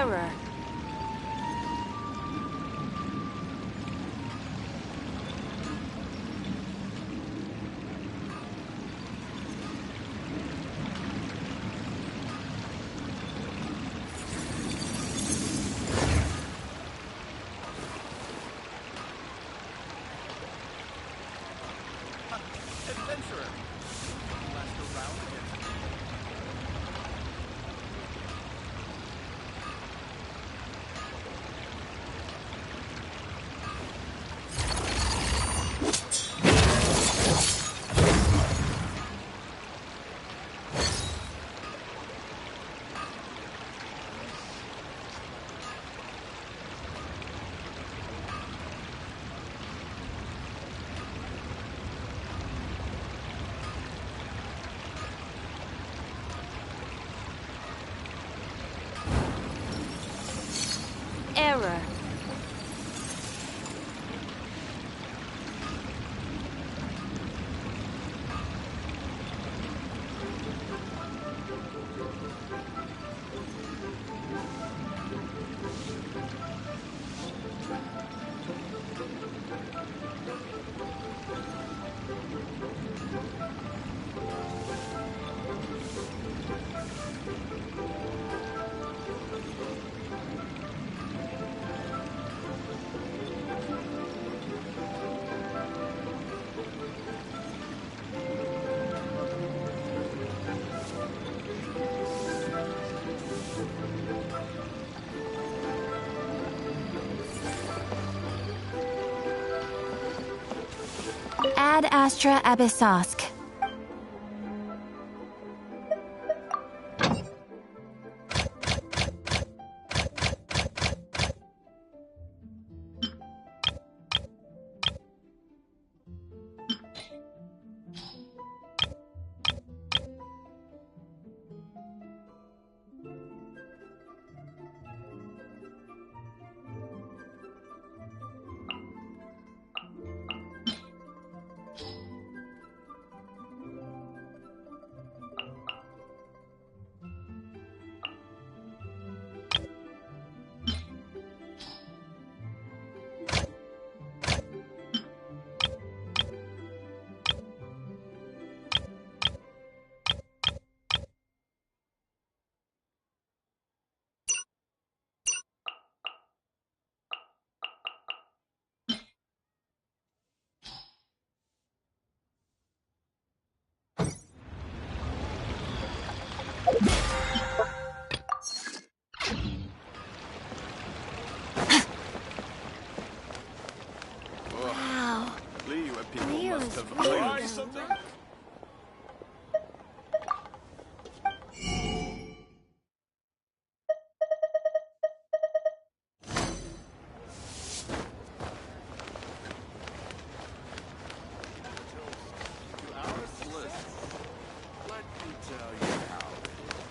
Error. Adventurer. Last go round against Error. Ad Astra Abyssosk. Wow. people must have tried something. To our lists, let me tell you how it is.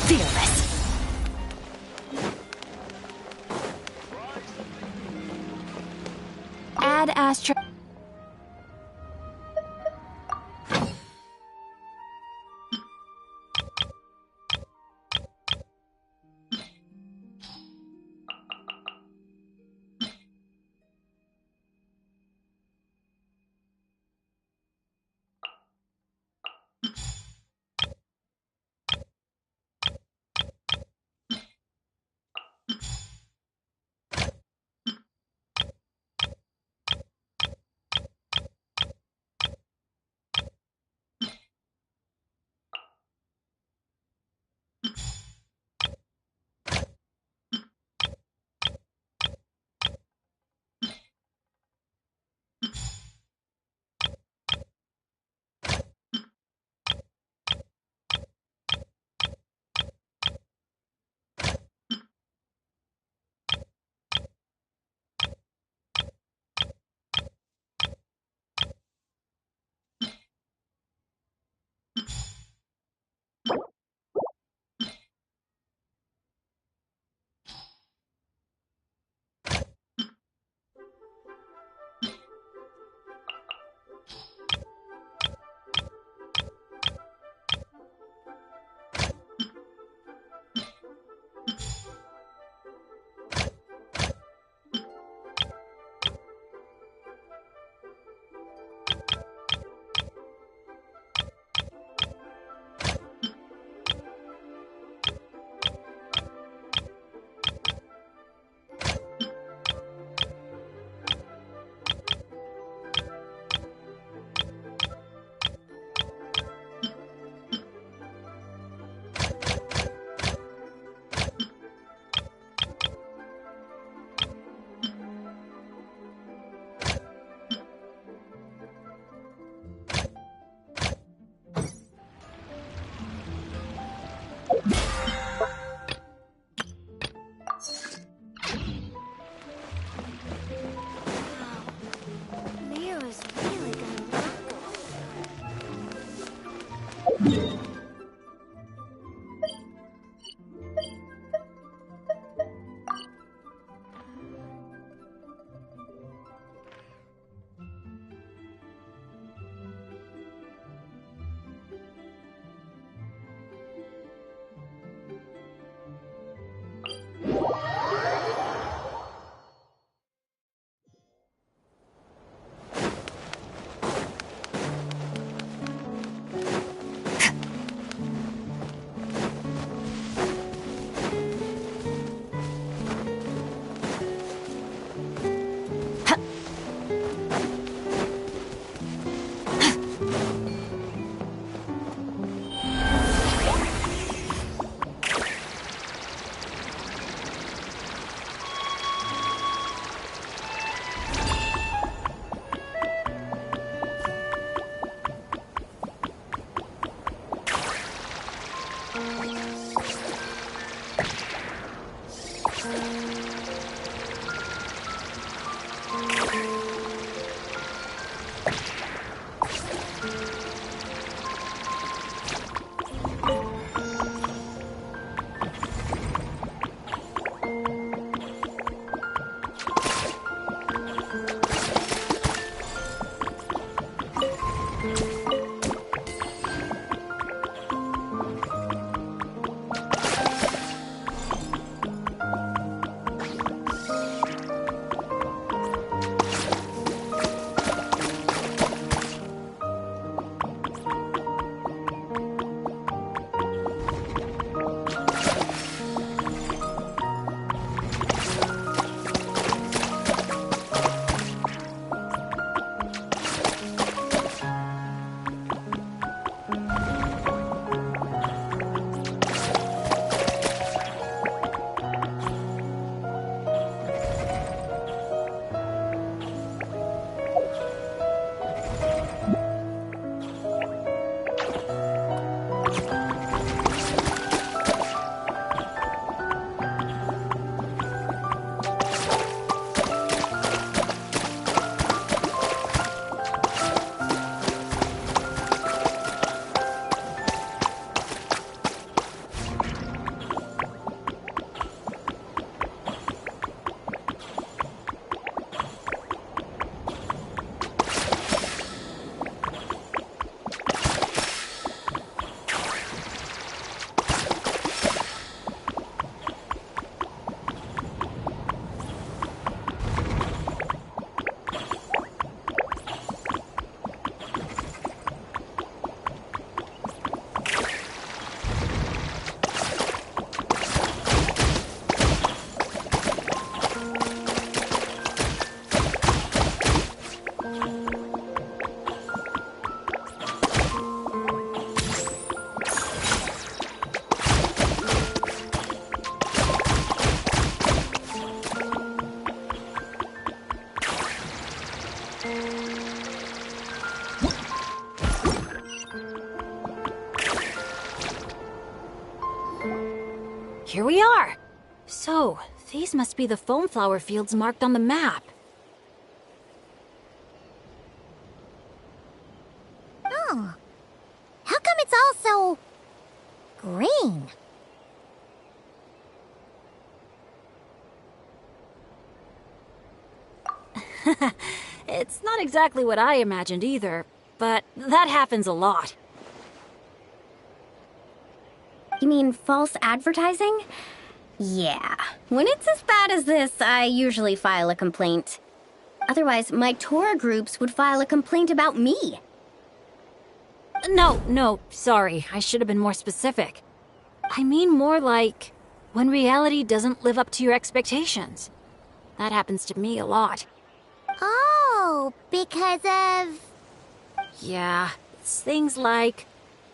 Fearless. Ad Astra. Leo is really gonna here we are. So, these must be the foam flower fields marked on the map. Oh. How come it's all so green? It's not exactly what I imagined either, but that happens a lot. You mean false advertising? Yeah. When it's as bad as this, I usually file a complaint. Otherwise, my tour groups would file a complaint about me. No, sorry. I should have been more specific. I mean more like when reality doesn't live up to your expectations. That happens to me a lot. Oh, because of... Yeah, it's things like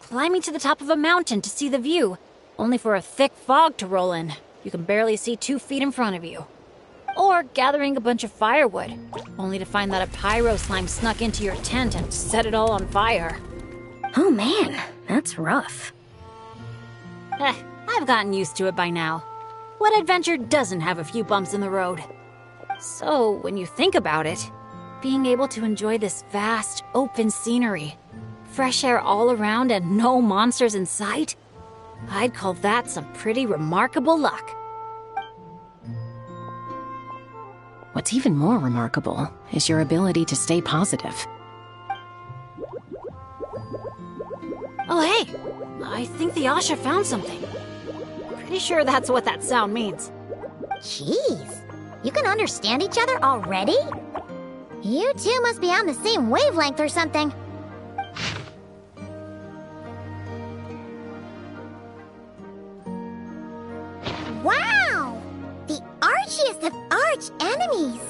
climbing to the top of a mountain to see the view, only for a thick fog to roll in. You can barely see 2 feet in front of you. Or gathering a bunch of firewood, only to find that a pyro slime snuck into your tent and set it all on fire. Oh man, that's rough. I've gotten used to it by now. What adventure doesn't have a few bumps in the road? So, when you think about it, being able to enjoy this vast, open scenery, fresh air all around and no monsters in sight, I'd call that some pretty remarkable luck. What's even more remarkable is your ability to stay positive. Oh hey, I think the Asha found something. Pretty sure that's what that sound means. Jeez. You can understand each other already? You two must be on the same wavelength or something. Wow! The archiest of arch enemies!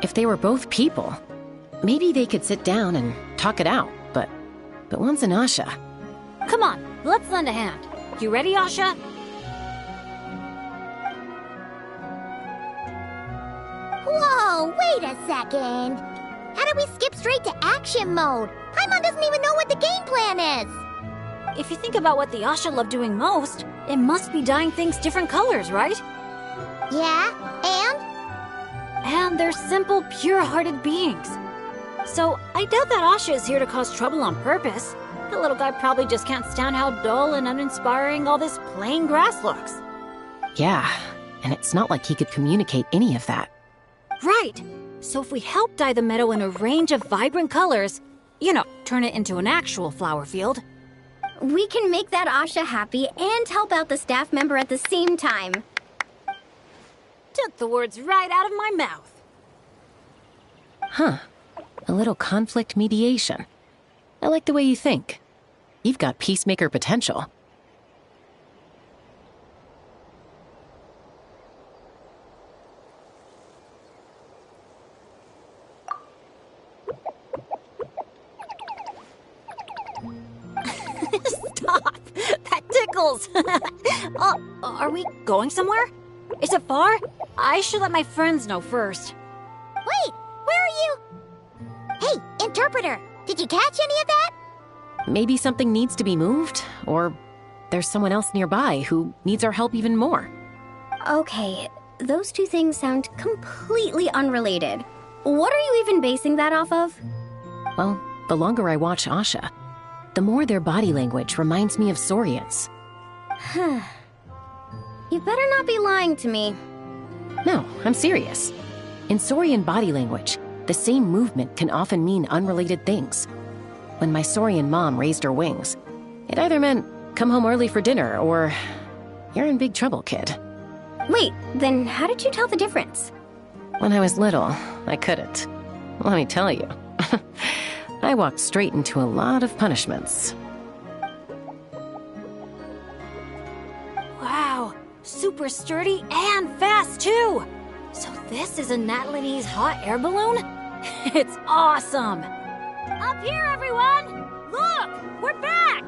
If they were both people, maybe they could sit down and talk it out, but one's an Asha. Come on, let's lend a hand. You ready, Asha? Whoa, wait a second. How did we skip straight to action mode? Paimon doesn't even know what the game plan is. If you think about what the Asha love doing most, it must be dyeing things different colors, right? Yeah, and? And they're simple, pure-hearted beings. So I doubt that Asha is here to cause trouble on purpose. The little guy probably just can't stand how dull and uninspiring all this plain grass looks. Yeah, and it's not like he could communicate any of that. Right. So if we help dye the meadow in a range of vibrant colors, turn it into an actual flower field. We can make that Asha happy and help out the staff member at the same time. Took the words right out of my mouth. Huh. A little conflict mediation. I like the way you think. You've got peacemaker potential. Stop! That tickles! Oh, are we going somewhere? Is it far? I should let my friends know first. Wait, where are you? Hey, interpreter, did you catch any of that? Maybe something needs to be moved, or there's someone else nearby who needs our help even more. Okay, those two things sound completely unrelated. What are you even basing that off of? Well, the longer I watch Asha, the more their body language reminds me of Saurians. You better not be lying to me. No, I'm serious. In Saurian body language, the same movement can often mean unrelated things. When my Saurian mom raised her wings, it either meant, come home early for dinner, or, you're in big trouble, kid. Wait, then how did you tell the difference? When I was little, I couldn't. Let me tell you. I walked straight into a lot of punishments. Wow, super sturdy and fast too! So this is a Natlanese hot air balloon? It's awesome! Up here, everyone! Look! We're back!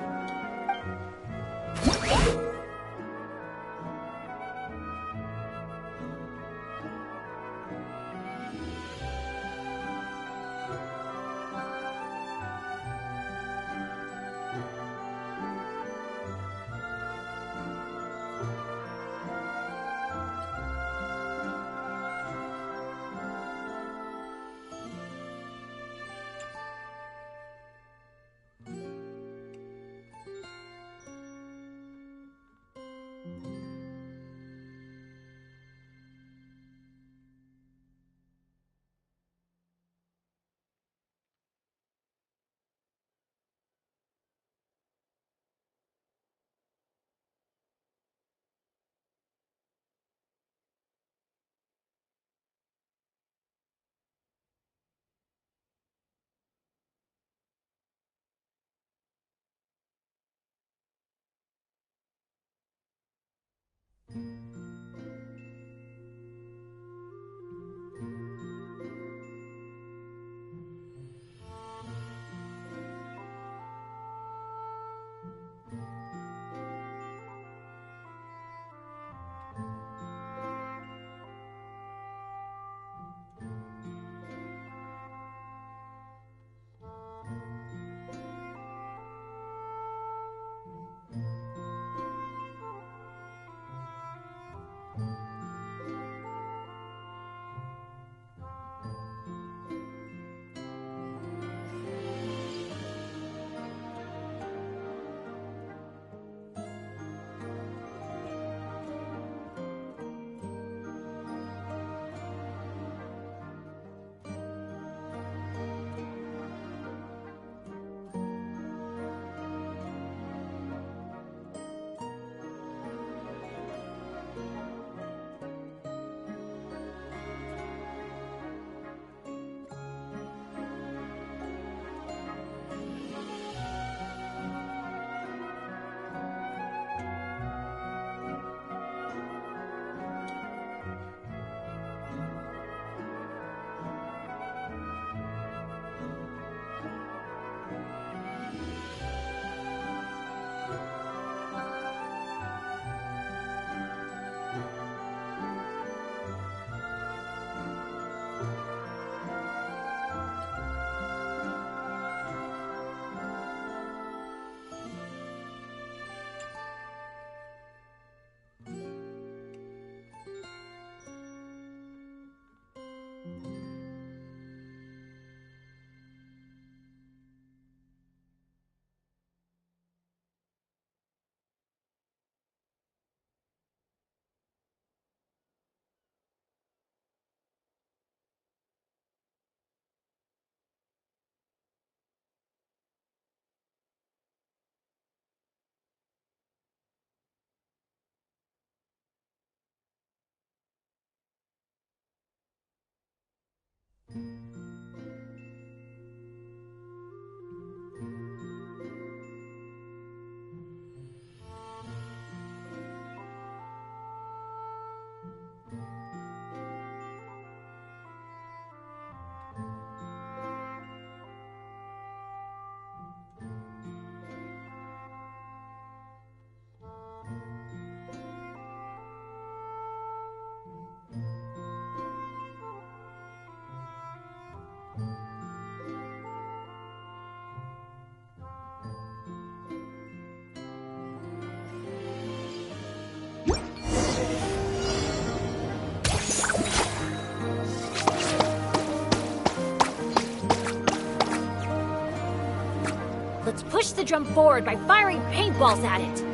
Let's push the drum forward by firing paintballs at it.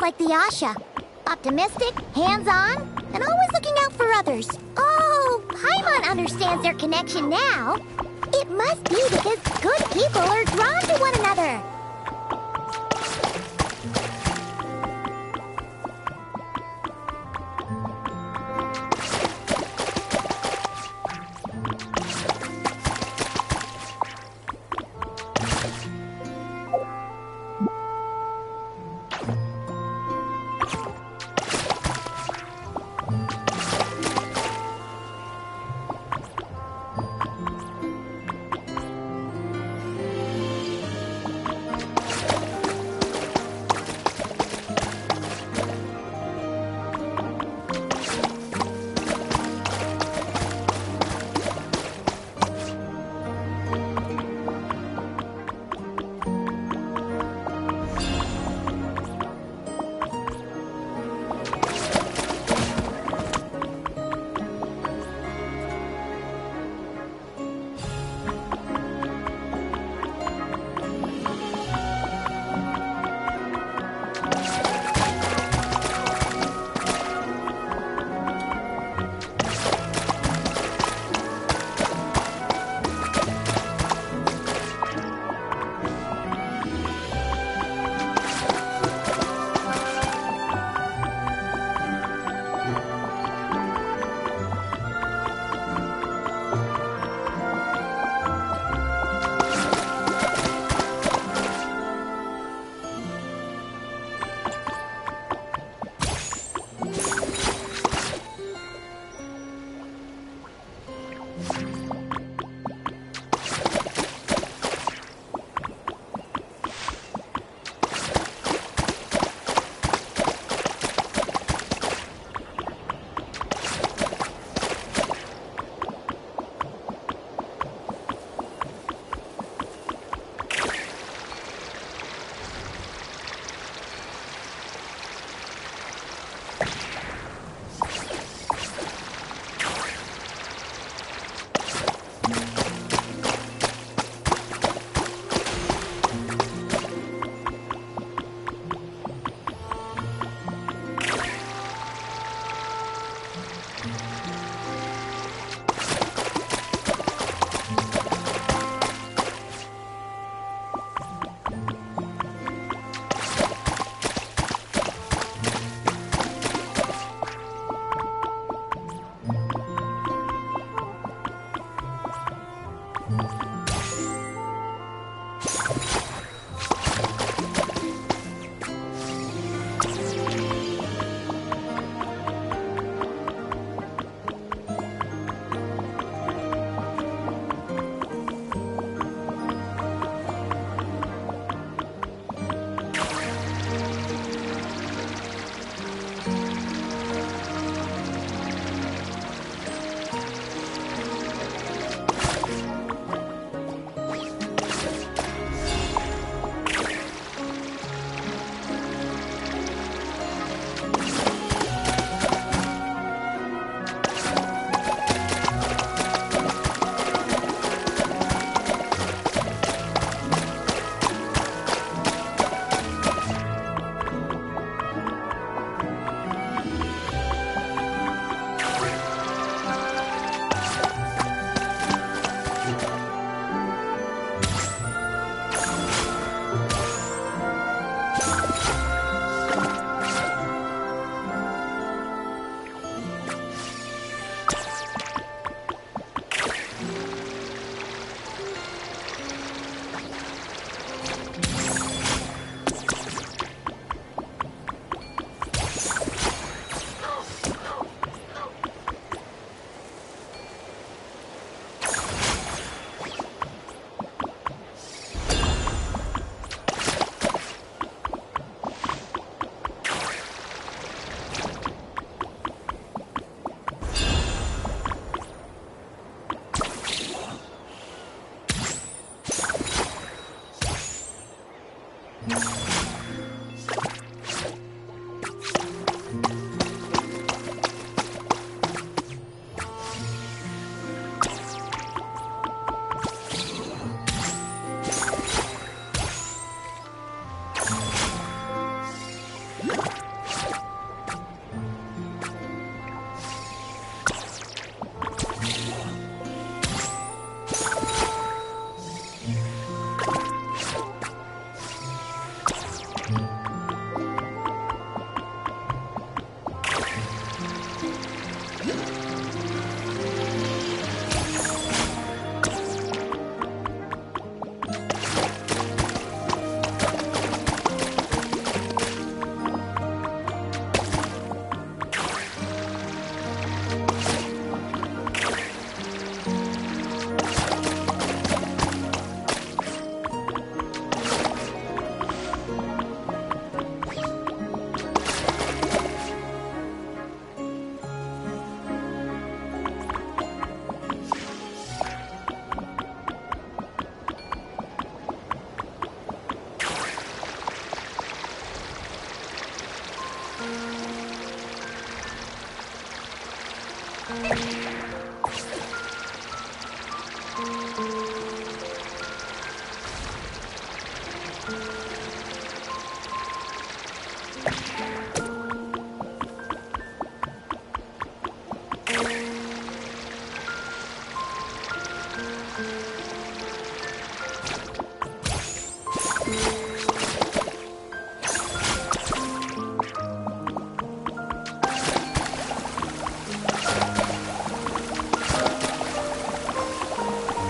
Like the Asha. Optimistic, hands-on, and always looking out for others. Oh, Paimon understands their connection now. It must be because good people are drawn to one another.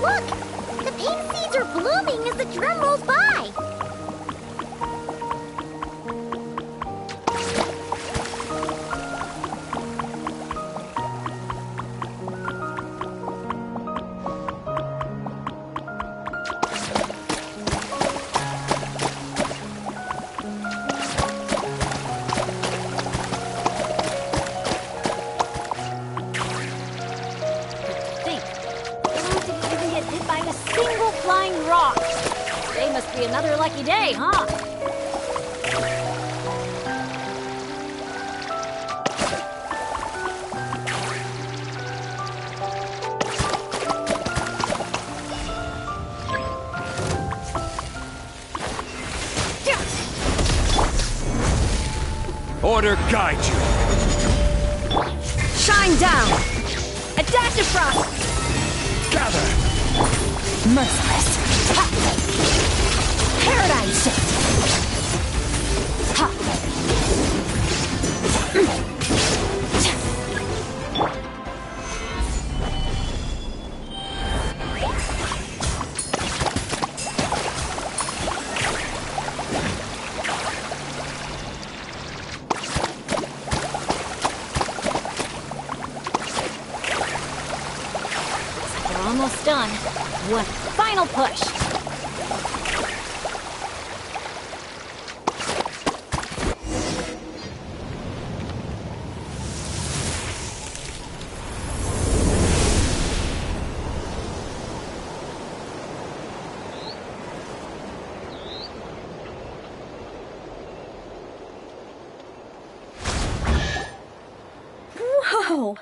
Look! The pink seeds are blooming as the drum rolls by! Think. How did you even get hit by a single flying rock? Today must be another lucky day, huh? Order guide you. Shine down! Adaptive frost! Gather. Merciless! Ha! Paradigm shift! Ha! We're almost done. One final push. Whoa!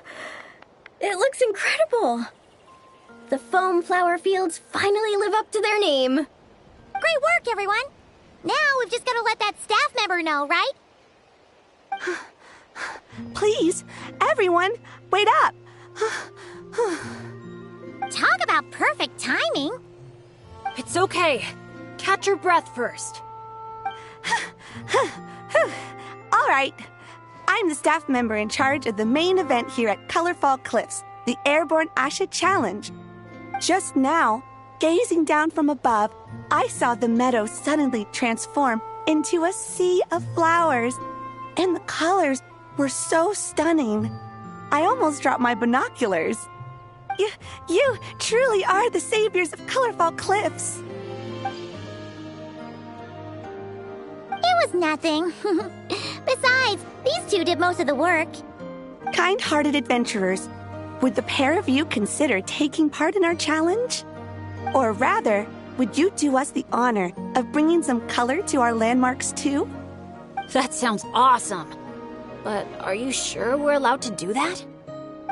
It looks incredible! The foam flower fields finally live up to their name. Great work, everyone! Now we've just gotta let that staff member know, right? Please, everyone, wait up! Talk about perfect timing! It's okay. Catch your breath first. All right, I'm the staff member in charge of the main event here at Colorfall Cliffs, the Airborne Asha Challenge. Just now, gazing down from above, I saw the meadow suddenly transform into a sea of flowers, and the colors were so stunning. I almost dropped my binoculars. You truly are the saviors of Colorfall Cliffs. It was nothing. Besides, these two did most of the work. Kind-hearted adventurers, would the pair of you consider taking part in our challenge? Or rather, would you do us the honor of bringing some color to our landmarks too? That sounds awesome. But are you sure we're allowed to do that?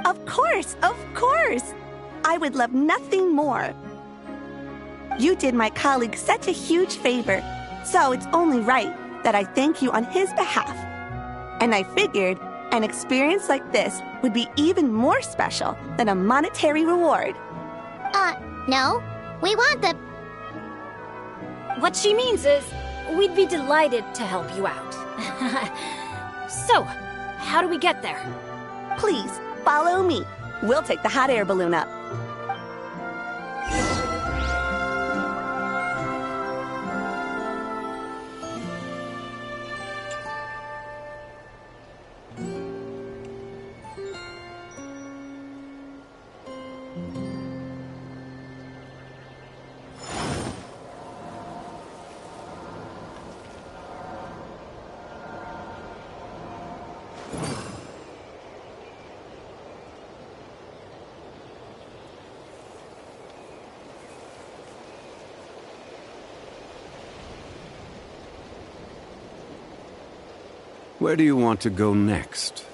Of course, of course! I would love nothing more. You did my colleague such a huge favor, so it's only right that I thank you on his behalf. And I figured an experience like this would be even more special than a monetary reward. No. We want the... What she means is, we'd be delighted to help you out. So, how do we get there? Please, follow me. We'll take the hot air balloon up. Where do you want to go next?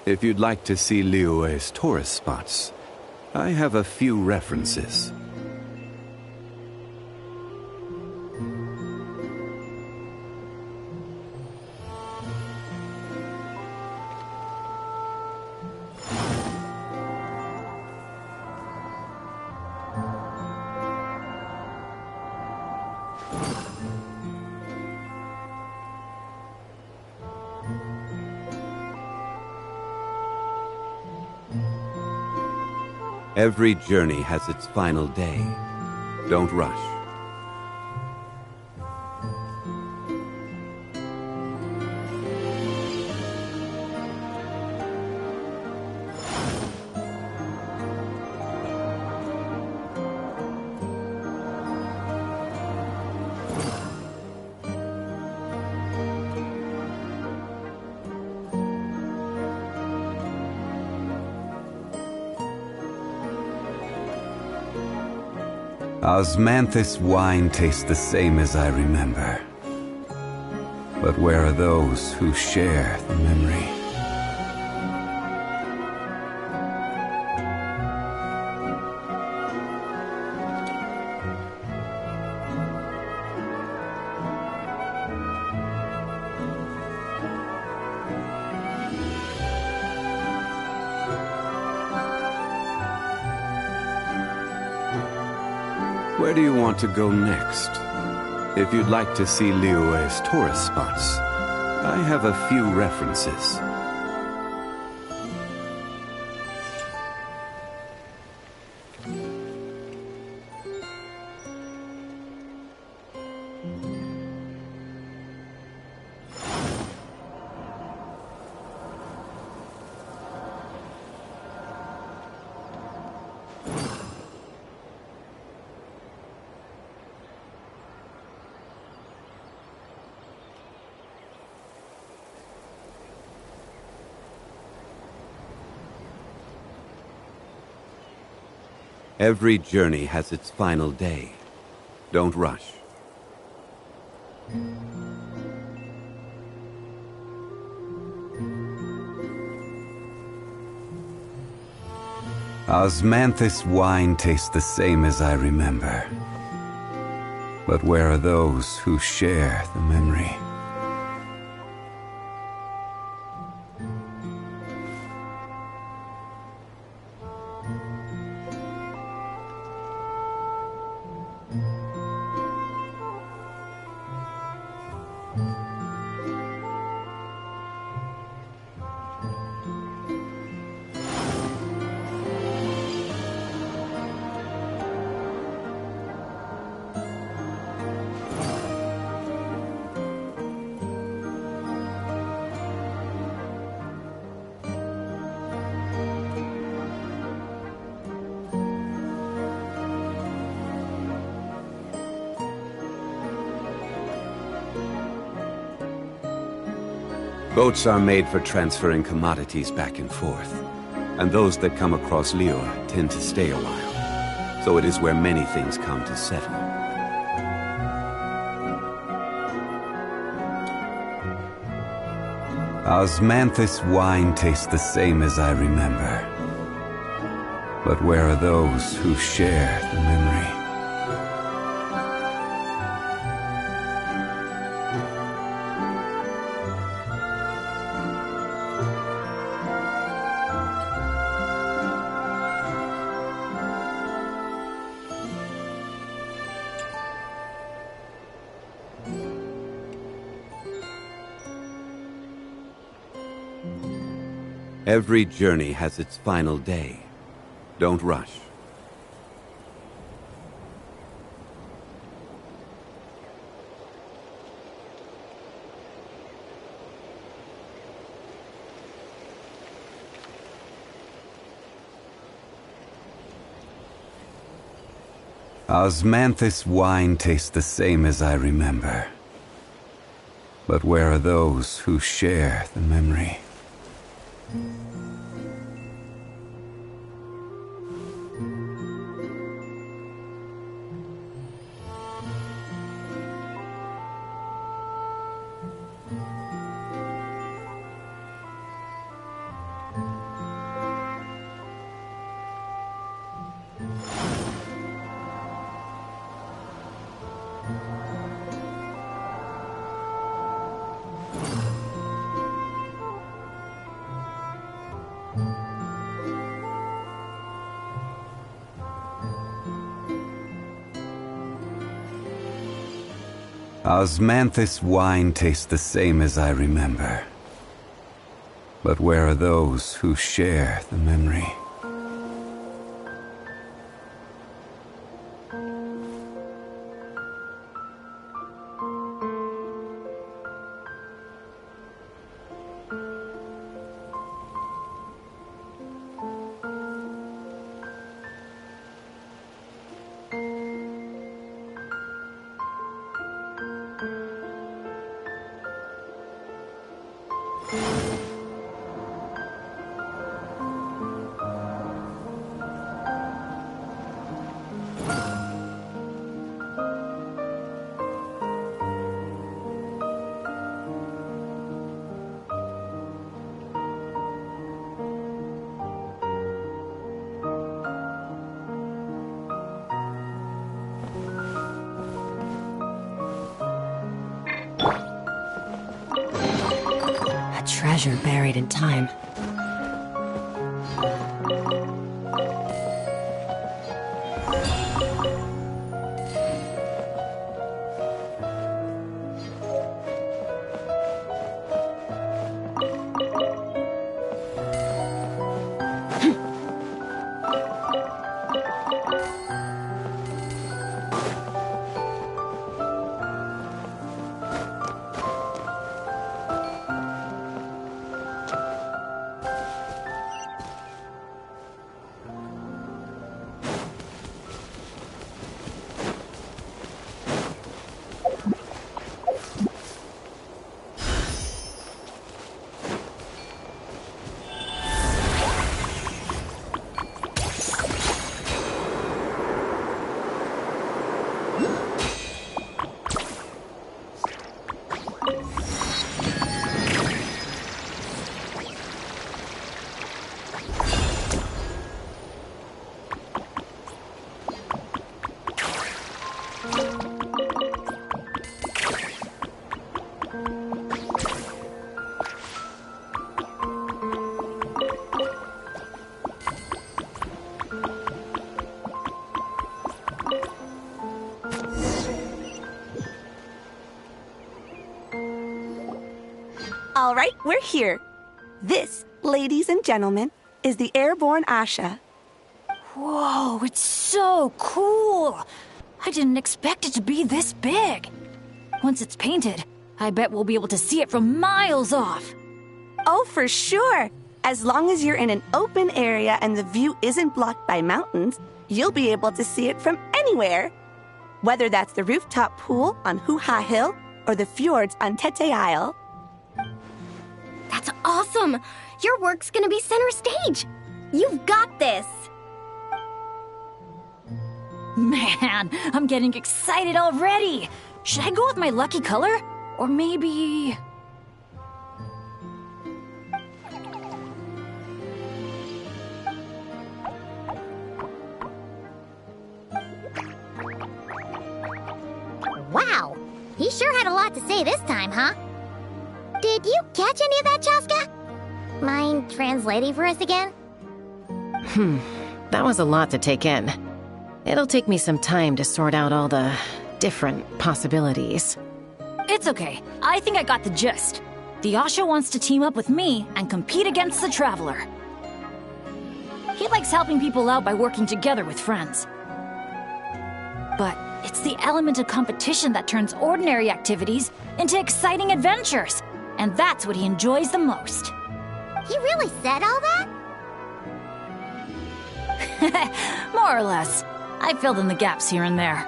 If you'd like to see Liyue's tourist spots, I have a few references. Every journey has its final day. Don't rush. Osmanthus wine tastes the same as I remember. But where are those who share the memory? Where do you want to go next? If you'd like to see Liyue's tourist spots, I have a few references. Every journey has its final day. Don't rush. Osmanthus wine tastes the same as I remember. But where are those who share the memory? Boats are made for transferring commodities back and forth, and those that come across Liyue tend to stay a while, so it is where many things come to settle. Osmanthus wine tastes the same as I remember, but where are those who share the memory? Every journey has its final day. Don't rush. Osmanthus wine tastes the same as I remember. But where are those who share the memory? Osmanthus wine tastes the same as I remember. But where are those who share the memory? A treasure buried in time. All right, we're here. This, ladies and gentlemen, is the airborne Asha. Whoa, it's so cool! I didn't expect it to be this big. Once it's painted, I bet we'll be able to see it from miles off. Oh, for sure. As long as you're in an open area and the view isn't blocked by mountains, you'll be able to see it from anywhere. Whether that's the rooftop pool on Hoo-Ha Hill or the fjords on Tete Isle. That's awesome! Your work's gonna be center stage! You've got this! Man, I'm getting excited already! Should I go with my lucky color? Or maybe... Wow, he sure had a lot to say this time, huh? Did you catch any of that, Chaska? Mind translating for us again? That was a lot to take in. It'll take me some time to sort out all the different possibilities. It's okay. I think I got the gist. The Asha wants to team up with me and compete against the Traveler. He likes helping people out by working together with friends. But it's the element of competition that turns ordinary activities into exciting adventures. And that's what he enjoys the most. He really said all that? More or less. I filled in the gaps here and there.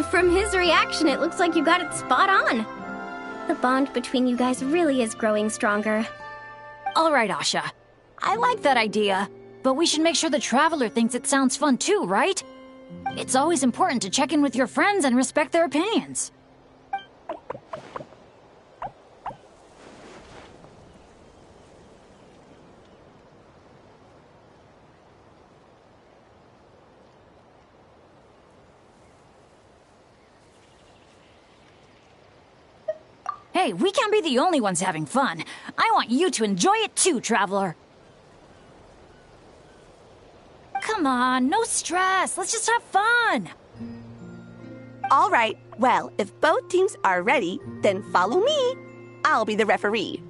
From his reaction, it looks like you got it spot on. The bond between you guys really is growing stronger. All right, Asha. I like that idea. But we should make sure the Traveler thinks it sounds fun too, right? It's always important to check in with your friends and respect their opinions. Hey, we can't be the only ones having fun. I want you to enjoy it too, Traveler. on, no stress. Let's just have fun. All right, well, if both teams are ready, then follow me. I'll be the referee.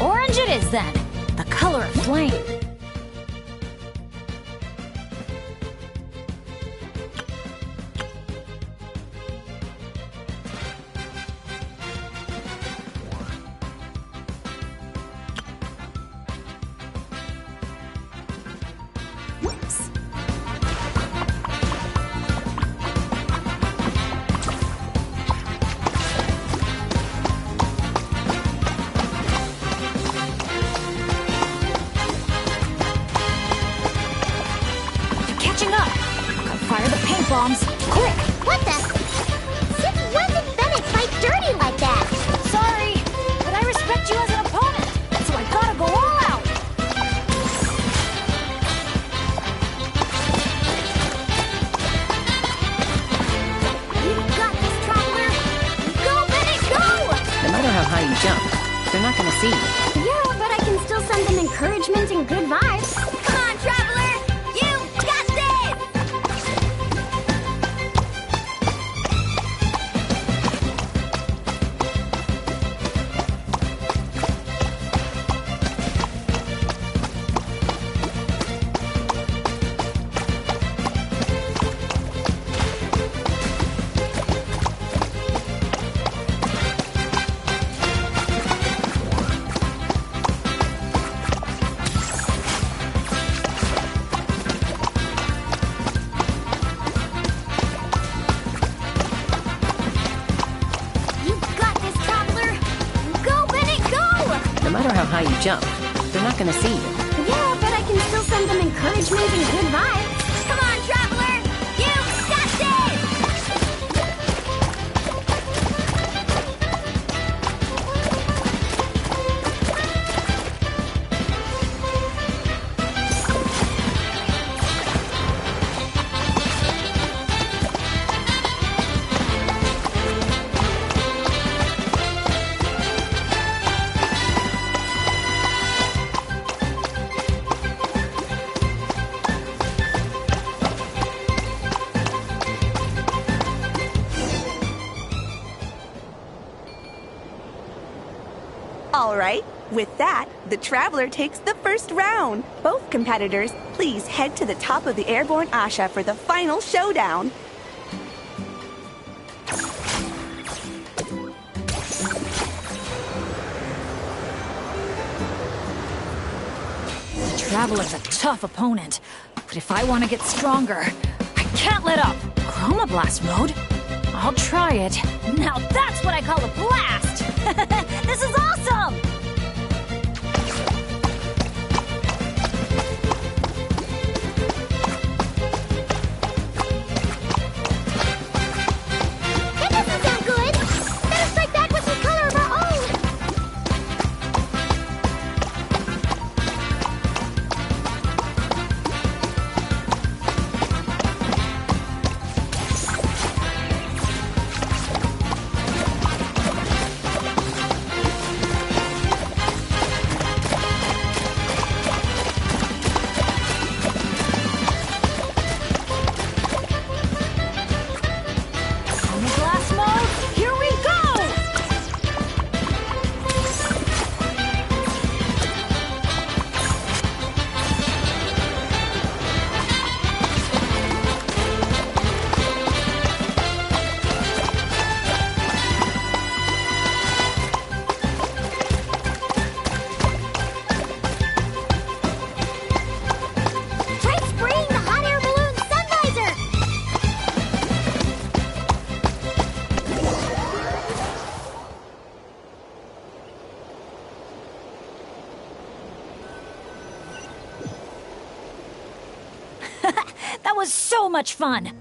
Orange it is then. The color of flame. Bombs, quick! What the? Since when did Bennett fight dirty like that? Sorry, but I respect you as an opponent, so I gotta go all out. You got this, Traveler! Go, Bennett, go! No matter how high you jump, they're not gonna see you. Yeah, but I can still send them encouragement and good vibes. Come on, Traveler! You got this! No matter how high you jump, they're not gonna see you. Yeah, but I can still send them encouragement and good vibes. Come on, Traveler! You got this! All right, with that, the Traveler takes the first round. Both competitors, please head to the top of the airborne Asha for the final showdown. The Traveler's a tough opponent, but if I want to get stronger, I can't let up. Chroma Blast mode? I'll try it. Now that's what I call a blast! This is awesome! That doesn't sound good! Better strike back with some color of our own! On the glass mode, here we go! Try spraying the hot air balloon sun visor! That was so much fun!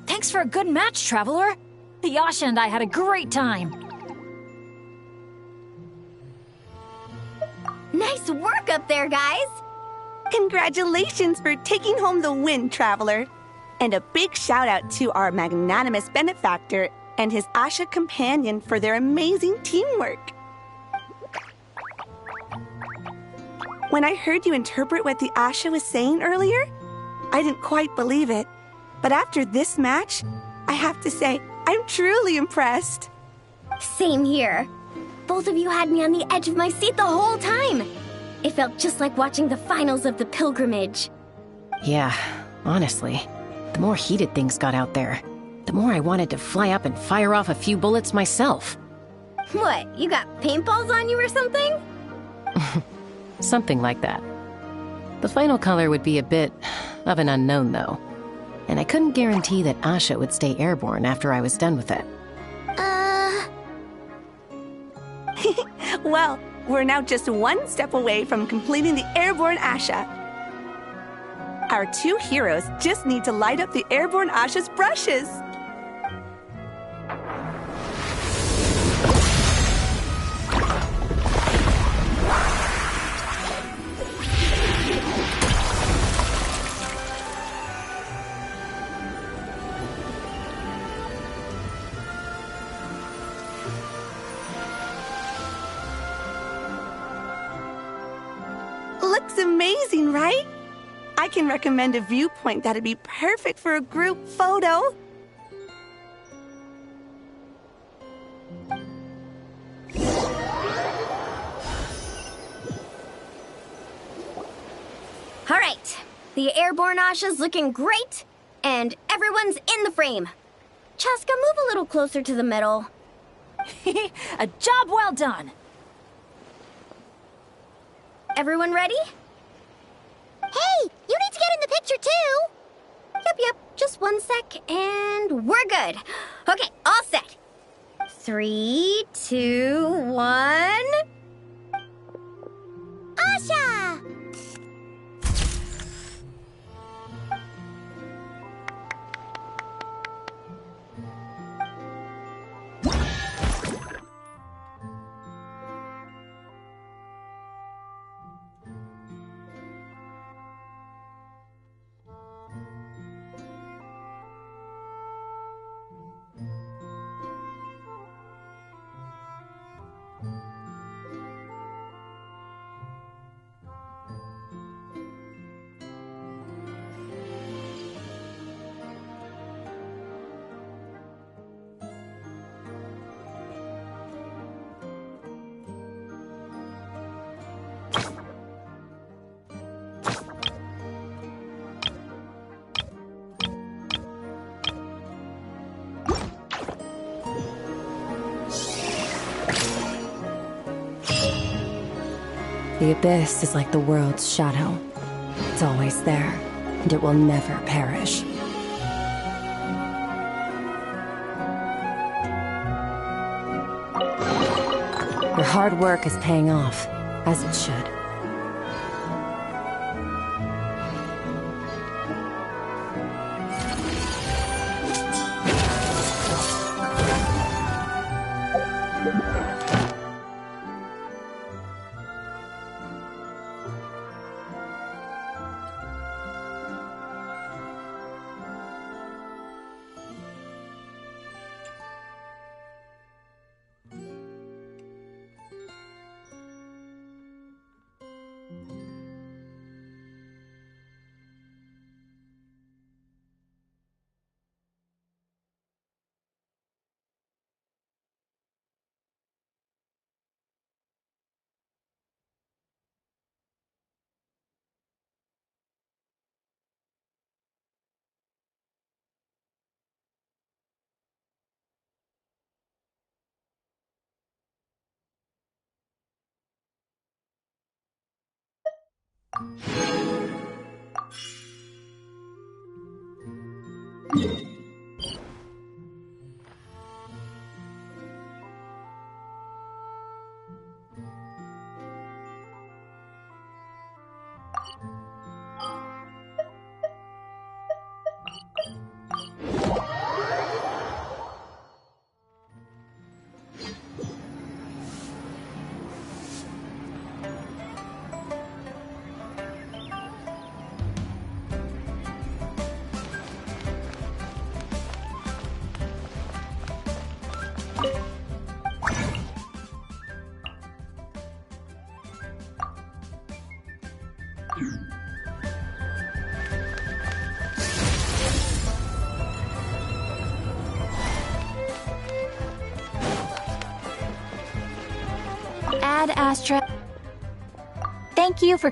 Thanks for a good match, Traveler. Yasha and I had a great time. Nice work up there, guys! Congratulations for taking home the win, Traveler. And a big shout out to our magnanimous benefactor and his Asha companion for their amazing teamwork. When I heard you interpret what the Asha was saying earlier, I didn't quite believe it. But after this match, I have to say, I'm truly impressed. Same here. Both of you had me on the edge of my seat the whole time. It felt just like watching the finals of the pilgrimage. Yeah, honestly, the more heated things got out there, the more I wanted to fly up and fire off a few bullets myself. What, you got paintballs on you or something? Something like that. The final color would be a bit of an unknown, though. And I couldn't guarantee that Asha would stay airborne after I was done with it. Well, we're now just one step away from completing the airborne Asha. Our two heroes just need to light up the airborne Asha's brushes. Looks amazing, right? I can recommend a viewpoint that'd be perfect for a group photo. All right, the airborne Asha's looking great, and everyone's in the frame. Chaska, move a little closer to the middle. A job well done! Everyone ready? Hey, you need to get in the picture too! Yep, just 1 sec, and we're good. Okay, all set. 3, 2, 1... Asha! The abyss is like the world's shadow. It's always there, and it will never perish. Your hard work is paying off, as it should. Ad Astra. Thank you for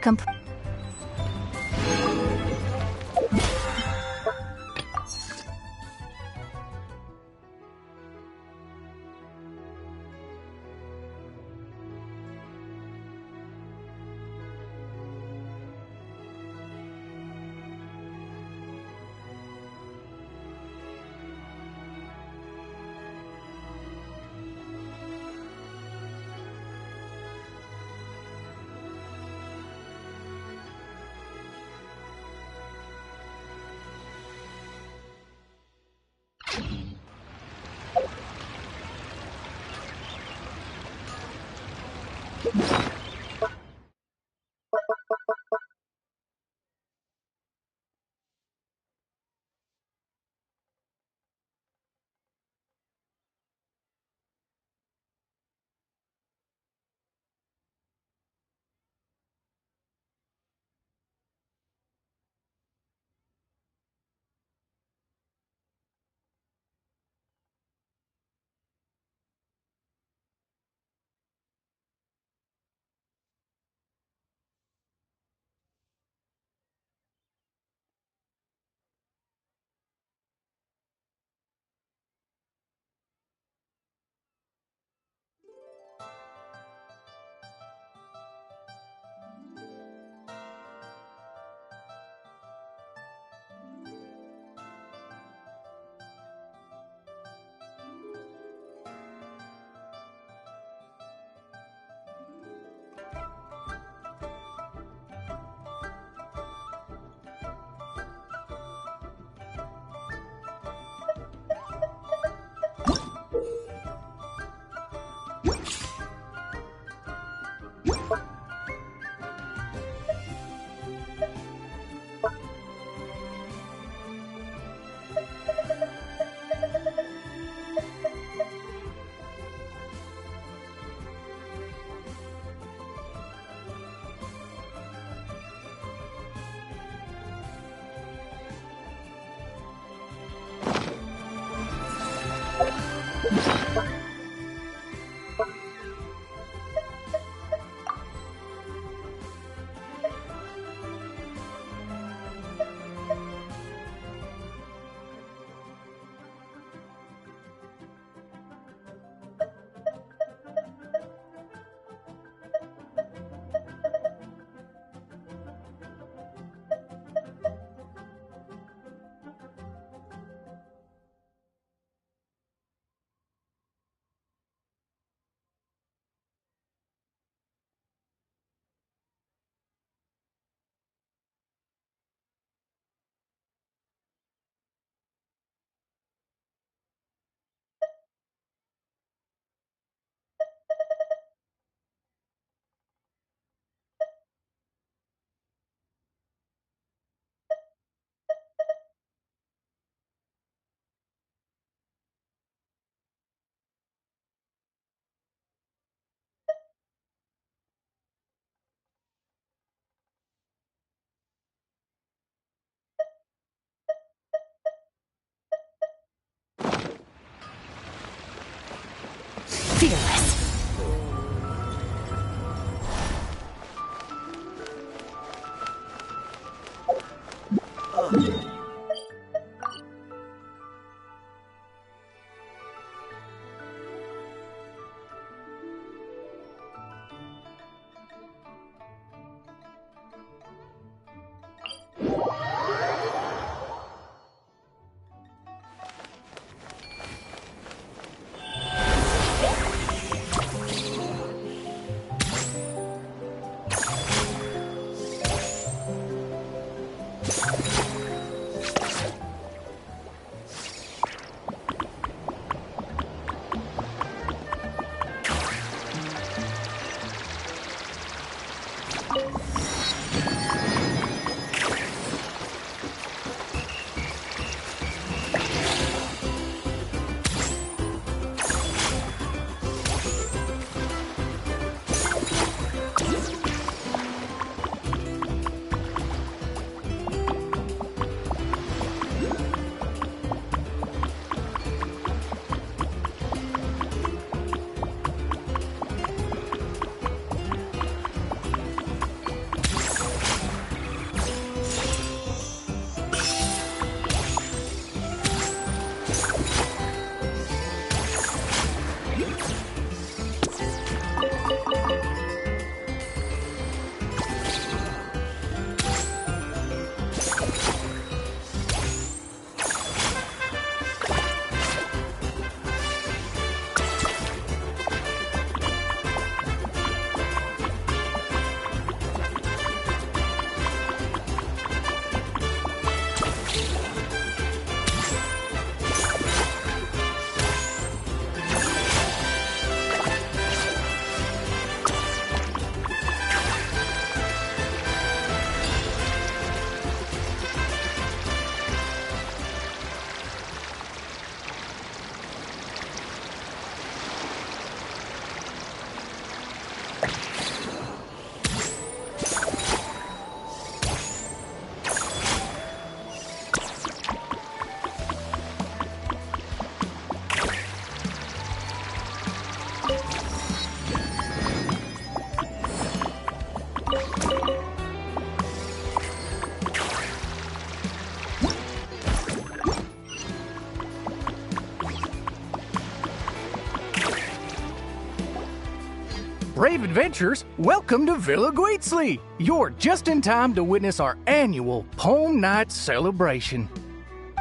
Brave adventurers, welcome to Villa Guitzli. You're just in time to witness our annual Poem Night celebration.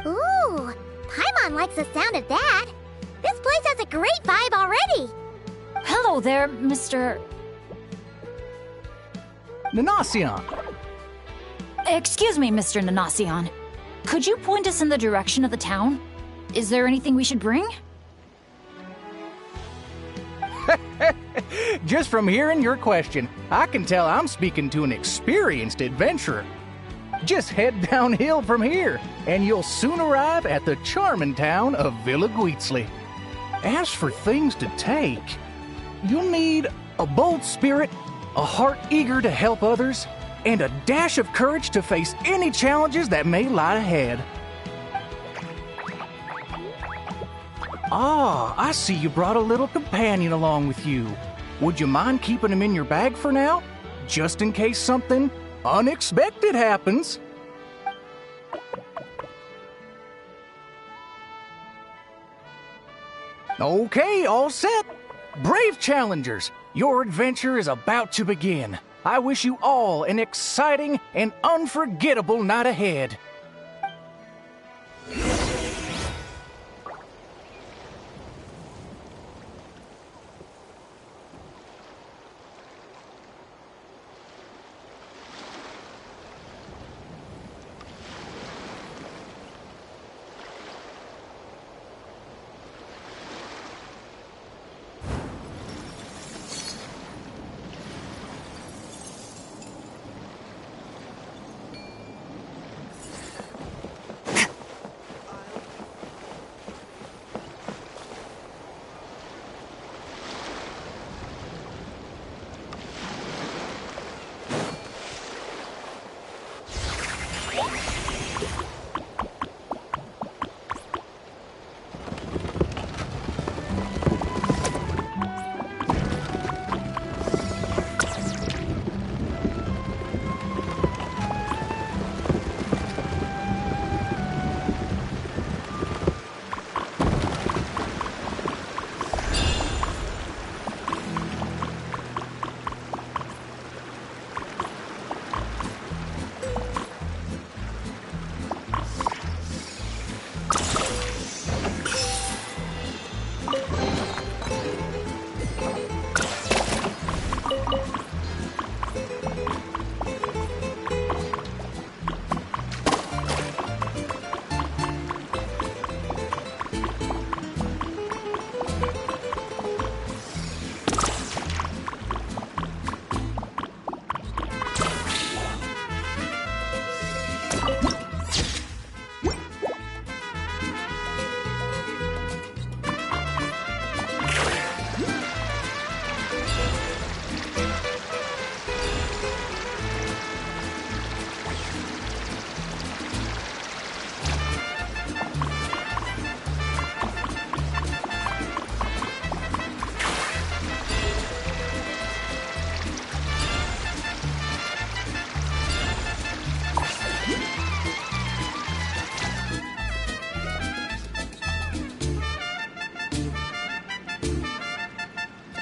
Ooh, Paimon likes the sound of that. This place has a great vibe already. Hello there, Mr. Nanasion. Excuse me, Mr. Nanasion. Could you point us in the direction of the town? Is there anything we should bring? Just from hearing your question, I can tell I'm speaking to an experienced adventurer. Just head downhill from here, and you'll soon arrive at the charming town of Villa Guitzli. As for things to take, you'll need a bold spirit, a heart eager to help others, and a dash of courage to face any challenges that may lie ahead. Ah, I see you brought a little companion along with you. Would you mind keeping him in your bag for now? Just in case something unexpected happens. Okay, all set. Brave challengers, your adventure is about to begin. I wish you all an exciting and unforgettable night ahead.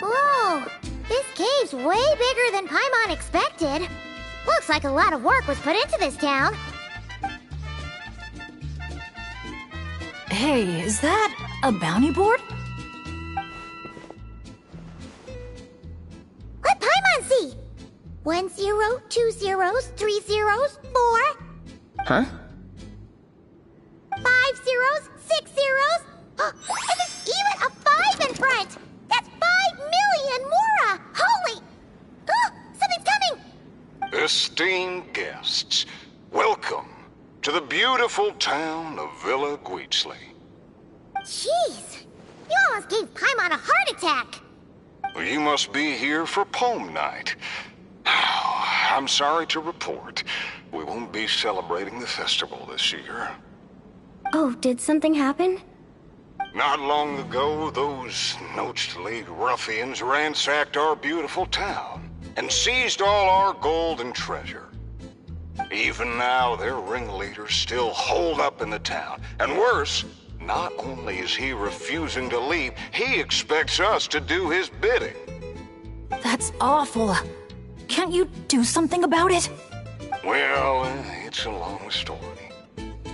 Whoa! This cave's way bigger than Paimon expected. Looks like a lot of work was put into this town. Hey, is that a bounty board? Let Paimon see! 1 0, 2 zeros, 3 zeros, 4. Huh? 5 zeros, 6 zeros. And there's even a 5 in front! That's 5 million Mora! Holy! Oh, something's coming! Esteemed guests, welcome to the beautiful town of Villa Guitzli. Jeez! You almost gave Paimon a heart attack! You must be here for Poem Night. I'm sorry to report, we won't be celebrating the festival this year. Oh, did something happen? Not long ago, those Nocht League ruffians ransacked our beautiful town and seized all our gold and treasure. Even now, their ringleader's still holed up in the town. And worse, not only is he refusing to leave, he expects us to do his bidding. That's awful. Can't you do something about it? Well, it's a long story.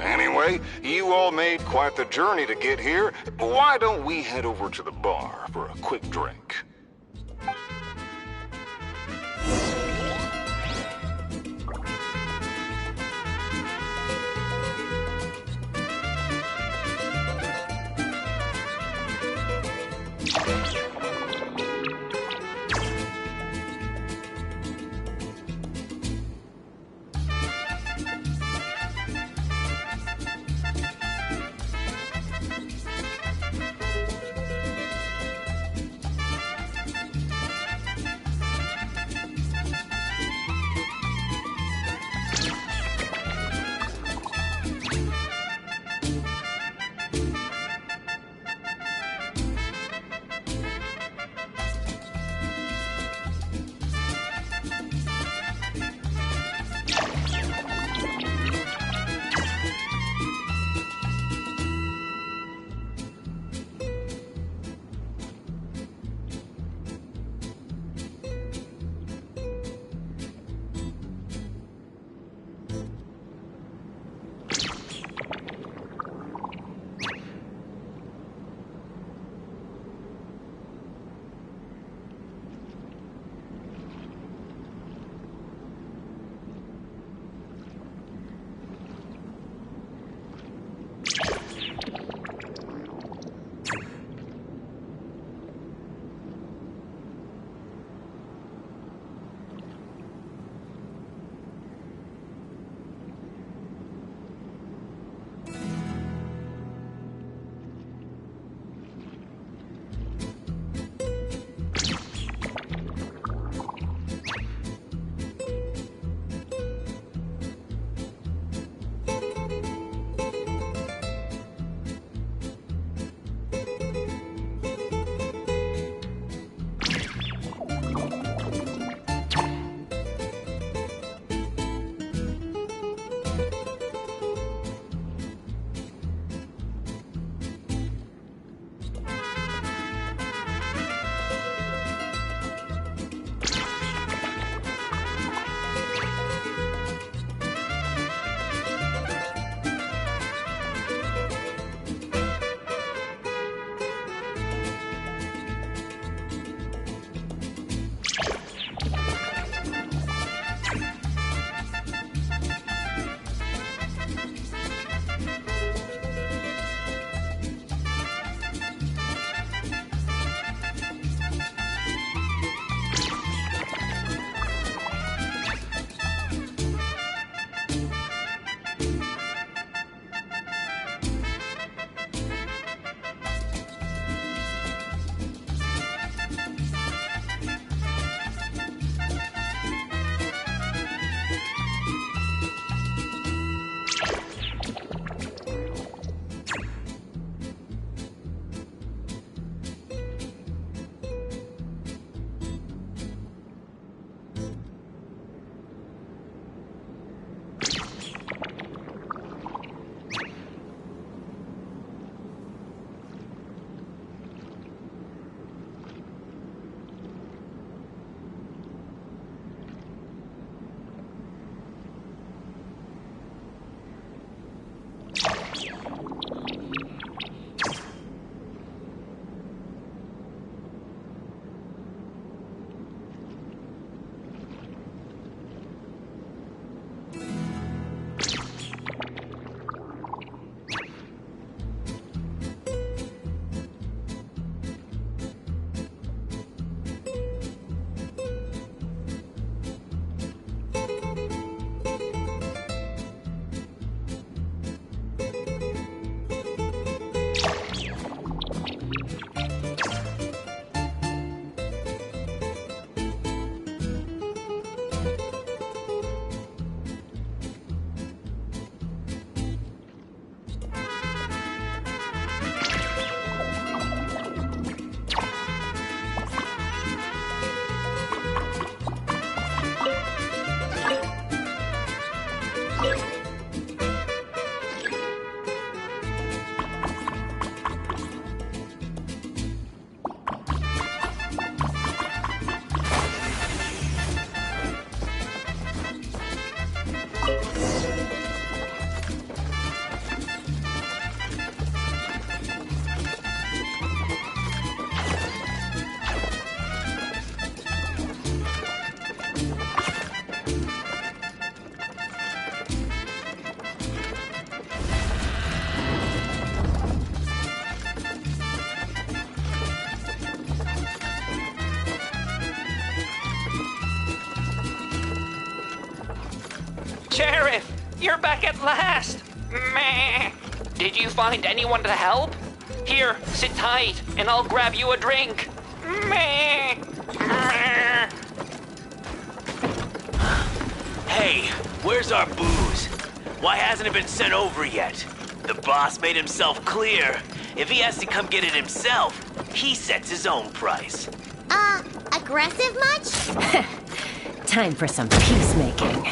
Anyway, you all made quite the journey to get here. Why don't we head over to the bar for a quick drink? Sheriff, you're back at last. Meh. Did you find anyone to help? Here, sit tight, and I'll grab you a drink. Meh. Meh. Hey, where's our booze? Why hasn't it been sent over yet? The boss made himself clear. If he has to come get it himself, he sets his own price. Aggressive much? Time for some peacemaking.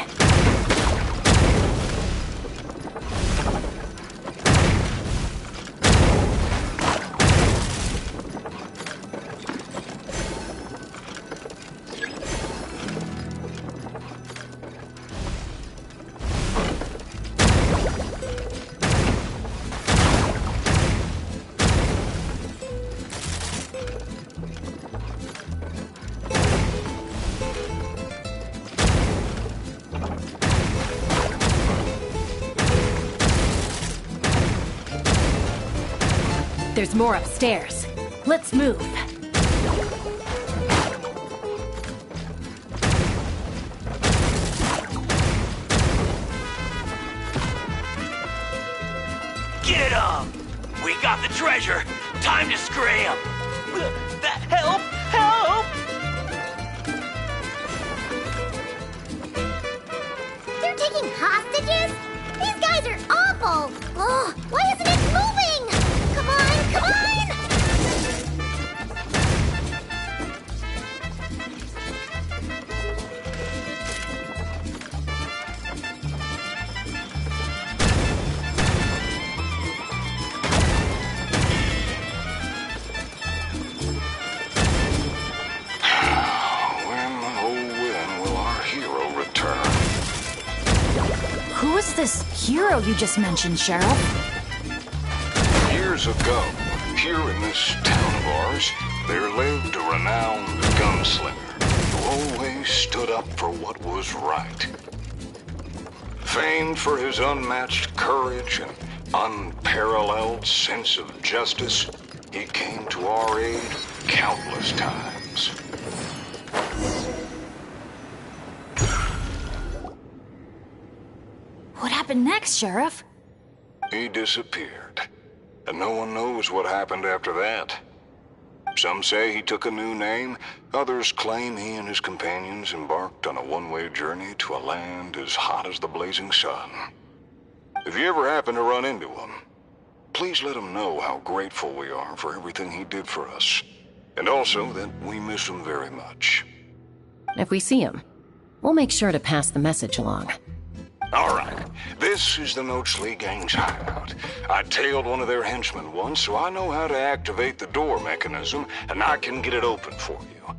There's more upstairs. Let's move. Get him! We got the treasure. Time to scram. Help! Help! They're taking hostages? These guys are awful! Oh, why isn't it moving? Come on, come on! When will our hero return? Who is this hero you just mentioned, Sheriff? Years ago, here in this town of ours, there lived a renowned gunslinger who always stood up for what was right. Famed for his unmatched courage and unparalleled sense of justice, he came to our aid countless times. What happened next, Sheriff? He disappeared, and no one knows what happened after that. Some say he took a new name, others claim he and his companions embarked on a one-way journey to a land as hot as the blazing sun. If you ever happen to run into him, please let him know how grateful we are for everything he did for us, and also that we miss him very much. If we see him, we'll make sure to pass the message along. All right, this is the Noachly Gang's hideout. I tailed one of their henchmen once, so I know how to activate the door mechanism, and I can get it open for you.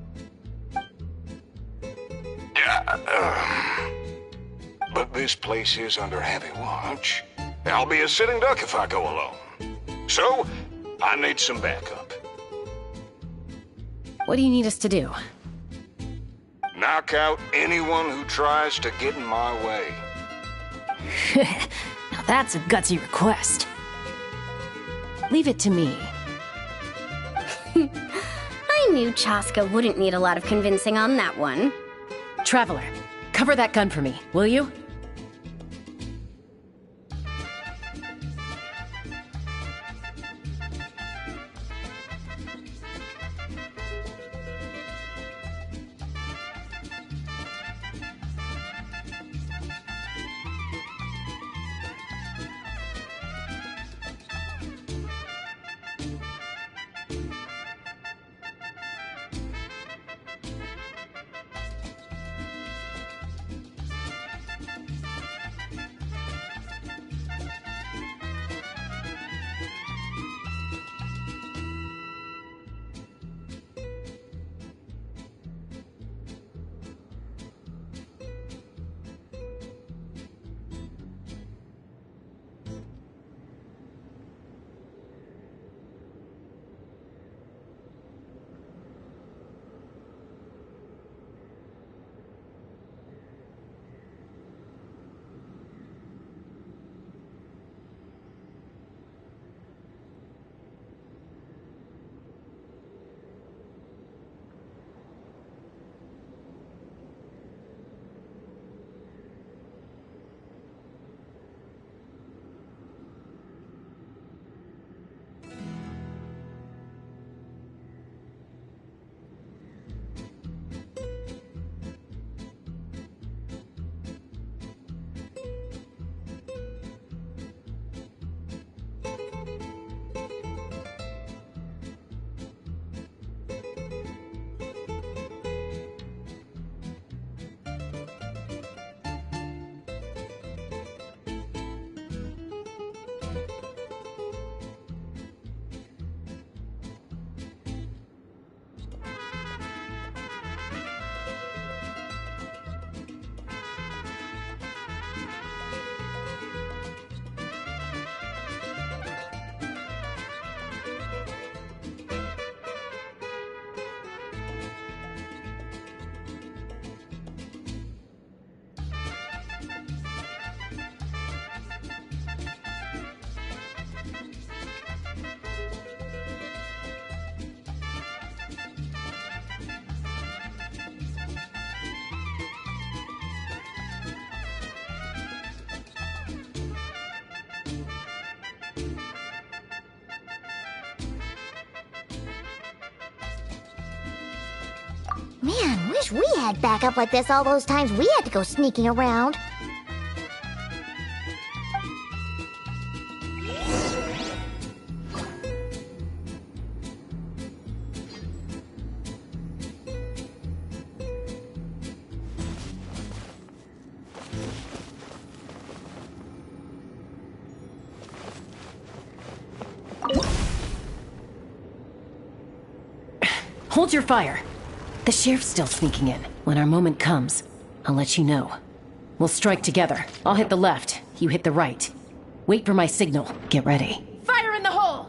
But this place is under heavy watch. I'll be a sitting duck if I go alone. So, I need some backup. What do you need us to do? Knock out anyone who tries to get in my way. Now that's a gutsy request. Leave it to me. I knew Chaska wouldn't need a lot of convincing on that one. Traveler, cover that gun for me, will you? Man, wish we had backup like this all those times we had to go sneaking around. Hold your fire. The sheriff's still sneaking in. When our moment comes, I'll let you know. We'll strike together. I'll hit the left, you hit the right. Wait for my signal. Get ready. Fire in the hole!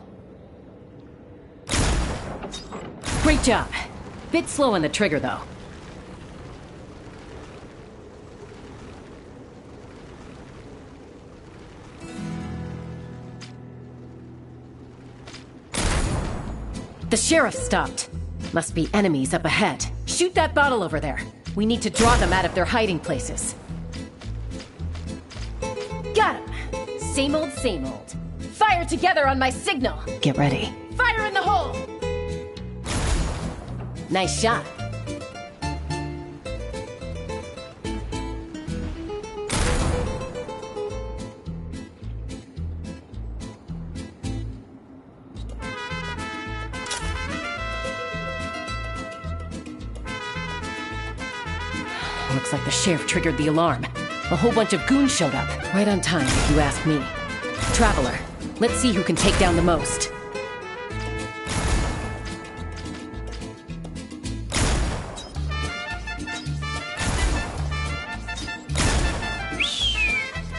Great job. Bit slow on the trigger, though. The sheriff stopped. Must be enemies up ahead. Shoot that bottle over there. We need to draw them out of their hiding places. Got him. Same old, same old. Fire together on my signal. Get ready. Fire in the hole! Nice shot. Looks like the sheriff triggered the alarm. A whole bunch of goons showed up. Right on time, if you ask me. Traveler, let's see who can take down the most.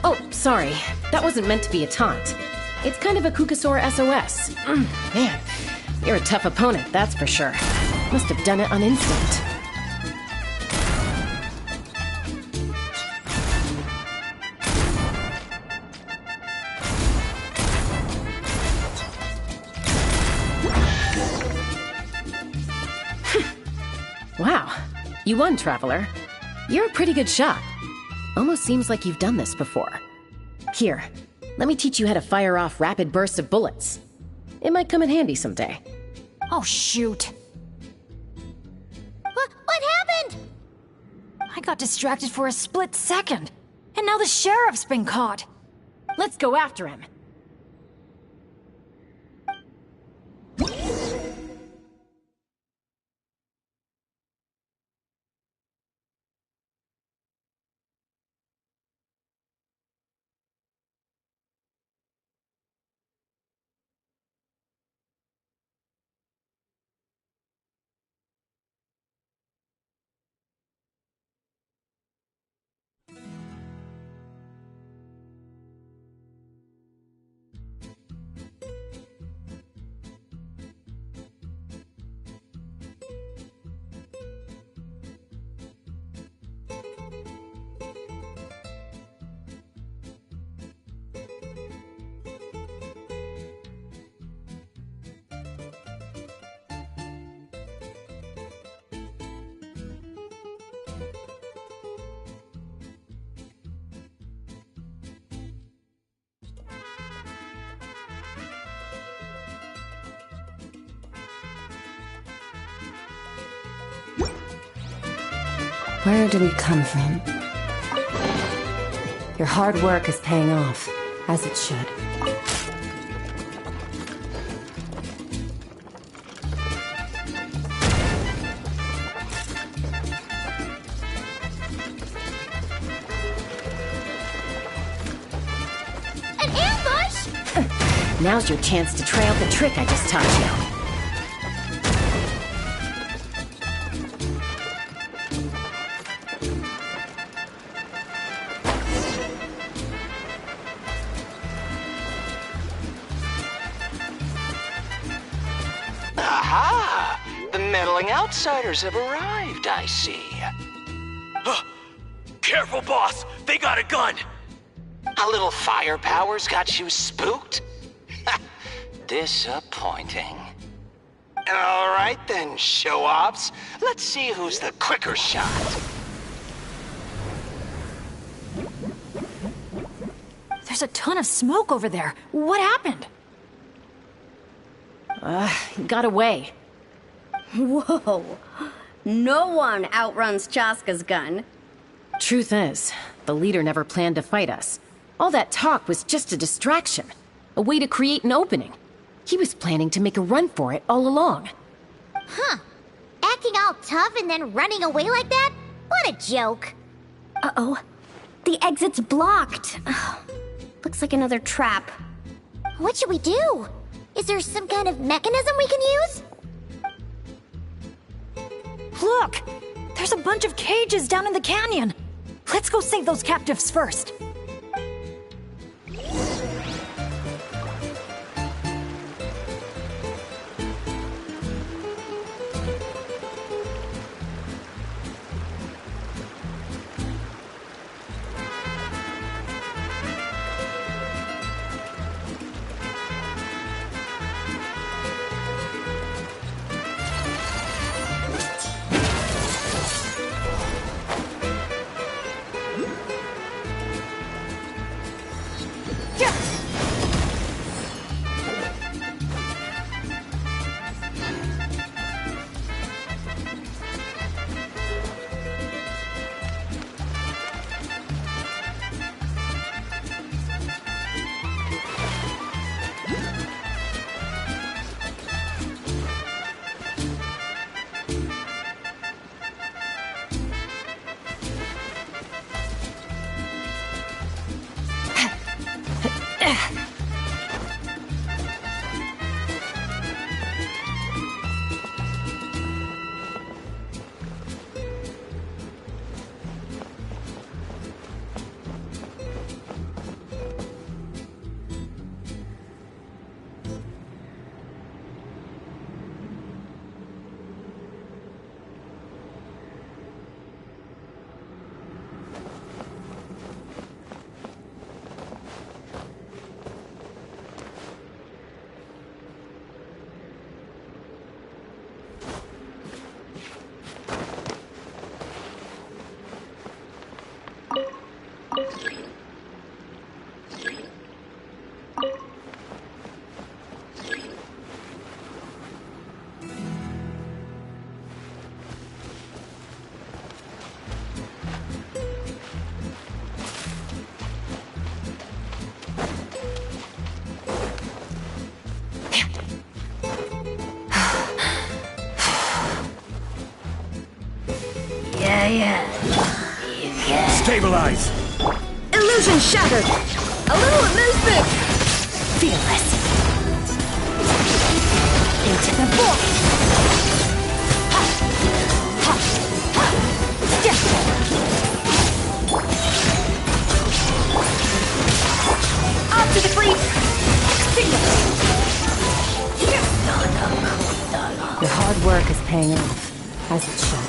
Oh, sorry. That wasn't meant to be a taunt. It's kind of a Kukasaur SOS. Man, you're a tough opponent, that's for sure. Must have done it on instinct. Wow, you won, Traveler. You're a pretty good shot. Almost seems like you've done this before. Here, let me teach you how to fire off rapid bursts of bullets. It might come in handy someday. Oh, shoot. What happened? I got distracted for a split second. And now the sheriff's been caught. Let's go after him. Where do we come from? Your hard work is paying off, as it should. An ambush? Now's your chance to try out the trick I just taught you. Aha! The meddling outsiders have arrived, I see. Careful, boss! They got a gun! A little firepower's got you spooked? Disappointing. All right then, show-offs. Let's see who's the quicker shot. There's a ton of smoke over there. What happened? Got away. Whoa. No one outruns Chaska's gun. Truth is, the leader never planned to fight us. All that talk was just a distraction. A way to create an opening. He was planning to make a run for it all along. Huh. Acting all tough and then running away like that? What a joke. Uh-oh. The exit's blocked. Looks like another trap. What should we do? Is there some kind of mechanism we can use? Look! There's a bunch of cages down in the canyon. Let's go save those captives first. Stabilize! Illusion shattered! A little movement! Fearless. Into the void. Ha! Ha! Ha! Yeah. Up to the creep! Your hard work is paying off, as it should.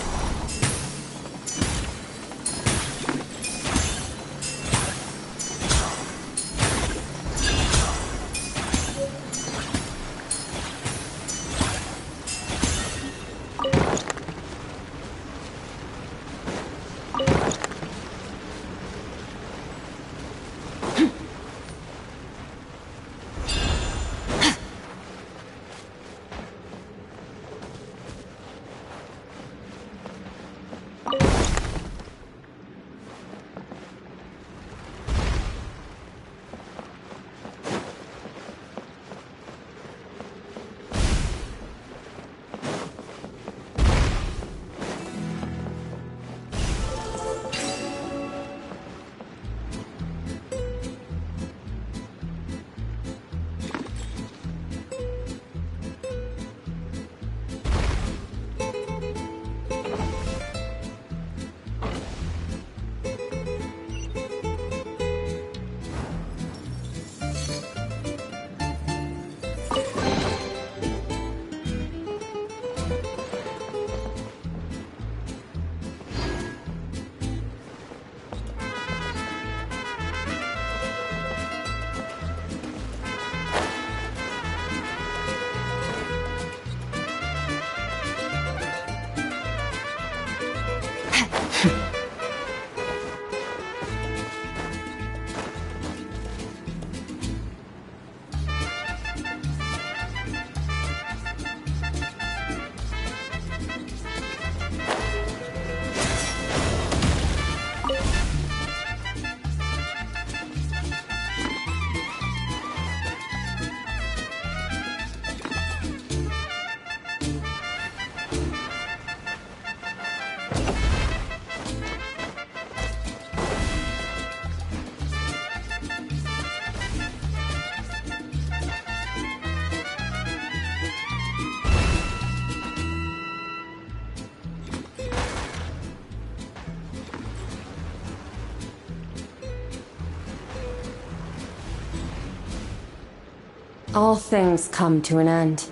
All things come to an end.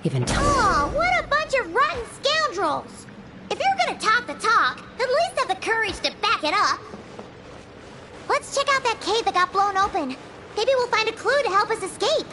Even time. Oh, what a bunch of rotten scoundrels! If you're gonna talk the talk, at least have the courage to back it up. Let's check out that cave that got blown open. Maybe we'll find a clue to help us escape.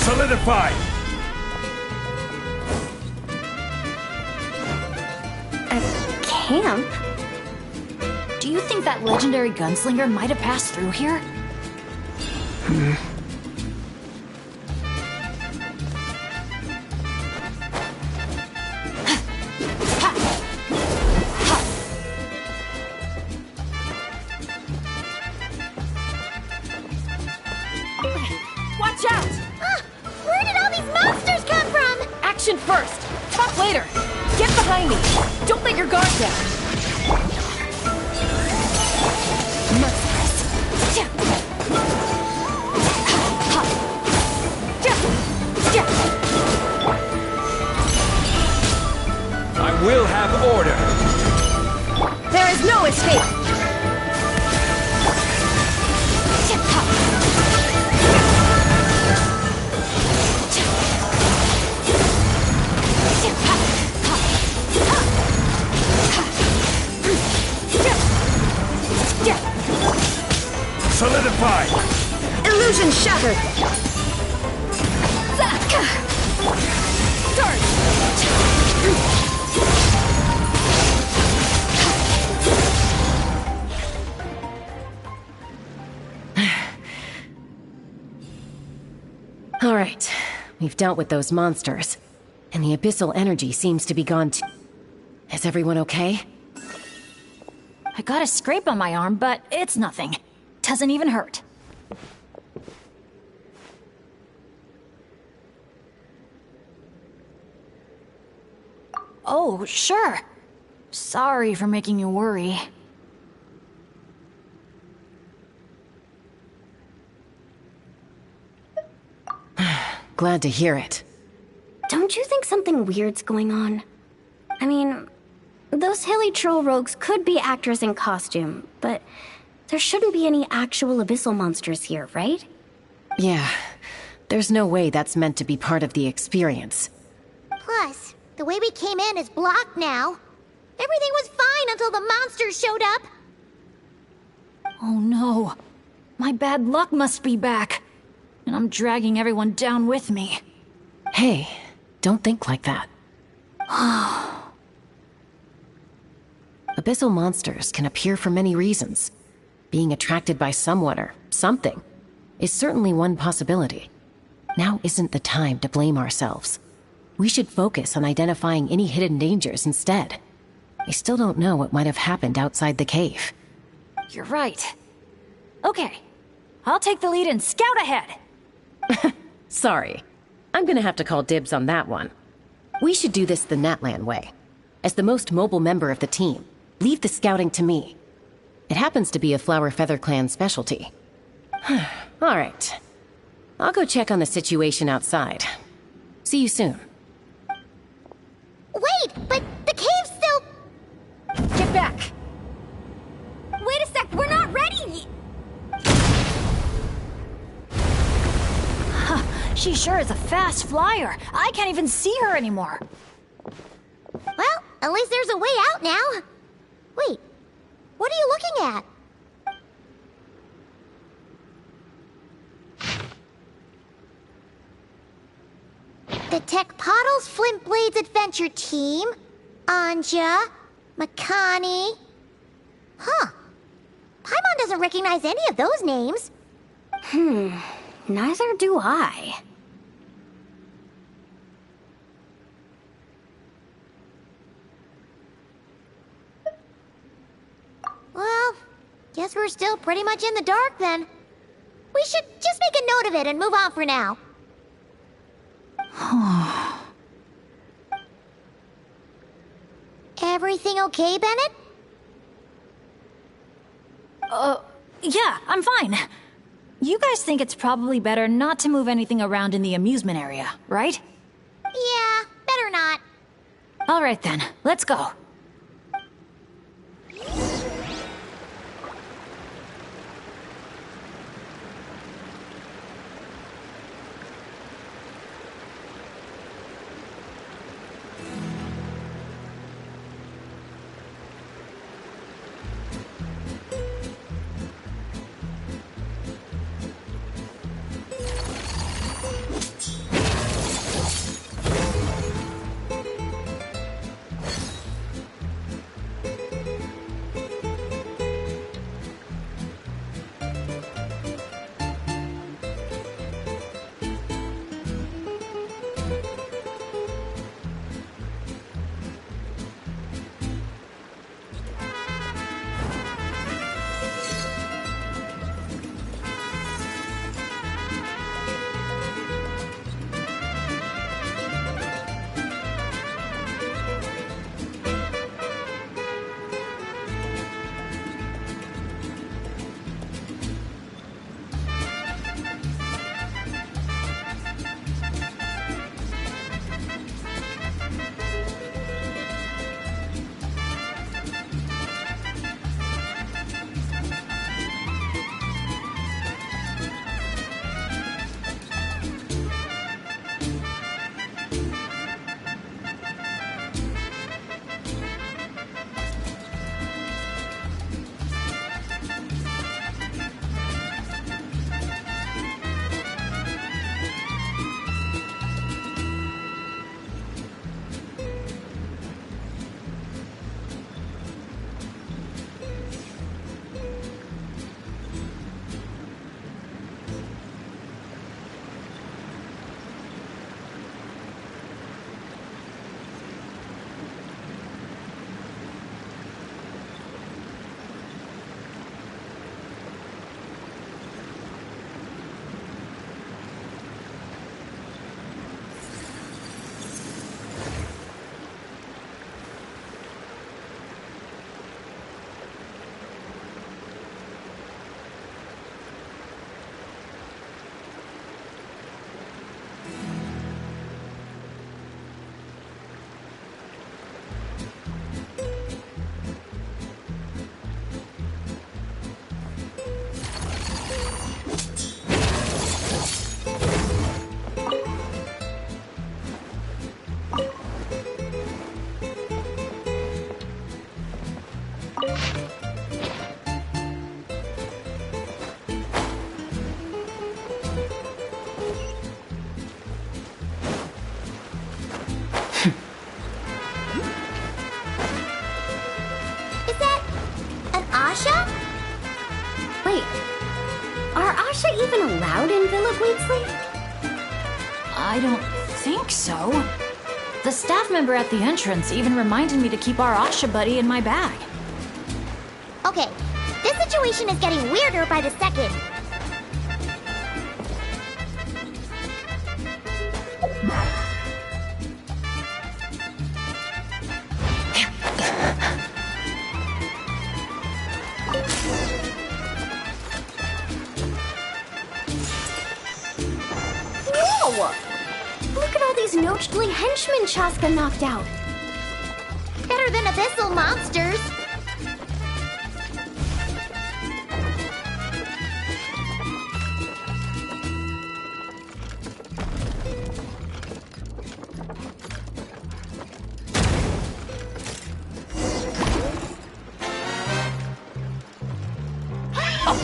Solidified! A camp? Do you think that legendary gunslinger might have passed through here? Watch out! Where did all these monsters come from? Action first! Talk later! Get behind me! Don't let your guard down! I will have order! There is no escape! Solidified! Illusion shattered! All right, we've dealt with those monsters, and the abyssal energy seems to be gone too. Is everyone okay? I got a scrape on my arm, but it's nothing. Doesn't even hurt. Oh, sure. Sorry for making you worry. Glad to hear it. Don't you think something weird's going on? I mean, those hilly troll rogues could be actors in costume, but there shouldn't be any actual abyssal monsters here, right? Yeah, there's no way that's meant to be part of the experience. Plus, the way we came in is blocked now. Everything was fine until the monsters showed up. Oh no. My bad luck must be back. And I'm dragging everyone down with me. Hey, don't think like that. Abyssal monsters can appear for many reasons. Being attracted by someone or something is certainly one possibility. Now isn't the time to blame ourselves. We should focus on identifying any hidden dangers instead. I still don't know what might have happened outside the cave. You're right. Okay. I'll take the lead and scout ahead. Sorry. I'm gonna have to call dibs on that one. We should do this the Natlan way. As the most mobile member of the team, leave the scouting to me. It happens to be a Flower Feather Clan specialty. Alright. I'll go check on the situation outside. See you soon. Wait, but the cave's still... Get back! Wait a sec, we're not ready! She sure is a fast flyer. I can't even see her anymore. Well, at least there's a way out now. Wait, what are you looking at? The The Tech Pottles Flint Blades Adventure Team. Anja. Makani. Huh. Paimon doesn't recognize any of those names. Neither do I. Well, guess we're still pretty much in the dark then. We should just make a note of it and move on for now. Everything okay, Bennett? Yeah, I'm fine. You guys think it's probably better not to move anything around in the amusement area, right? Yeah, better not. All right then, let's go. even allowed in Villa Gweetsley? I don't think so. The staff member at the entrance even reminded me to keep our Asha buddy in my bag. Okay, this situation is getting weirder by the second. Whoa! Look at all these Nochtly henchmen Chaska knocked out. Better than abyssal monsters.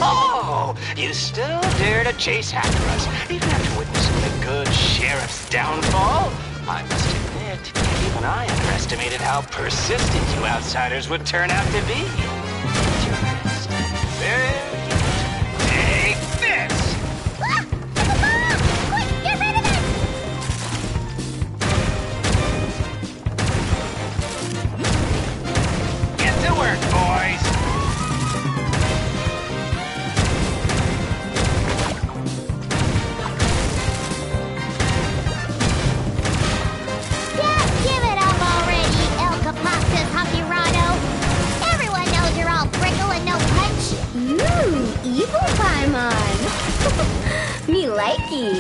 Oh, you still dare to chase after us, even after witnessing the good sheriff's downfall? I must admit, even I underestimated how persistent you outsiders would turn out to be. Tourist. There you take this! Ah! It's a bomb! Quick, get rid of it! Get to work, boys! Just give it up already, El Capastas Hapirado. Everyone knows you're all prickle and no punch. Evil Paimon. Me likey.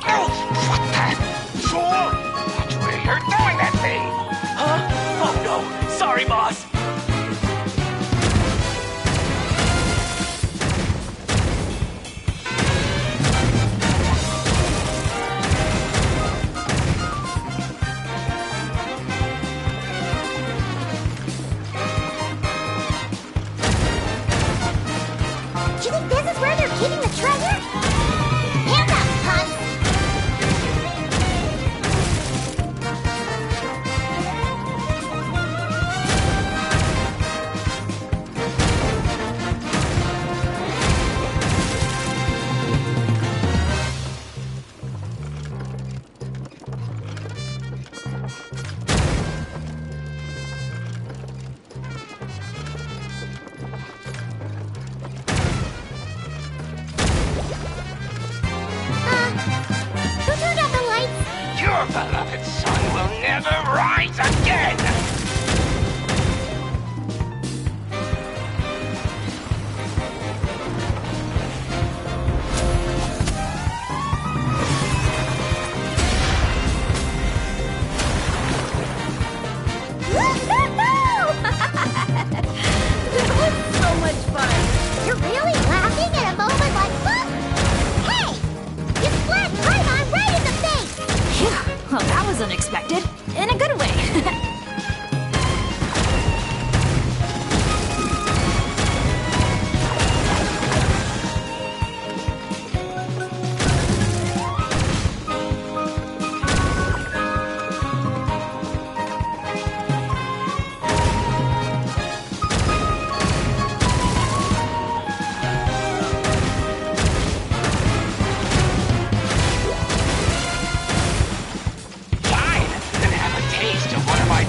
Oh, what the? Sure! That's where you're doing that thing! Huh? Oh no! Sorry, boss! Do you think this is where they're keeping the treasure? Hands up, Hans! Who turned out the lights? Your beloved son will never rise again! So much fun. You're really laughing at a moment like that? Hey! You splat Paimon right in the face! Phew, well, that was unexpected. In a good way. Fine! Then have a taste of one of my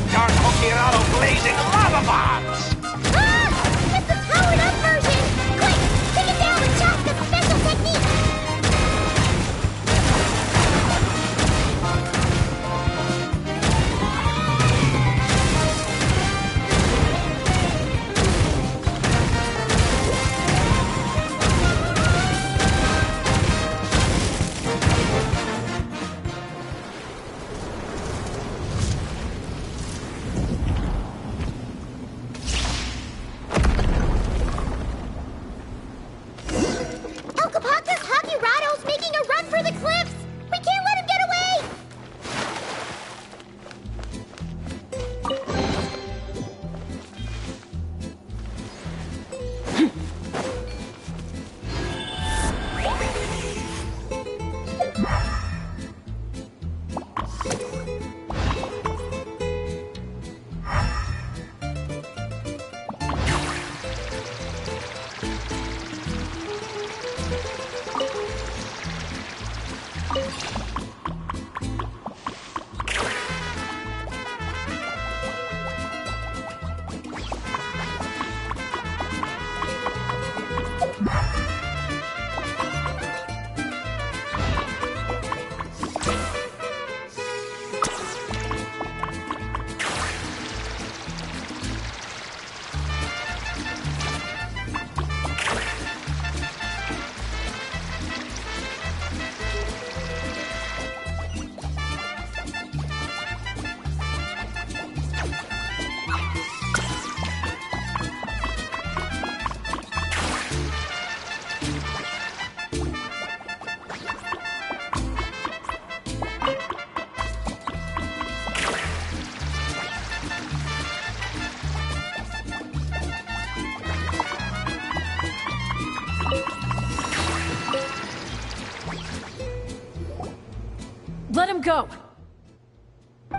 go!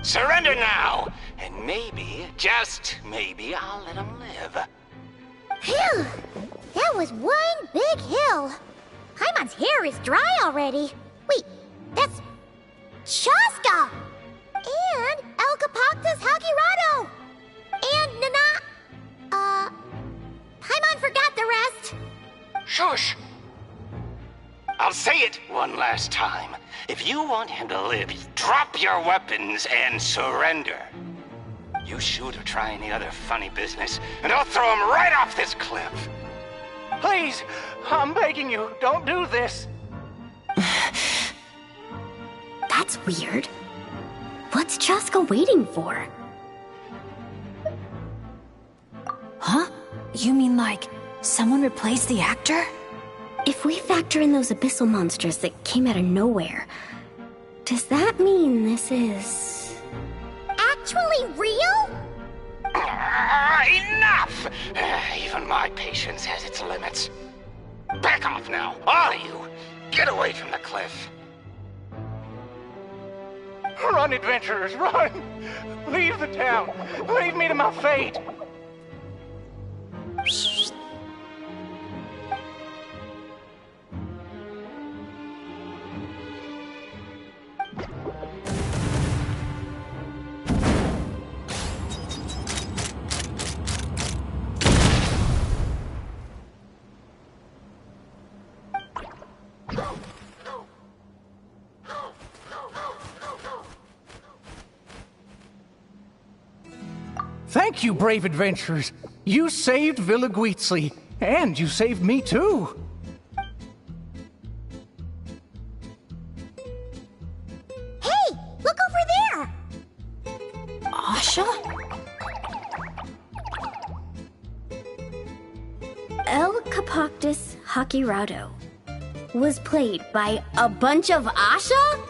Surrender now, and maybe, just maybe, I'll let him live. Phew! That was one big hill. Paimon's hair is dry already. Wait, that's Chaska! And El Capactus Hakirado! And Nana... Paimon forgot the rest. Shush! I'll say it one last time. If you want him to live, drop your weapons and surrender. You shoot or try any other funny business, and I'll throw him right off this cliff. Please, I'm begging you, don't do this. That's weird. What's Chaska waiting for? Huh? You mean like someone replaced the actor? If we factor in those abyssal monsters that came out of nowhere, does that mean this is... Actually real? Enough! Even my patience has its limits. Back off now, all of you. Get away from the cliff. Run, adventurers, run! Leave the town! Leave me to my fate! Thank you, brave adventurers. You saved Villaguizzi, and you saved me too. Hey, look over there! Asha? El Capactus Hakirado was played by a bunch of Asha?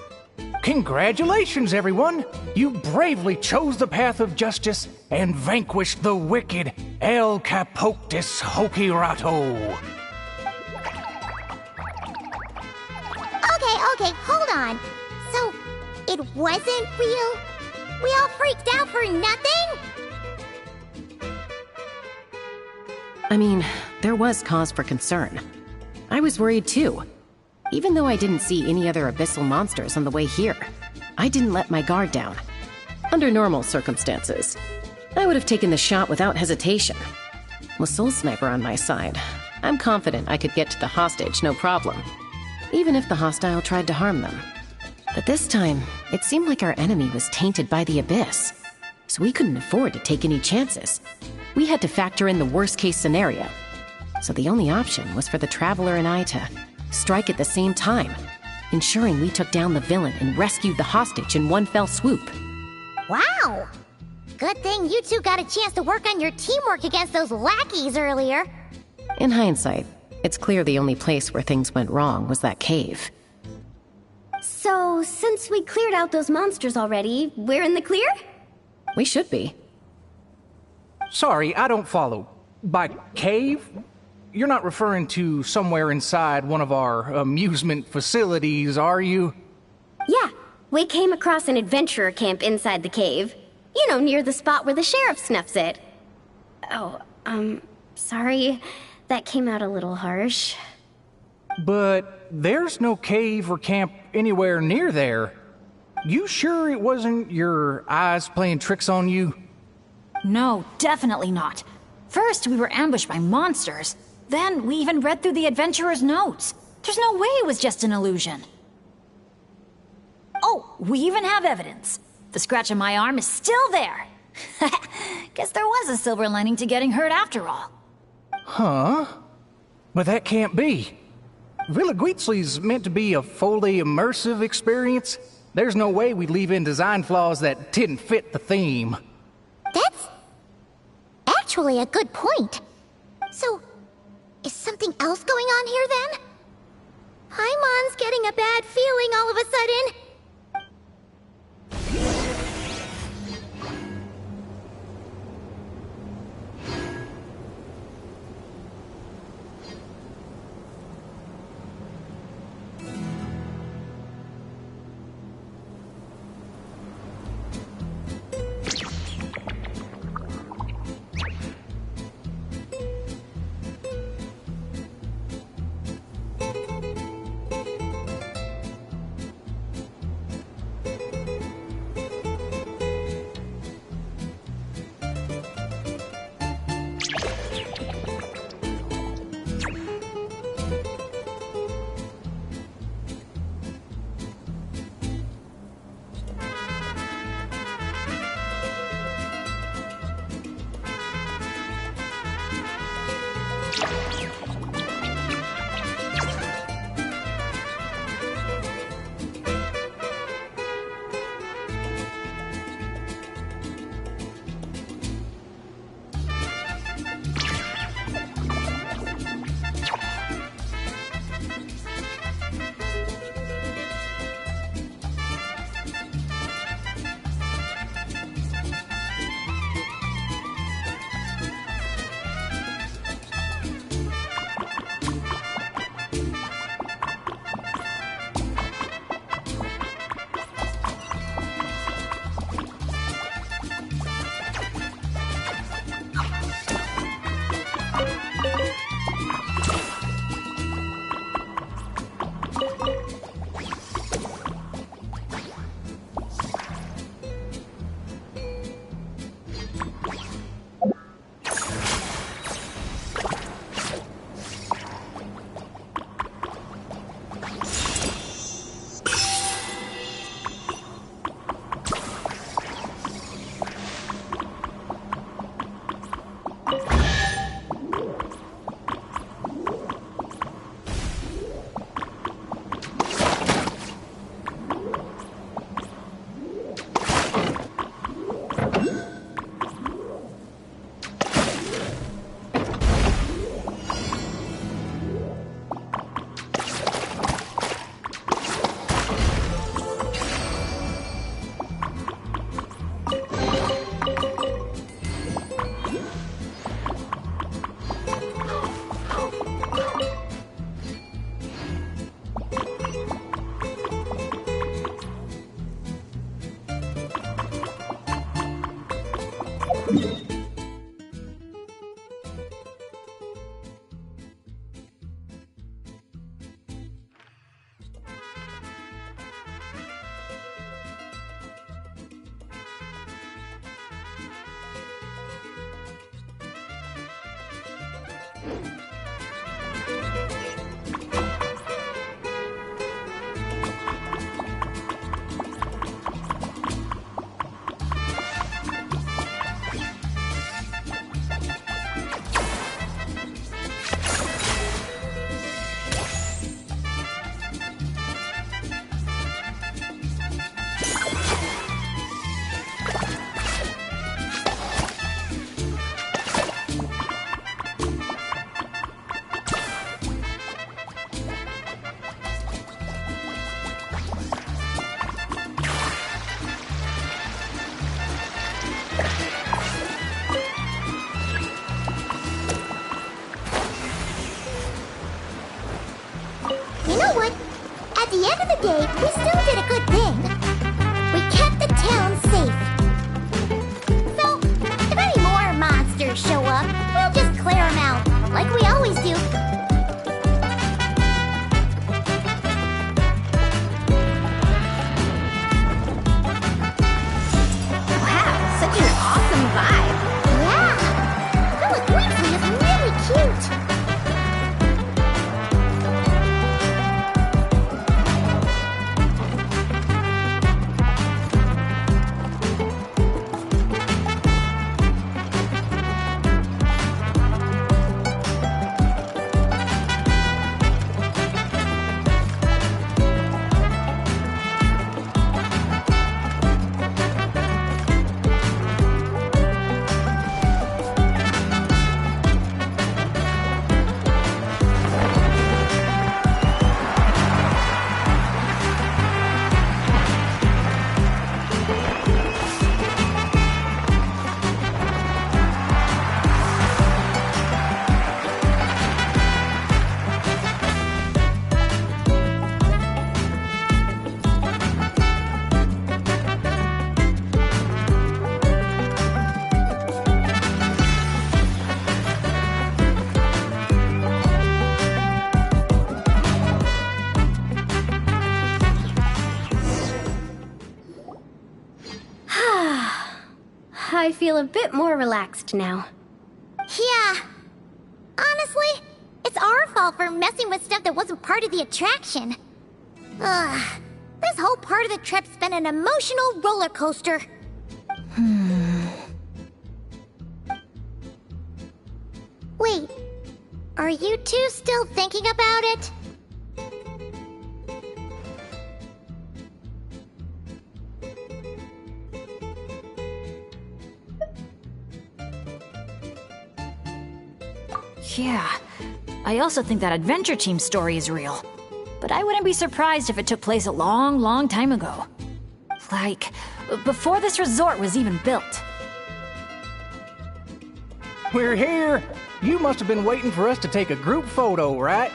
Congratulations, everyone! You bravely chose the path of justice and vanquished the wicked El Capoctus Hokirato. Okay, hold on. So, it wasn't real? We all freaked out for nothing? I mean, there was cause for concern. I was worried too. Even though I didn't see any other abyssal monsters on the way here, I didn't let my guard down. Under normal circumstances, I would have taken the shot without hesitation. With Soul Sniper on my side, I'm confident I could get to the hostage no problem, even if the hostile tried to harm them. But this time, it seemed like our enemy was tainted by the Abyss, so we couldn't afford to take any chances. We had to factor in the worst-case scenario, so the only option was for the Traveler and I to strike at the same time, ensuring we took down the villain and rescued the hostage in one fell swoop. Wow! Good thing you two got a chance to work on your teamwork against those lackeys earlier. In hindsight, it's clear the only place where things went wrong was that cave. So, since we cleared out those monsters already, we're in the clear? We should be. Sorry, I don't follow. By cave? You're not referring to somewhere inside one of our amusement facilities, are you? Yeah, we came across an adventurer camp inside the cave. You know, near the spot where the sheriff snuffs it. Oh, sorry. That came out a little harsh. But there's no cave or camp anywhere near there. You sure it wasn't your eyes playing tricks on you? No, definitely not. First, we were ambushed by monsters. Then, we even read through the adventurer's notes. There's no way it was just an illusion. Oh, we even have evidence. The scratch on my arm is still there. Guess there was a silver lining to getting hurt after all. Huh? But that can't be. Villaguizzi's meant to be a fully immersive experience. There's no way we'd leave in design flaws that didn't fit the theme. That's actually a good point. So, is something else going on here then? Paimon's getting a bad feeling all of a sudden. You know what? At the end of the day, we still did a good thing. We kept the town safe. So, if any more monsters show up, we'll just clear them out, like we always do. Wow, such an awesome vibe. Yeah! Villa is really cute. I feel a bit more relaxed now. Yeah. Honestly, it's our fault for messing with stuff that wasn't part of the attraction. Ugh. This whole part of the trip's been an emotional roller coaster. Wait, are you two still thinking about it? Yeah. I also think that Adventure Team story is real. But I wouldn't be surprised if it took place a long, long time ago. Like, before this resort was even built. We're here! You must have been waiting for us to take a group photo, right?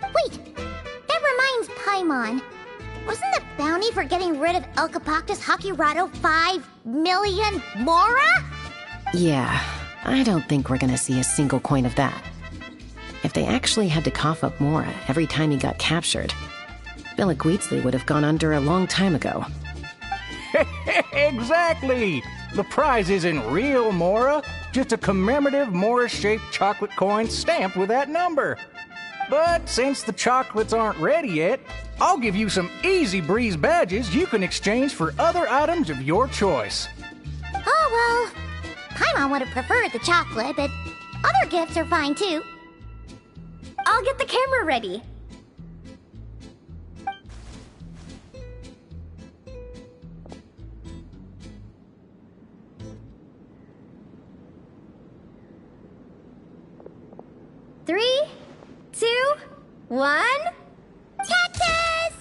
Wait, that reminds Paimon. Wasn't the bounty for getting rid of Elcapactus Hakirado 5 million Mora? Yeah, I don't think we're gonna see a single coin of that. If they actually had to cough up Mora every time he got captured, Villa Guitzli would have gone under a long time ago. Exactly! The prize isn't real Mora, just a commemorative Mora-shaped chocolate coin stamped with that number. But since the chocolates aren't ready yet, I'll give you some easy breeze badges you can exchange for other items of your choice. Oh, well, Paimon would have preferred the chocolate, but other gifts are fine too. I'll get the camera ready. Three, 2, 1. Cactus!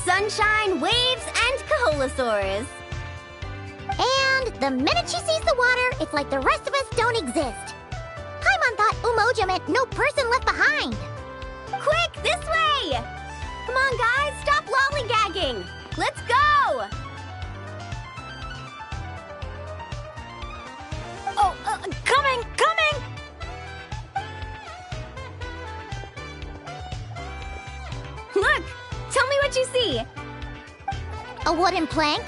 sunshine, waves, and Kaholosaurs. And the minute she sees the water, it's like the rest of us don't exist. Paimon thought Umoja meant no person left behind. Quick, this way! Come on, guys, stop lollygagging! Let's go! Oh, coming! Look! Tell me what you see! A wooden plank?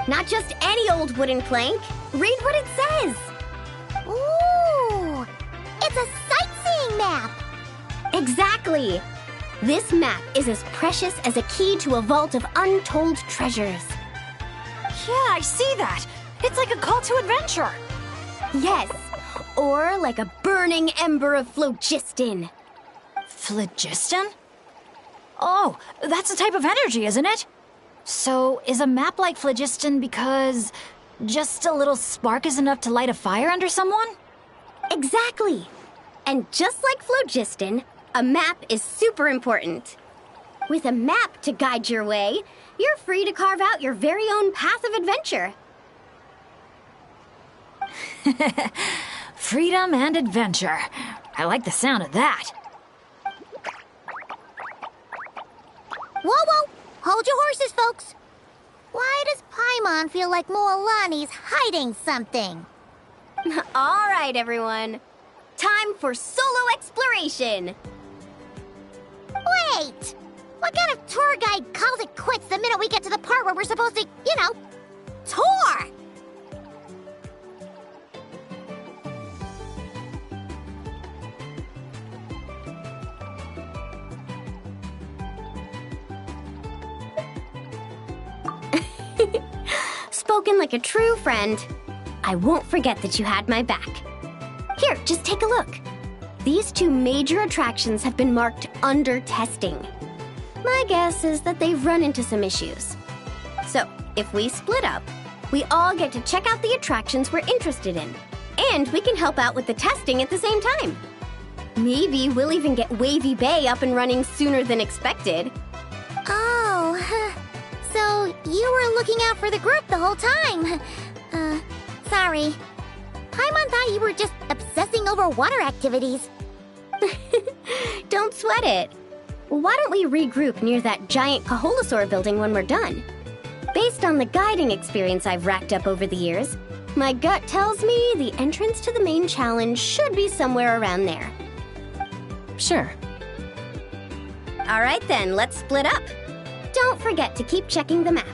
Not just any old wooden plank. Read what it says! Ooh! It's a sightseeing map! Exactly! This map is as precious as a key to a vault of untold treasures. Yeah, I see that. It's like a call to adventure. Yes, or like a burning ember of phlogiston. Phlogiston? Oh, that's a type of energy, isn't it? So, is a map like phlogiston because just a little spark is enough to light a fire under someone? Exactly. And just like phlogiston, a map is super important. With a map to guide your way, you're free to carve out your very own path of adventure. Freedom and adventure. I like the sound of that. Whoa! Hold your horses, folks. Why does Paimon feel like Moalani's hiding something? All right, everyone. Time for solo exploration. Wait! What kind of tour guide calls it quits the minute we get to the part where we're supposed to, tour? Spoken like a true friend. I won't forget that you had my back. Here, just take a look. These two major attractions have been marked under testing. My guess is that they've run into some issues. So, if we split up, we all get to check out the attractions we're interested in. And we can help out with the testing at the same time. Maybe we'll even get Wavy Bay up and running sooner than expected. Oh, so you were looking out for the group the whole time. Sorry. Paimon thought you were just obsessing over water activities. Don't sweat it. Why don't we regroup near that giant Kaholosaur building when we're done? Based on the guiding experience I've racked up over the years, my gut tells me the entrance to the main challenge should be somewhere around there. Sure. All right then, let's split up. Don't forget to keep checking the map.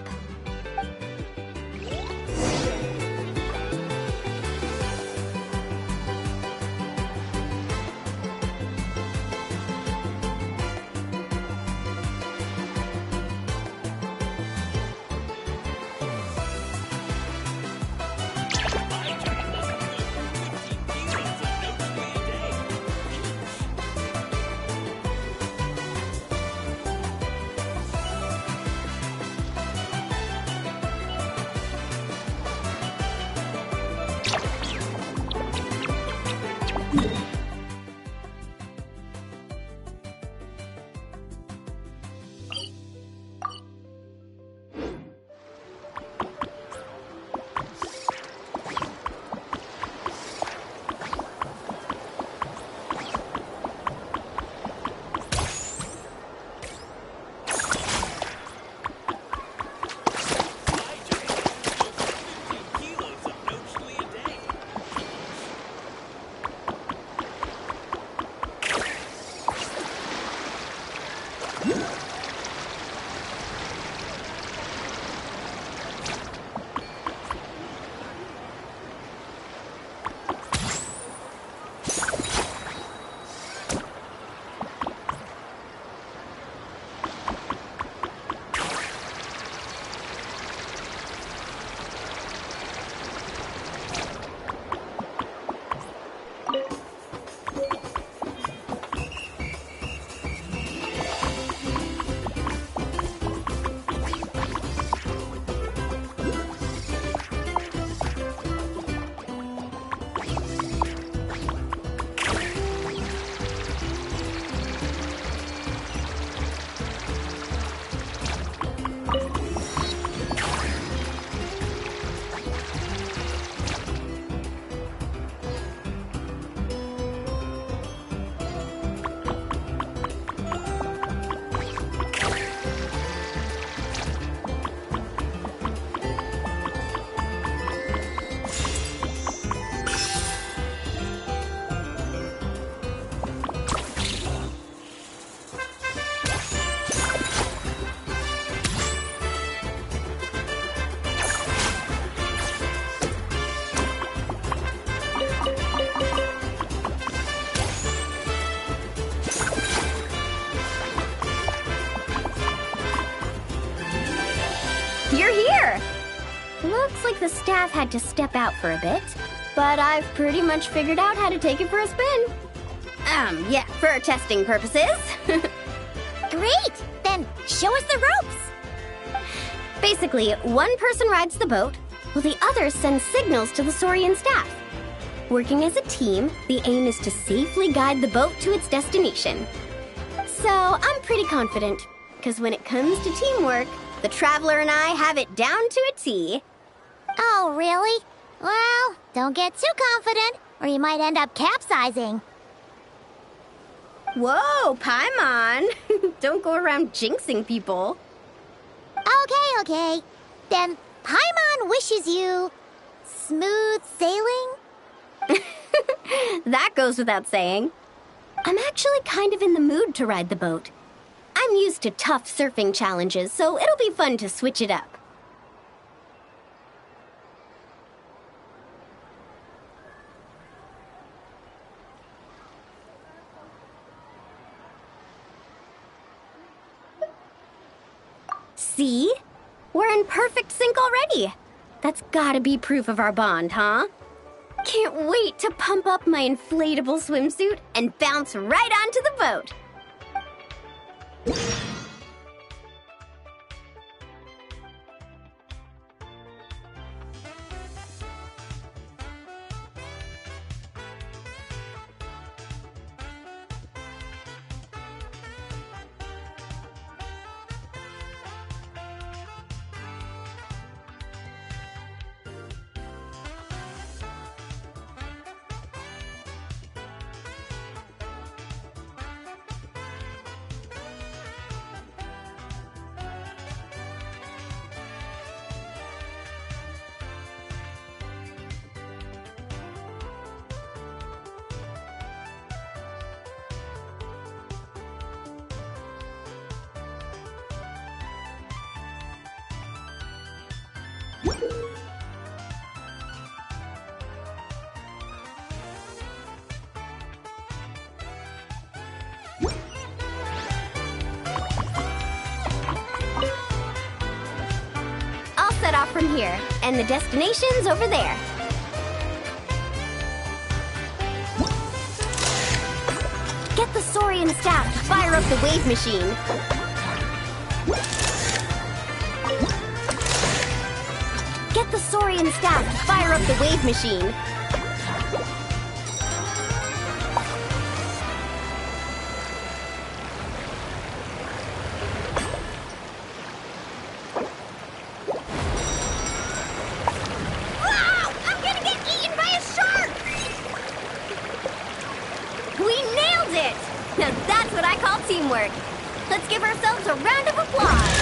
Looks like the staff had to step out for a bit, but I've pretty much figured out how to take it for a spin. Yeah, for testing purposes. Great! Then show us the ropes! Basically, one person rides the boat, while the other sends signals to the Saurian staff. Working as a team, the aim is to safely guide the boat to its destination. So, I'm pretty confident, because when it comes to teamwork, the Traveler and I have it down to a T. Oh, really? Well, don't get too confident, or you might end up capsizing. Whoa, Paimon! Don't go around jinxing people. Okay. Then Paimon wishes you smooth sailing? That goes without saying. I'm actually kind of in the mood to ride the boat. I'm used to tough surfing challenges, so it'll be fun to switch it up. See? We're in perfect sync already. That's gotta be proof of our bond, huh? Can't wait to pump up my inflatable swimsuit and bounce right onto the boat. I'll set off from here, and the destination's over there. Get the Saurian staff to fire up the wave machine. Get the Saurian staff to fire up the wave machine. Wow! I'm gonna get eaten by a shark! We nailed it! Now that's what I call teamwork. Let's give ourselves a round of applause.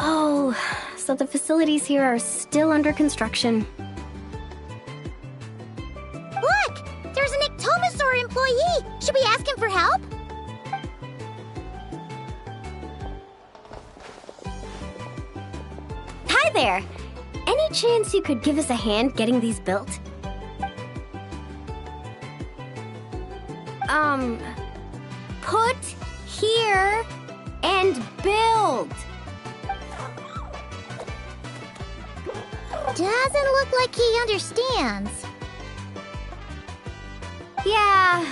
Oh, so the facilities here are still under construction. Look! There's an Ectomosaur employee! Should we ask him for help? Hi there! Any chance you could give us a hand getting these built? Put here and build. Doesn't look like he understands. Yeah.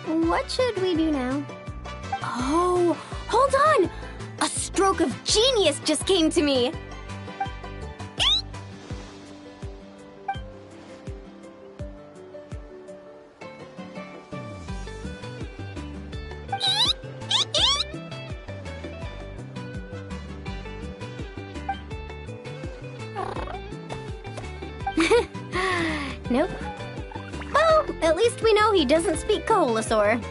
What should we do now? Oh, hold on! A stroke of genius just came to me. Nope. Well, at least we know he doesn't speak Koholosaur.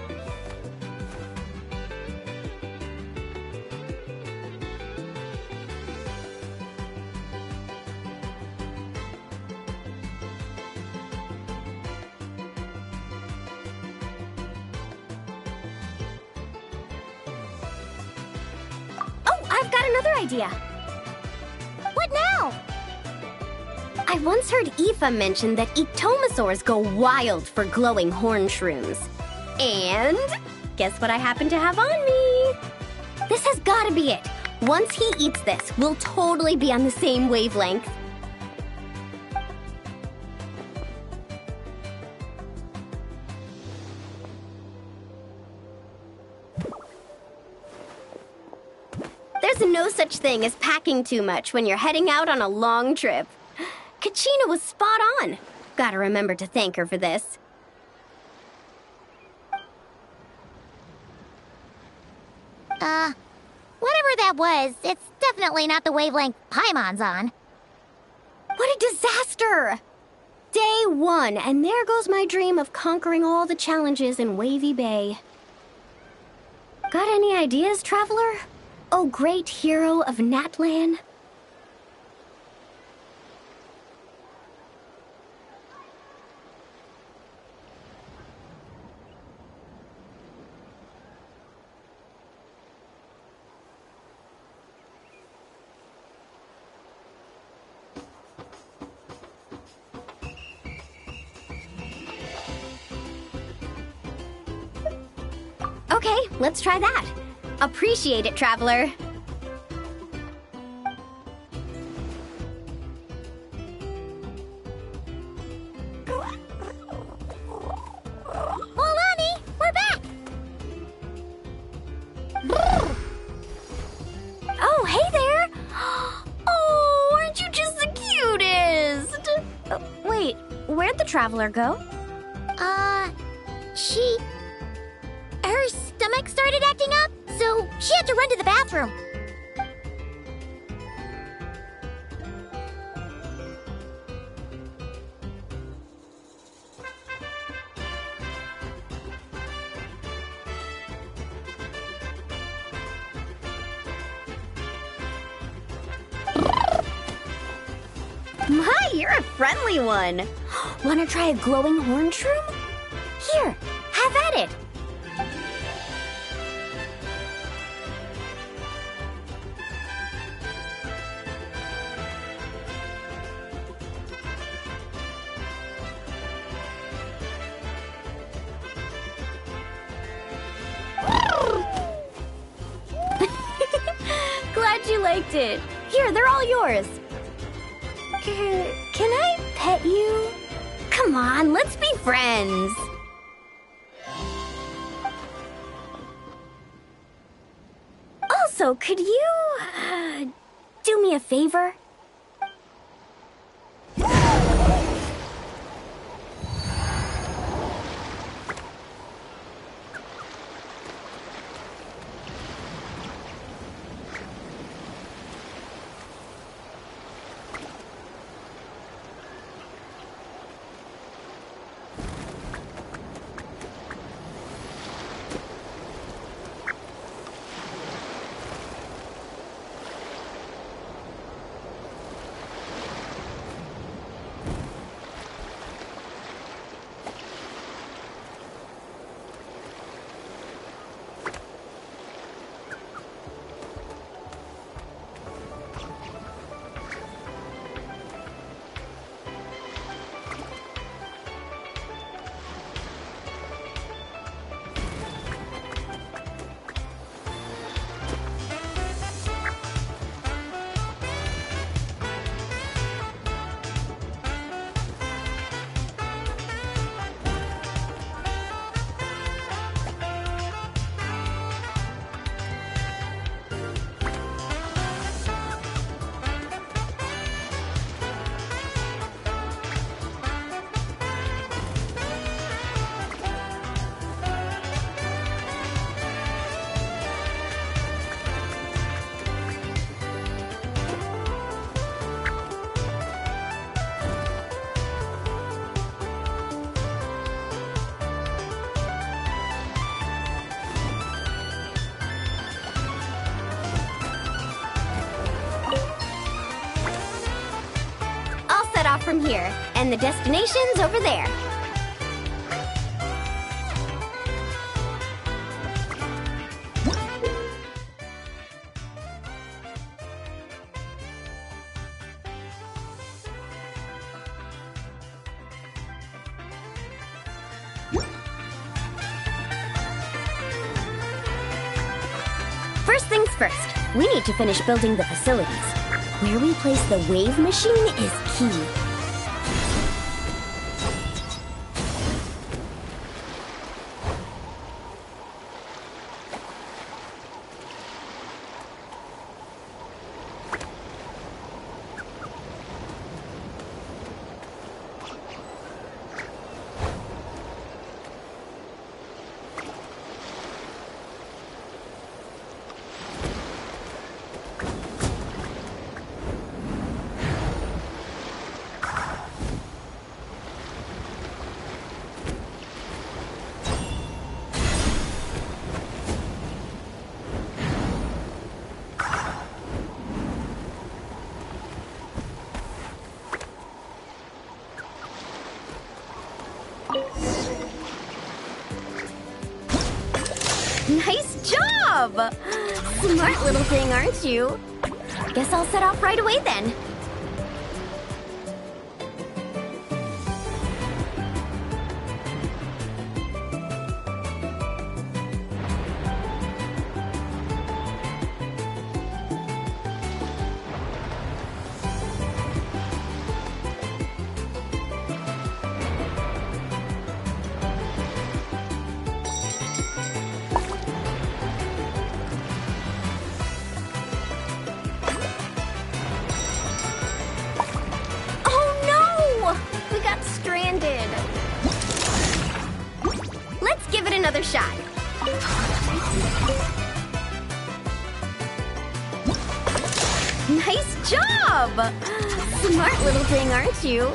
I've got another idea. What now? I once heard Aoife mention that ectomosaurs go wild for glowing horn shrooms. And guess what I happen to have on me? This has gotta be it. Once he eats this, we'll totally be on the same wavelength. There's no such thing as packing too much when you're heading out on a long trip. Kachina was spot on. Gotta remember to thank her for this. Whatever that was, it's definitely not the wavelength Paimon's on. What a disaster! Day 1, and there goes my dream of conquering all the challenges in Wavy Bay. Got any ideas, traveler? Oh, great hero of Natlan? Okay, let's try that. Appreciate it, traveler. Molani, we're back! Oh, hey there! Oh, aren't you just the cutest? Wait, where'd the traveler go? Her stomach started acting up, so she had to run to the bathroom. My, you're a friendly one. Wanna try a glowing horn shroom? Here, have at it. Glad you liked it. Here, they're all yours. Can I pet you? Come on, let's be friends. Also, could you, do me a favor? From here, and the destination's over there. First things first, we need to finish building the facilities. Where we place the wave machine is key. Nice job! Smart little thing, aren't you? Guess I'll set off right away then. Let's give it another shot. Nice job! Smart little thing, aren't you?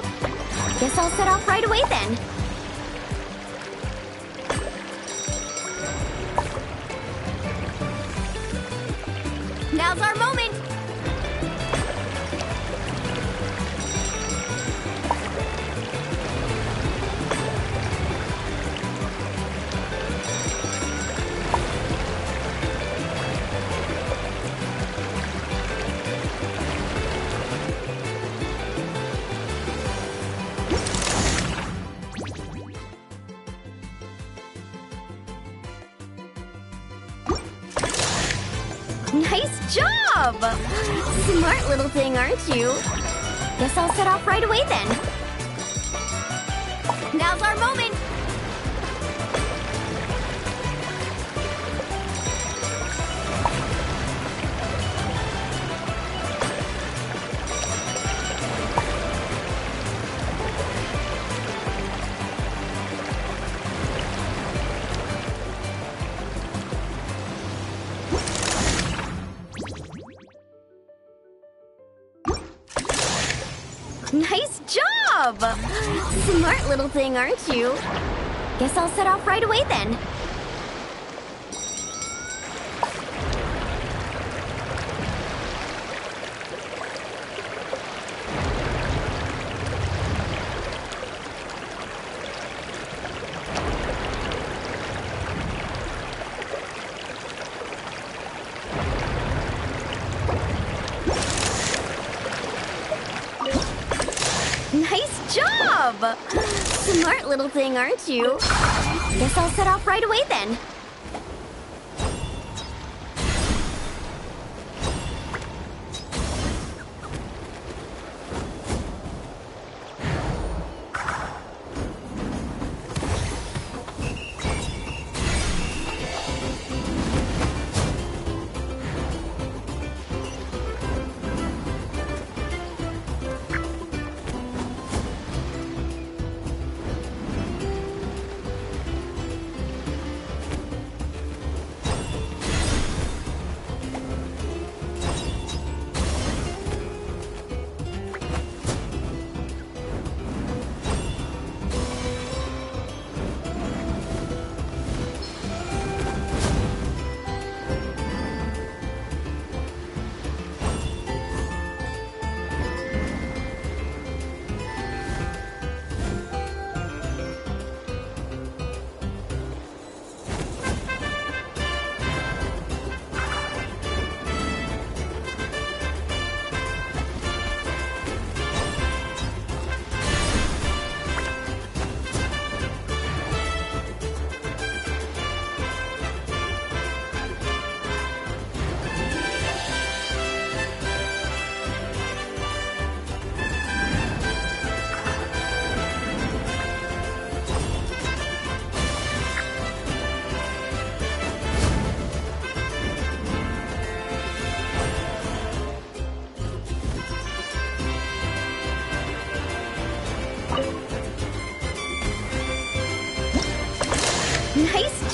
Guess I'll set off right away then. Now's our moment! Nice job! Smart little thing, aren't you? Guess I'll set off right away then. Now's our moment! Nice job! Smart little thing, aren't you? Guess I'll set off right away then. Nice job! Smart little thing, aren't you? Guess I'll set off right away then.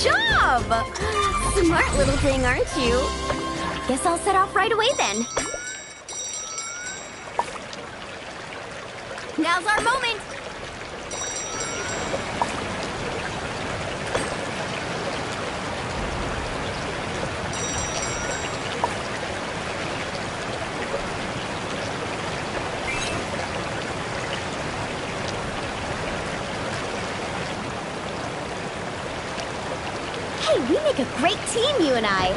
job! Smart little thing, aren't you? Guess I'll set off right away then. Now's our moment! Hey, we make a great team, you and I.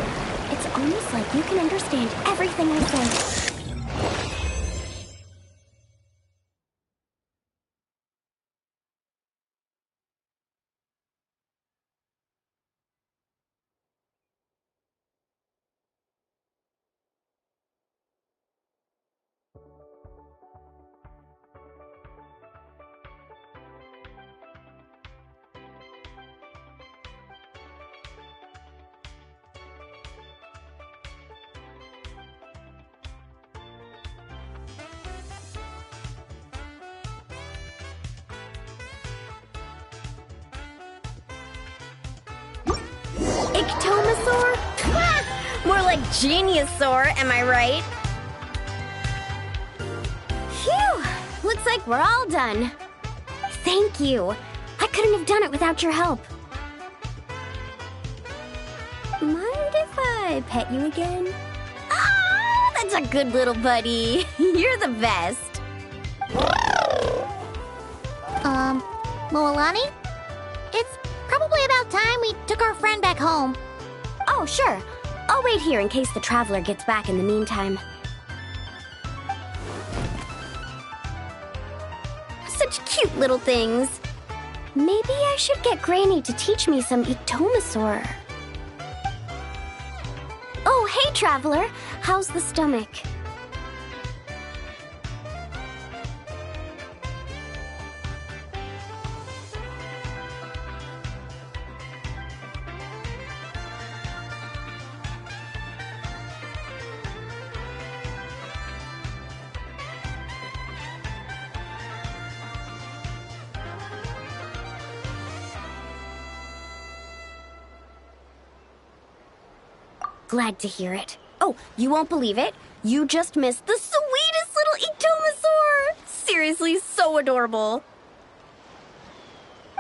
It's almost like you can understand everything I say. Ictomasaur? More like Geniusaur, am I right? Phew! Looks like we're all done. Thank you. I couldn't have done it without your help. Mind if I pet you again? Oh, that's a good little buddy. You're the best. Moalani? It's probably about time we took our friend back home. Oh, sure. I'll wait here in case the traveler gets back in the meantime. Such cute little things. Maybe I should get Granny to teach me some Ictomasaur. Oh, hey, traveler. How's the stomach? Glad to hear it. Oh, you won't believe it. You just missed the sweetest little Ictomasaur! Seriously, so adorable.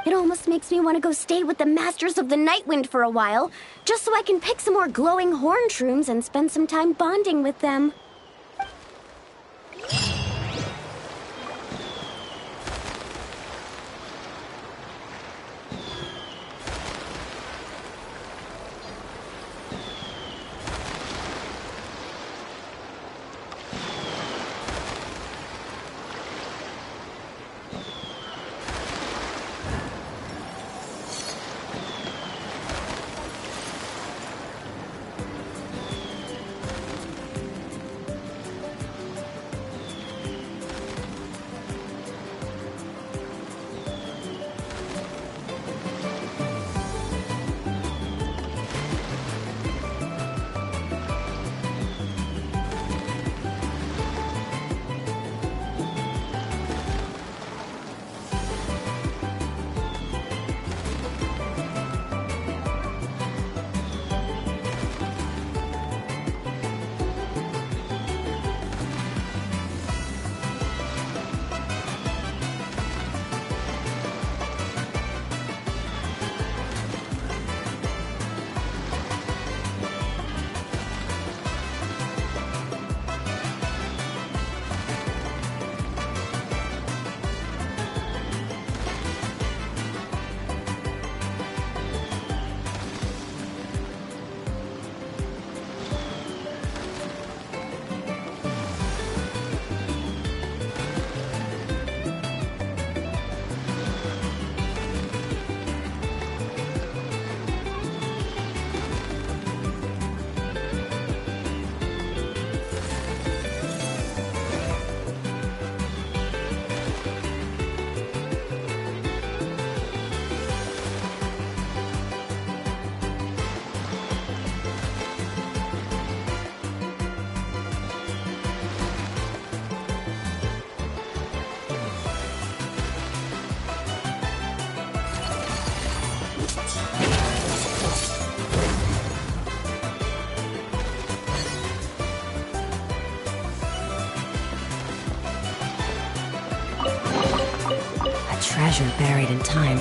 It almost makes me want to go stay with the Masters of the Nightwind for a while, just so I can pick some more glowing horn shrooms and spend some time bonding with them. treasure buried in time.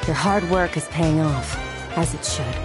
Your hard work is paying off, as it should.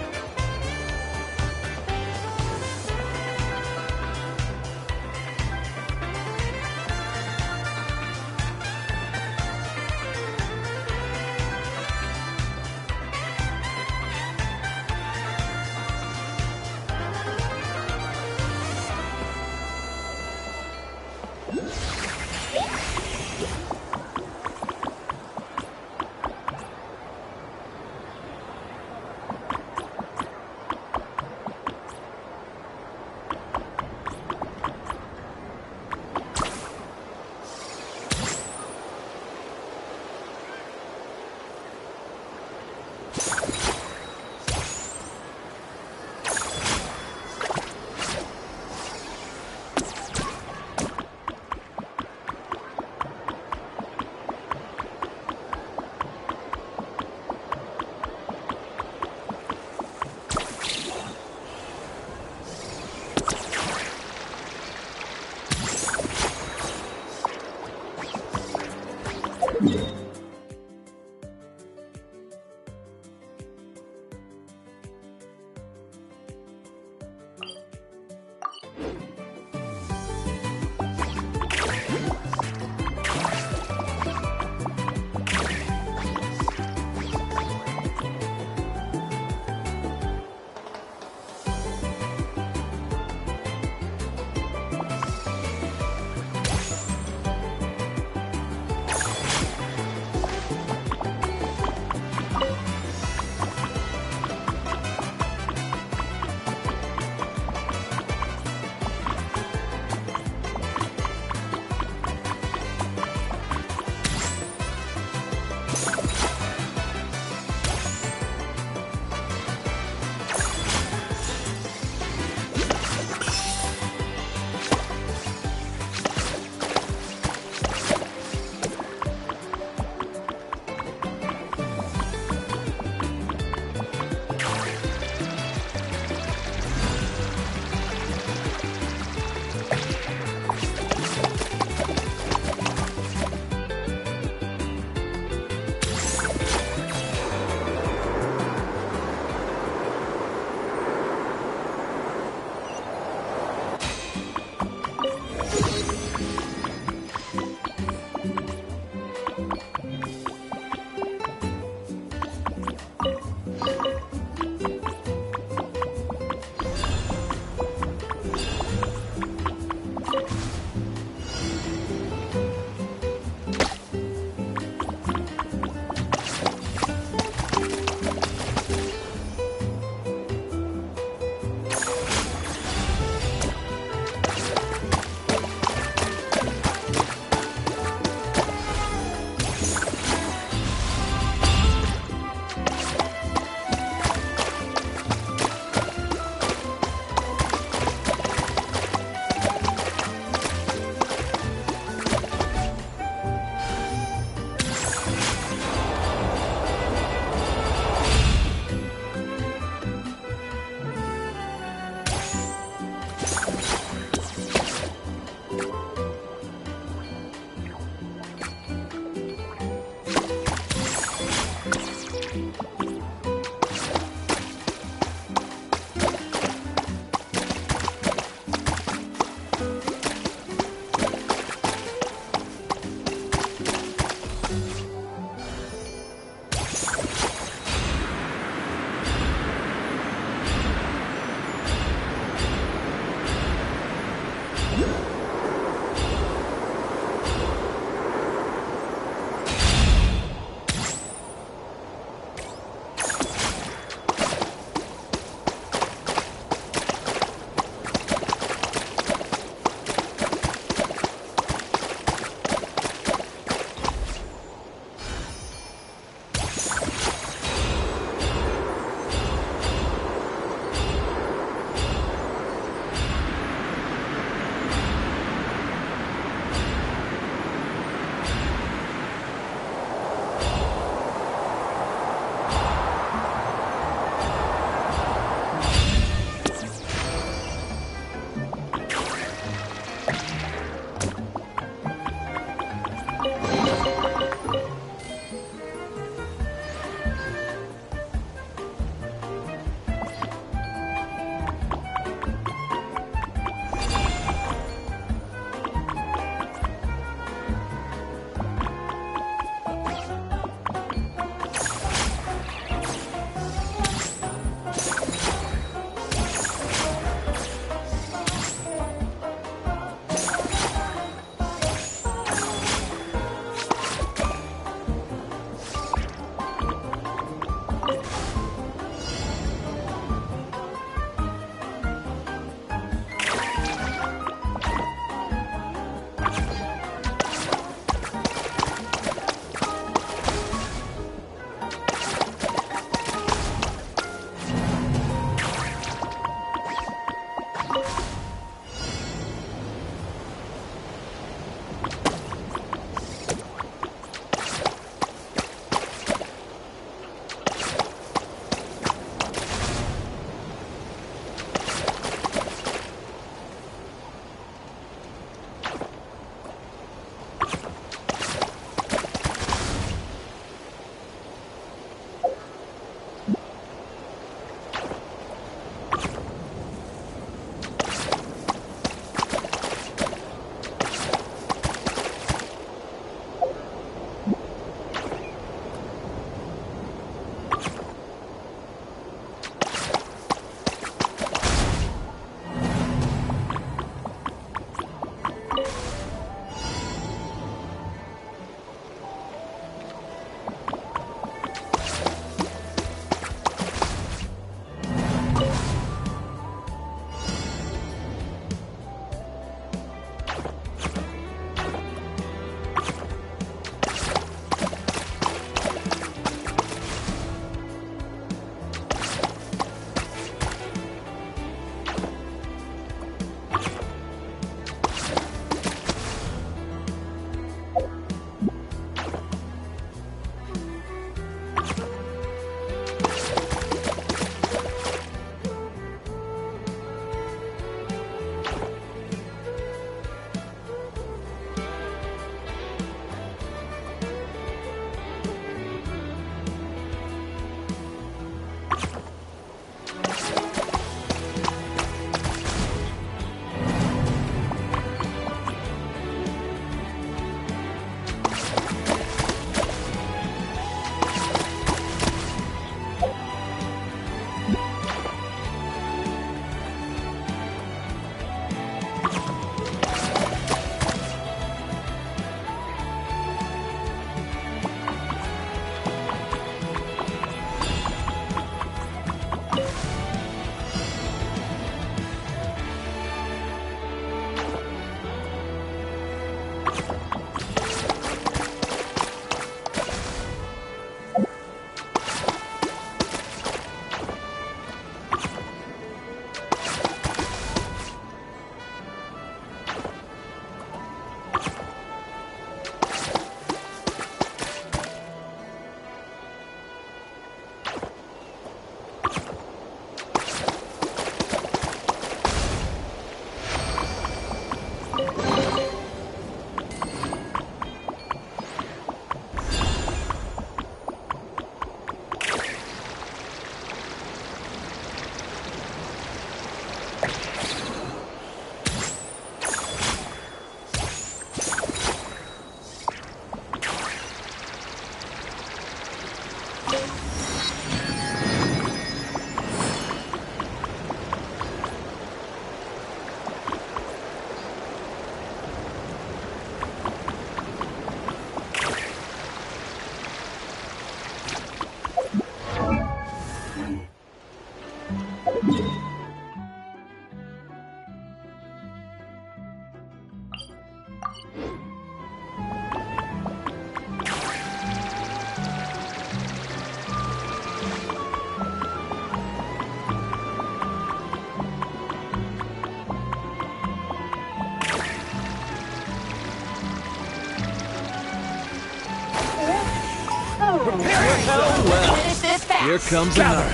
Here comes another.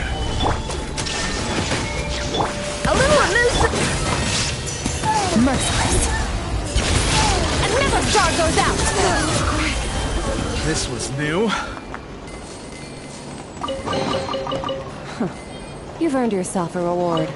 A little elusive. Merciless. Another star goes out. This was new. You've earned yourself a reward.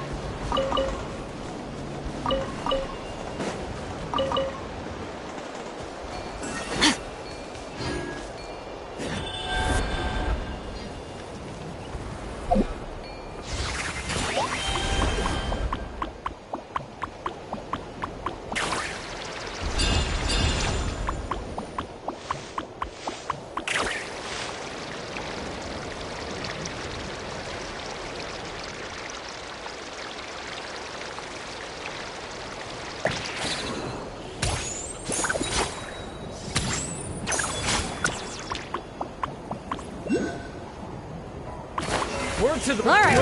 To the All right,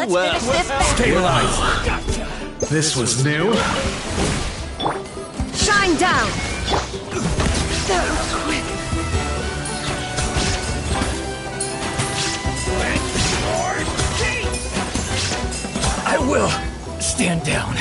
let's finish this back. Stabilize. This was new. Shine down. I will stand down.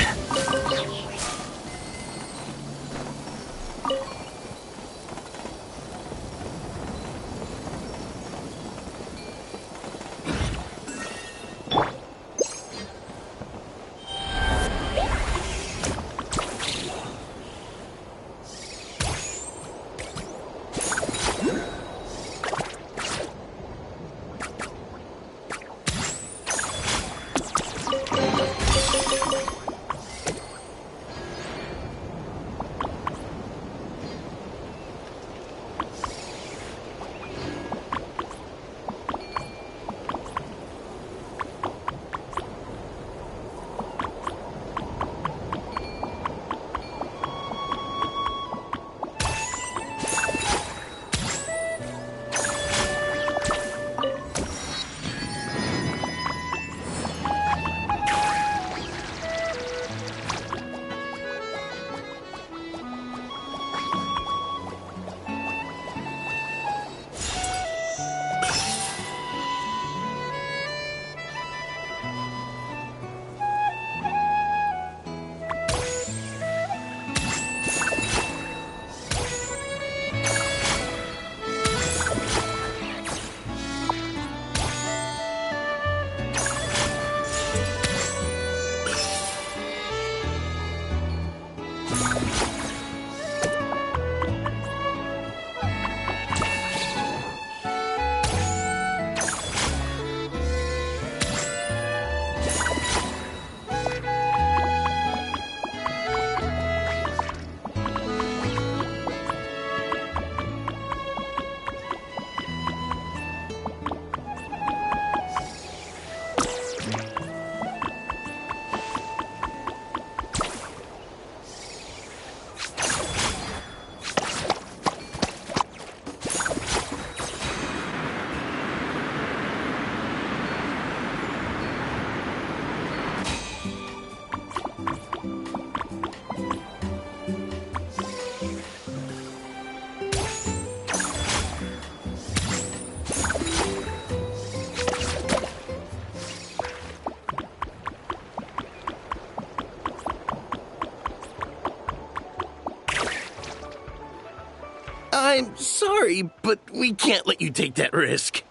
I'm sorry, but we can't let you take that risk.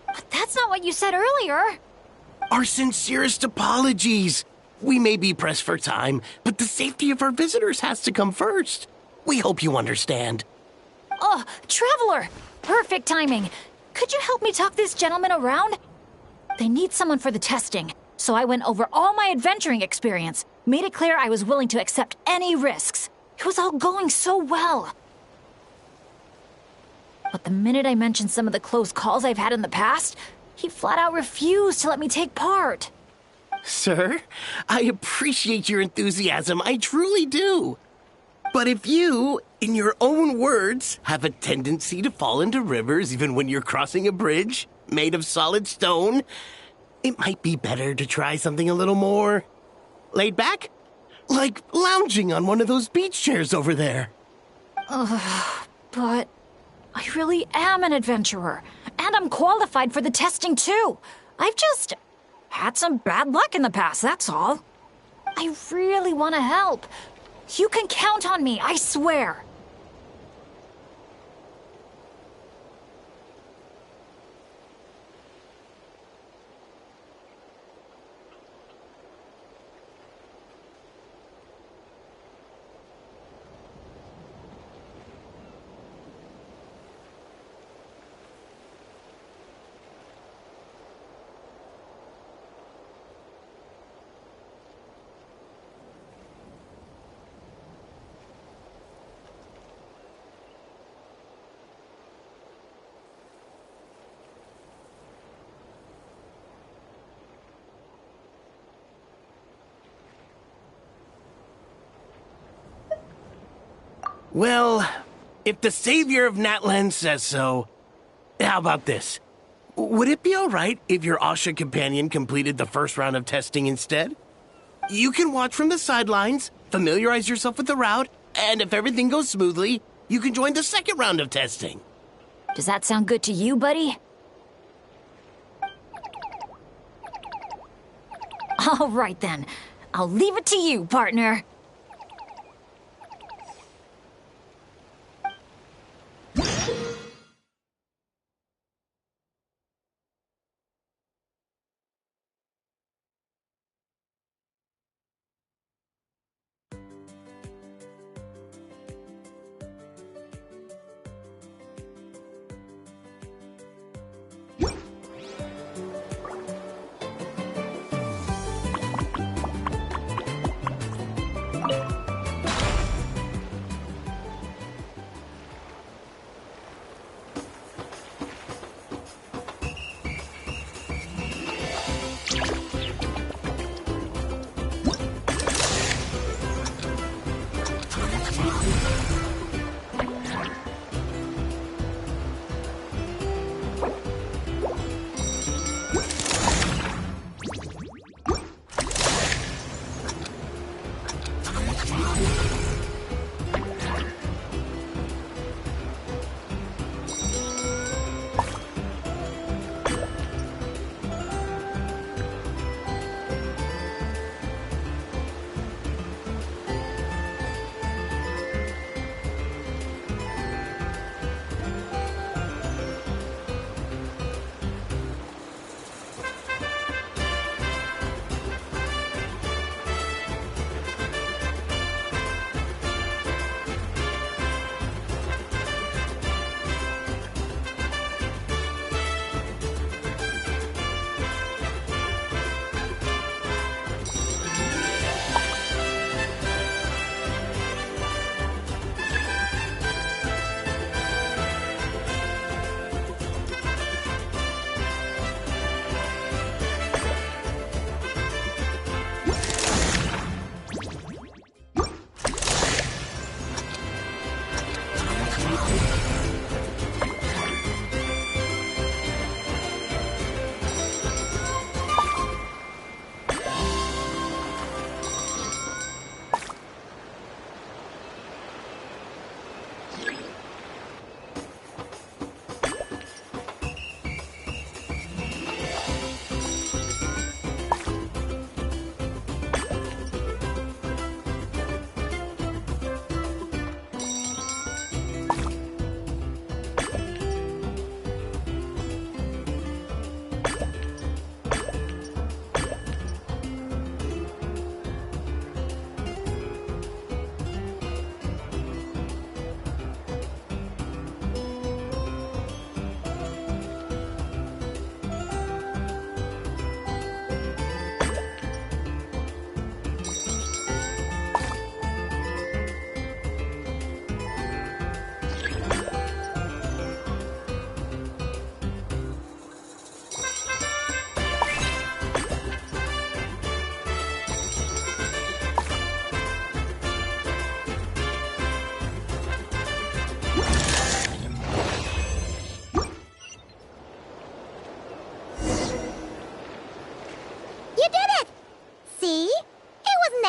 But that's not what you said earlier. Our sincerest apologies. We may be pressed for time, but the safety of our visitors has to come first. We hope you understand. Oh, Traveler! Perfect timing. Could you help me talk this gentleman around? They need someone for the testing, so I went over all my adventuring experience, made it clear I was willing to accept any risks. It was all going so well. But the minute I mentioned some of the close calls I've had in the past, he flat out refused to let me take part. Sir, I appreciate your enthusiasm, I truly do. But if you, in your own words, have a tendency to fall into rivers even when you're crossing a bridge made of solid stone, it might be better to try something a little more laid back? Like lounging on one of those beach chairs over there. But I really am an adventurer, and I'm qualified for the testing too. I've just had some bad luck in the past, that's all. I really want to help. You can count on me, I swear. Well, if the savior of Natlan says so, how about this? Would it be alright if your Asha companion completed the first round of testing instead? You can watch from the sidelines, familiarize yourself with the route, and if everything goes smoothly, you can join the second round of testing. Does that sound good to you, buddy? All right then. I'll leave it to you, partner.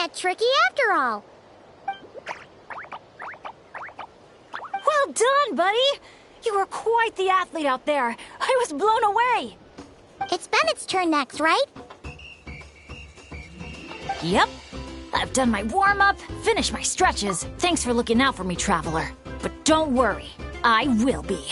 that tricky after all. Well done, buddy! You were quite the athlete out there. I was blown away. It's Bennett's turn next, right? Yep. I've done my warm-up, finished my stretches. Thanks for looking out for me, Traveler. But don't worry, I will be.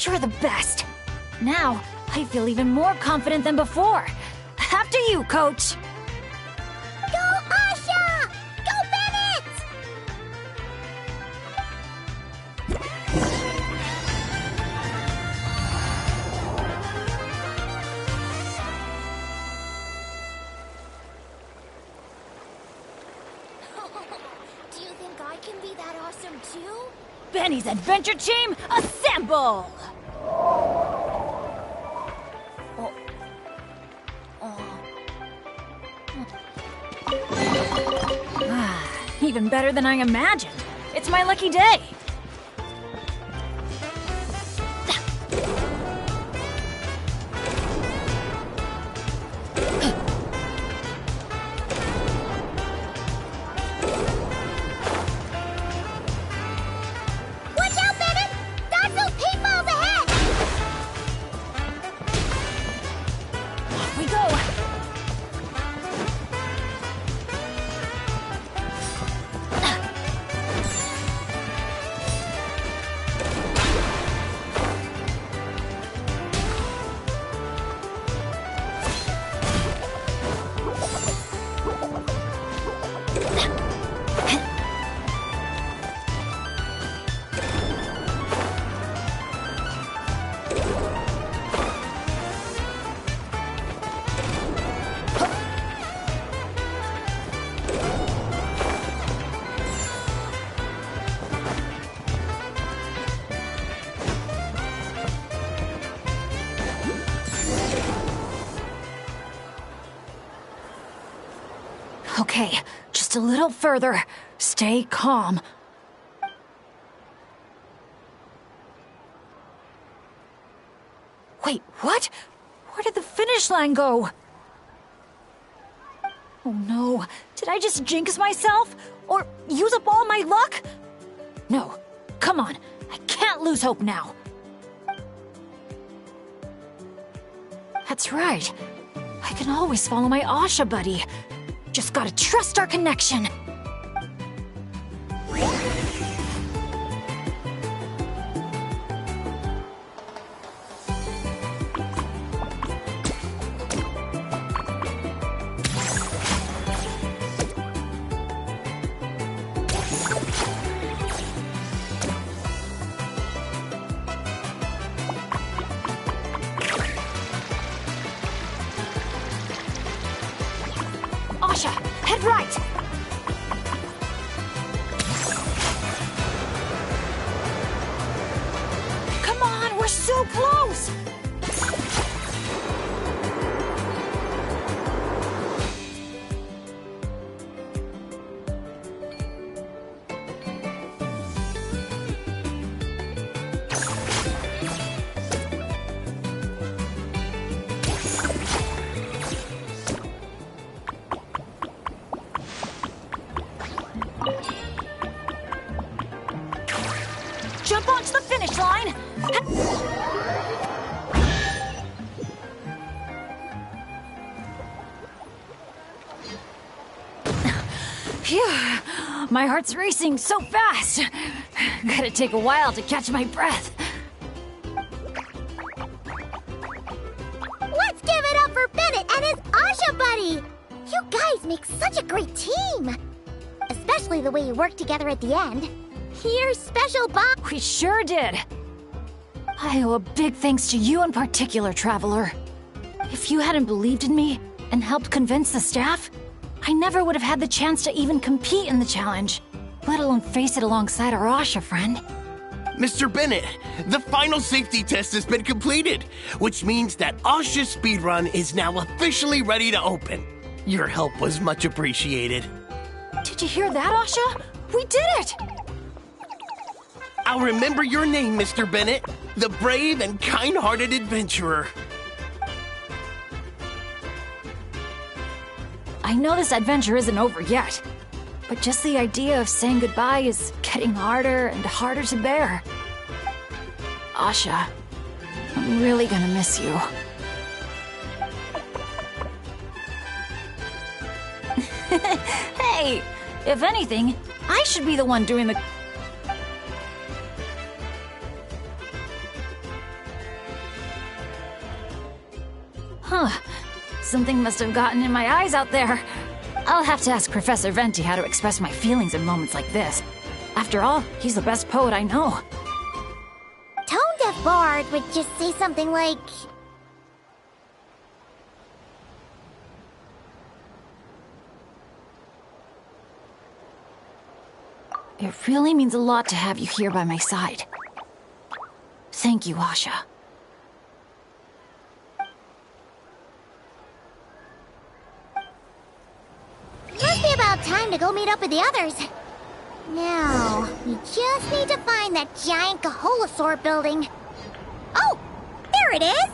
You're the best. Now, I feel even more confident than before. After you, Coach. Go, Asha! Go, Bennett! Do you think I can be that awesome too? Benny's Adventure Team, assemble! Even better than I imagined. It's my lucky day. Watch out, Bennett! Dodge those paintballs ahead! Off we go. Okay, just a little further. Stay calm. Wait, what? Where did the finish line go? Oh no, did I just jinx myself? Or use up all my luck? No, come on, I can't lose hope now. That's right. I can always follow my Asha buddy. Just gotta trust our connection. Asha, head right! Come on, we're so close! Jump onto the finish line! Phew, my heart's racing so fast. Gotta take a while to catch my breath. Let's give it up for Bennett and his Asha buddy! You guys make such a great team! Especially the way you work together at the end. Your special bond. We sure did. I owe a big thanks to you in particular, Traveler. If you hadn't believed in me and helped convince the staff, I never would have had the chance to even compete in the challenge, let alone face it alongside our Asha friend. Mr. Bennett, the final safety test has been completed, which means that Asha's speedrun is now officially ready to open. Your help was much appreciated. Did you hear that, Asha? We did it! I'll remember your name, Mr. Bennett, the brave and kind-hearted adventurer. I know this adventure isn't over yet, but just the idea of saying goodbye is getting harder and harder to bear. Asha, I'm really gonna miss you. Hey, if anything, I should be the one doing the... Huh. Something must have gotten in my eyes out there. I'll have to ask Professor Venti how to express my feelings in moments like this. After all, he's the best poet I know. Tone-deaf Bard would just say something like... It really means a lot to have you here by my side. Thank you, Asha. Must be about time to go meet up with the others. Now, we just need to find that giant Kaholosaur building. Oh! There it is!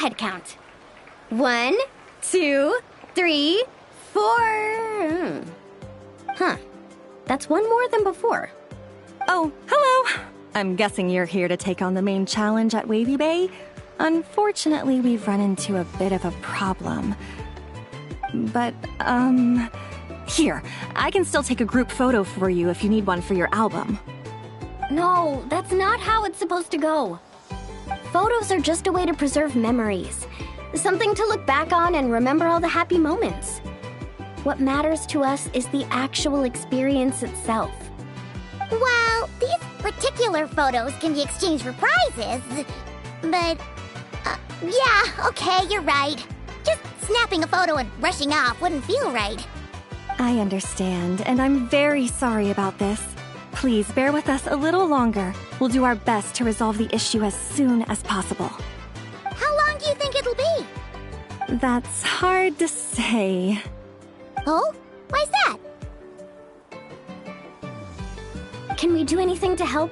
head count. 1, 2, 3, 4. Huh. That's one more than before. Oh, hello! I'm guessing you're here to take on the main challenge at Wavy Bay? Unfortunately, we've run into a bit of a problem. But, here, I can still take a group photo for you if you need one for your album. No, that's not how it's supposed to go. Photos are just a way to preserve memories. Something to look back on and remember all the happy moments. What matters to us is the actual experience itself. Well, these particular photos can be exchanged for prizes. But, yeah, okay, you're right. Just snapping a photo and rushing off wouldn't feel right. I understand, and I'm very sorry about this. Please bear with us a little longer. We'll do our best to resolve the issue as soon as possible. How long do you think it'll be? That's hard to say. Oh? Why's that? Can we do anything to help?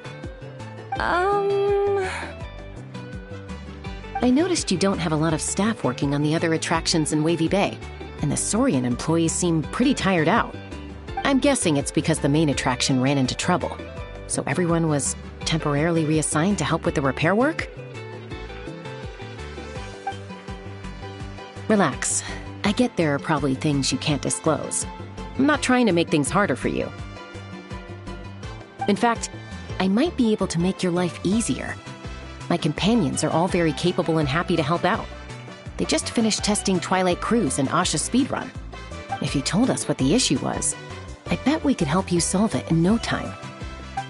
I noticed you don't have a lot of staff working on the other attractions in Wavy Bay, and the Saurian employees seem pretty tired out. I'm guessing it's because the main attraction ran into trouble, so everyone was temporarily reassigned to help with the repair work? Relax. I get there are probably things you can't disclose. I'm not trying to make things harder for you. In fact, I might be able to make your life easier. My companions are all very capable and happy to help out. They just finished testing Twilight Cruise and Asha Speedrun. If you told us what the issue was, I bet we could help you solve it in no time.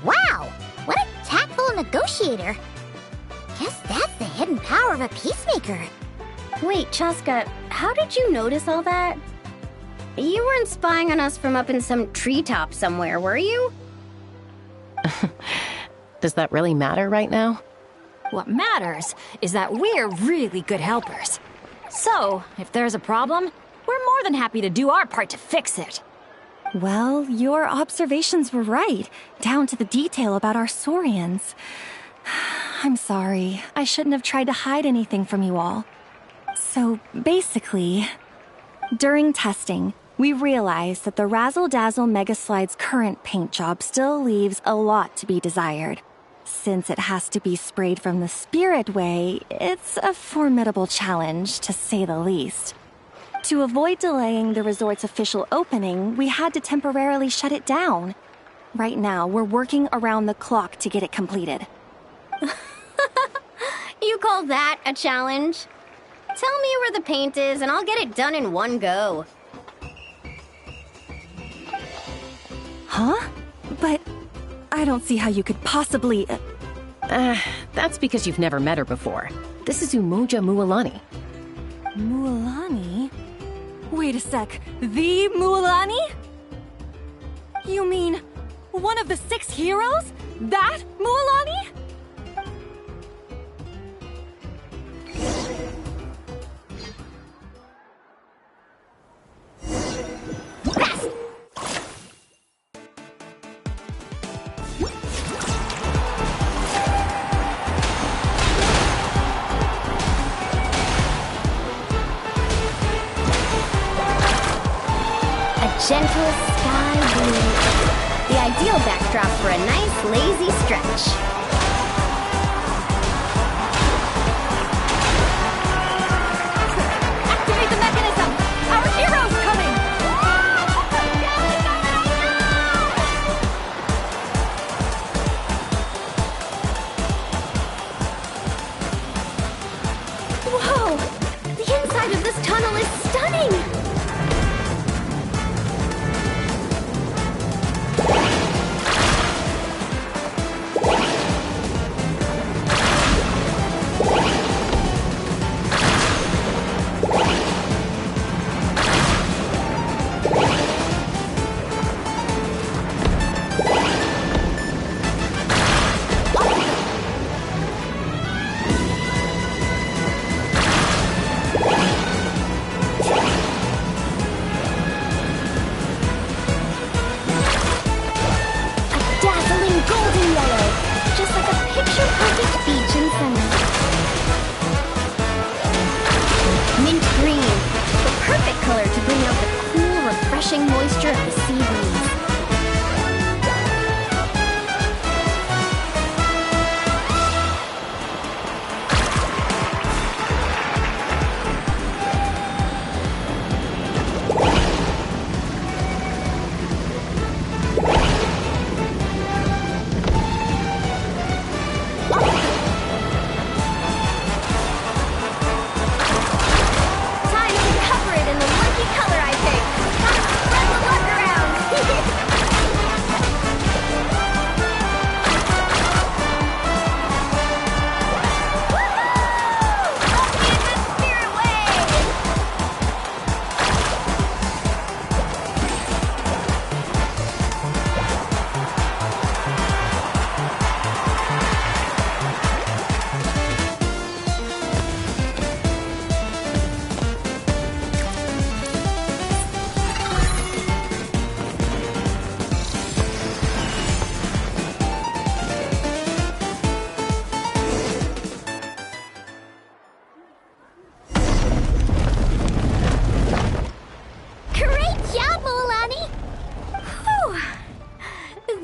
Wow! What a tactful negotiator. Guess that's the hidden power of a peacemaker. Wait, Chaska, how did you notice all that? You weren't spying on us from up in some treetop somewhere, were you? Does that really matter right now? What matters is that we're really good helpers. So, if there's a problem, we're more than happy to do our part to fix it. Well, your observations were right, down to the detail about our Saurians. I'm sorry. I shouldn't have tried to hide anything from you all. So, basically, during testing, we realized that the Razzle Dazzle Mega Slide's current paint job still leaves a lot to be desired. Since it has to be sprayed from the Spirit Way, it's a formidable challenge, to say the least. To avoid delaying the resort's official opening, we had to temporarily shut it down. Right now, we're working around the clock to get it completed. You call that a challenge? Tell me where the paint is and I'll get it done in one go. Huh? But I don't see how you could possibly... That's because you've never met her before. This is Umoja Mualani. Mualani? Wait a sec. The Mualani? You mean one of the 6 heroes? That Mualani? Gentle sky blue. The ideal backdrop for a nice, lazy stretch. Activate the mechanism! Our hero's coming! Whoa! The inside of this tunnel is stunning! refreshing moisture of the sea breeze.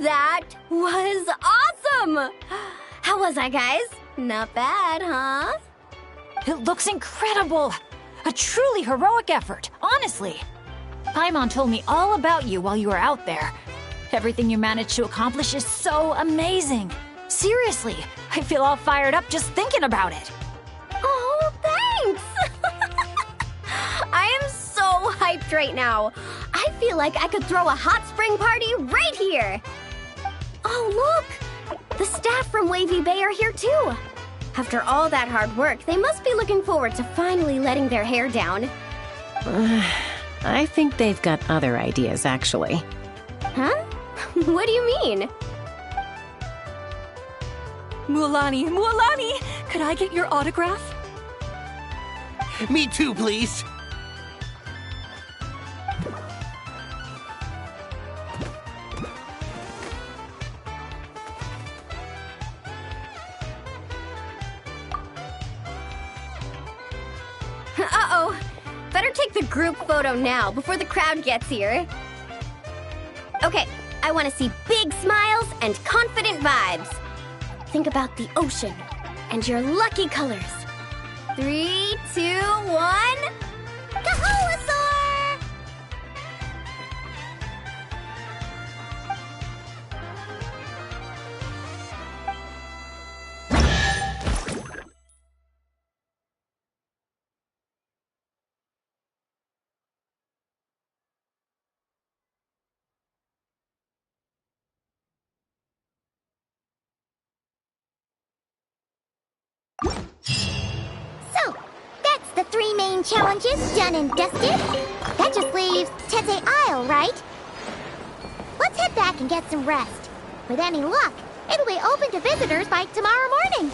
That was awesome! How was I, guys? Not bad, huh? It looks incredible! A truly heroic effort, honestly. Paimon told me all about you while you were out there. Everything you managed to accomplish is so amazing. Seriously, I feel all fired up just thinking about it. Oh, thanks! I am so hyped right now. I feel like I could throw a hot spring party right here. Oh, look! The staff from Wavy Bay are here too. After all that hard work, they must be looking forward to finally letting their hair down. I think they've got other ideas, actually. Huh? What do you mean? Mualani, could I get your autograph? Me too, please. Uh-oh. Better take the group photo now before the crowd gets here. Okay, I want to see big smiles and confident vibes. Think about the ocean and your lucky colors. 3, 2, 1... Kaholasaur! So, that's the 3 main challenges done and dusted. That just leaves Tete Isle, right? Let's head back and get some rest. With any luck, it'll be open to visitors by tomorrow morning.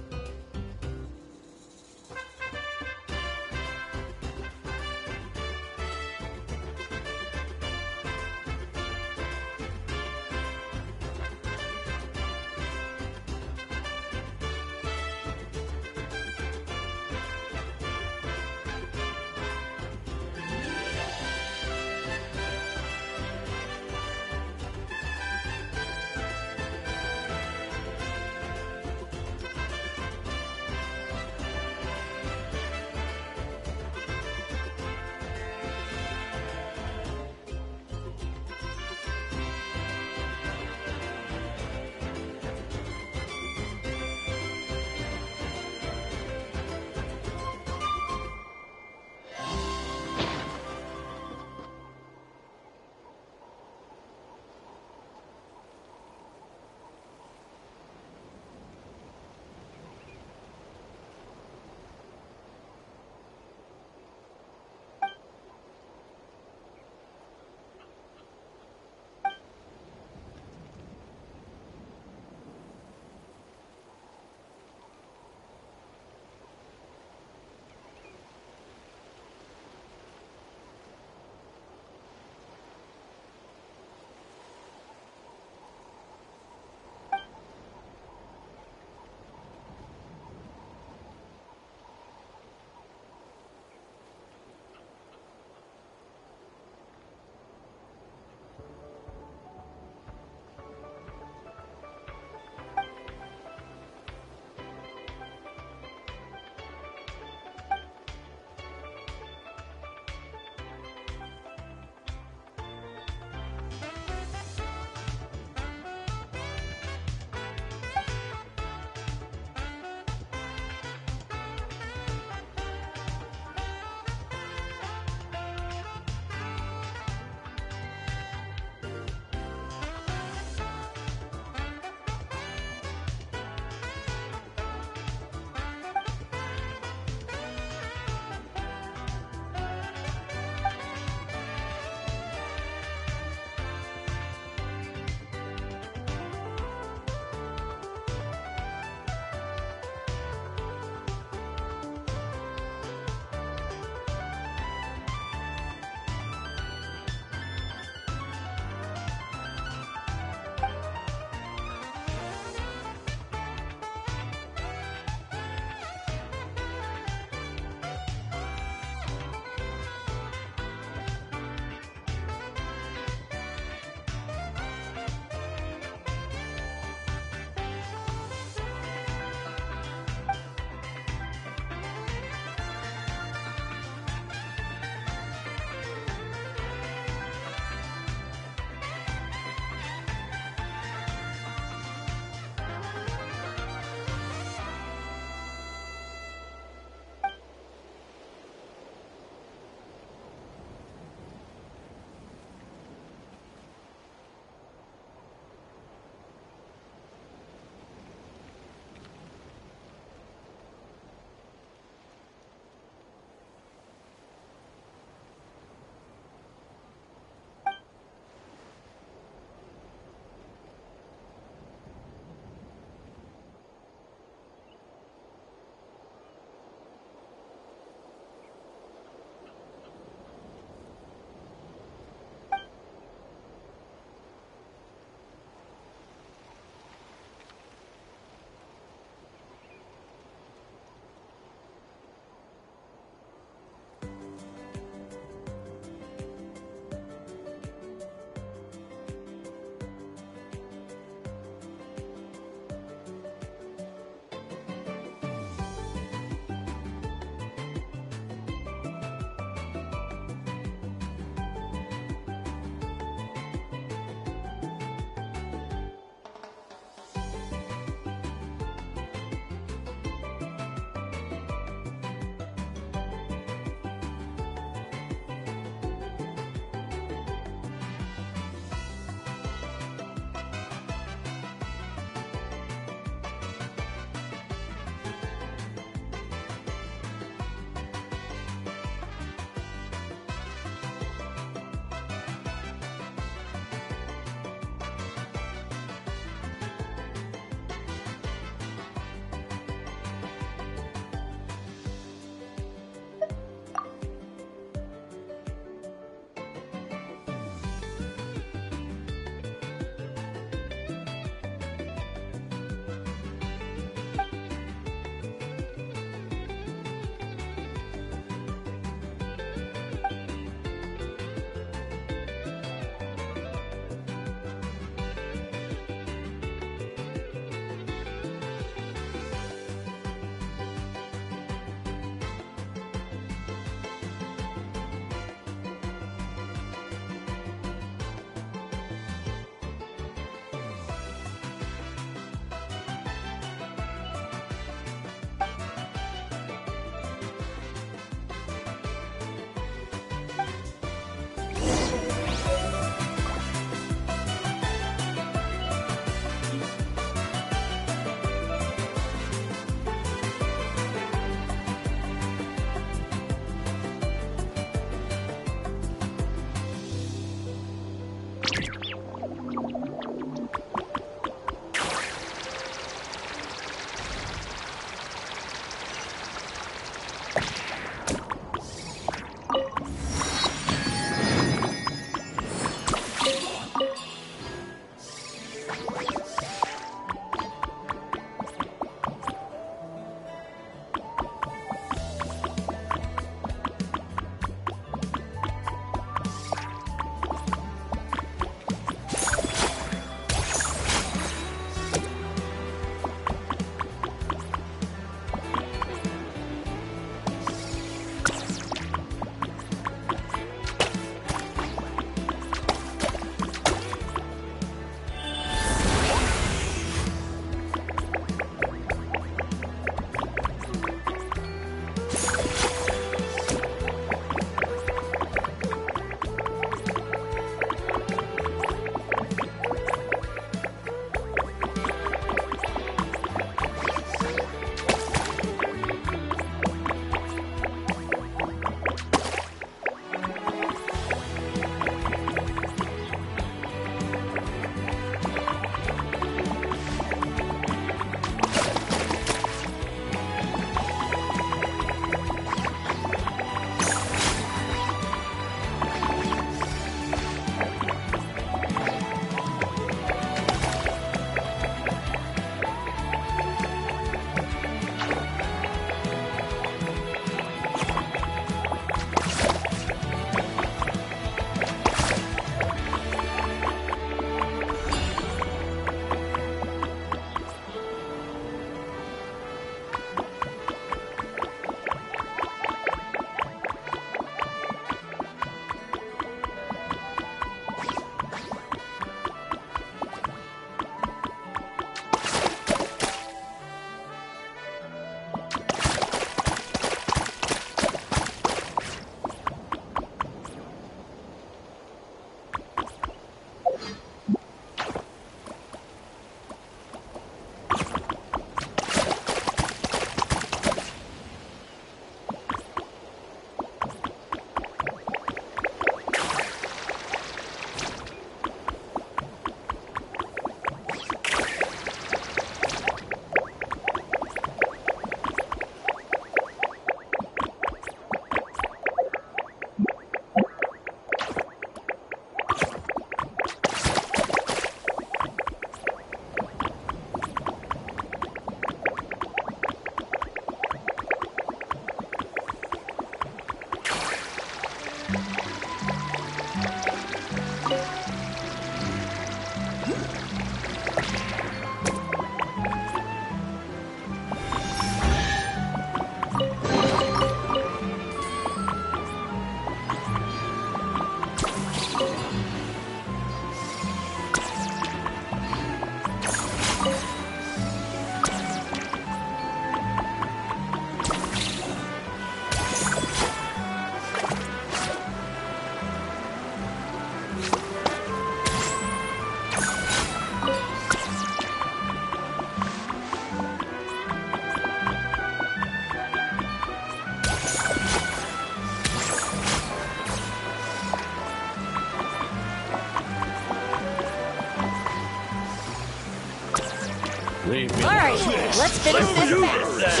All right, let's finish this fast.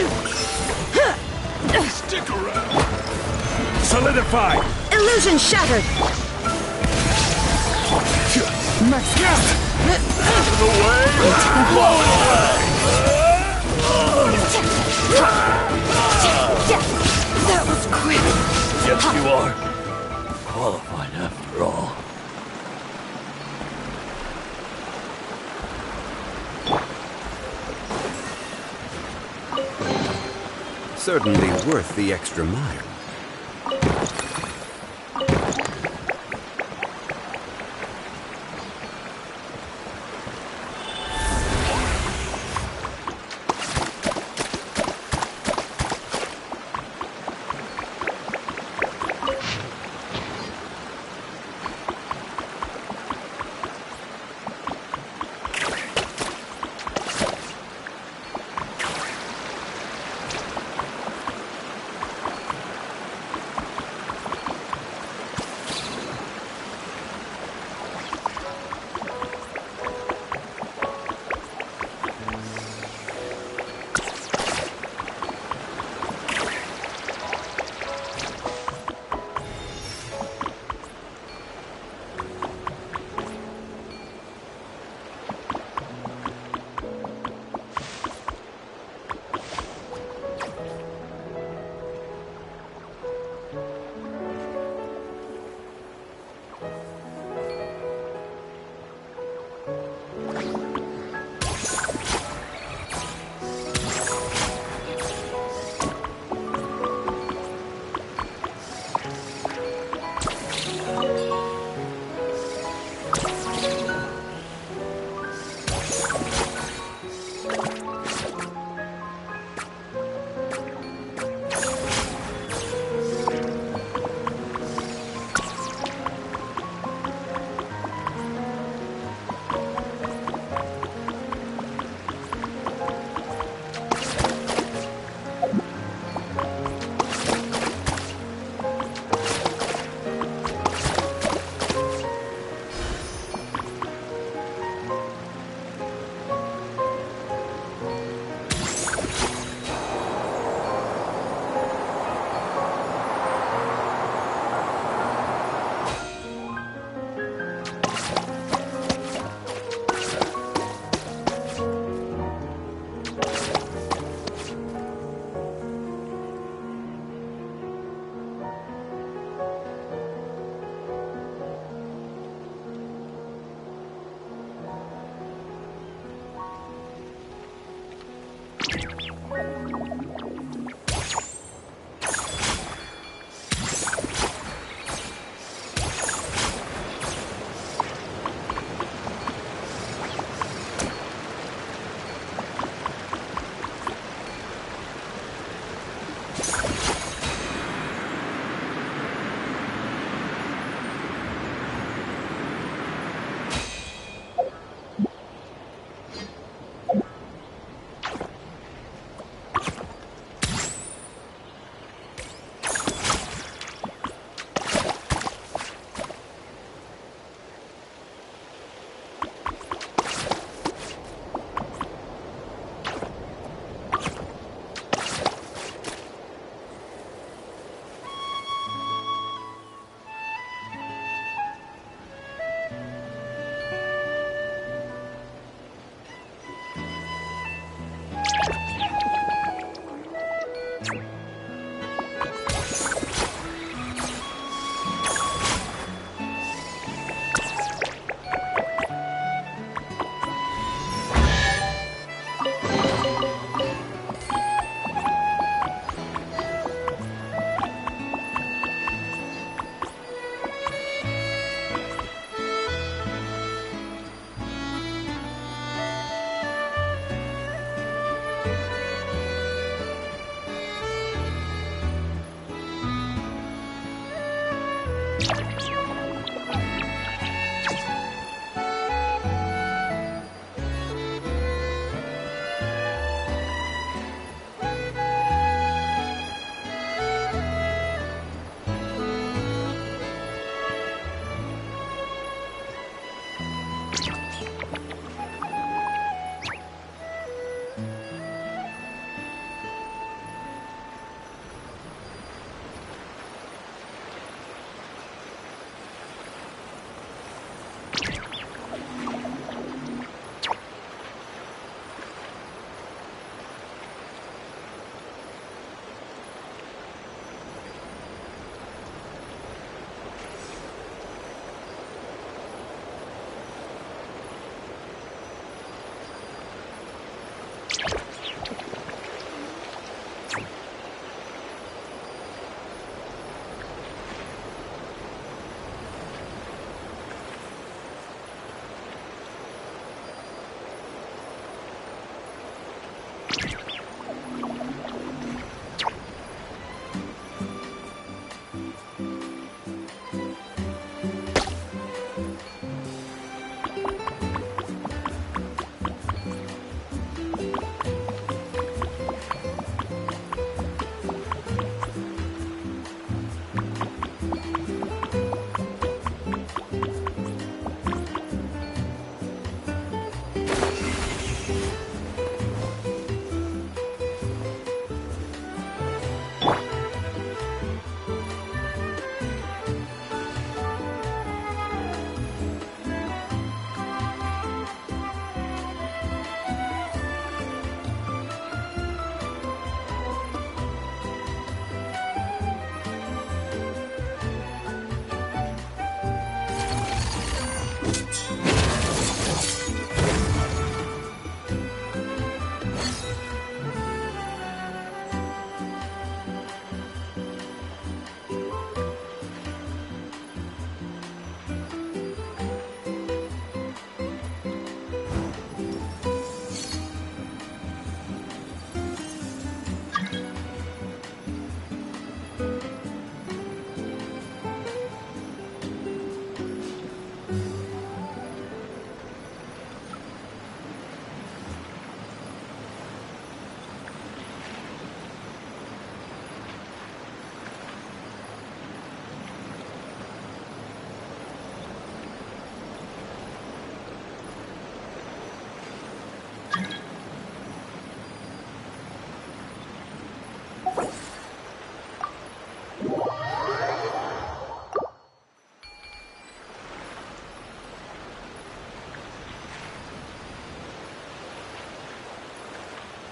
Stick around. Solidify. Illusion shattered. Out of the way. Blow it away. That was quick. Yes, you are. Qualified after all. Certainly worth the extra mile.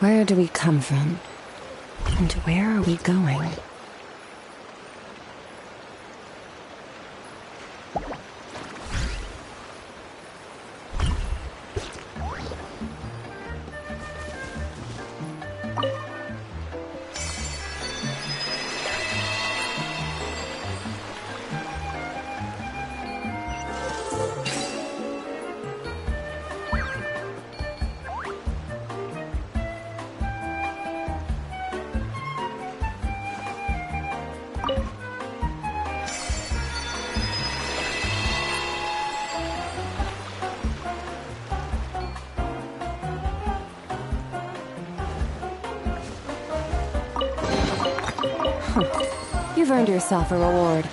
Where do we come from? And where are we going? You've earned yourself a reward.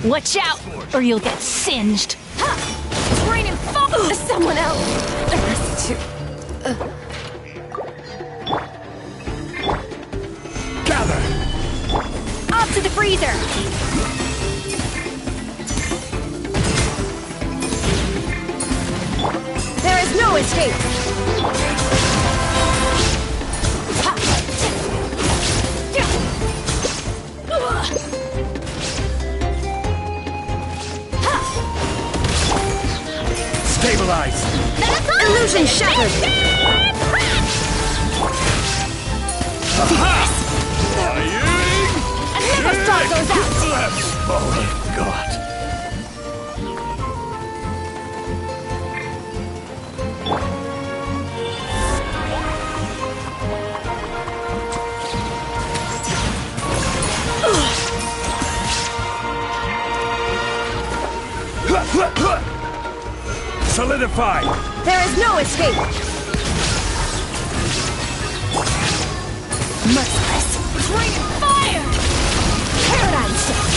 Watch out, or you'll get singed. It's raining fog. Someone else has to. Gather! Off to the freezer. There is no escape! Stabilize! Illusion shattered! And never start those out. Oh, God. Solidify! There is no escape! Merciless. It's raining fire. Paradigm shift.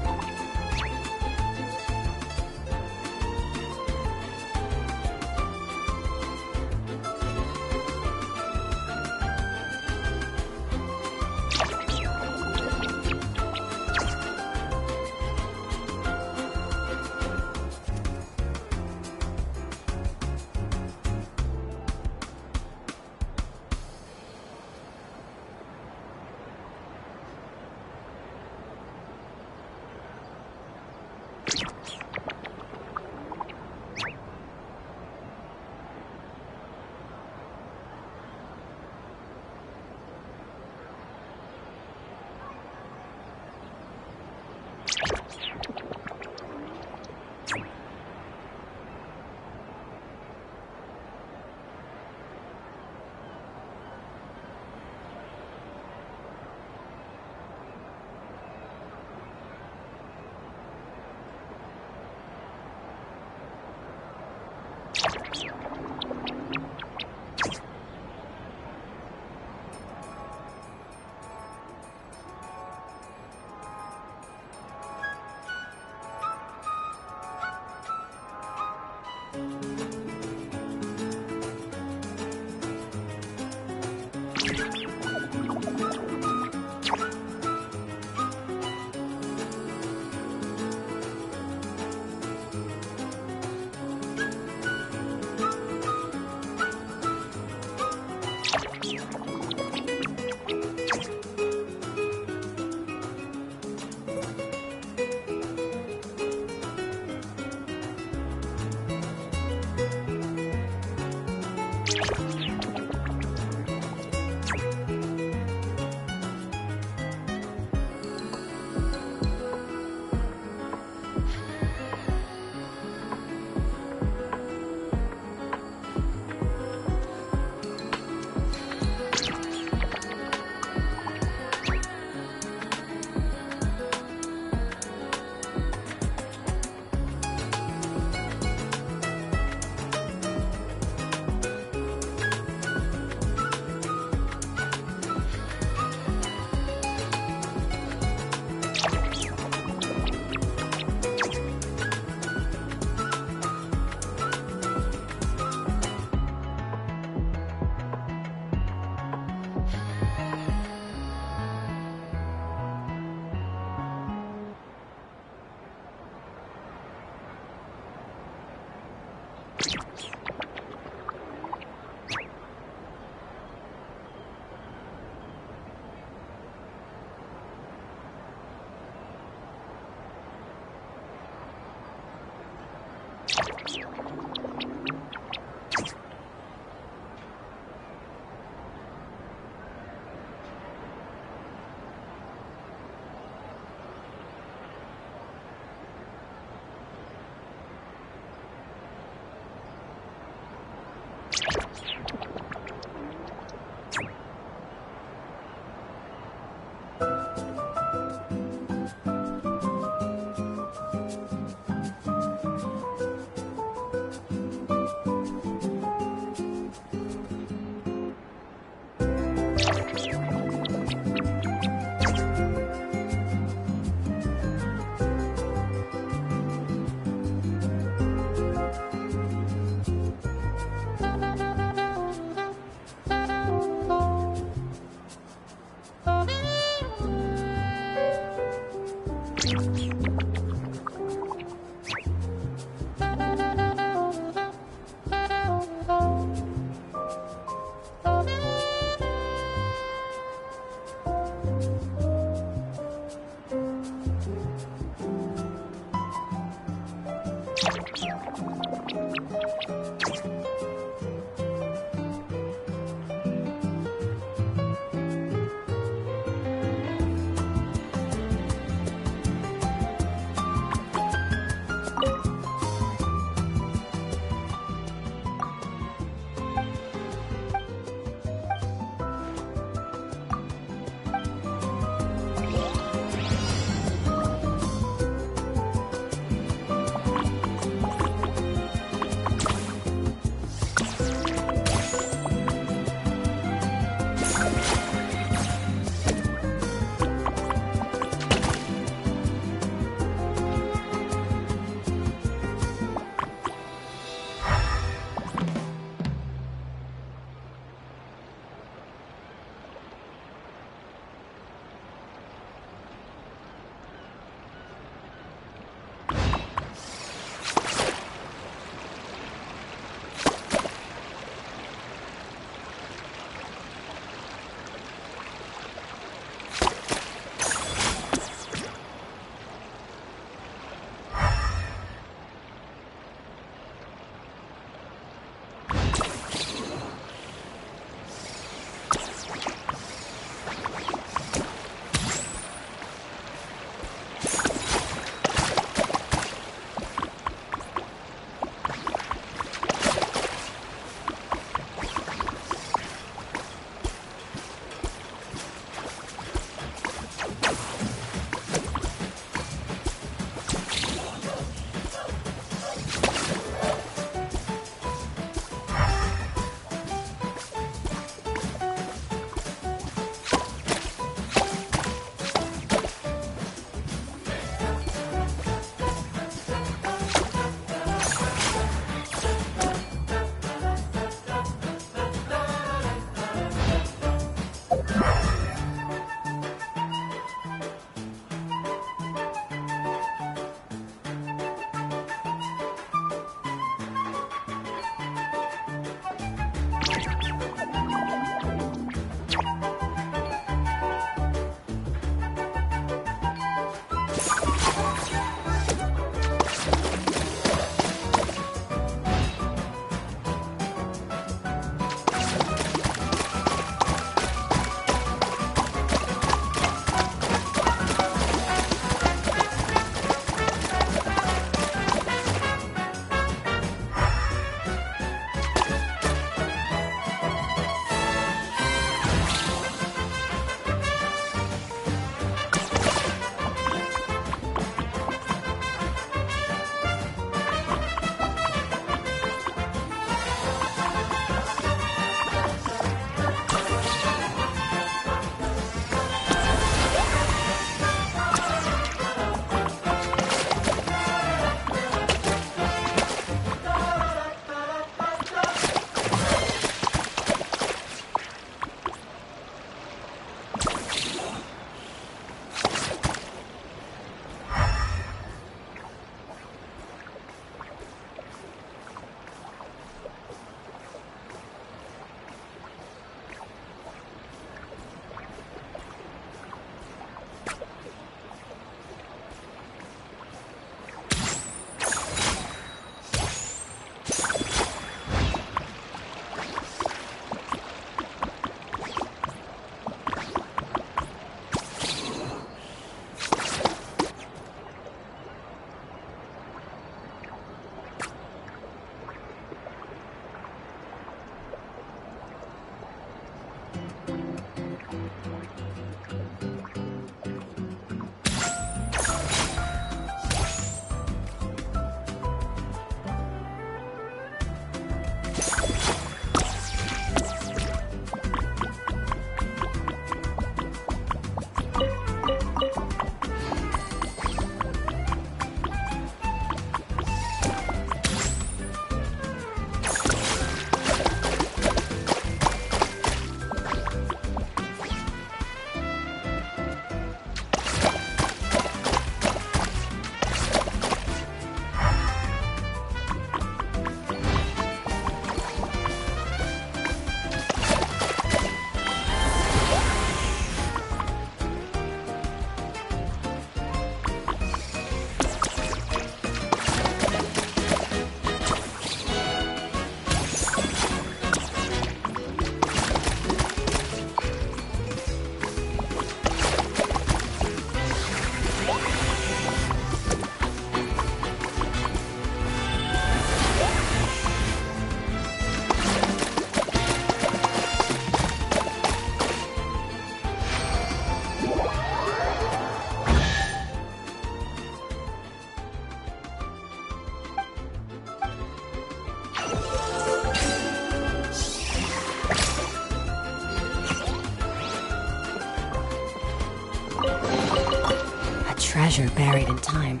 treasure buried in time.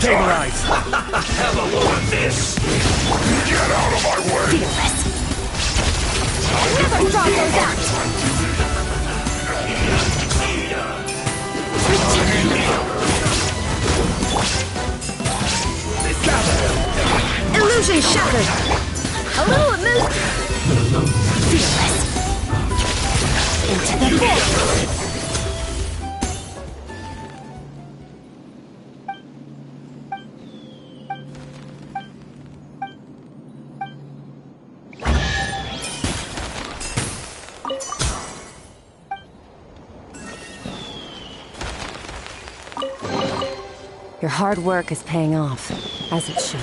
Stabilize! Have a look at this! Get out of my way! Fearless! Never draw those out! Illusion shattered! A little amused! Fearless! Into the pit! Your hard work is paying off, as it should.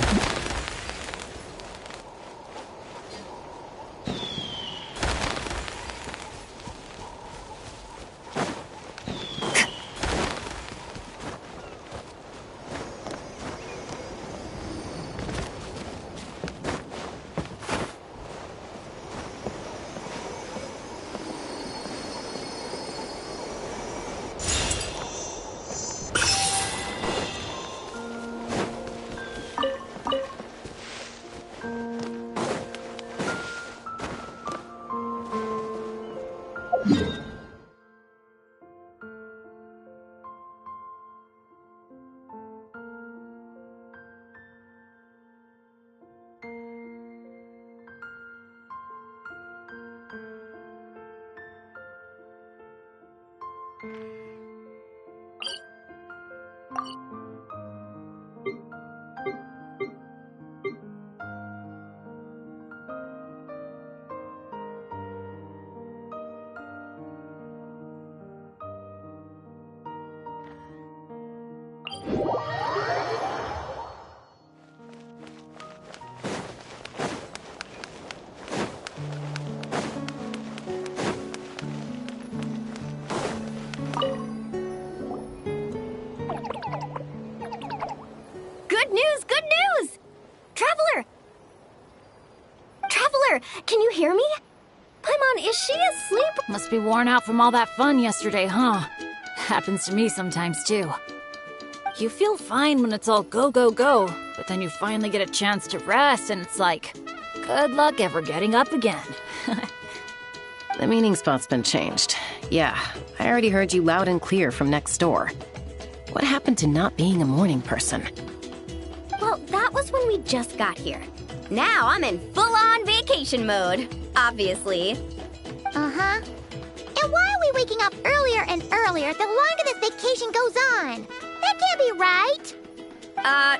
Good news! Good news! Traveler! Traveler, can you hear me? Paimon, is she asleep? Must be worn out from all that fun yesterday, huh? Happens to me sometimes, too. You feel fine when it's all go, go, go, but then you finally get a chance to rest, and it's like, good luck ever getting up again. The meeting spot's been changed. Yeah, I already heard you loud and clear from next door. What happened to not being a morning person? Well, that was when we just got here. Now I'm in full-on vacation mode, obviously. Uh-huh. And why are we waking up earlier and earlier the longer this vacation goes on? That can't be right.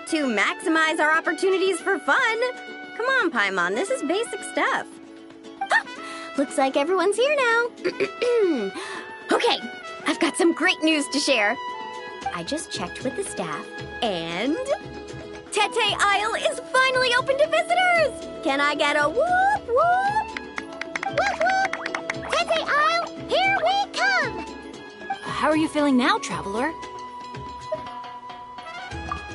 To maximize our opportunities for fun. Come on, Paimon, this is basic stuff. Ah, looks like everyone's here now. Okay, I've got some great news to share. I just checked with the staff, and Tete Isle is finally open to visitors! Can I get a whoop whoop? Whoop whoop! Tete Isle, here we come! How are you feeling now, Traveler?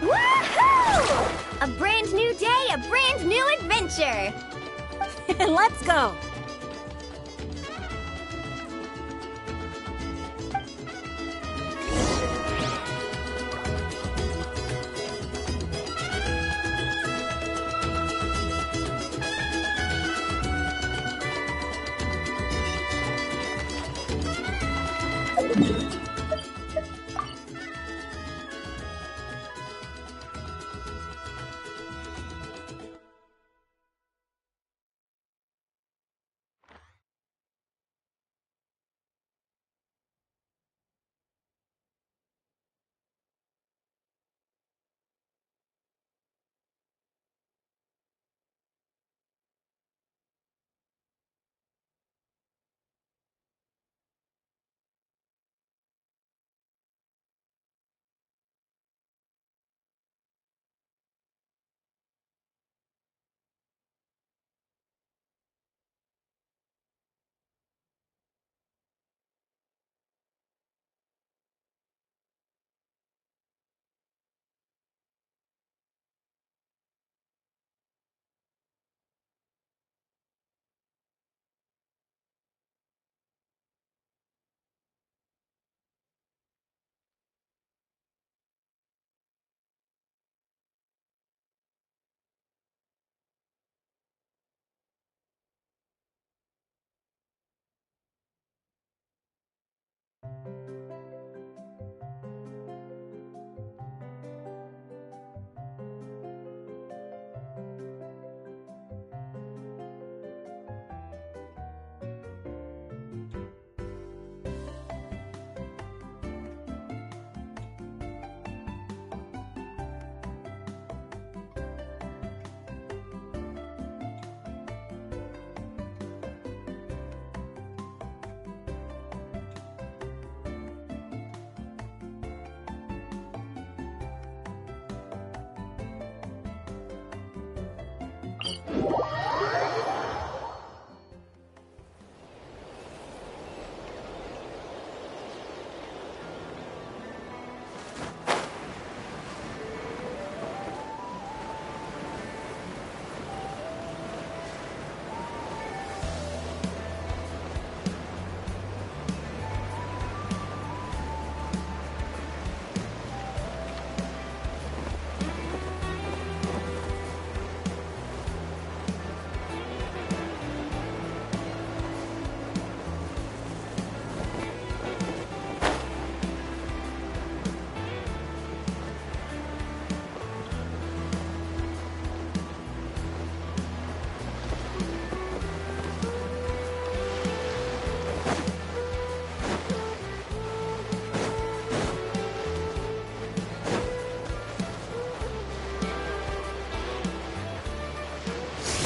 Woohoo! A brand new day, a brand new adventure! Let's go!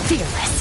fearless.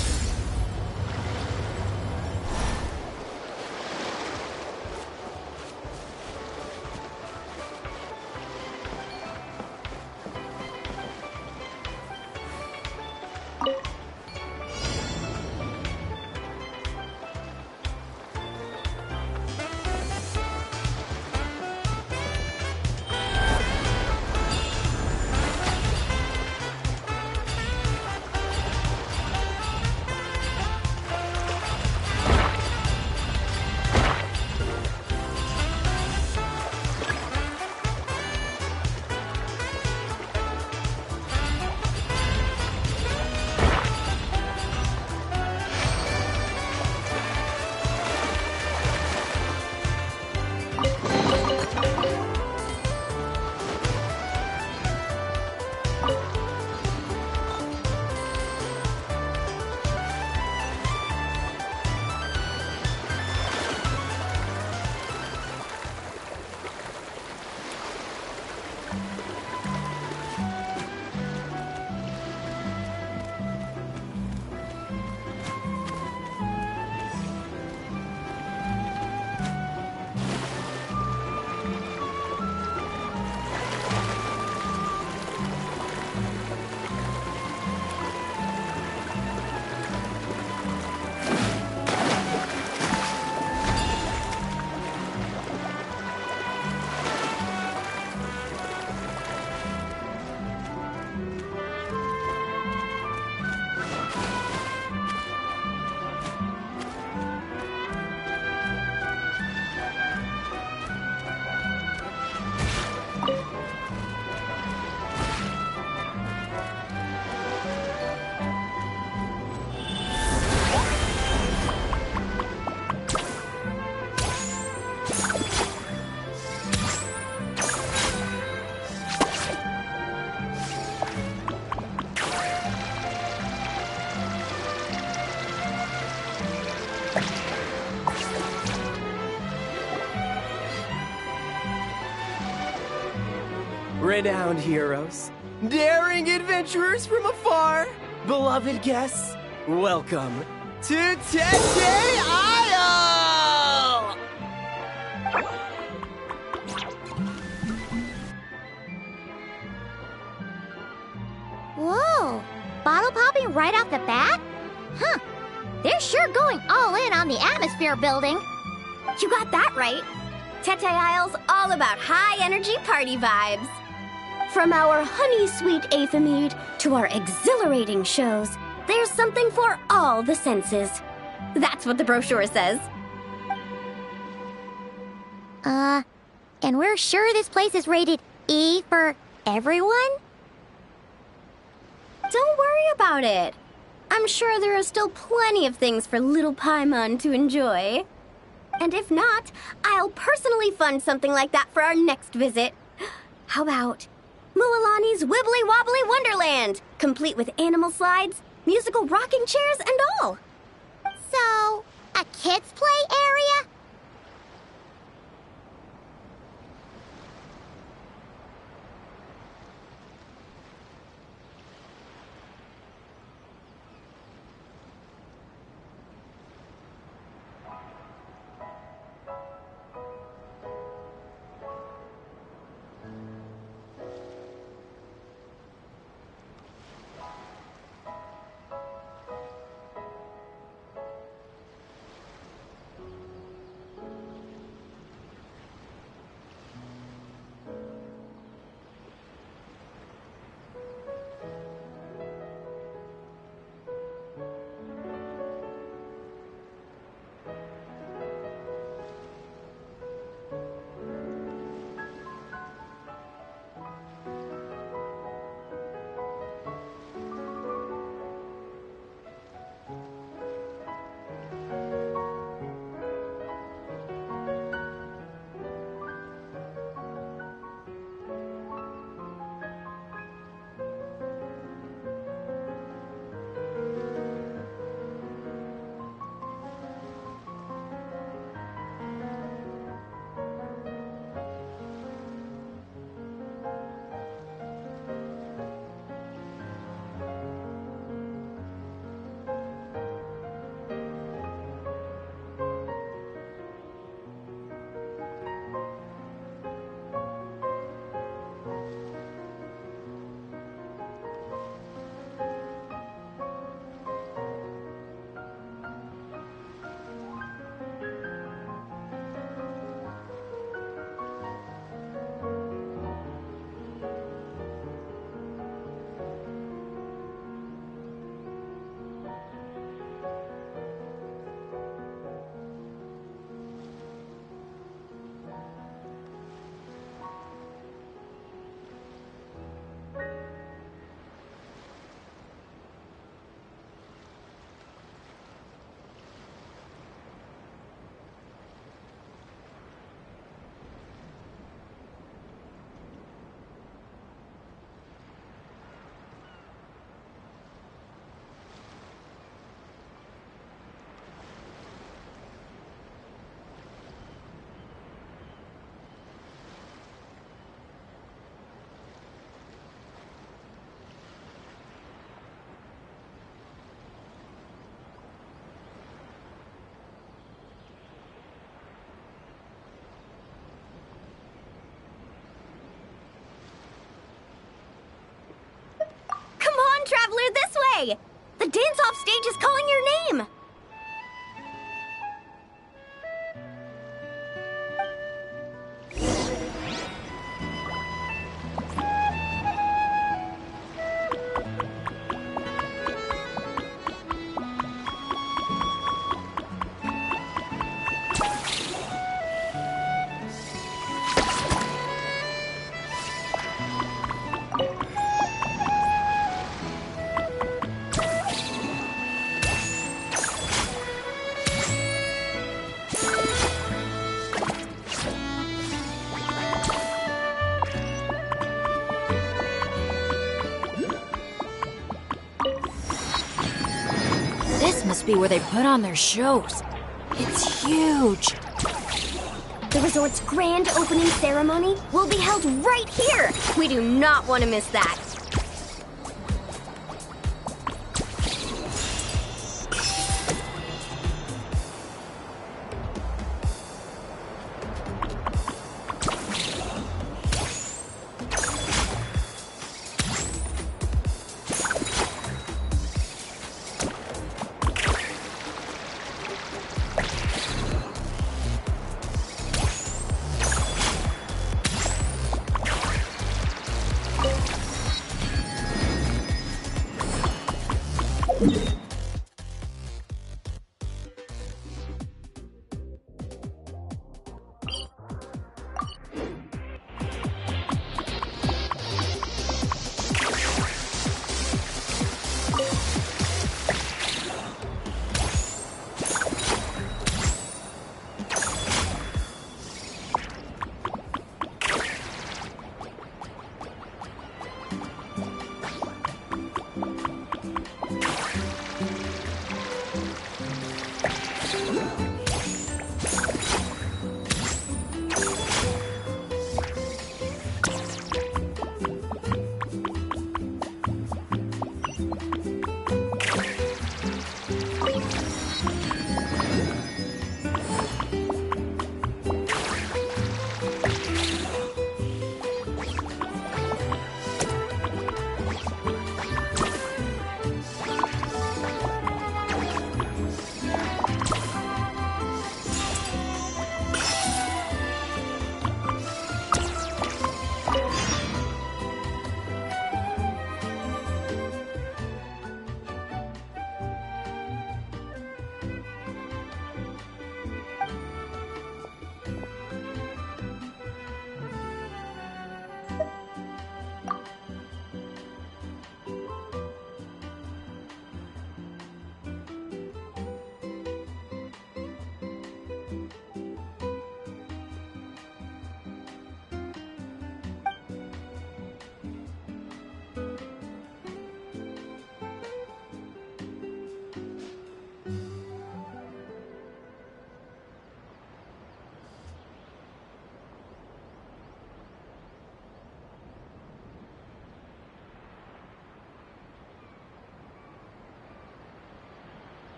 Renowned heroes, daring adventurers from afar, beloved guests, welcome to Tete Isle! Whoa! Bottle popping right off the bat? Huh. They're sure going all in on the atmosphere building. You got that right. Tete Isle's all about high-energy party vibes. From our honey-sweet Aethamede to our exhilarating shows, there's something for all the senses. That's what the brochure says. And we're sure this place is rated E for everyone? Don't worry about it. I'm sure there are still plenty of things for little Paimon to enjoy. And if not, I'll personally fund something like that for our next visit. How about Mualani's Wibbly Wobbly Wonderland, complete with animal slides, musical rocking chairs, and all. So, a kids' play area? Hey! The dance-off stage is calling your name! This must be where they put on their shows. It's huge. The resort's grand opening ceremony will be held right here! We do not want to miss that.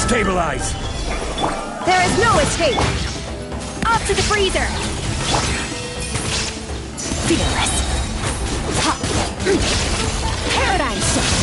Stabilize! There is no escape! Up to the freezer! Fearless! Paradigm shift!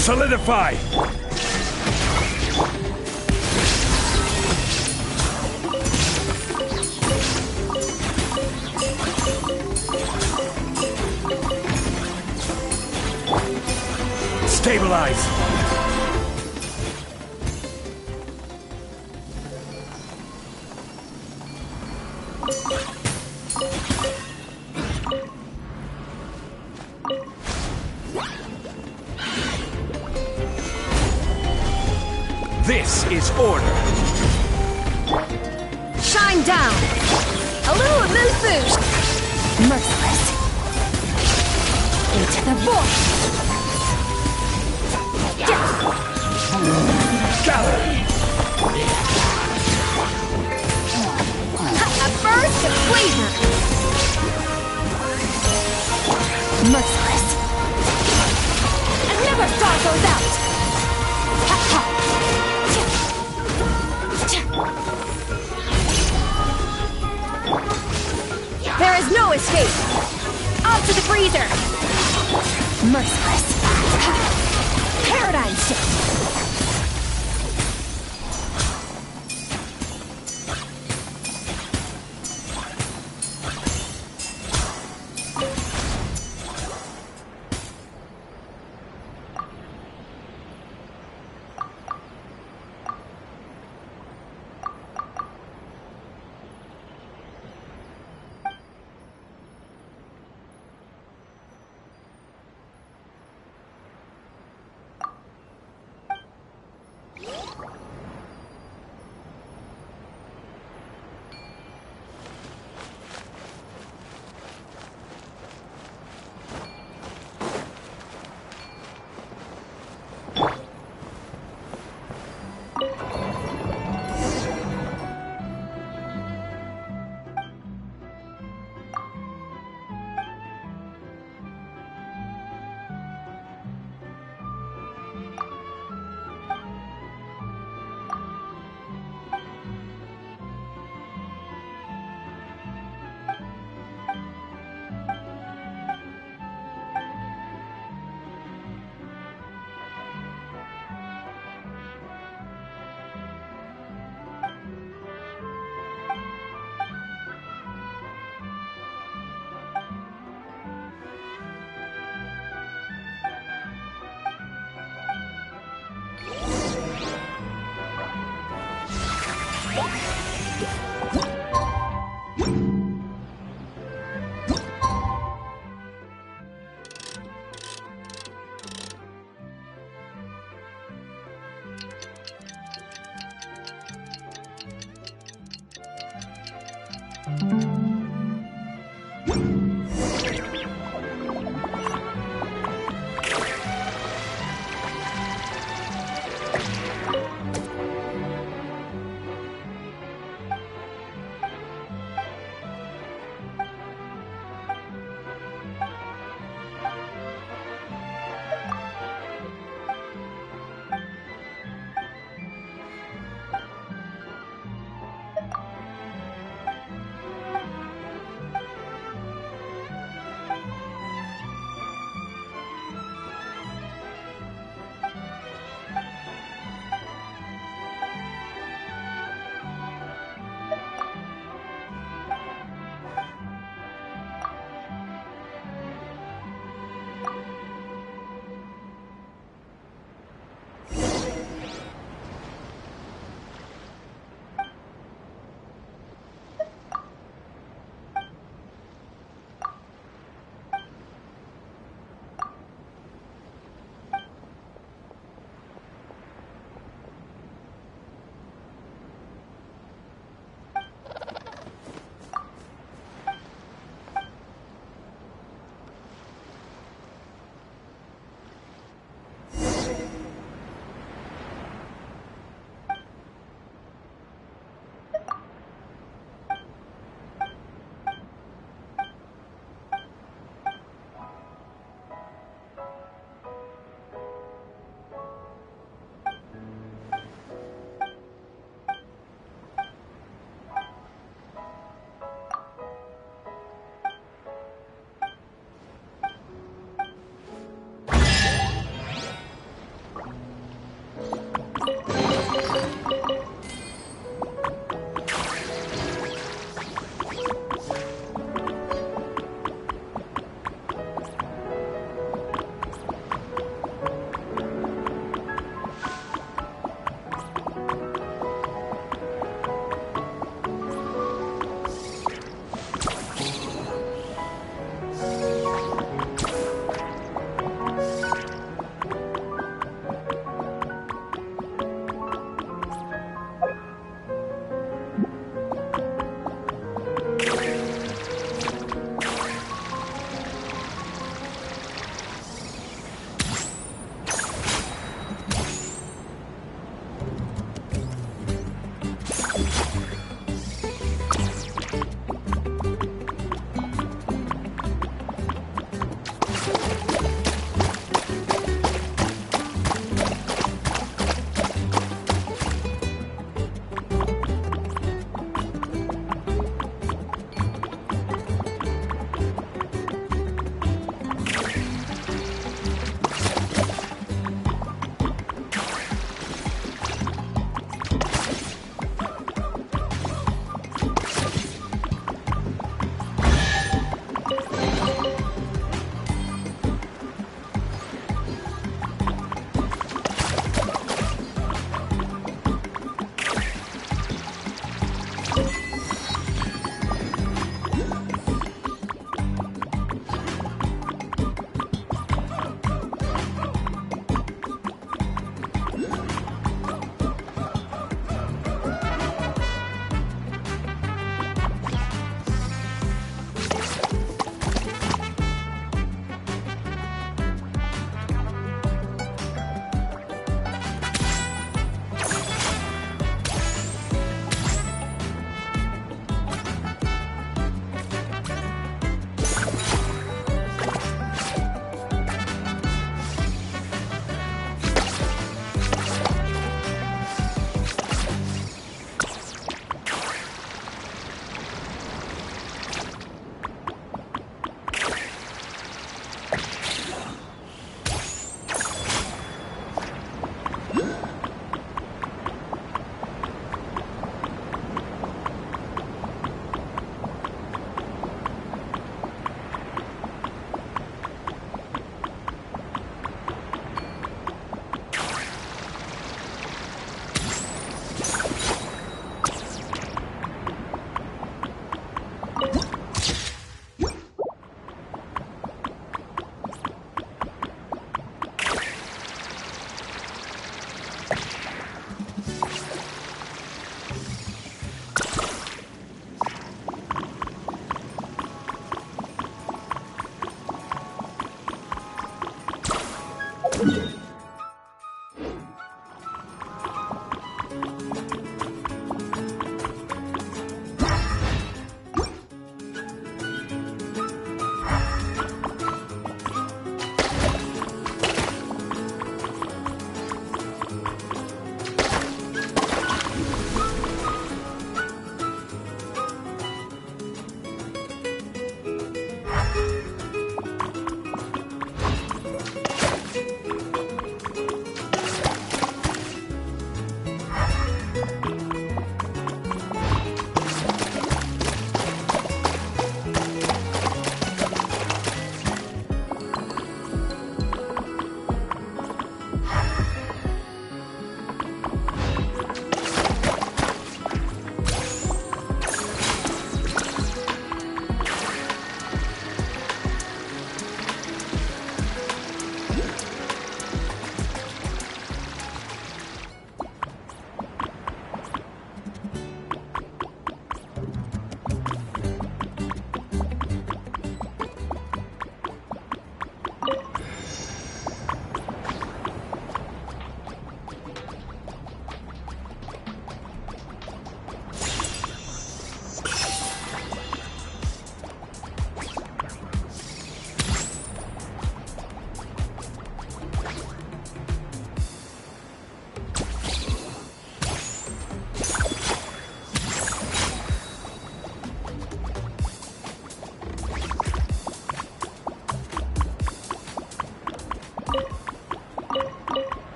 Solidify! Stabilize! This is order. Shine down! A little moose boost! Merciless! Into the void! Gallery! A burst of flavor! Merciless! I never thought goes out! There is no escape! Up to the freezer! Merciless! Paradigm shift!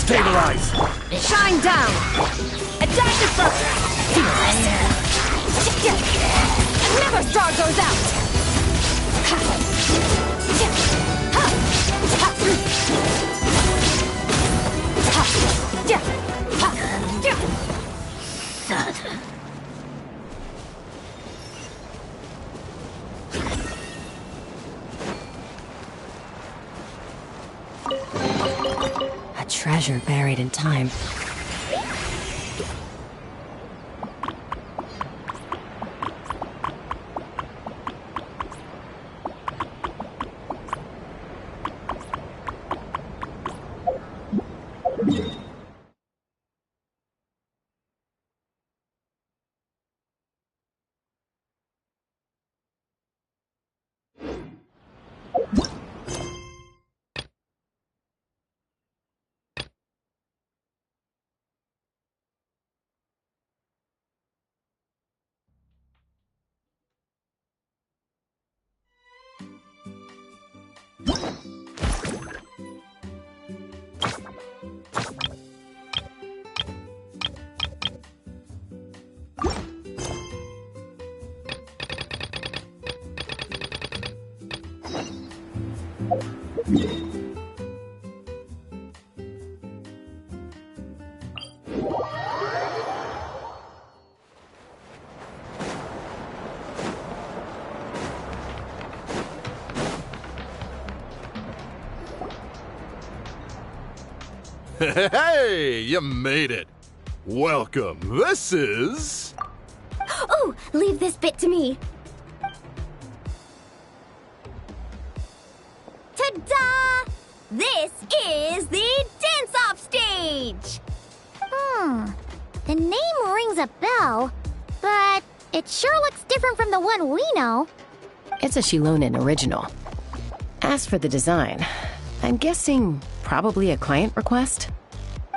Stabilize! Shine down! Attack the first! Another star goes out! A treasure buried in time. Hey, you made it. Welcome. This is... Oh, leave this bit to me. Ta-da! This is the dance-off stage! The name rings a bell, but it sure looks different from the one we know. It's a Shilonen original. As for the design, I'm guessing probably a client request?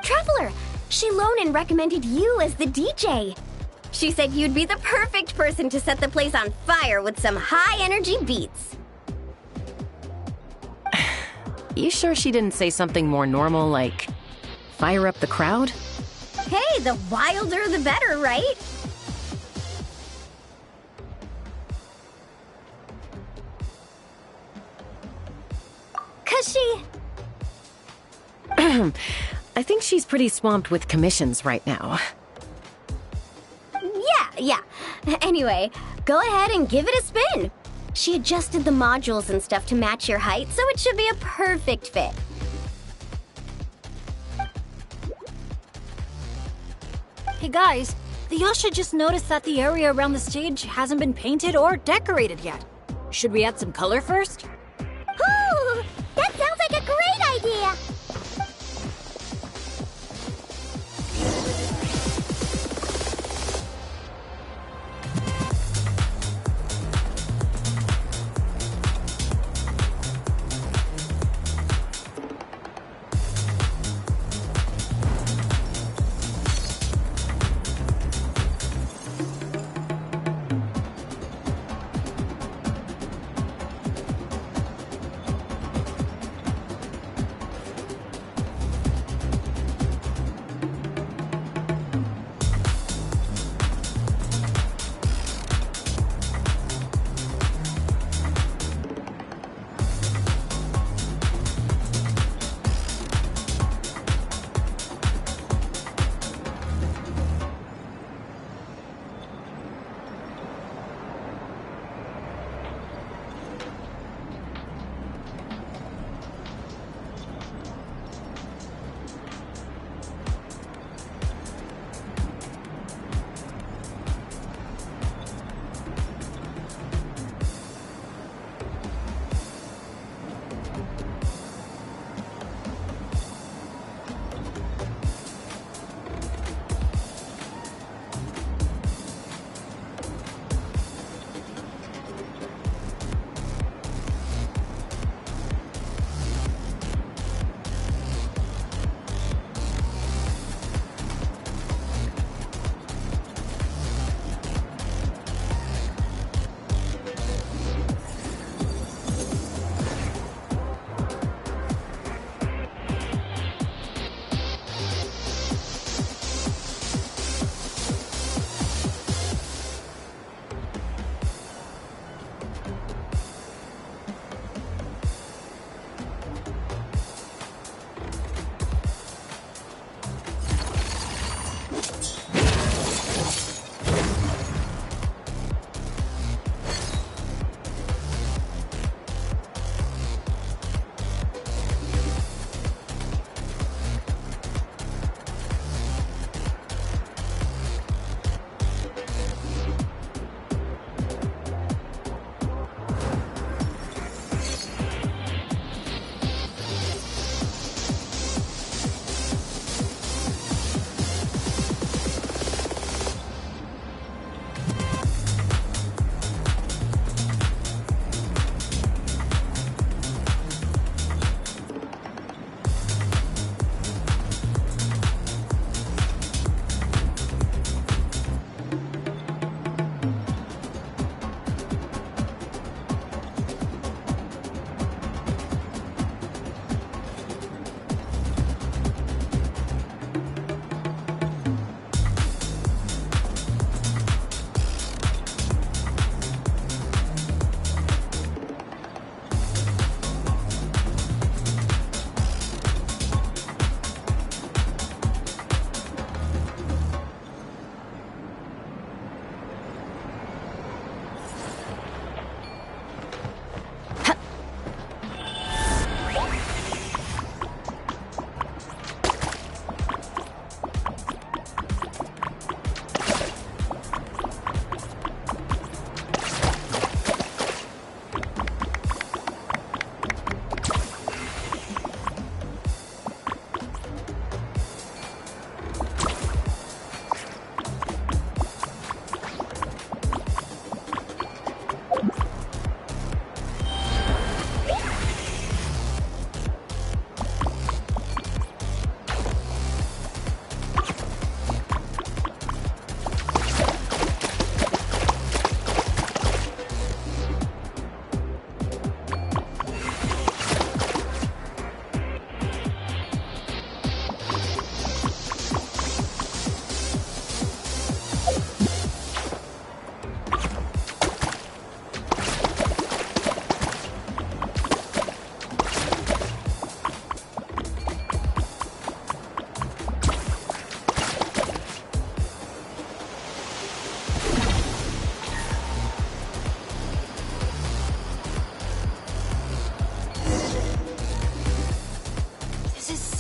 Traveler, Shilonen recommended you as the DJ. She said you'd be the perfect person to set the place on fire with some high-energy beats. You sure she didn't say something more normal like, fire up the crowd? Hey, the wilder the better, right? Cause she... I think she's pretty swamped with commissions right now. Yeah. Anyway, go ahead and give it a spin. She adjusted the modules and stuff to match your height, so it should be a perfect fit. Hey guys, the Yasha just noticed that the area around the stage hasn't been painted or decorated yet. Should we add some color first? Ooh, that sounds like a great idea!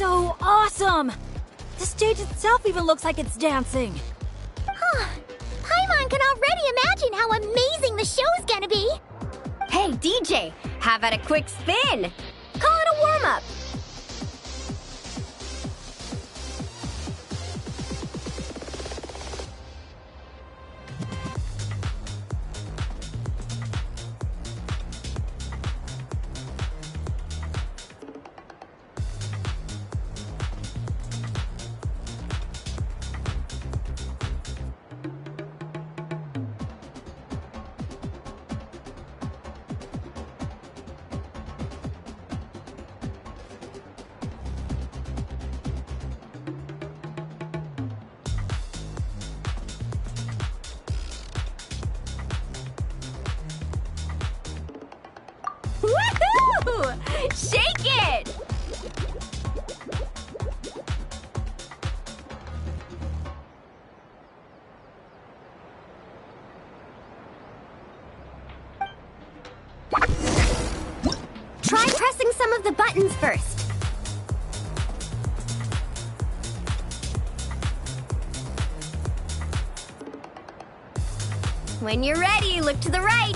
so awesome! The stage itself even looks like it's dancing. Huh. Paimon can already imagine how amazing the show's gonna be. Hey, DJ, how about a quick spin? Call it a warm-up. Woohoo! Shake it! Try pressing some of the buttons first. When you're ready, look to the right.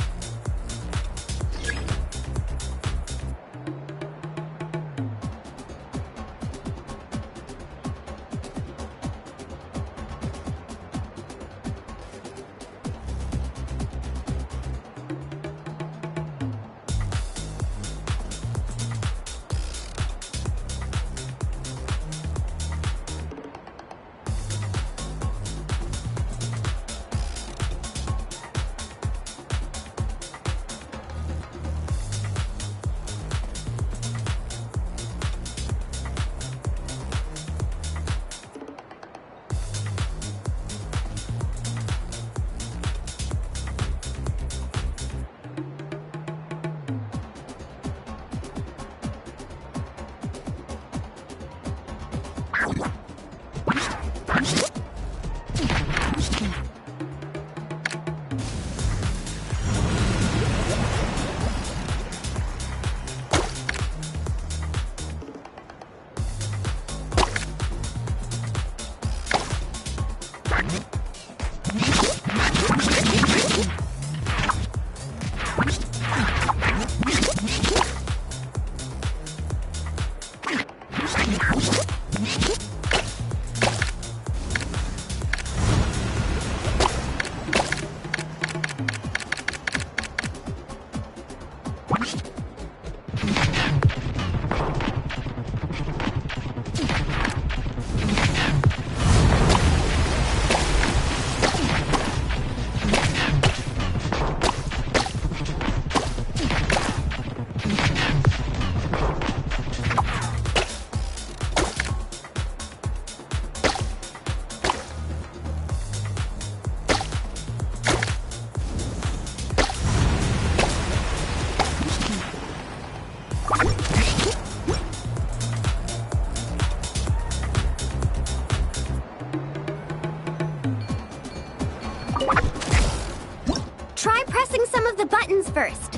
Try pressing some of the buttons first.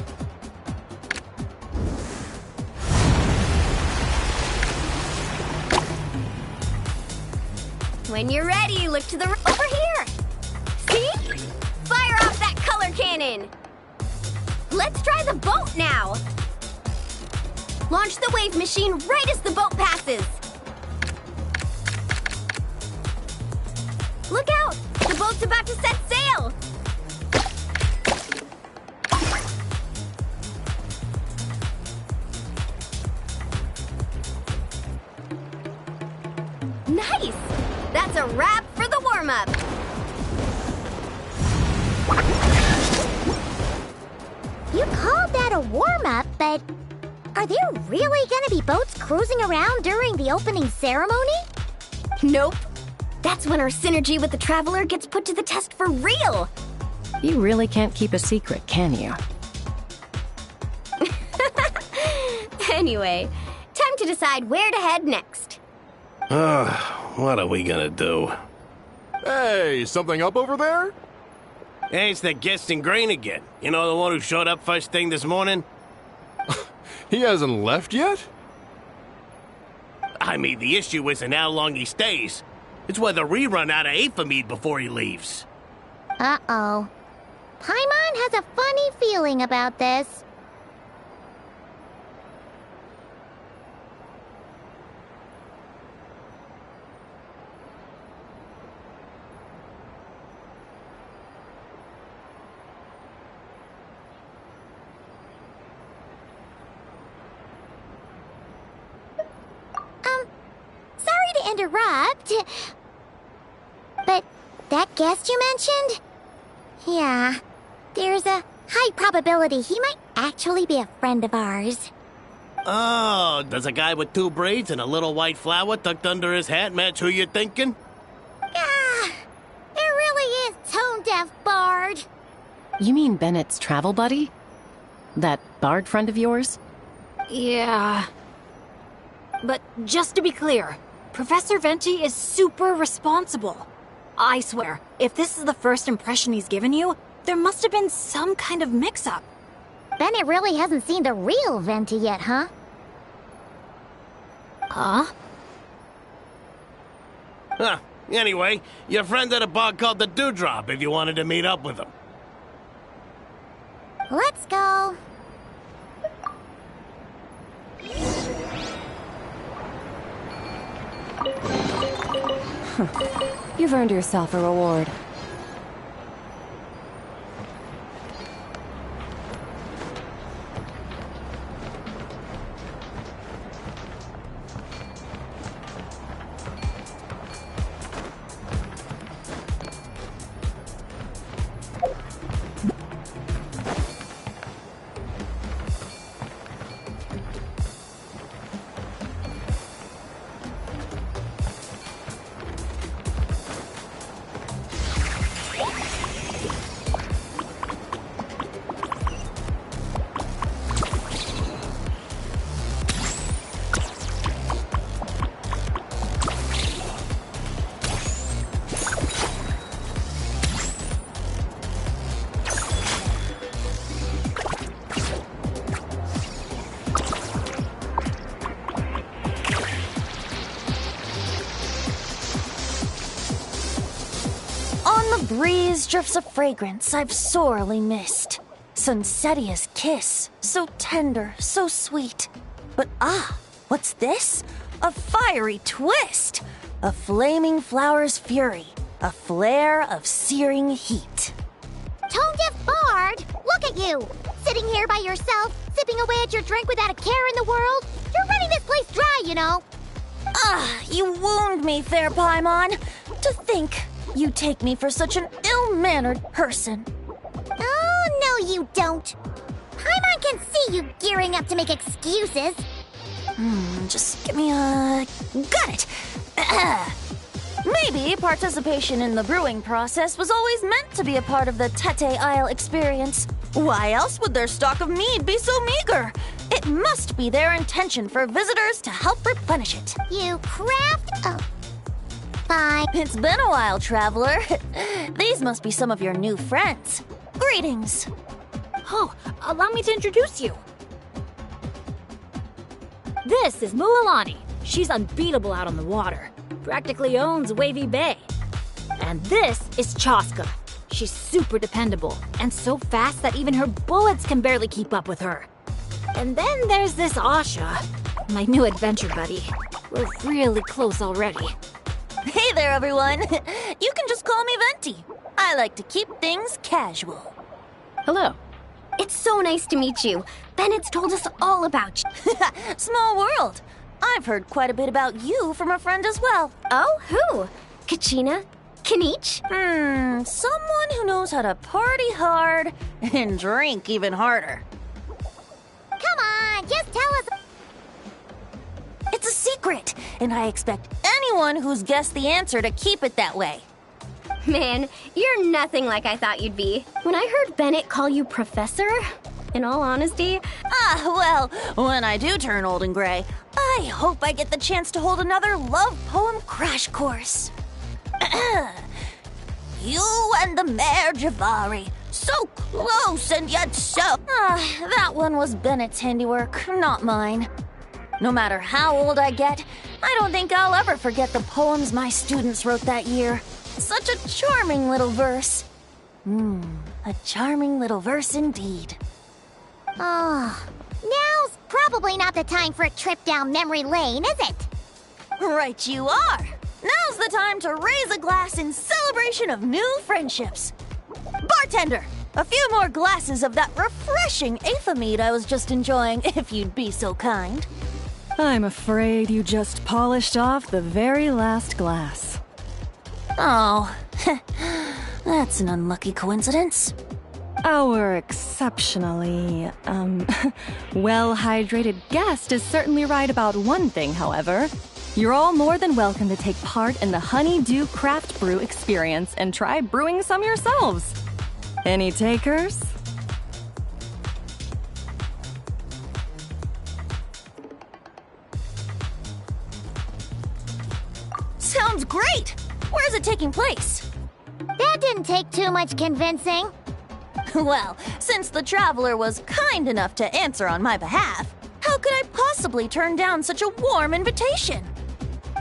When you're ready, look to the over here. See? Fire off that color cannon. Let's try the boat now. Launch the wave machine right as the boat passes. Look out! The boat's about to set sail. Nice! That's a wrap for the warm-up. You called that a warm-up, but are there really gonna be boats cruising around during the opening ceremony? Nope. That's when our synergy with the Traveler gets put to the test for real. You really can't keep a secret, can you? Anyway, time to decide where to head next. What are we gonna do? Hey, something up over there? Hey, it's that guest in grain again. You know, the one who showed up first thing this morning? He hasn't left yet? I mean, the issue isn't how long he stays. It's whether we run out of Aphamide before he leaves. Uh-oh. Paimon has a funny feeling about this. Sorry to interrupt, but that guest you mentioned? Yeah, there's a high probability he might actually be a friend of ours. Oh, does a guy with 2 braids and a little white flower tucked under his hat match who you're thinking? Ah, it really is tone-deaf, Bard. You mean Bennett's travel buddy? That bard friend of yours? Yeah. But just to be clear, Professor Venti is super responsible. I swear, if this is the first impression he's given you, there must have been some kind of mix-up. Bennett really hasn't seen the real Venti yet, huh? Huh? Huh. Anyway, your friend at a bar called the Dewdrop if you wanted to meet up with him. Let's go. You've earned yourself a reward. The breeze drifts a fragrance I've sorely missed. Sunsetia's kiss, so tender, so sweet. But what's this? A fiery twist! A flaming flower's fury, a flare of searing heat. Tone-deaf Bard, look at you! Sitting here by yourself, sipping away at your drink without a care in the world. You're running this place dry, you know. You wound me, fair Paimon. To think you take me for such an ill-mannered person. Oh, no you don't. Paimon can see you gearing up to make excuses. Just give me a... Got it! Maybe participation in the brewing process was always meant to be a part of the Tete Isle experience. Why else would their stock of mead be so meager? It must be their intention for visitors to help replenish it. You craft... Oh. Fine. It's been a while, traveler. These must be some of your new friends. Greetings. Oh, allow me to introduce you. This is Mualani. She's unbeatable out on the water. Practically owns Wavy Bay. And this is Chaska. She's super dependable, and so fast that even her bullets can barely keep up with her. And then there's this Asha, my new adventure buddy. We're really close already. Hey there, everyone. You can just call me Venti. I like to keep things casual. Hello. It's so nice to meet you. Bennett's told us all about you. Small world. I've heard quite a bit about you from a friend as well. Oh, who? Kachina? Kanich? Someone who knows how to party hard and drink even harder. Come on, just tell us. It's a secret, and I expect anyone who's guessed the answer to keep it that way. Man, you're nothing like I thought you'd be. When I heard Bennett call you Professor, in all honesty... Well, when I do turn old and gray, I hope I get the chance to hold another love poem crash course. You and the Mare Javari, so close and yet so... that one was Bennett's handiwork, not mine. No matter how old I get, I don't think I'll ever forget the poems my students wrote that year. Such a charming little verse. A charming little verse indeed. Oh, now's probably not the time for a trip down memory lane, is it? Right you are. Now's the time to raise a glass in celebration of new friendships. Bartender, a few more glasses of that refreshing Aethamide I was just enjoying, if you'd be so kind. I'm afraid you just polished off the very last glass. Oh, that's an unlucky coincidence. Our exceptionally, well-hydrated guest is certainly right about one thing, however. You're all more than welcome to take part in the Honeydew Craft Brew experience and try brewing some yourselves. Any takers? Sounds great! Where's it taking place? That didn't take too much convincing. Well, since the traveler was kind enough to answer on my behalf, how could I possibly turn down such a warm invitation?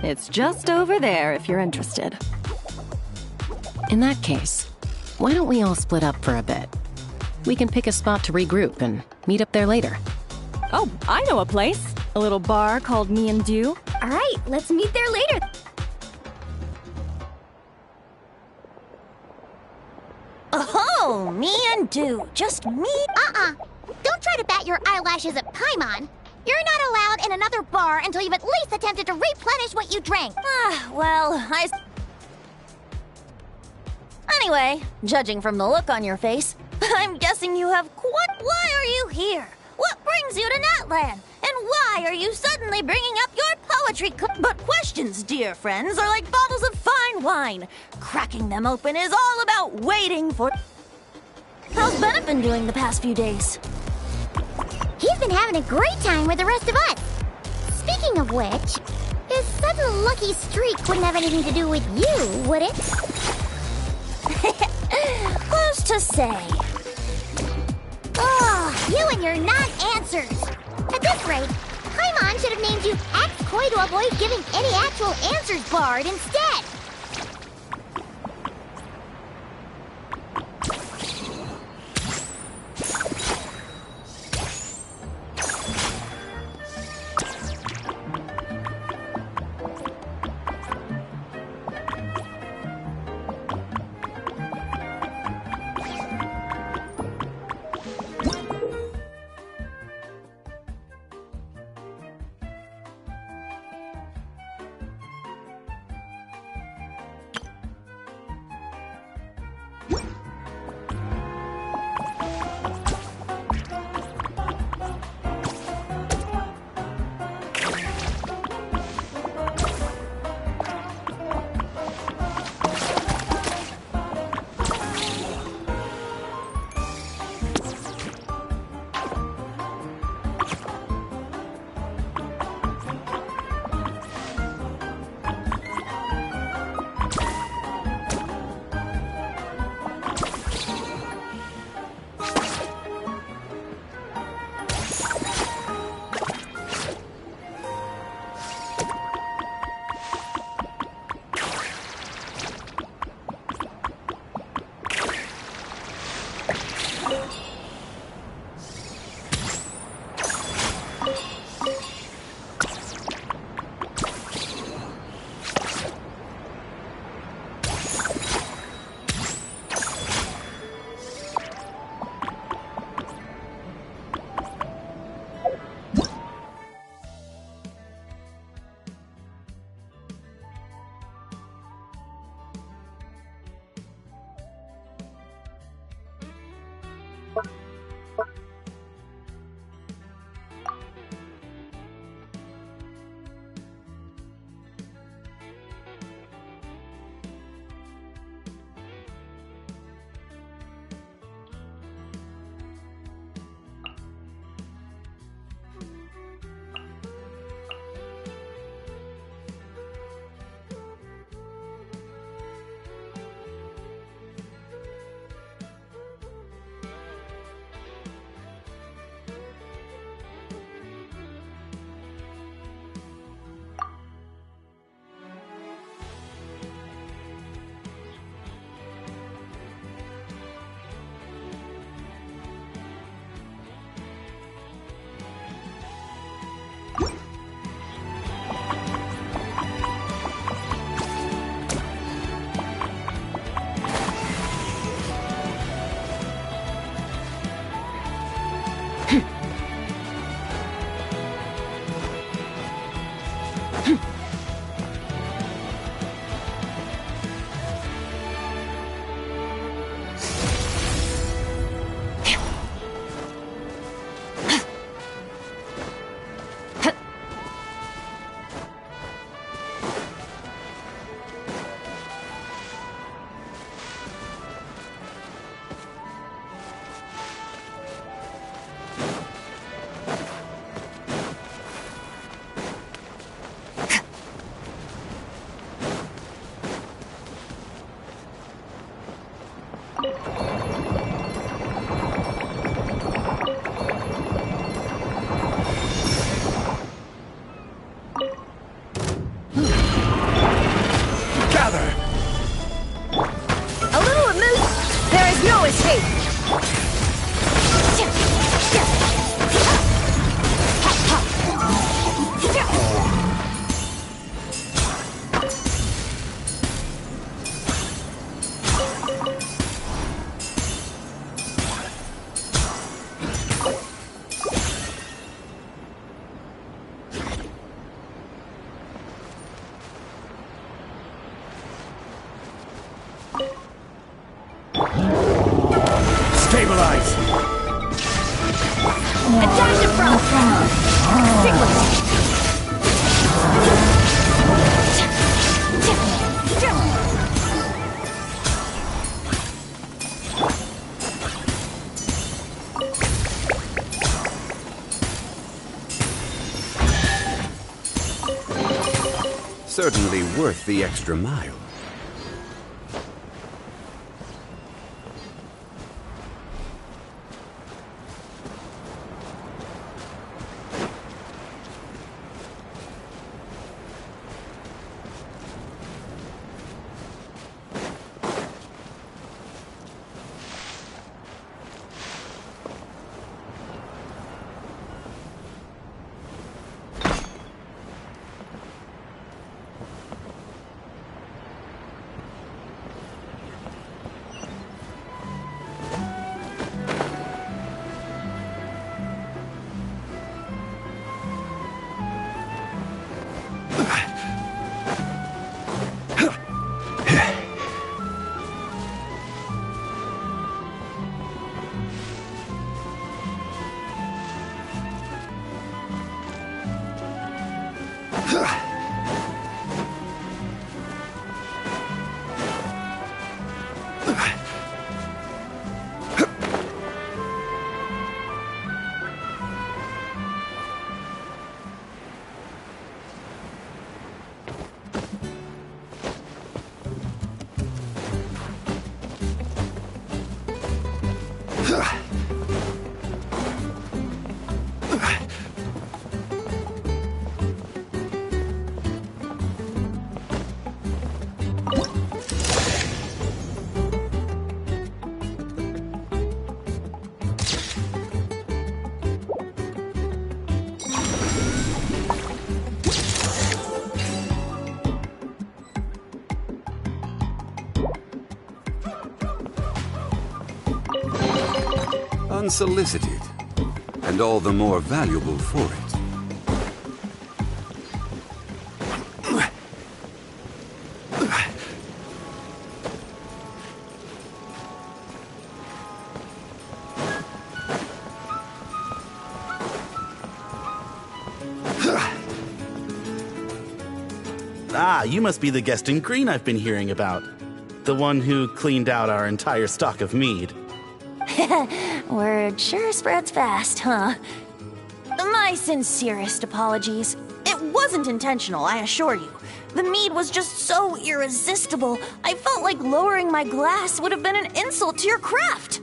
It's just over there if you're interested. In that case, why don't we all split up for a bit? We can pick a spot to regroup and meet up there later. Oh, I know a place. A little bar called Me and Dew. All right, let's meet there later. Oh, me and Dew. Just me? Don't try to bat your eyelashes at Paimon. You're not allowed in another bar until you've at least attempted to replenish what you drank. Anyway, judging from the look on your face, I'm guessing you have Why are you here? What brings you to Natlan? And why are you suddenly bringing up your poetry But questions, dear friends, are like bottles of fine wine. Cracking them open is all about waiting for... How's Benefin doing the past few days? He's been having a great time with the rest of us. Speaking of which, his sudden lucky streak wouldn't have anything to do with you, would it? Who's to say? Oh, you and your non-answers. At this rate, Paimon should have named you Act Coy to avoid giving any actual answers barred instead. neutralize! Attack the front! Stick Certainly worth the extra mile. Unsolicited, and all the more valuable for it. Ah, you must be the guest in green I've been hearing about. The one who cleaned out our entire stock of mead. Word sure spreads fast, huh? My sincerest apologies. It wasn't intentional, I assure you. The mead was just so irresistible, I felt like lowering my glass would have been an insult to your craft.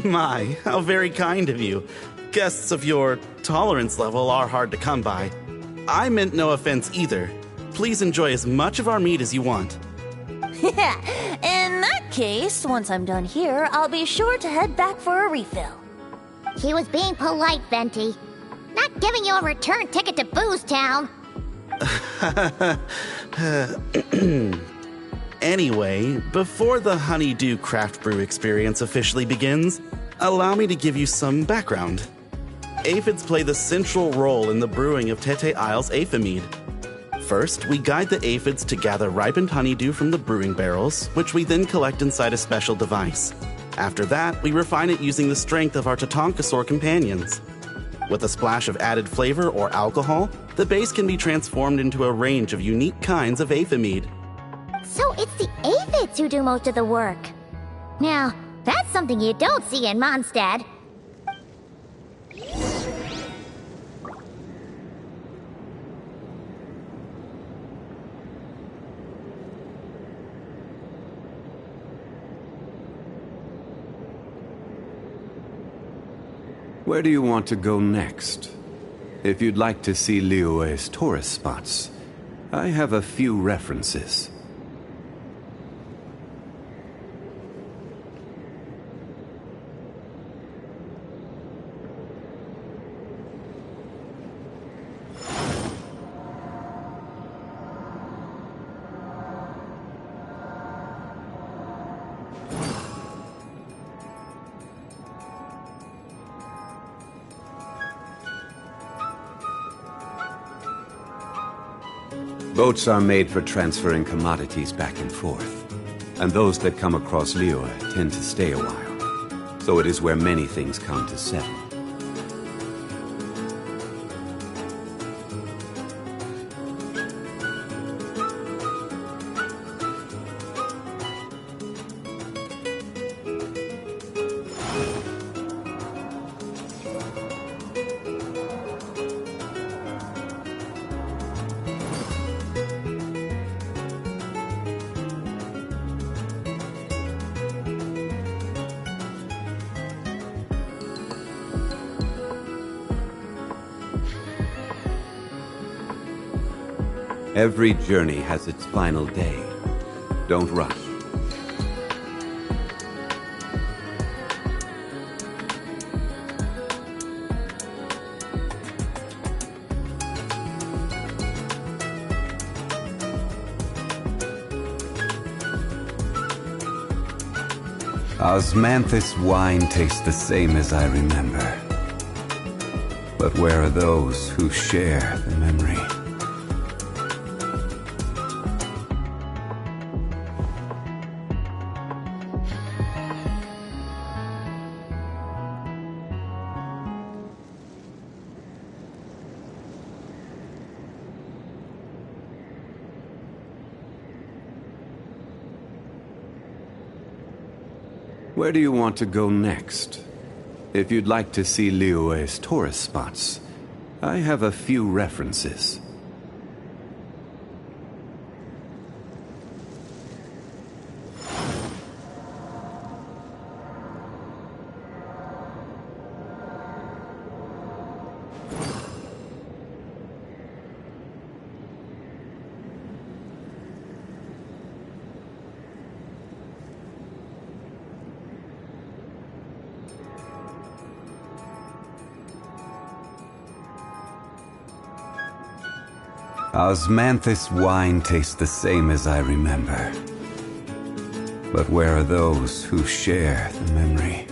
My, how very kind of you. Guests of your tolerance level are hard to come by. I meant no offense either. Please enjoy as much of our mead as you want. In that case, once I'm done here, I'll be sure to head back for a refill. He was being polite, Venti. Not giving you a return ticket to Booze Town. Anyway, before the Honeydew Craft Brew experience officially begins, allow me to give you some background. Aphids play the central role in the brewing of Tete Isle's Aphid. First, we guide the aphids to gather ripened honeydew from the brewing barrels, which we then collect inside a special device. After that, we refine it using the strength of our Tatankasaur companions. With a splash of added flavor or alcohol, the base can be transformed into a range of unique kinds of aphid. So it's the aphids who do most of the work. Now, that's something you don't see in Mondstadt. Where do you want to go next? If you'd like to see Liyue's tourist spots, I have a few references. Boats are made for transferring commodities back and forth, and those that come across Liyue tend to stay a while. so it is where many things come to settle. Every journey has its final day. Don't rush. Osmanthus wine tastes the same as I remember. But where are those who share the memory? Where do you want to go next? If you'd like to see Liyue's tourist spots, I have a few references. Osmanthus wine tastes the same as I remember. But where are those who share the memory?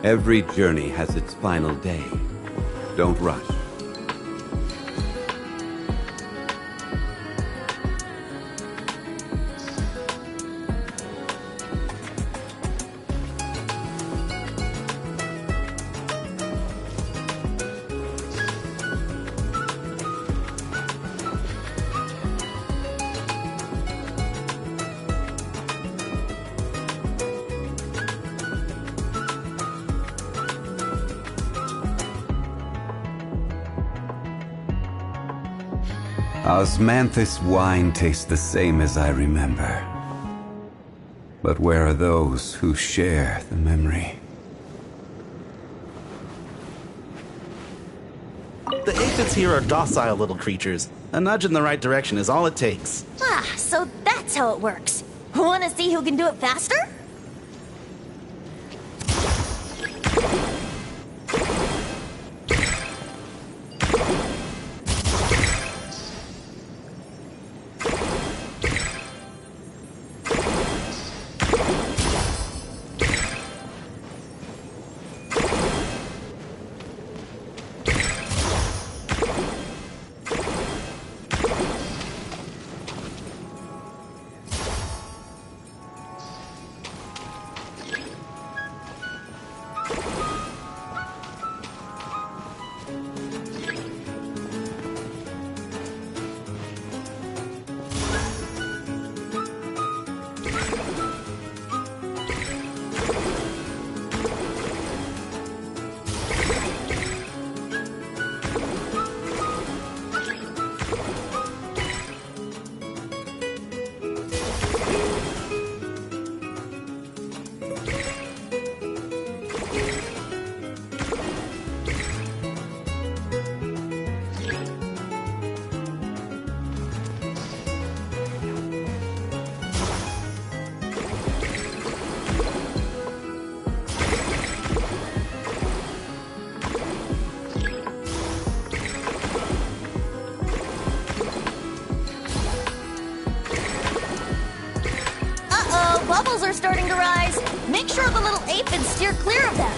Every journey has its final day. Don't rush. Osmanthus wine tastes the same as I remember. But where are those who share the memory? The aphids here are docile little creatures. A nudge in the right direction is all it takes. Ah, so that's how it works. Wanna see who can do it faster? the little aphids steer clear of them.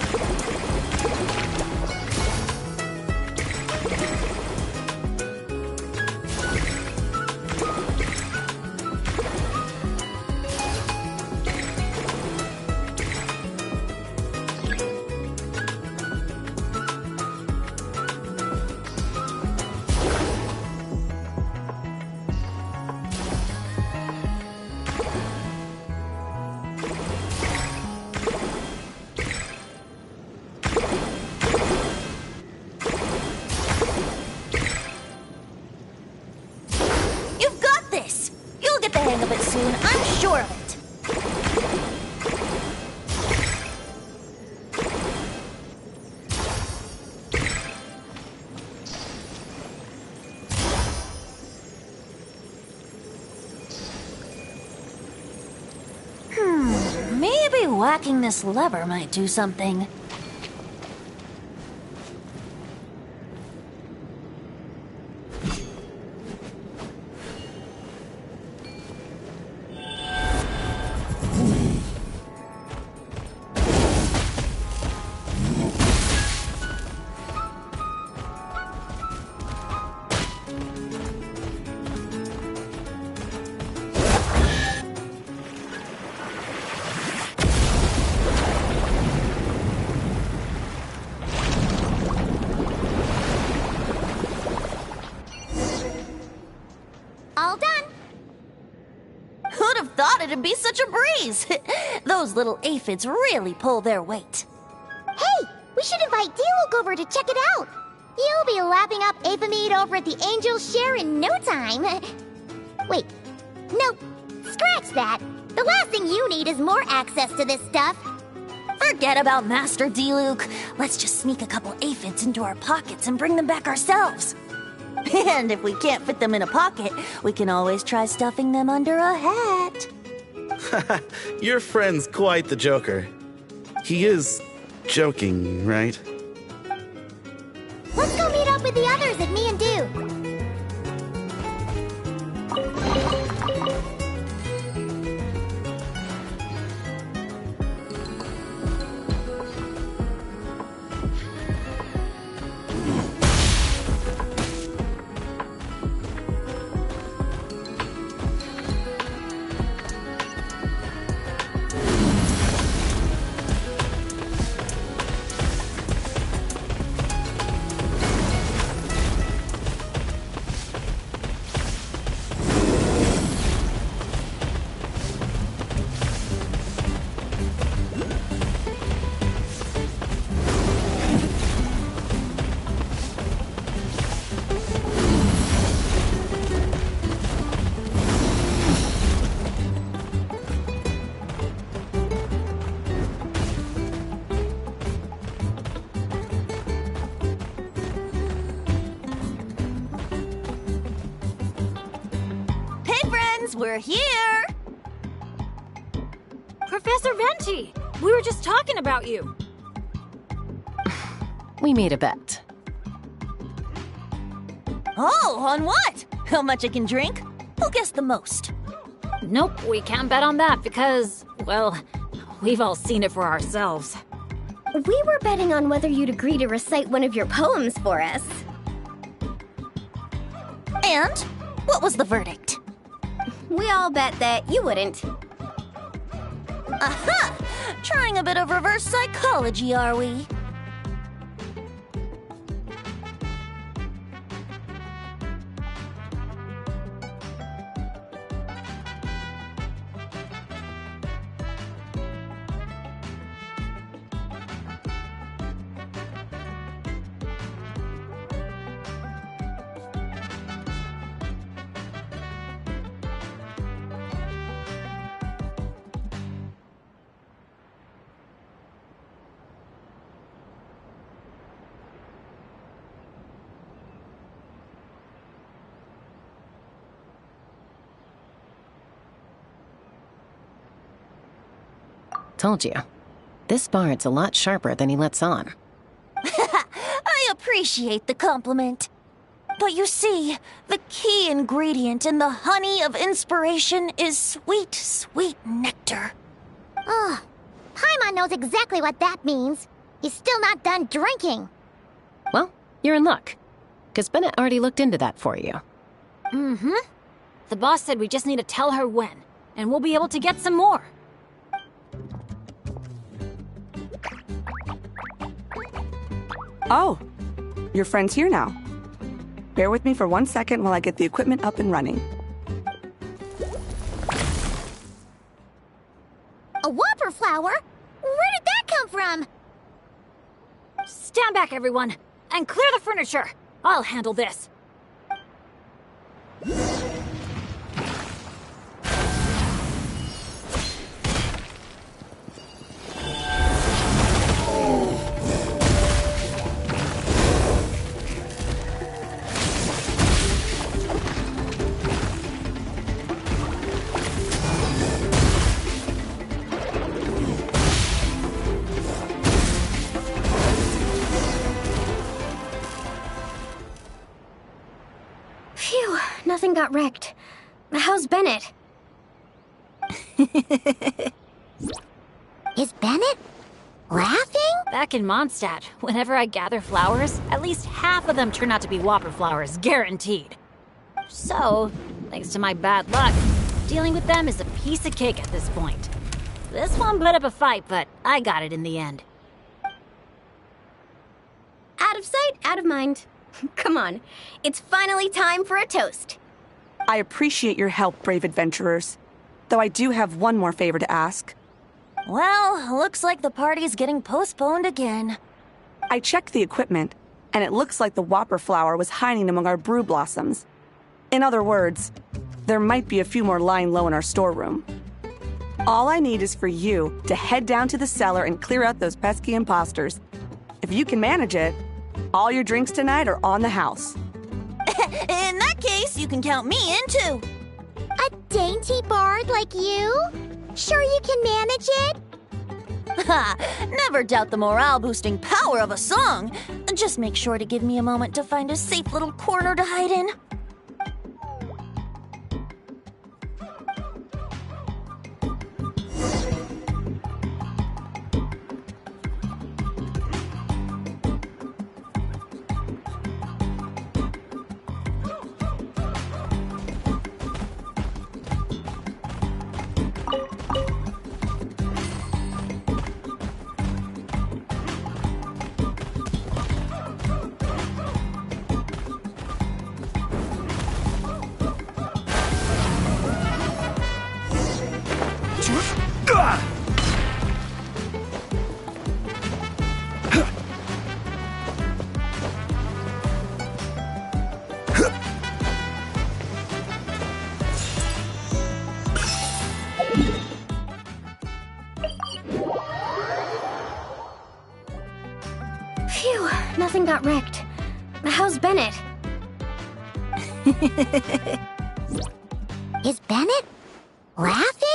You've got this! You'll get the hang of it soon, I'm sure of it. Maybe whacking this lever might do something. All done. Who'd have thought it'd be such a breeze? Those little aphids really pull their weight. Hey, we should invite Diluc over to check it out. You'll be lapping up aphid over at the Angel's Share in no time. Wait, nope, scratch that. The last thing you need is more access to this stuff. Forget about Master Diluc. Let's just sneak a couple aphids into our pockets and bring them back ourselves. And if we can't fit them in a pocket, we can always try stuffing them under a hat. Your friend's quite the joker. He is joking, right? Let's go meet up with the others at Me and Do. We're here! Professor Venti! We were just talking about you! We made a bet. Oh, on what? How much I can drink? Who guessed the most? Nope, we can't bet on that because, well, we've all seen it for ourselves. We were betting on whether you'd agree to recite one of your poems for us. And? What was the verdict? We all bet that you wouldn't. Aha! Trying a bit of reverse psychology, are we? Told you. This bard's a lot sharper than he lets on. I appreciate the compliment. But you see, the key ingredient in the honey of inspiration is sweet, sweet nectar. Ah, Paimon knows exactly what that means. He's still not done drinking. Well, you're in luck. Because Bennett already looked into that for you. Mm-hmm. The boss said we just need to tell her when, and we'll be able to get some more. Oh, your friend's here now. Bear with me for 1 second while I get the equipment up and running. A whopper flower? Where did that come from? Stand back, everyone, and clear the furniture. I'll handle this. Phew, nothing got wrecked. How's Bennett? Is Bennett laughing? Back in Mondstadt, whenever I gather flowers, at least half of them turn out to be whopper flowers, guaranteed. So, thanks to my bad luck, dealing with them is a piece of cake at this point. This one put up a fight, but I got it in the end. Out of sight, out of mind. Come on, it's finally time for a toast. I appreciate your help, brave adventurers. Though I do have one more favor to ask. Well, looks like the party's getting postponed again. I checked the equipment, and it looks like the whopper flower was hiding among our brew blossoms. In other words, there might be a few more lying low in our storeroom. All I need is for you to head down to the cellar and clear out those pesky imposters. If you can manage it, all your drinks tonight are on the house. In that case, you can count me in too. A dainty bard like you? Sure you can manage it? Ha! Never doubt the morale-boosting power of a song. Just make sure to give me a moment to find a safe little corner to hide in. Phew, nothing got wrecked. How's Bennett? Is Bennett laughing?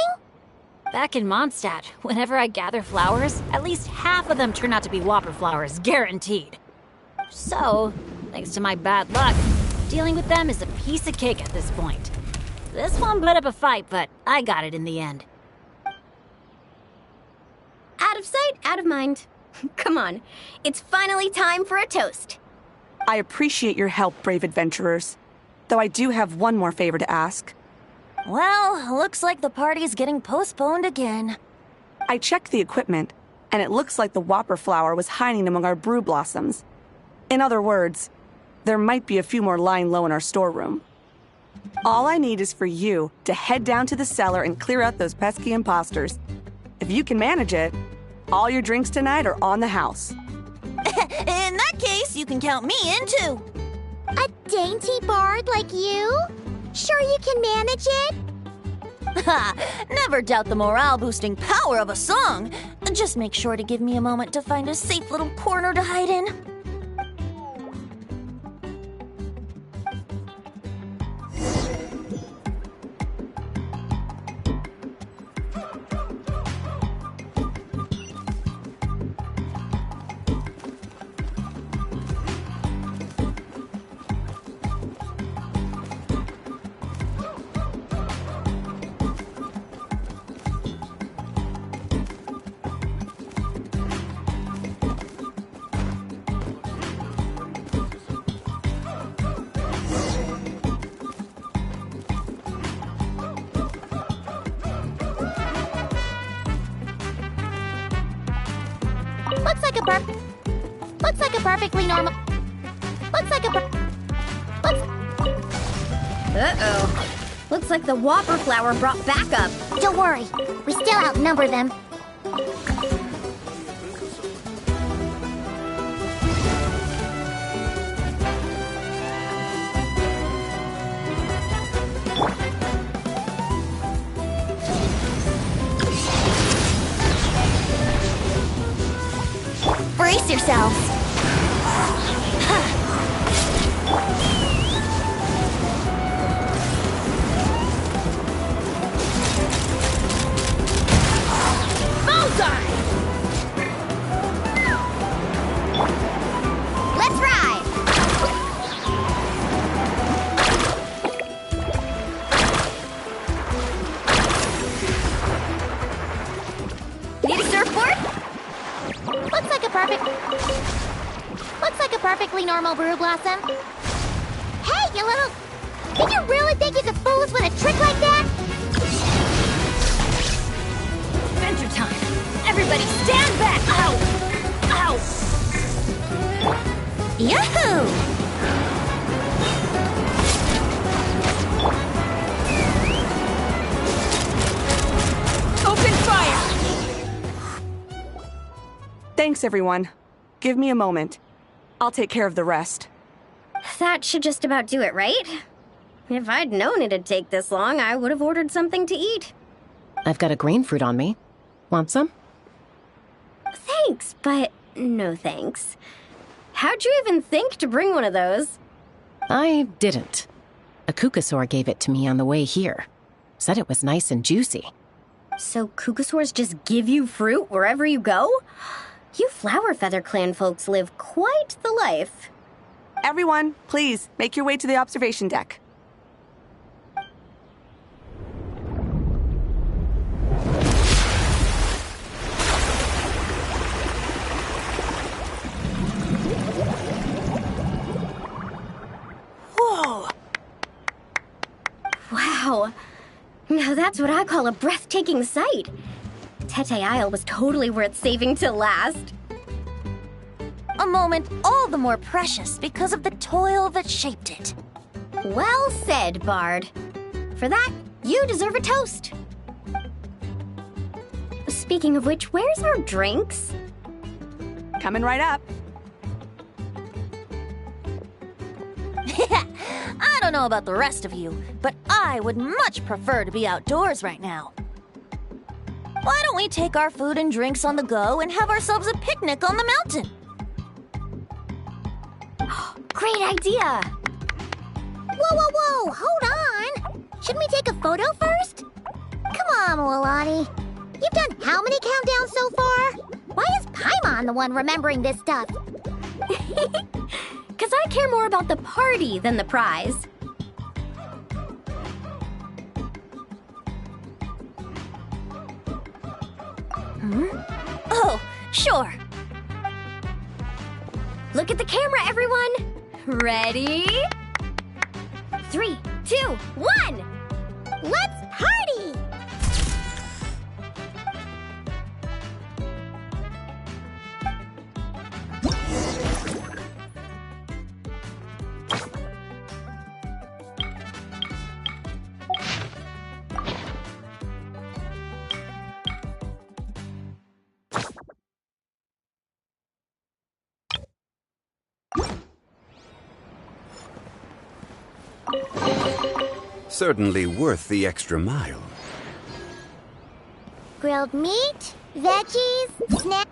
Back in Mondstadt, whenever I gather flowers, at least half of them turn out to be whopper flowers, guaranteed. So, thanks to my bad luck, dealing with them is a piece of cake at this point. This one put up a fight, but I got it in the end. Out of sight, out of mind. Come on, it's finally time for a toast. I appreciate your help, brave adventurers. Though I do have one more favor to ask. Well, looks like the party's getting postponed again. I checked the equipment, and it looks like the whopper flower was hiding among our brew blossoms. In other words, there might be a few more lying low in our storeroom. All I need is for you to head down to the cellar and clear out those pesky imposters. If you can manage it, all your drinks tonight are on the house. In that case, you can count me in too. A dainty bard like you? Sure you can manage it? Ha! Never doubt the morale-boosting power of a song. Just make sure to give me a moment to find a safe little corner to hide in. perfectly normal. Uh-oh. Looks like the Whopper flower brought backup. Don't worry, we still outnumber them. Brace yourselves. Bullseye! Let's ride! Need a surfboard? Looks like a perfectly normal brew blossom. Hey, you little... Did you really think you could fool us with a trick like that? Adventure time! Everybody stand back! Ow! Ow! Yahoo! Open fire! Thanks, everyone. Give me a moment. I'll take care of the rest. That should just about do it, right? If I'd known it'd take this long, I would have ordered something to eat. I've got a grain fruit on me. Want some? Thanks, but no thanks. How'd you even think to bring one of those? I didn't. A Kukasaur gave it to me on the way here. Said it was nice and juicy. So Kukasaurs just give you fruit wherever you go? You Flower Feather Clan folks live quite the life. Everyone, please, make your way to the observation deck. Whoa! Wow. Now that's what I call a breathtaking sight. Tete Isle was totally worth saving till last. A moment all the more precious because of the toil that shaped it. Well said, Bard. For that, you deserve a toast. Speaking of which, where's our drinks? Coming right up. I don't know about the rest of you, but I would much prefer to be outdoors right now. Why don't we take our food and drinks on the go and have ourselves a picnic on the mountain? Great idea! Whoa, hold on! Shouldn't we take a photo first? Come on, Wolani. You've done how many countdowns so far? Why is Paimon the one remembering this stuff? Because I care more about the party than the prize. Oh, sure. Look at the camera, everyone! Ready? 3, 2, 1! Let's party! Certainly worth the extra mile. Grilled meat, veggies, snacks.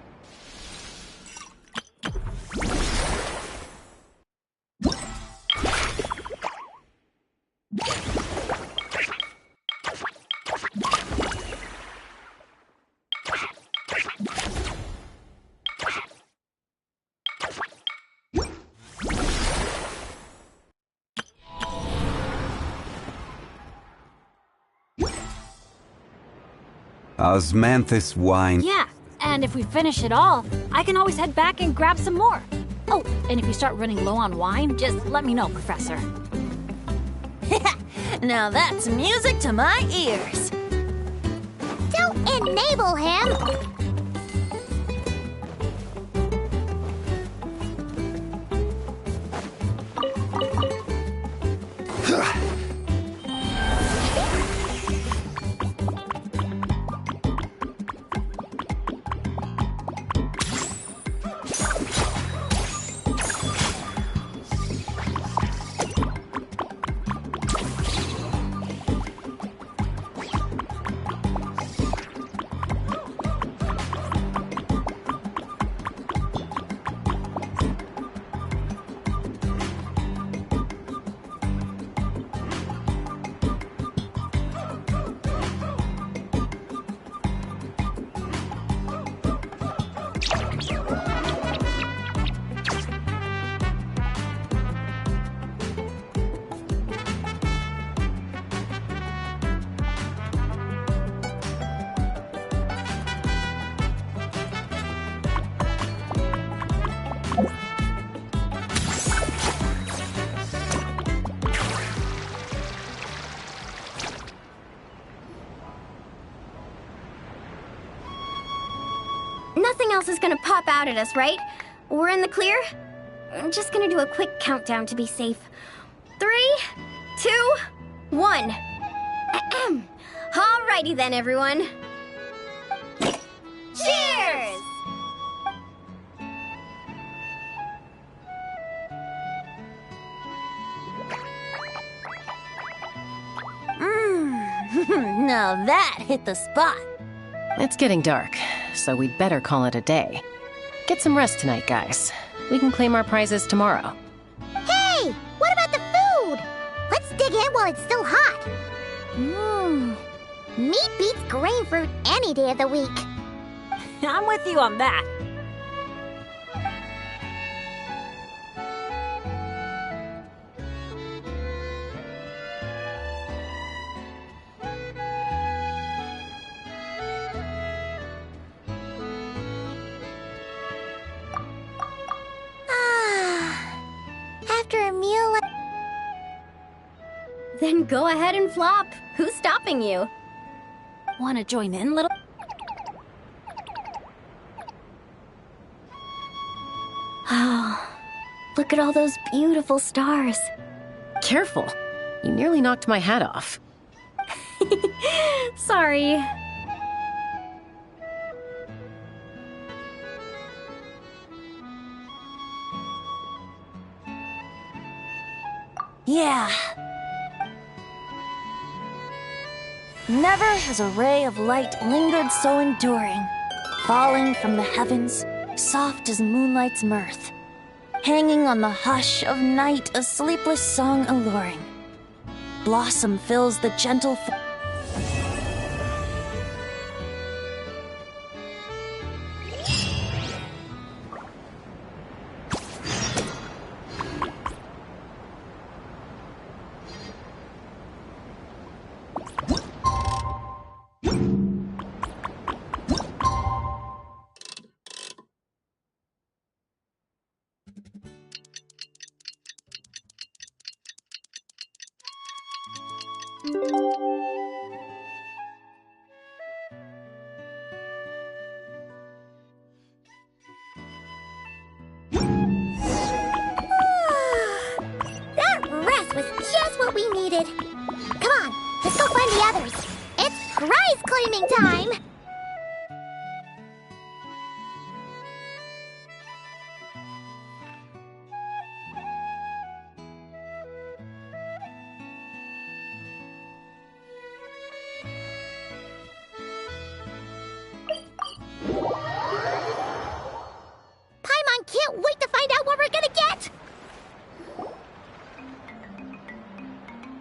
Osmanthus wine. Yeah, and if we finish it all, I can always head back and grab some more. Oh, and if you start running low on wine, just let me know, Professor. Now that's music to my ears. Don't enable him! else is gonna pop out at us, right? We're in the clear? I'm just gonna do a quick countdown to be safe. 3, 2, 1. Ahem. Alrighty then, everyone. Cheers! Now that hit the spot. It's getting dark, so we'd better call it a day. Get some rest tonight, guys. We can claim our prizes tomorrow. Hey, what about the food? Let's dig in while it's still hot. Meat beats grain fruit any day of the week. I'm with you on that. After a meal like... Then go ahead and flop. Who's stopping you? Want to join in, little... Oh, look at all those beautiful stars. Careful. You nearly knocked my hat off. Sorry. Yeah. Never has a ray of light lingered so enduring, falling from the heavens, soft as moonlight's mirth, hanging on the hush of night, a sleepless song alluring. Blossom fills the gentle... That rest was just what we needed. Come on, let's go find the others. It's prize claiming time! Paimon can't wait to find out what we're gonna get!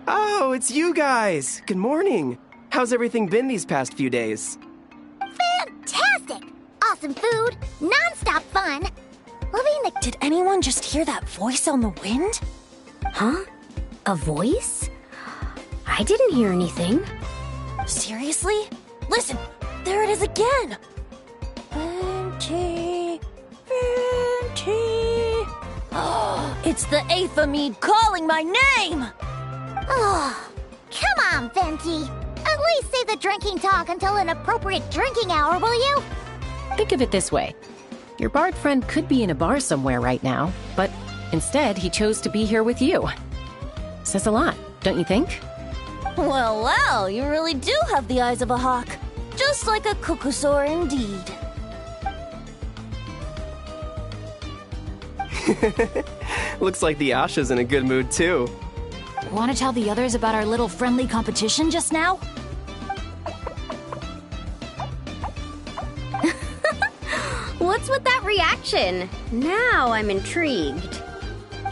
Oh, it's you guys! Good morning! How's everything been these past few days? Fantastic! Awesome food, non-stop fun. Living the... Did anyone just hear that voice on the wind? Huh? A voice? I didn't hear anything. Seriously? Listen, there it is again! Venti, Venti. Oh, it's the Aphamede calling my name! Oh, come on, Venti. At least save the drinking talk until an appropriate drinking hour, will you? Think of it this way. Your bard friend could be in a bar somewhere right now, but instead he chose to be here with you. Says a lot, don't you think? Well, you really do have the eyes of a hawk. Just like a cuckoosaur indeed. Looks like the Asha's in a good mood too. Want to tell the others about our little friendly competition just now? What's with that reaction? Now I'm intrigued.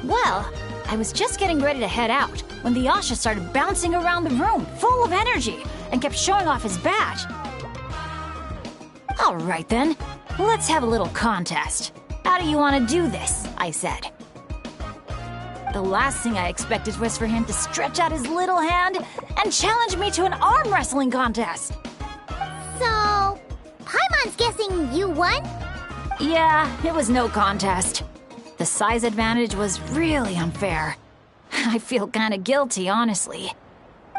Well, I was just getting ready to head out when the Asha started bouncing around the room, full of energy, and kept showing off his badge. All right then, let's have a little contest. How do you want to do this? I said. The last thing I expected was for him to stretch out his little hand and challenge me to an arm wrestling contest. So, Paimon's guessing you won? Yeah, it was no contest. The size advantage was really unfair. I feel kinda guilty, honestly.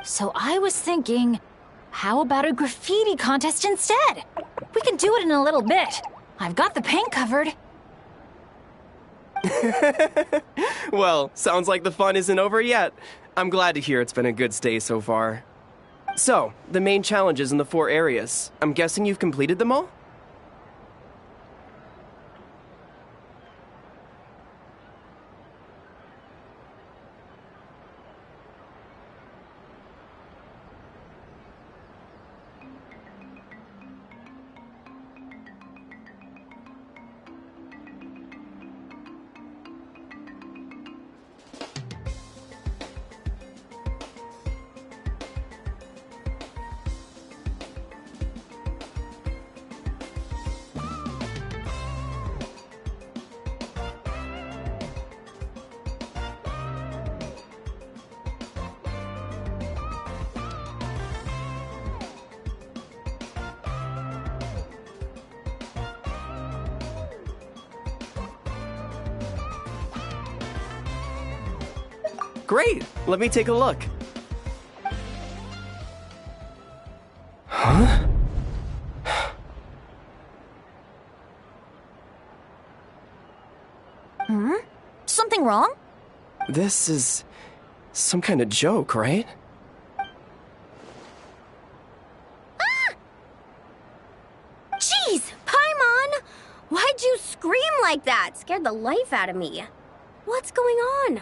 So I was thinking, how about a graffiti contest instead? We can do it in a little bit. I've got the paint covered. Well, sounds like the fun isn't over yet. I'm glad to hear it's been a good stay so far. So, the main challenges in the 4 areas. I'm guessing you've completed them all? Great! Let me take a look. Huh? Something wrong? This is some kind of joke, right? Jeez, Paimon! Why'd you scream like that? Scared the life out of me. What's going on?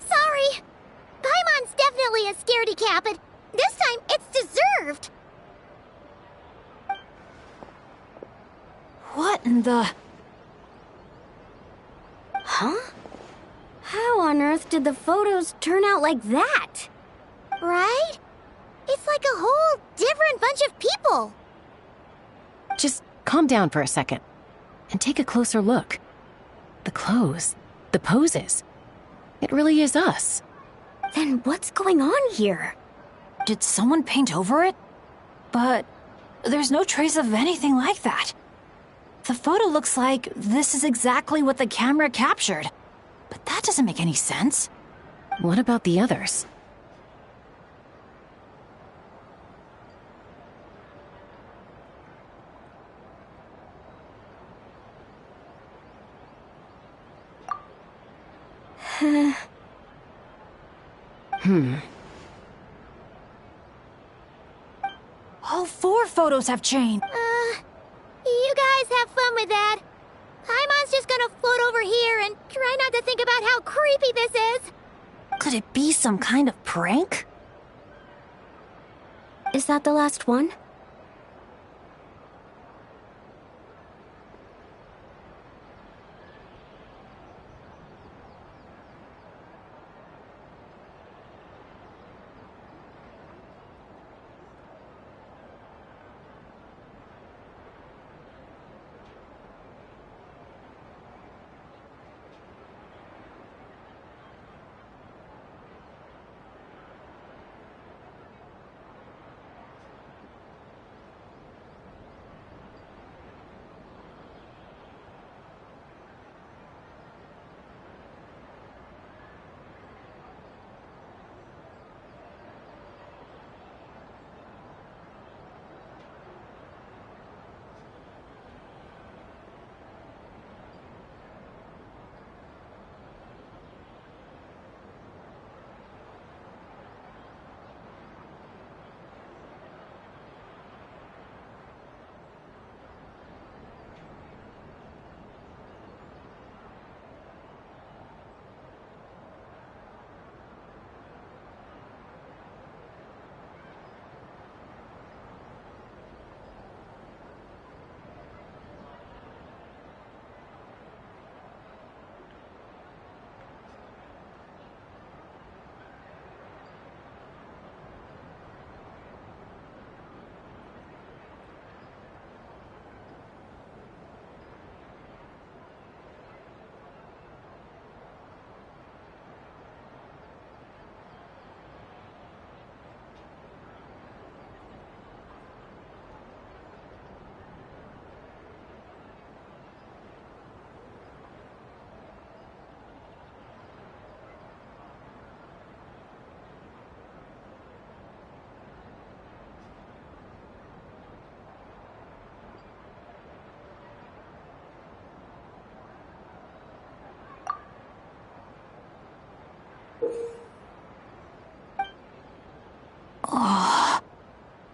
Sorry. Paimon's definitely a scaredy cat, but this time it's deserved. What in the... Huh? How on earth did the photos turn out like that? Right? It's like a whole different bunch of people. Just calm down for a second and take a closer look. The clothes, the poses. It really is us. Then what's going on here? Did someone paint over it? But there's no trace of anything like that. The photo looks like this is exactly what the camera captured. But that doesn't make any sense. What about the others? All 4 photos have changed. You guys have fun with that. Paimon's just gonna float over here and try not to think about how creepy this is. Could it be some kind of prank? Is that the last one?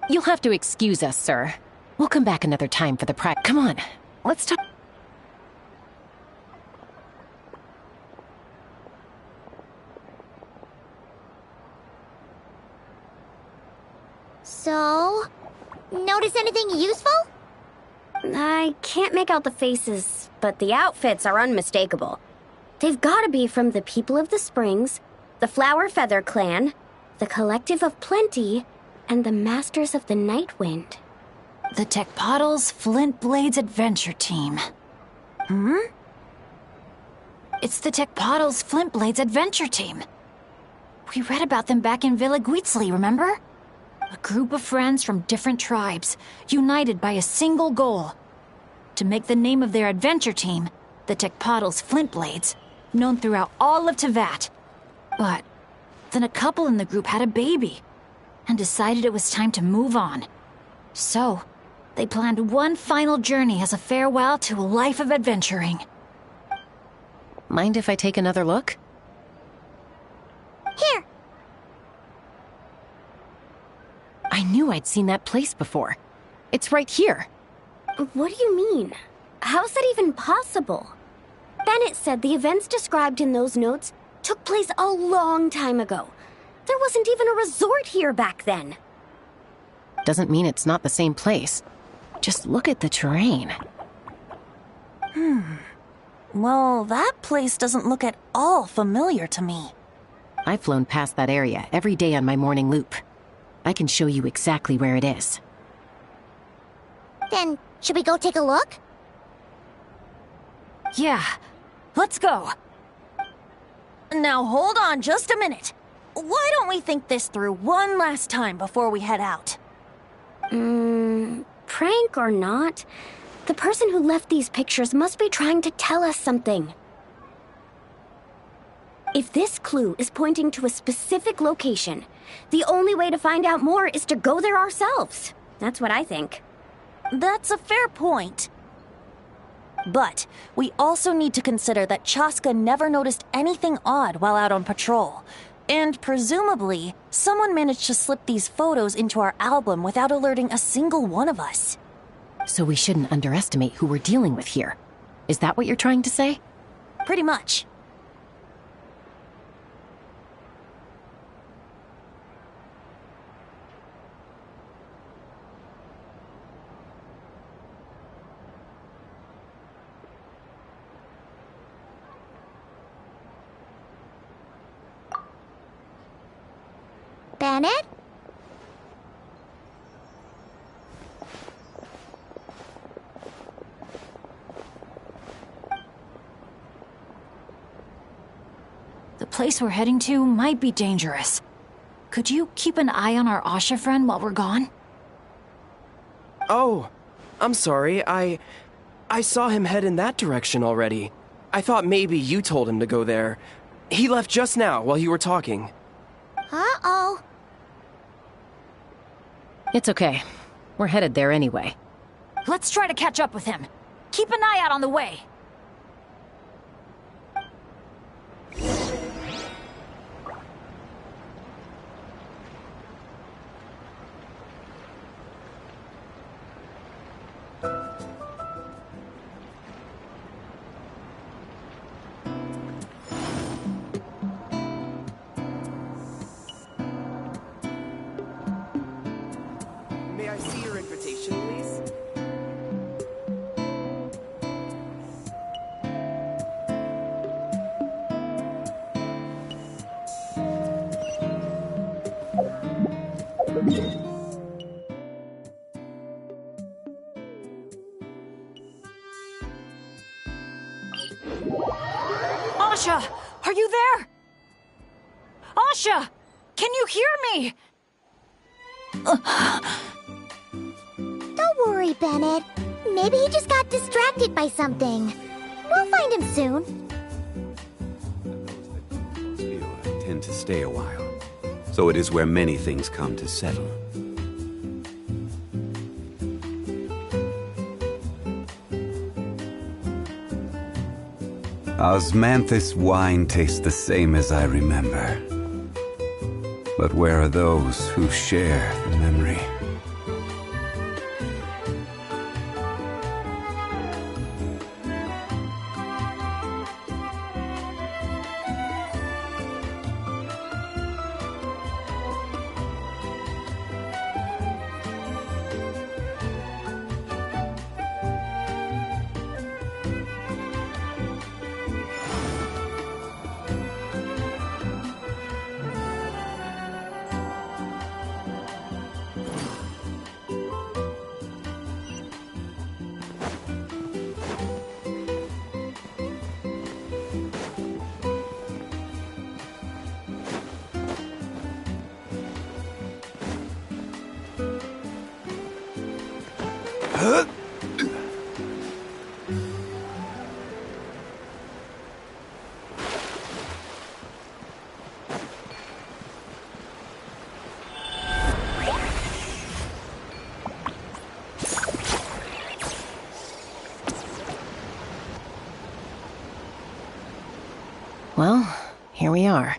You'll have to excuse us, sir. We'll come back another time for the Come on, let's talk. So, notice anything useful? I can't make out the faces, but the outfits are unmistakable. They've gotta be from the People of the Springs, the Flower Feather Clan, the Collective of Plenty, and the Masters of the Night Wind. The Tecpotals Flint Blades Adventure Team. It's the Tecpotals Flint Blades Adventure Team. We read about them back in Villa Guitzli, remember? A group of friends from different tribes, united by a single goal. To make the name of their adventure team, the Tecpotals Flint Blades, known throughout all of Tevat. But then a couple in the group had a baby, and decided it was time to move on. So, they planned one final journey as a farewell to a life of adventuring. Mind if I take another look? Here! I knew I'd seen that place before. It's right here. What do you mean? How's that even possible? Bennett said the events described in those notes took place a long time ago. There wasn't even a resort here back then. Doesn't mean it's not the same place. Just look at the terrain. Well, that place doesn't look at all familiar to me. I've flown past that area every day on my morning loop. I can show you exactly where it is. Then, should we go take a look? Yeah, let's go. Now hold on just a minute. Why don't we think this through one last time before we head out? Prank or not, the person who left these pictures must be trying to tell us something. If this clue is pointing to a specific location, the only way to find out more is to go there ourselves. That's what I think. That's a fair point. But we also need to consider that Chaska never noticed anything odd while out on patrol. And presumably, someone managed to slip these photos into our album without alerting a single one of us. So we shouldn't underestimate who we're dealing with here. Is that what you're trying to say? Pretty much. Bennett? The place we're heading to might be dangerous. Could you keep an eye on our Asha friend while we're gone? Oh, I'm sorry. I saw him head in that direction already. I thought maybe you told him to go there. He left just now while you were talking. Uh-oh. It's okay. We're headed there anyway. Let's try to catch up with him. Keep an eye out on the way. May I see your invitation, please? Asha, are you there? Asha, can you hear me? Don't worry, Bennett. Maybe he just got distracted by something. We'll find him soon. Tend to stay a while. So it is where many things come to settle. Osmanthus wine tastes the same as I remember. But where are those who share the memory? Well, here we are.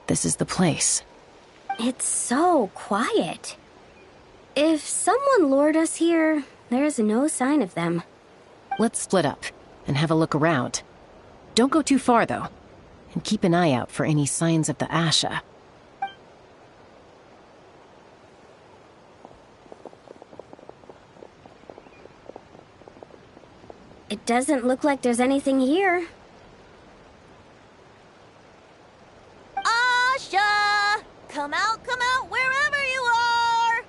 This is the place. It's so quiet. If someone lured us here, there's no sign of them. Let's split up and have a look around. Don't go too far, though. And keep an eye out for any signs of the Asha. It doesn't look like there's anything here. Asha! Come out, wherever you are!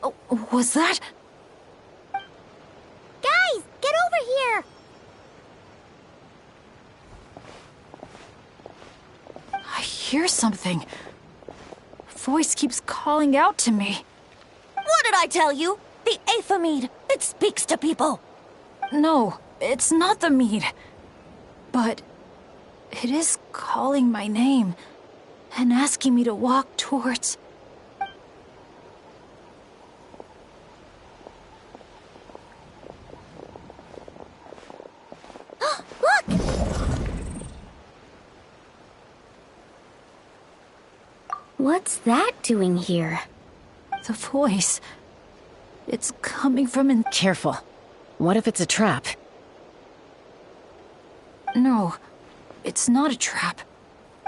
Oh, was that? Guys, get over here! I hear something. A voice keeps calling out to me. What did I tell you? The Aethamid. It speaks to people. No, it's not the mead. But it is calling my name and asking me to walk towards... Look! What's that doing here? The voice. It's coming from in... Careful. What if it's a trap? No, it's not a trap.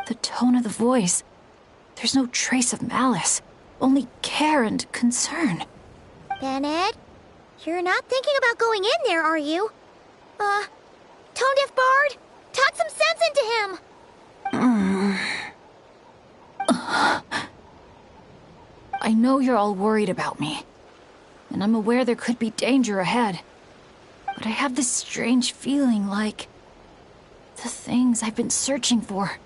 The tone of the voice. There's no trace of malice. Only care and concern. Bennett, you're not thinking about going in there, are you? Tone Deaf Bard, talk some sense into him! I know you're all worried about me. And I'm aware there could be danger ahead. But I have this strange feeling like... the things I've been searching for.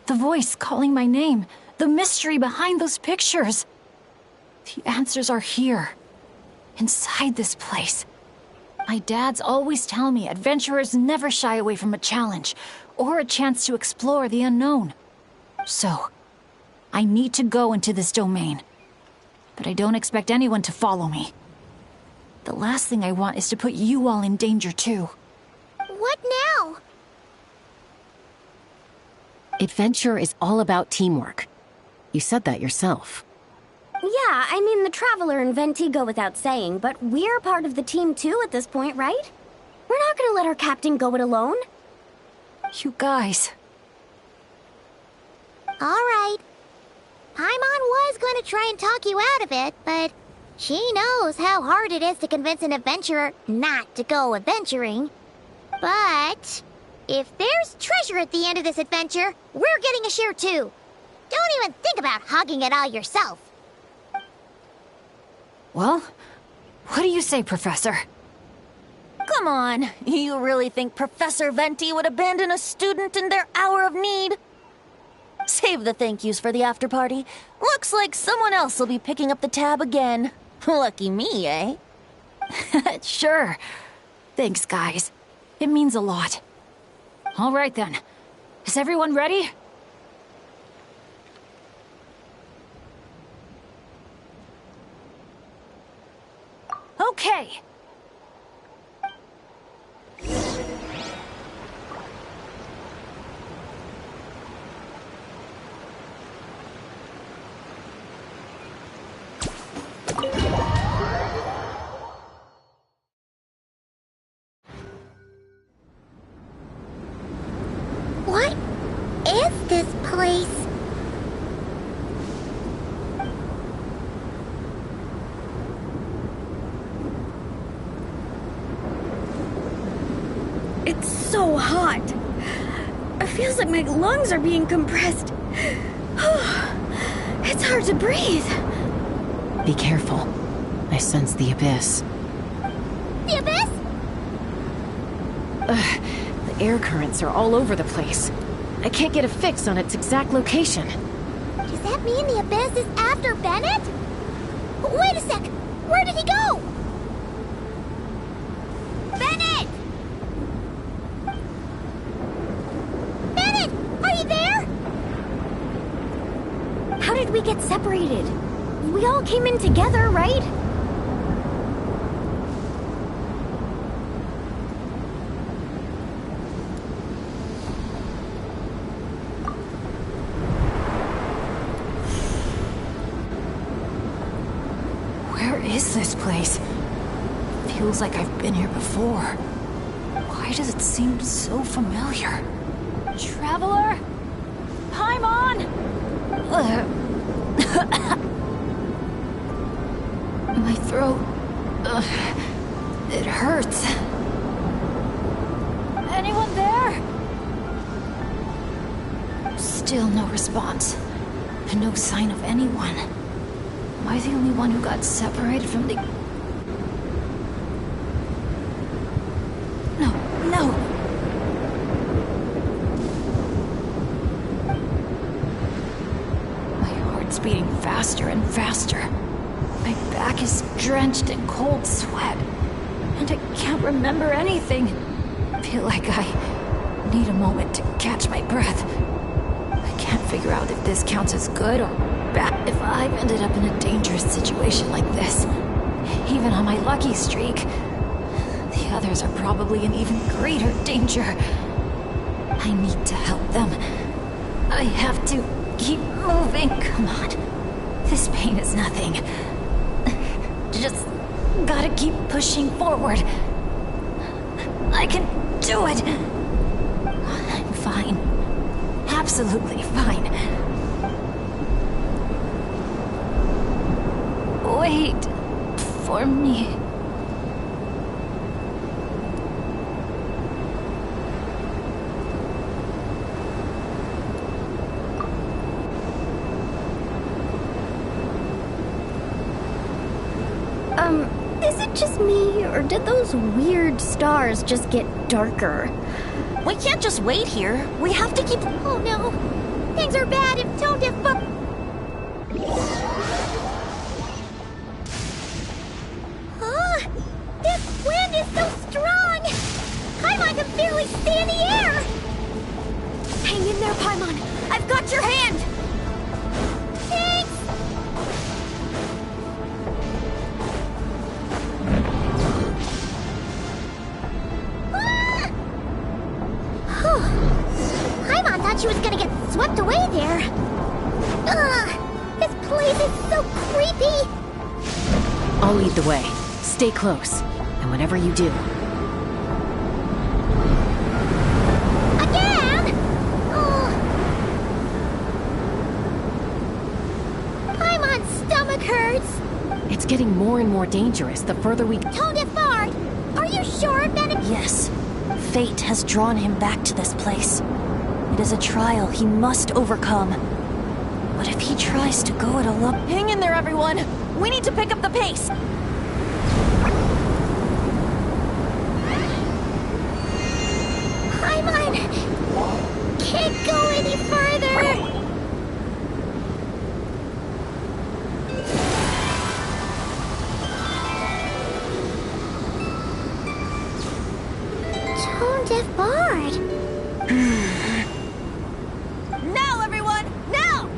The voice calling my name. The mystery behind those pictures. The answers are here. Inside this place. My dads always tell me adventurers never shy away from a challenge or a chance to explore the unknown. So, I need to go into this domain. But I don't expect anyone to follow me. The last thing I want is to put you all in danger too. What now? Adventure is all about teamwork. You said that yourself. Yeah, I mean, the Traveler and Venti go without saying, but we're part of the team too at this point, right? We're not gonna let our captain go it alone. You guys. Alright. Paimon was going to try and talk you out of it, but she knows how hard it is to convince an adventurer not to go adventuring. But if there's treasure at the end of this adventure, we're getting a share too. Don't even think about hogging it all yourself. Well, what do you say, Professor? Come on, you really think Professor Venti would abandon a student in their hour of need? Save the thank yous for the after party. Looks like someone else will be picking up the tab again. Lucky me, eh? Sure. Thanks, guys. It means a lot. All right, then. Is everyone ready? Okay. What is this place? It's so hot. It feels like my lungs are being compressed. It's hard to breathe. Be careful. I sense the abyss. The abyss? air currents are all over the place. I can't get a fix on its exact location. Does that mean the Abyss is after Bennett? Wait a sec! Where did he go? Bennett! Bennett! Are you there? How did we get separated? We all came in together, right? Where is this place? Feels like I've been here before. Why does it seem so familiar? Traveler? Paimon! My throat... it hurts. Anyone there? Still no response. And no sign of anyone. Am I the only one who got separated from the... No. My heart's beating faster and faster. My back is drenched in cold sweat. And I can't remember anything. I feel like I need a moment to catch my breath. I can't figure out if this counts as good or bad. If I've ended up in a dangerous situation like this, even on my lucky streak, the others are probably in even greater danger. I need to help them. I have to keep moving. Come on. This pain is nothing. Just gotta keep pushing forward. I can do it. I'm fine. Absolutely fine. Wait for me. Is it just me, or did those weird stars just get darker? We can't just wait here. We have to keep... Oh no! Things are bad if Tone Deaf This wind is so strong! Paimon can barely stay in the air! Hang in there, Paimon! I've got your hand! Thanks! Paimon thought she was gonna get swept away there. Ugh! This place is so creepy! I'll lead the way. Stay close. And whatever you do, Again? Paimon's stomach hurts. it's getting more and more dangerous the further we... Tone Deaf Bard, are you sure Bennett... Yes. Fate has drawn him back to this place. It is a trial he must overcome. What if he tries to go it alone? Hang in there, everyone! We need to pick up the pace! Paimon can't go any further. Tone Deaf Bard. Now, everyone! Now!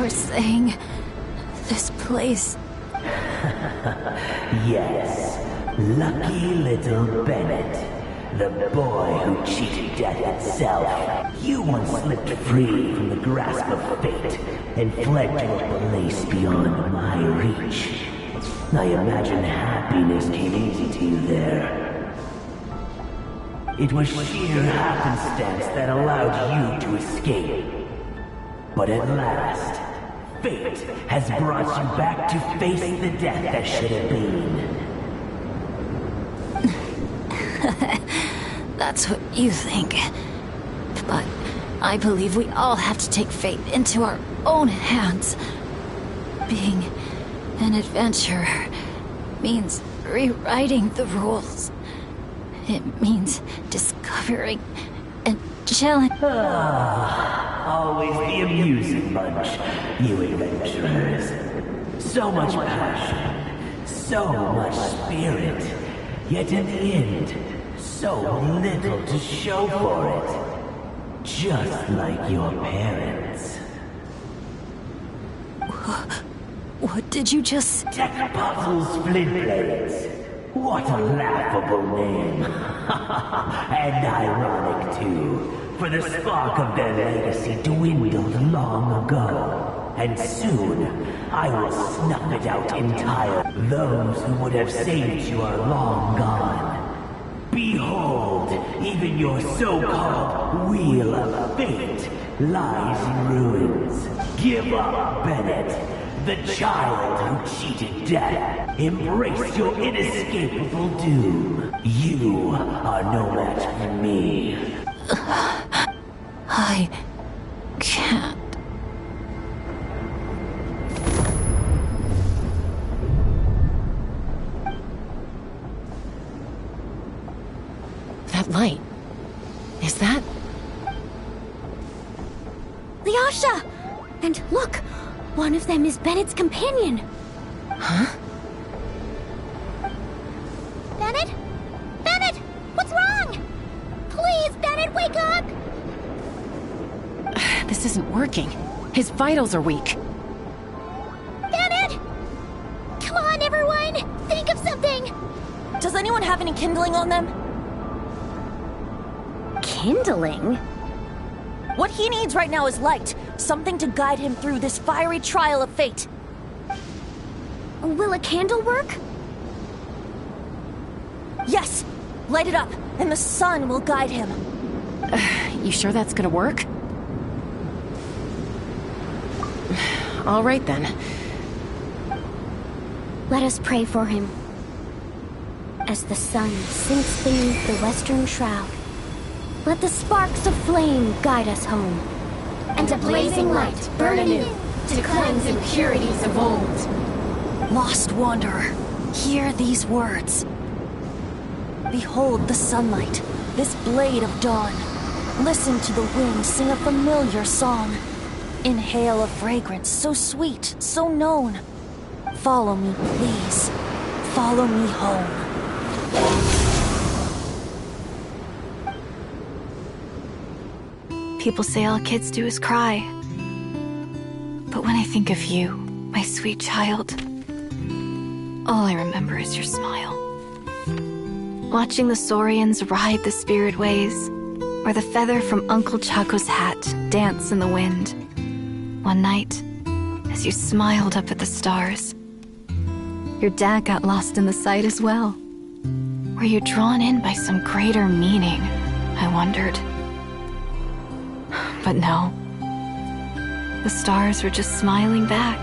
You're saying this place... Yes. Lucky little Bennett. The boy who cheated death itself. You once slipped free from the grasp of fate and fled to a place beyond my reach. I imagine happiness came easy to you there. It was sheer happenstance that allowed you to escape. But at last, fate has brought you back to face the death that should have been. That's what you think. But I believe we all have to take fate into our own hands. Being an adventurer means rewriting the rules. It means discovering and challenging. Always the amusing bunch, you adventurers. So much passion, so much spirit, yet in the end, so little to show for it. Just like your parents. What did you just... Tech Puzzles Flintblades. What a laughable name. And ironic, too. For the spark of their legacy dwindled long ago. And soon, I will snuff it out entirely. Those who would have saved you are long gone. Behold, even your so-called Wheel of Fate lies in ruins. Give up, Bennett. The child who cheated death. Embrace your inescapable doom. You are no match for me. I can't. That light. Is that... The Asha! And look! One of them is Bennett's companion. Huh? Bennett? Bennett! What's wrong? Please, Bennett, wake up! This isn't working. His vitals are weak. Bennett! Come on, everyone! Think of something! Does anyone have any kindling on them? Kindling? What he needs right now is light. Something to guide him through this fiery trial of fate. Will a candle work? Yes! Light it up, and the sun will guide him. You sure that's gonna work? All right then. Let us pray for him. As the sun sinks beneath the western shroud, let the sparks of flame guide us home. And a blazing light burn anew to cleanse impurities of old. Lost wanderer, hear these words. Behold the sunlight, this blade of dawn. Listen to the wind sing a familiar song. Inhale a fragrance so sweet, so known. Follow me, please. Follow me home. People say all kids do is cry. But when I think of you, my sweet child, all I remember is your smile. Watching the saurians ride the spirit ways, or the feather from Uncle Chaco's hat dance in the wind. One night, as you smiled up at the stars, your dad got lost in the sight as well. Were you drawn in by some greater meaning, I wondered. But no. The stars were just smiling back.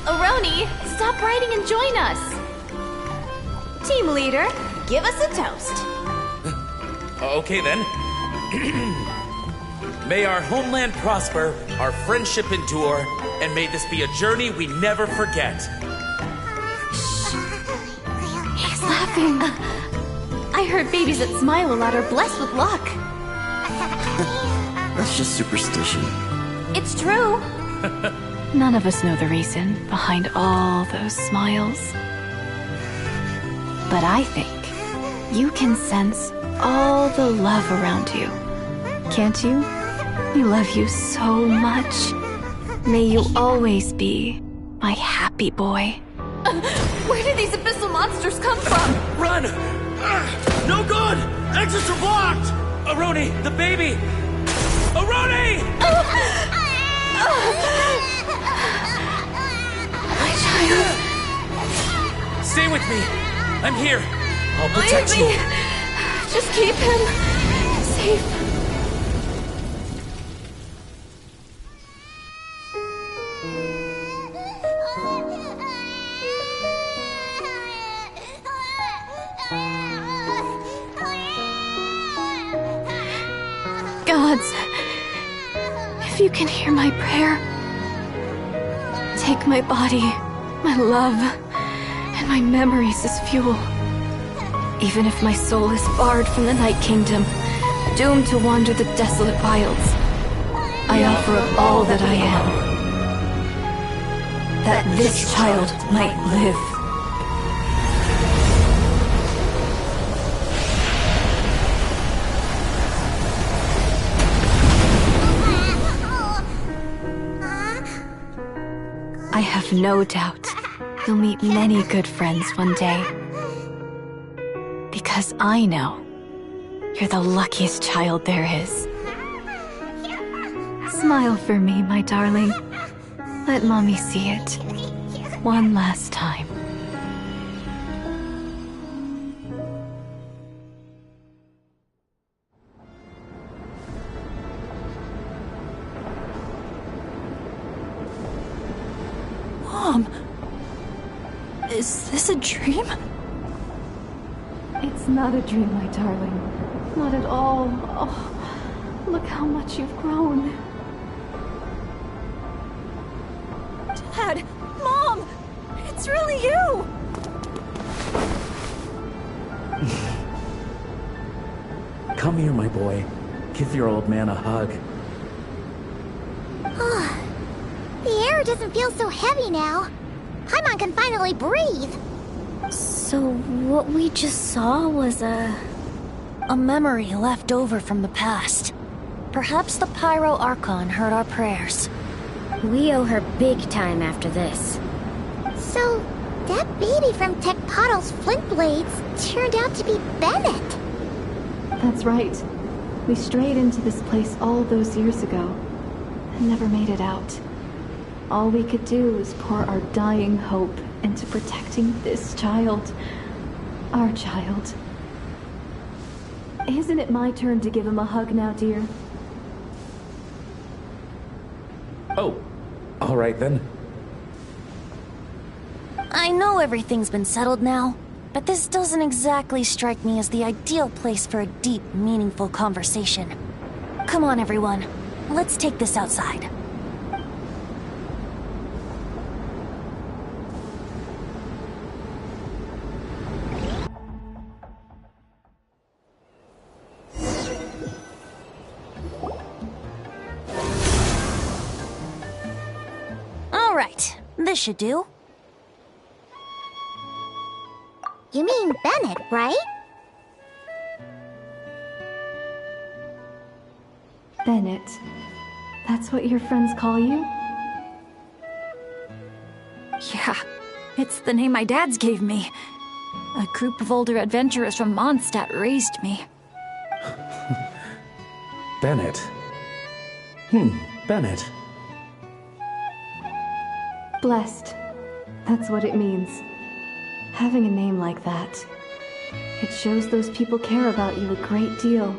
Aroni, stop writing and join us. Team leader, give us a toast. Okay then. May our homeland prosper, our friendship endure, and may this be a journey we never forget. He's laughing. I heard babies that smile a lot are blessed with luck. That's just superstition. It's true. None of us know the reason behind all those smiles. But I think you can sense all the love around you. Can't you? We love you so much. May you always be my happy boy. Where did these abyssal monsters come from? Run! No good! Exits are blocked! Aroni, the baby! Aroni! My child. Stay with me. I'm here. I'll protect Leave you. me. Just keep him safe. Gods, if you can hear my prayer, take my body, my love, and my memories as fuel. Even if my soul is barred from the Night Kingdom, doomed to wander the desolate wilds, I offer up all that I am, that this child might live. I have no doubt you'll meet many good friends one day. Because I know you're the luckiest child there is. Smile for me, my darling. Let Mommy see it. One last time. Mom! Is this a dream? It's not a dream, my darling. Not at all. Oh, look how much you've grown. Dad! Mom! It's really you! Come here, my boy. Give your old man a hug. The air doesn't feel so heavy now. Paimon can finally breathe. So what we just saw was A memory left over from the past. Perhaps the Pyro Archon heard our prayers. We owe her big time after this. So, that baby from Tecpottl's Flint Blades turned out to be Bennett. That's right. We strayed into this place all those years ago, and never made it out. All we could do was pour our dying hope into protecting this child. Our child. Isn't it my turn to give him a hug now, dear? Oh, all right then. I know everything's been settled now, but this doesn't exactly strike me as the ideal place for a deep, meaningful conversation. Come on, everyone. Let's take this outside. All right, this should do. You mean Bennett, right? Bennett. That's what your friends call you? Yeah, it's the name my dad's gave me. A group of older adventurers from Mondstadt raised me. Bennett. Bennett. Blessed. That's what it means. Having a name like that. It shows those people care about you a great deal.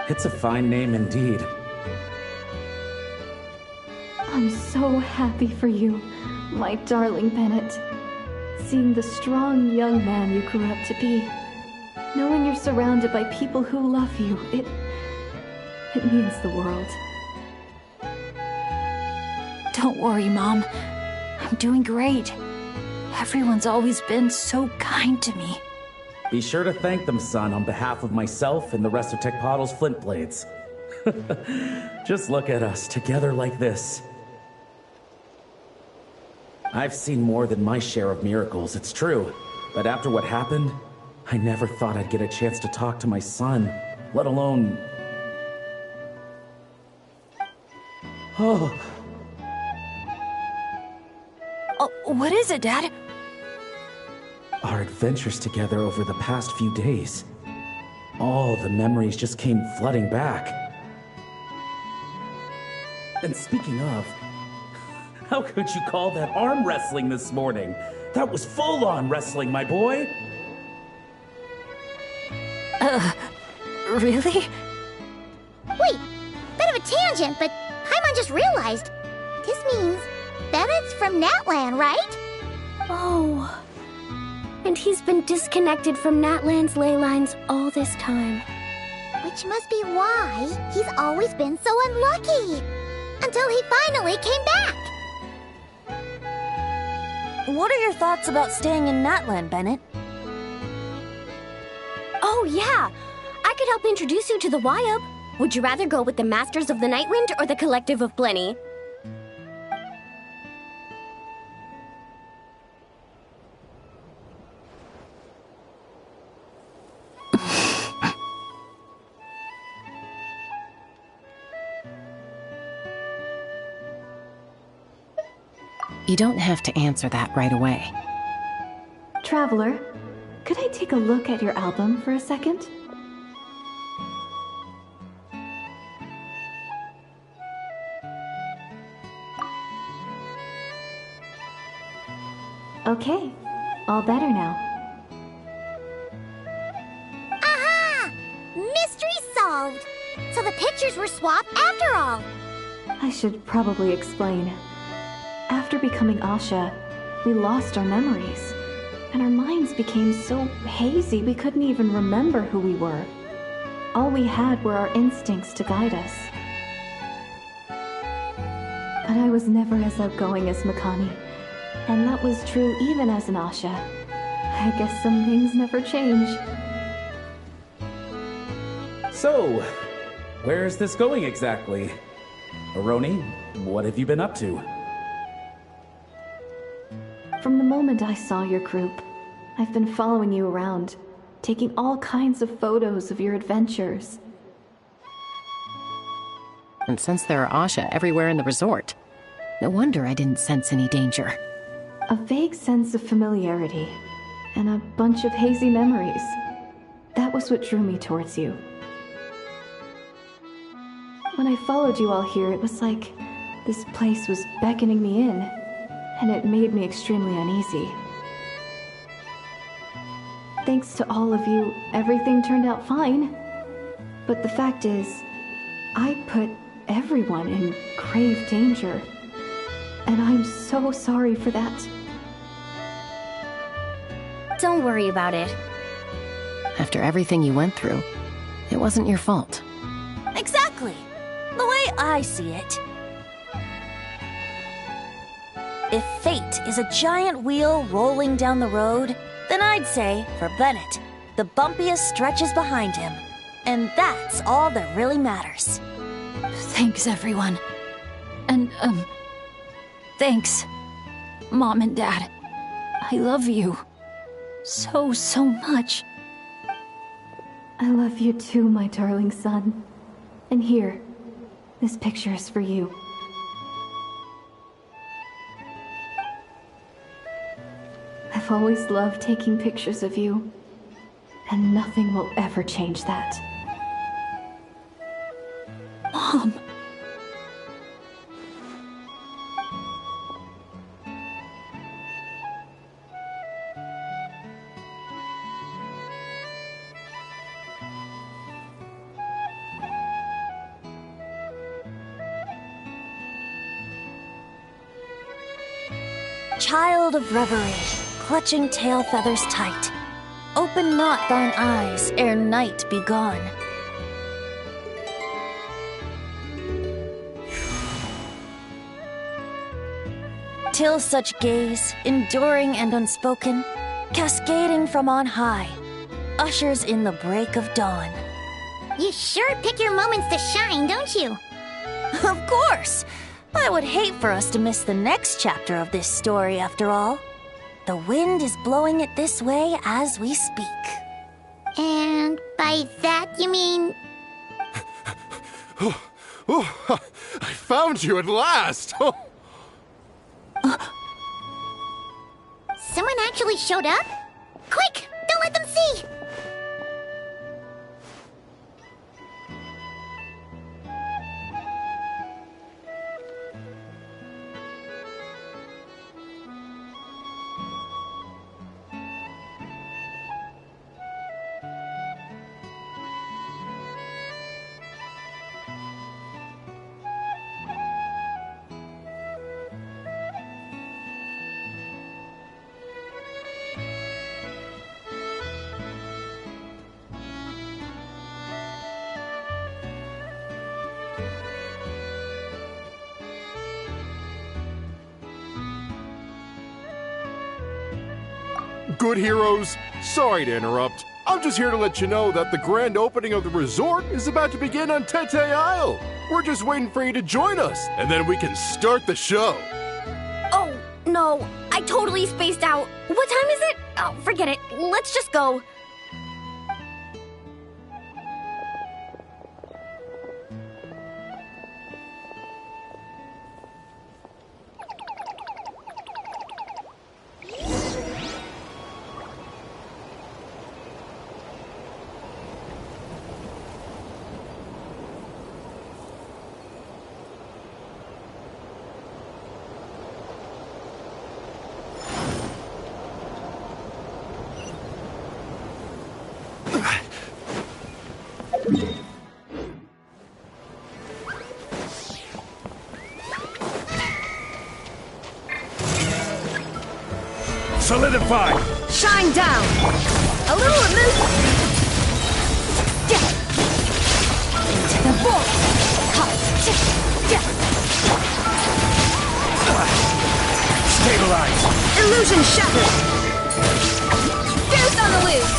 It's a fine name indeed. I'm so happy for you, my darling Bennett. Seeing the strong young man you grew up to be. Knowing you're surrounded by people who love you, it means the world. Don't worry, Mom. I'm doing great. Everyone's always been so kind to me. Be sure to thank them, son, on behalf of myself and the rest of Tecpottl's Flint Blades. Just look at us, together like this. I've seen more than my share of miracles, it's true. But after what happened, I never thought I'd get a chance to talk to my son, let alone... Oh. Oh, what is it, Dad? Our adventures together over the past few days. All the memories just came flooding back. And speaking of, how could you call that arm wrestling this morning? That was full-on wrestling, my boy! Really? Wait, bit of a tangent, but Paimon just realized. This means Bennett's from Natlan, right? Oh. And he's been disconnected from Natlan's ley lines all this time. Which must be why he's always been so unlucky. Until he finally came back. What are your thoughts about staying in Natlan, Bennett? Oh, yeah! I could help introduce you to the Wyub. Would you rather go with the Masters of the Nightwind or the Collective of Plenty? You don't have to answer that right away. Traveler, could I take a look at your album for a second? Okay, all better now. Aha! Mystery solved! So the pictures were swapped after all. I should probably explain. After becoming Asha, we lost our memories, and our minds became so hazy we couldn't even remember who we were. All we had were our instincts to guide us. But I was never as outgoing as Makani, and that was true even as an Asha. I guess some things never change. So, where's this going exactly? Aroni, what have you been up to? From the moment I saw your group, I've been following you around, taking all kinds of photos of your adventures. And since there are Asha everywhere in the resort, no wonder I didn't sense any danger. A vague sense of familiarity, and a bunch of hazy memories. That was what drew me towards you. When I followed you all here, it was like this place was beckoning me in, and it made me extremely uneasy. Thanks to all of you, everything turned out fine. But the fact is, I put everyone in grave danger. And I'm so sorry for that. Don't worry about it. After everything you went through, it wasn't your fault. Exactly! The way I see it. If fate is a giant wheel rolling down the road, then I'd say, for Bennett, the bumpiest stretches behind him. And that's all that really matters. Thanks, everyone. And, thanks, Mom and Dad. I love you. So, so much. I love you too, my darling son. And here, this picture is for you. I've always loved taking pictures of you, and nothing will ever change that. Mom. Child of reverie, clutching tail feathers tight, open not thine eyes ere night be gone. Till such gaze, enduring and unspoken, cascading from on high, ushers in the break of dawn. You sure pick your moments to shine, don't you? Of course! I would hate for us to miss the next chapter of this story, after all. The wind is blowing it this way as we speak. And by that you mean... Oh, I found you at last! Someone actually showed up? Quick! Don't let them see! Good heroes, sorry to interrupt. I'm just here to let you know that the grand opening of the resort is about to begin on Tete Isle. We're just waiting for you to join us, and then we can start the show. Oh, no. I totally spaced out. What time is it? Oh, forget it. Let's just go. Solidify! Shine down! A little move! Into the ball! Stabilize! Illusion shattered! Fierce on the loose!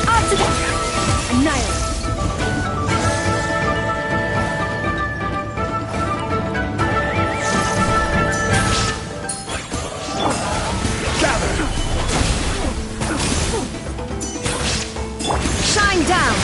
Off to the... Annihilate! Shine down!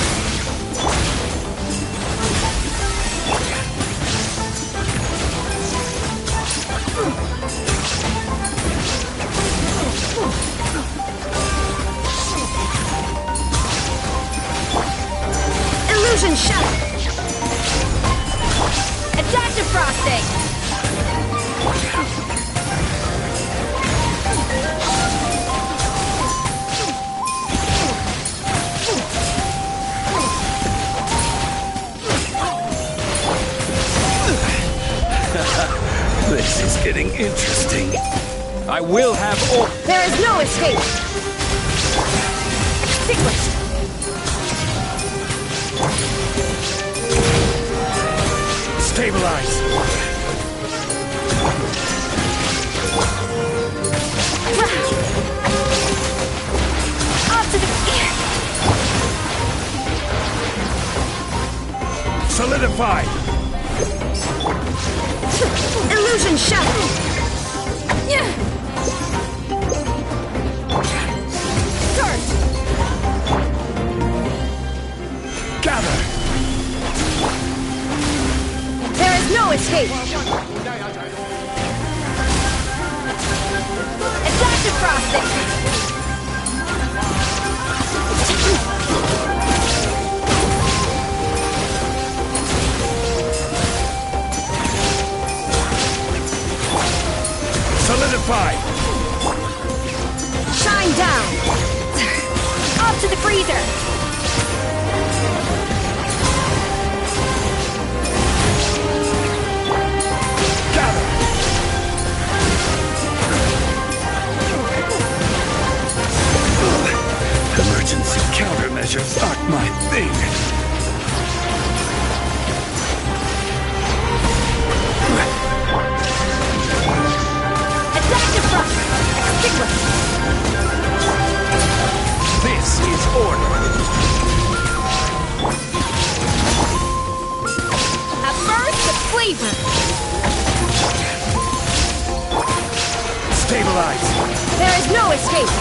Illusion shattered! Adaptive frosting! This is getting interesting. I will have all. There is no escape! Extinguish! Stabilize! Up to the... Solidify! Illusion shattered! Start! Gather! There is no escape! Adaptive frosting! Solidify! Shine down! Up to the freezer! Gather! Emergency countermeasures aren't my thing. This is order. A burst of flavor! Stabilize! There is no escape!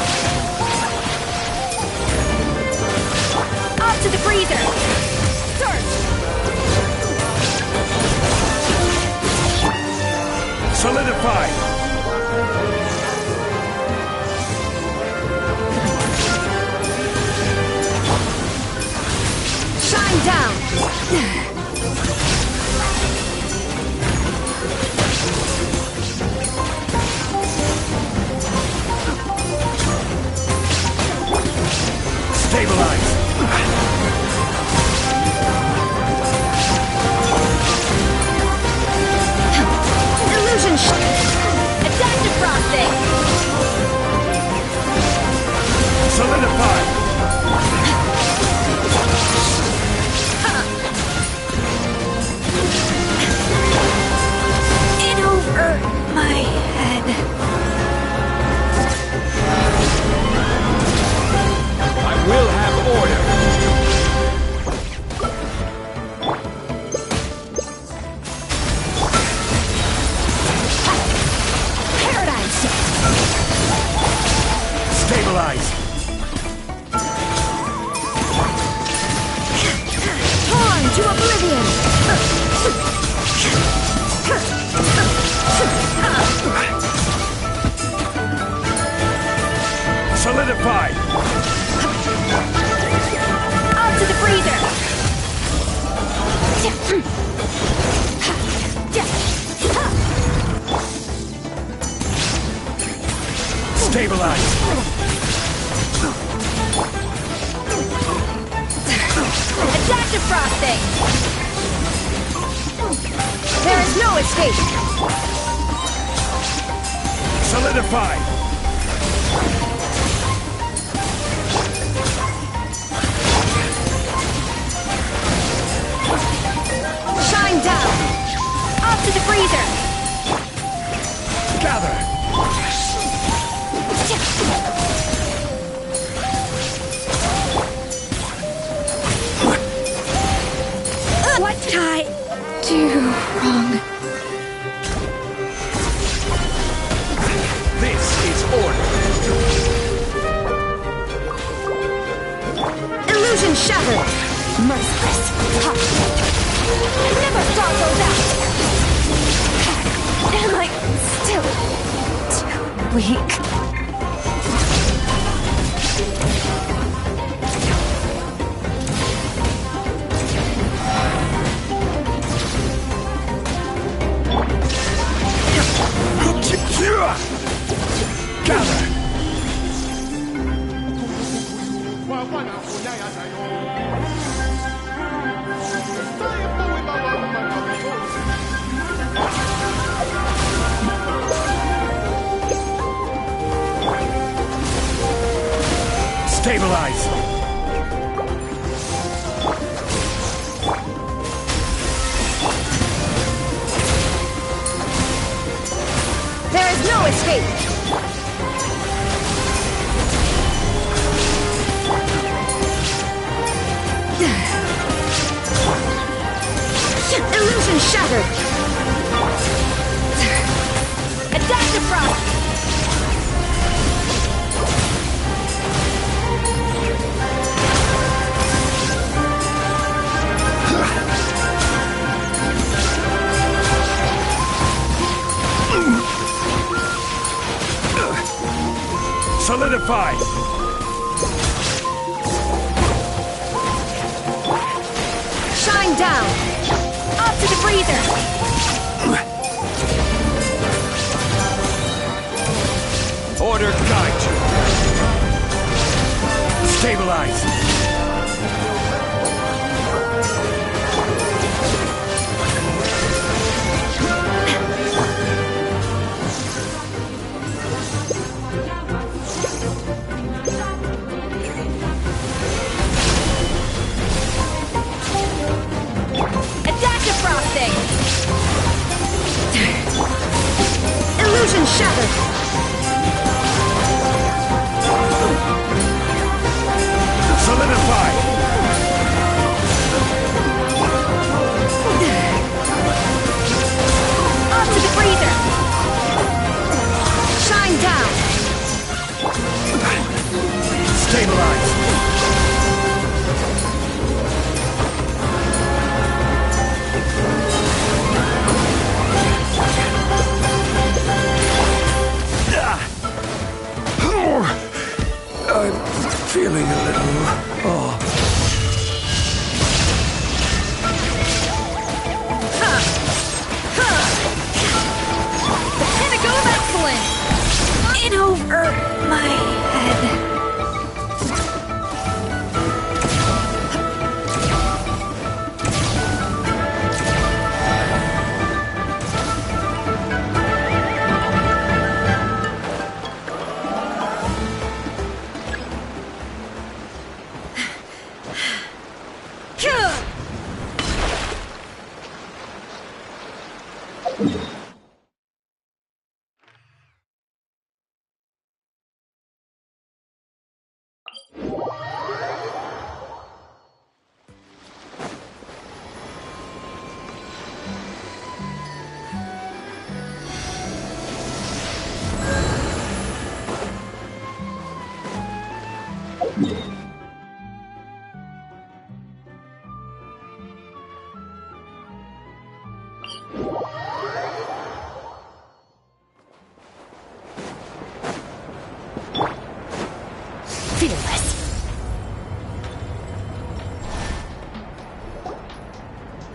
Up to the freezer! Start! Solidify! Shine down! Stabilize! Illusion Adaptive frosting! Solidify! In over my head. I will have order! Paradigm shift! Stabilize! Torn to oblivion! Solidify! Up to the freezer! Stabilize! Adaptive frosting! There is no escape! Solidify! Shine down! Up to the freezer! Gather! What did I do wrong? This is order! Illusion shattered! Merciless! I never thought those out! Am I still too weak? Gather! Stabilize! There is no escape! Illusion shattered! Adaptive frost! Solidify! Shine down! Up to the freezer! Order guide you! Stabilize! Adaptive frosting! Illusion shattered! Solidify!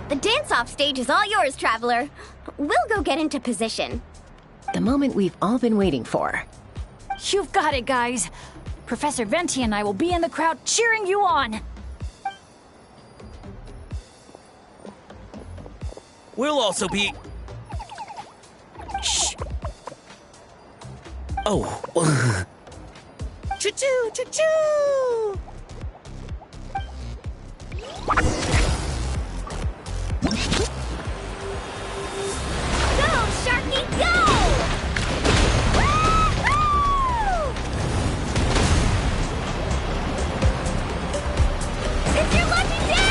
The dance-off stage is all yours, Traveler. We'll go get into position. The moment we've all been waiting for. You've got it, guys. Professor Venti and I will be in the crowd cheering you on. We'll also be... Shh. Oh. Choo-choo, choo-choo! Go, Sharky, go! Woo-hoo! It's your lucky day!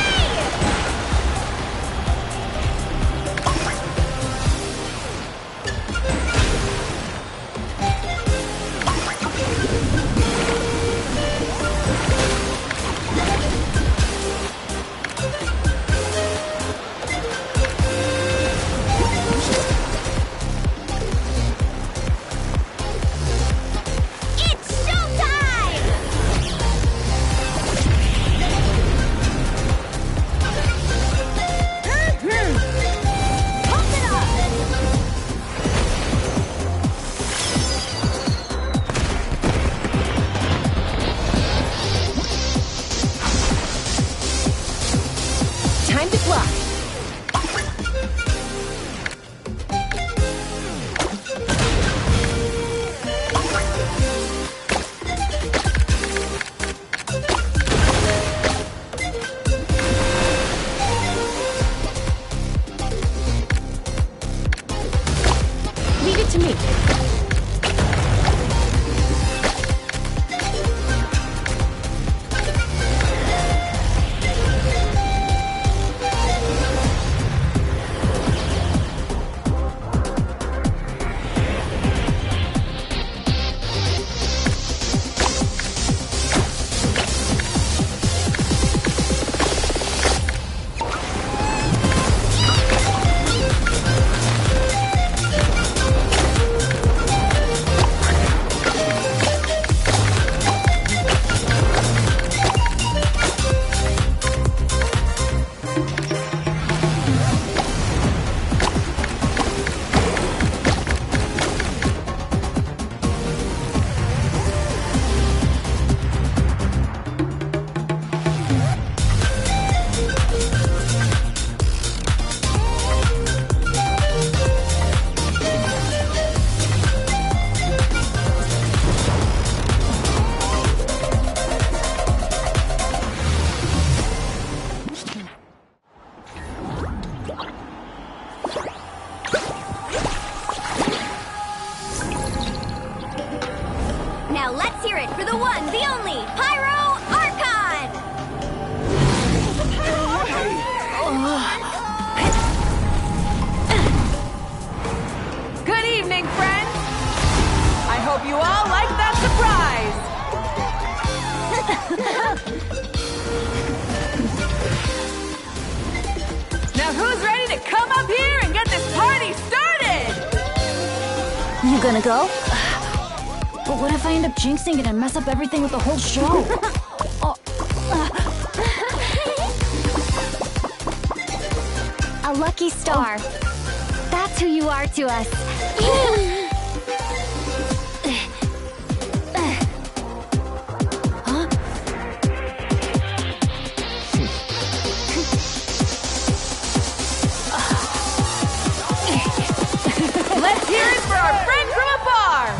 Time to fly. Leave it to me. Now let's hear it for the one, the only, Pyro Archon! Good evening, friends! I hope you all like that surprise! Now who's ready to come up here and get this party started? You gonna go? But what if I end up jinxing it and mess up everything with the whole show? A lucky star. That's who you are to us. Let's hear it for our friend from afar!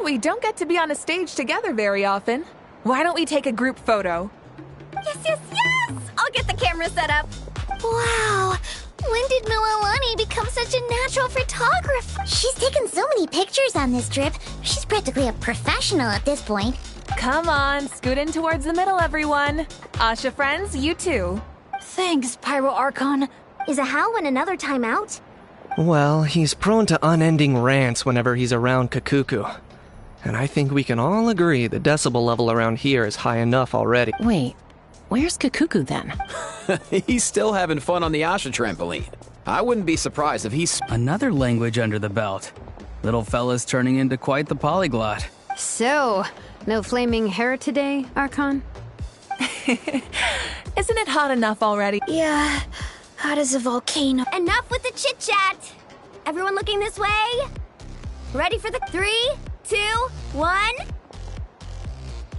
We don't get to be on a stage together very often. Why don't we take a group photo? Yes, yes, yes! I'll get the camera set up. Wow! When did Mililani become such a natural photographer? She's taken so many pictures on this trip. She's practically a professional at this point. Come on, scoot in towards the middle, everyone. Asha friends, you too. Thanks, Pyro Archon. Is a Halwyn another time out? Well, he's prone to unending rants whenever he's around Kakuku. And I think we can all agree the decibel level around here is high enough already. Wait, where's Kakuku then? He's still having fun on the Asha trampoline. I wouldn't be surprised if he's... Another language under the belt. Little fella's turning into quite the polyglot. So, no flaming hair today, Archon? Isn't it hot enough already? Yeah, hot as a volcano. Enough with the chit-chat! Everyone looking this way? Ready for the 3, 2, 1...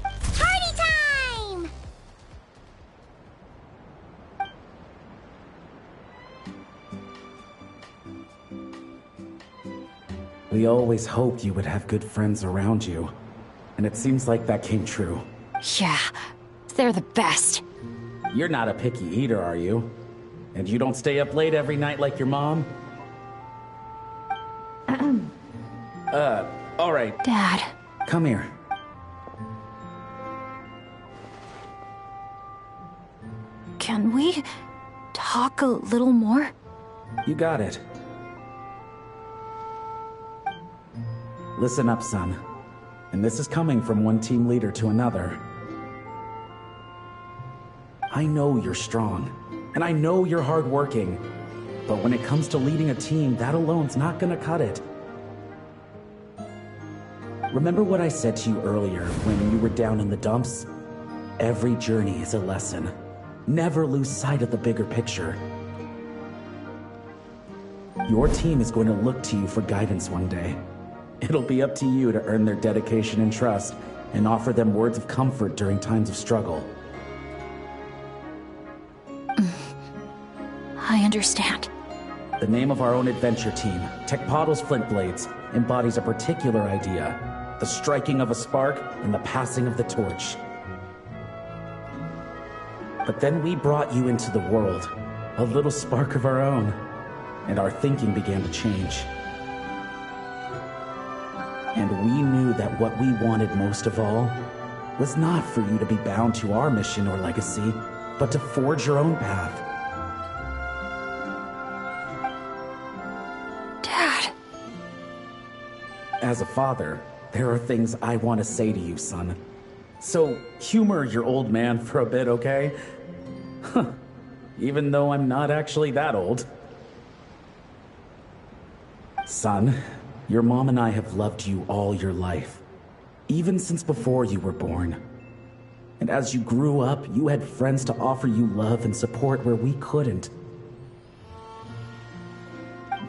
Party time! We always hoped you would have good friends around you. And it seems like that came true. Yeah, they're the best. You're not a picky eater, are you? And you don't stay up late every night like your mom? All right. Dad. Come here. Can we talk a little more? You got it. Listen up, son. And this is coming from one team leader to another. I know you're strong, and I know you're hardworking. But when it comes to leading a team, that alone's not gonna cut it. Remember what I said to you earlier when you were down in the dumps? Every journey is a lesson. Never lose sight of the bigger picture. Your team is going to look to you for guidance one day. It'll be up to you to earn their dedication and trust and offer them words of comfort during times of struggle. I understand. The name of our own adventure team, Tecpotle's Flint Blades, embodies a particular idea. The striking of a spark and the passing of the torch. But then we brought you into the world, a little spark of our own, and our thinking began to change. And we knew that what we wanted most of all was not for you to be bound to our mission or legacy, but to forge your own path. Dad. As a father, there are things I want to say to you, son. So humor your old man for a bit, okay? Even though I'm not actually that old. Son, your mom and I have loved you all your life, even since before you were born. And as you grew up, you had friends to offer you love and support where we couldn't.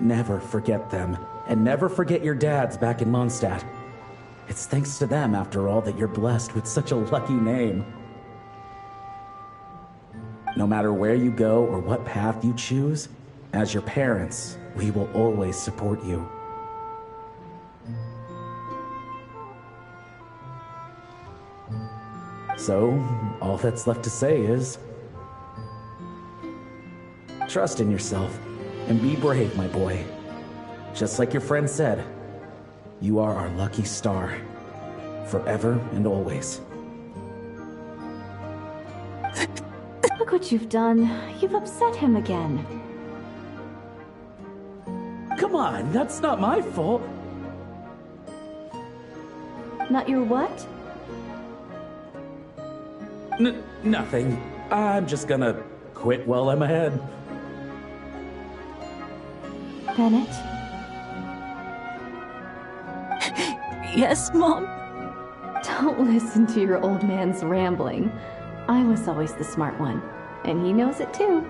Never forget them, and never forget your dads back in Mondstadt. It's thanks to them, after all, that you're blessed with such a lucky name. No matter where you go or what path you choose, as your parents, we will always support you. So, all that's left to say is... trust in yourself, and be brave, my boy. Just like your friend said, you are our lucky star, forever and always. Look what you've done. You've upset him again. Come on, that's not my fault. Not your what? Nothing. I'm just gonna quit while I'm ahead. Bennett? Yes, Mom? Don't listen to your old man's rambling. I was always the smart one, and he knows it too.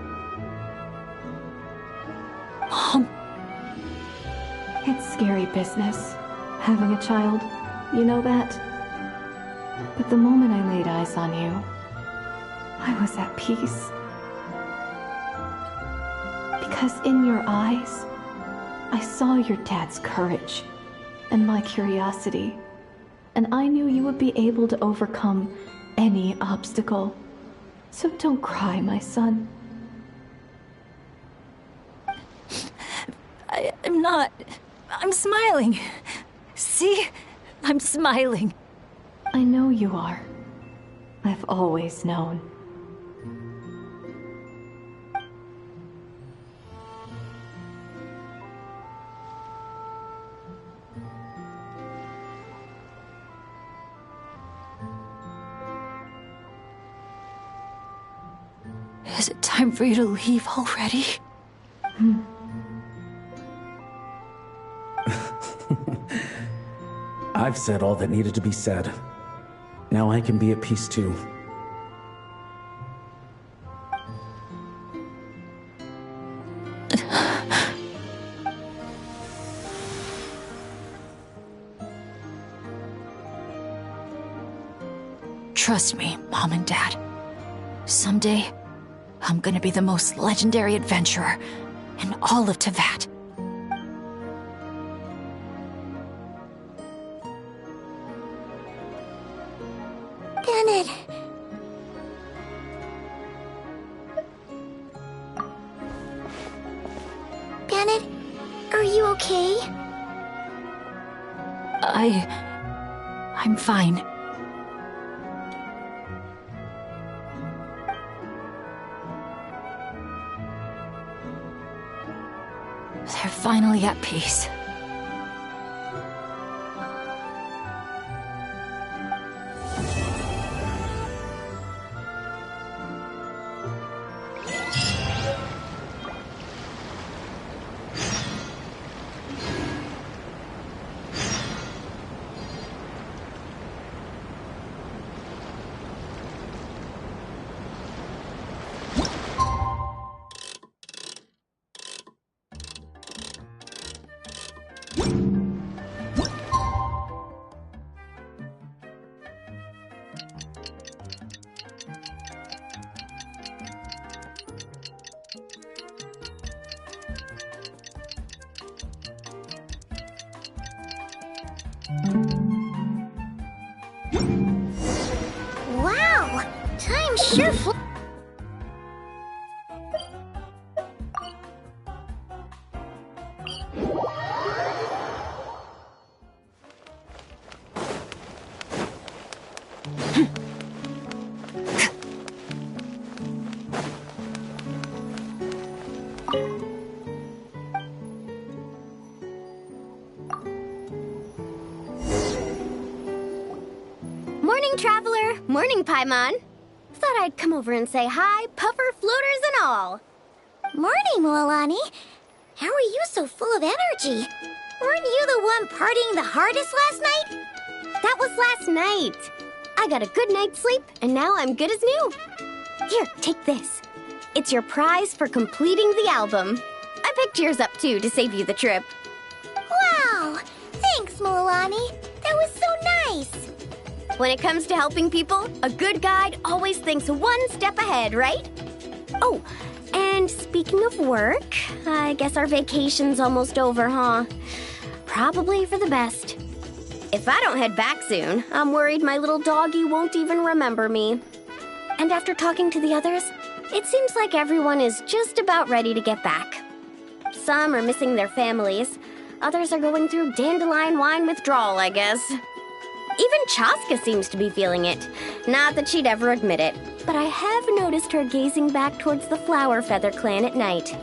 Mom. It's scary business, having a child. You know that? But the moment I laid eyes on you, I was at peace. Because in your eyes, I saw your dad's courage and my curiosity. and I knew you would be able to overcome any obstacle. So don't cry, my son. I'm not. I'm smiling. See? I'm smiling. I know you are. I've always known. Is it time for you to leave already? I've said all that needed to be said. Now I can be at peace too. Trust me, Mom and Dad. Someday, I'm gonna be the most legendary adventurer in all of Teyvat. Bennett. Bennett, are you okay? I'm fine. They're finally at peace. Wow! Time sure flew. Morning, traveler. Morning, Paimon. Thought I'd come over and say hi, puffer, floaters, and all. Morning, Mualani. How are you so full of energy? Weren't you the one partying the hardest last night? That was last night. I got a good night's sleep, and now I'm good as new. Here, take this. It's your prize for completing the album. I picked yours up, too, to save you the trip. Wow! Thanks, Mualani. That was so nice. When it comes to helping people, a good guide always thinks one step ahead, right? Oh, and speaking of work, I guess our vacation's almost over, huh? Probably for the best. If I don't head back soon, I'm worried my little doggy won't even remember me. And after talking to the others, it seems like everyone is just about ready to get back. Some are missing their families. Others are going through dandelion wine withdrawal, I guess. Even Chaska seems to be feeling it. Not that she'd ever admit it, but I have noticed her gazing back towards the Flower Feather clan at night.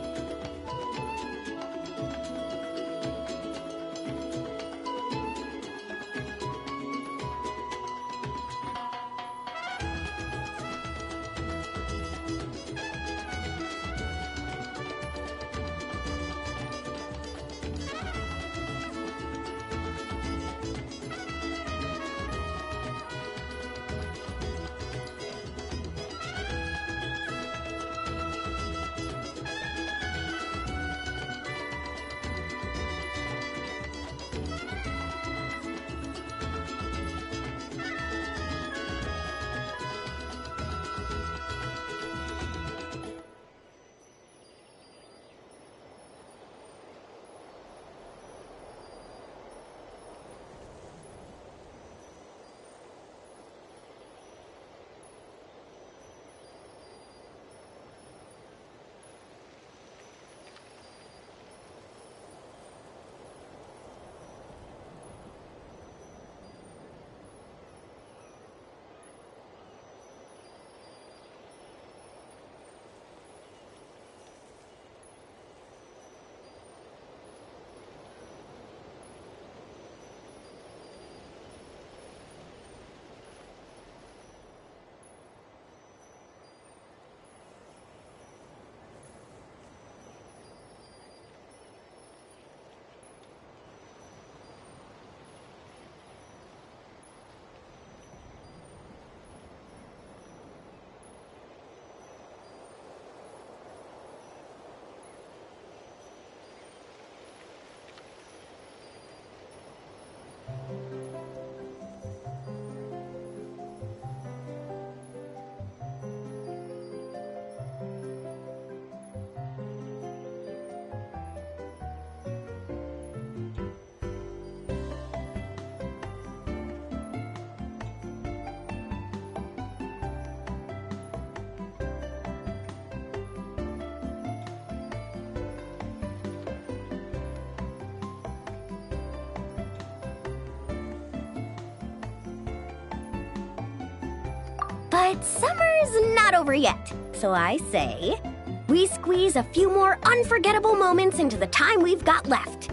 But summer's not over yet, so I say we squeeze a few more unforgettable moments into the time we've got left.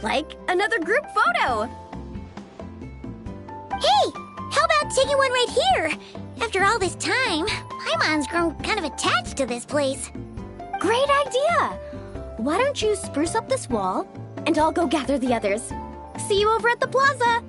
Like another group photo. Hey, how about taking one right here? After all this time, Paimon's grown kind of attached to this place. Great idea! Why don't you spruce up this wall, and I'll go gather the others. See you over at the plaza!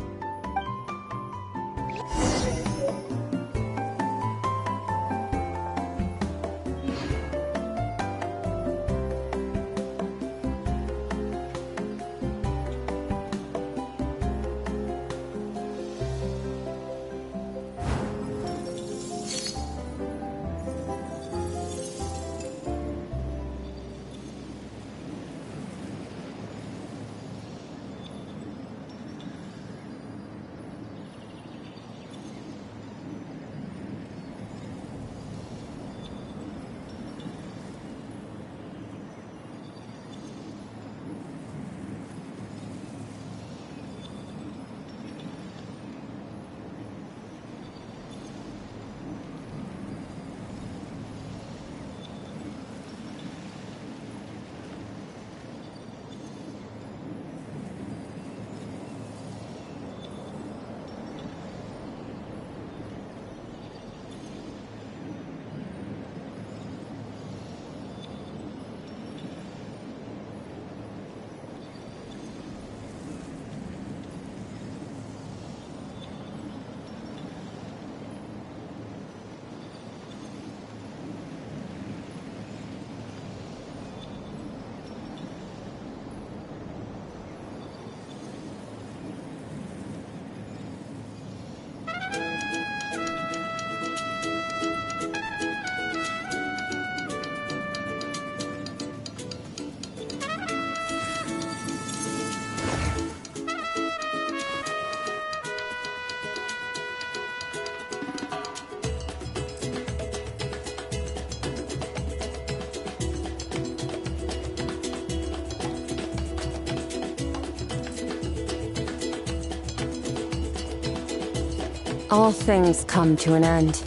All things come to an end,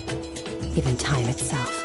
even time itself.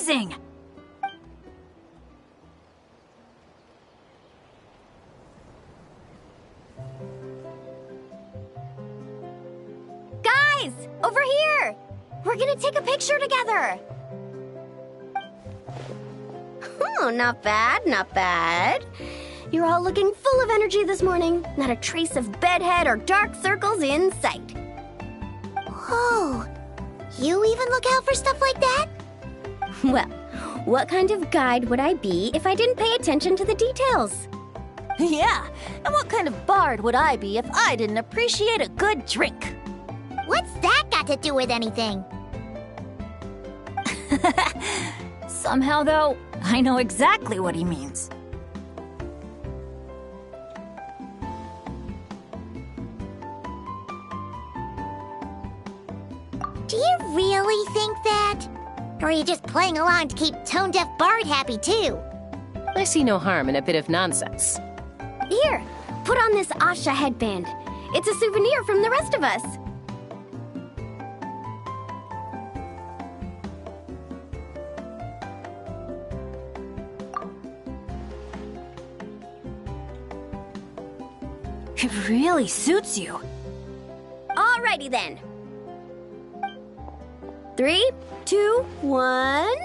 amazing! Guys, over here! We're gonna take a picture together! Oh, not bad, not bad. You're all looking full of energy this morning. Not a trace of bedhead or dark circles in sight. Whoa, you even look out for stuff like that? Well, what kind of guide would I be if I didn't pay attention to the details? Yeah, and what kind of bard would I be if I didn't appreciate a good drink? What's that got to do with anything? Somehow, though, I know exactly what he means. Do you really think that? Or are you just playing along to keep Tone Deaf Bard happy, too? I see no harm in a bit of nonsense. Here, put on this Asha headband. It's a souvenir from the rest of us. It really suits you. Alrighty then. 3, 2, 1.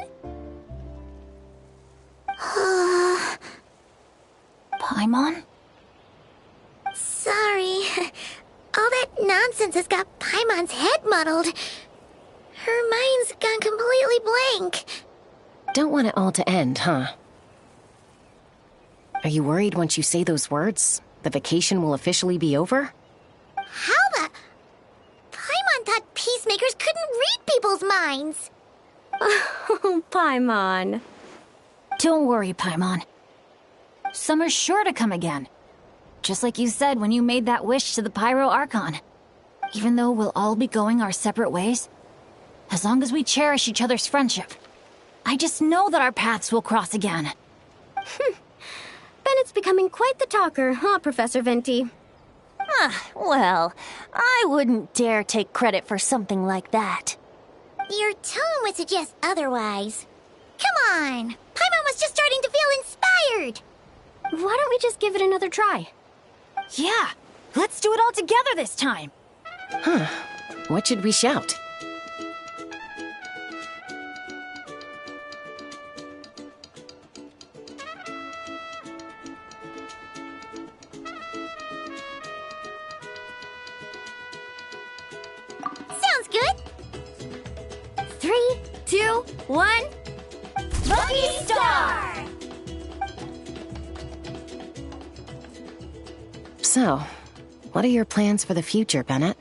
Paimon? Sorry. All that nonsense has got Paimon's head muddled. Her mind's gone completely blank. Don't want it all to end, huh? Are you worried once you say those words, the vacation will officially be over? How the... Paimon thought peacemakers couldn't read people's minds. Oh, Paimon. Don't worry, Paimon. Summer's sure to come again. Just like you said when you made that wish to the Pyro Archon. Even though we'll all be going our separate ways, as long as we cherish each other's friendship, I just know that our paths will cross again. Bennett's becoming quite the talker, huh, Professor Venti? Well, I wouldn't dare take credit for something like that. Your tone would suggest otherwise. Come on! Paimon was just starting to feel inspired! Why don't we just give it another try? Yeah, let's do it all together this time! Huh. What should we shout? Sounds good! 3, 2, 1. Lucky Star! So, what are your plans for the future, Bennett?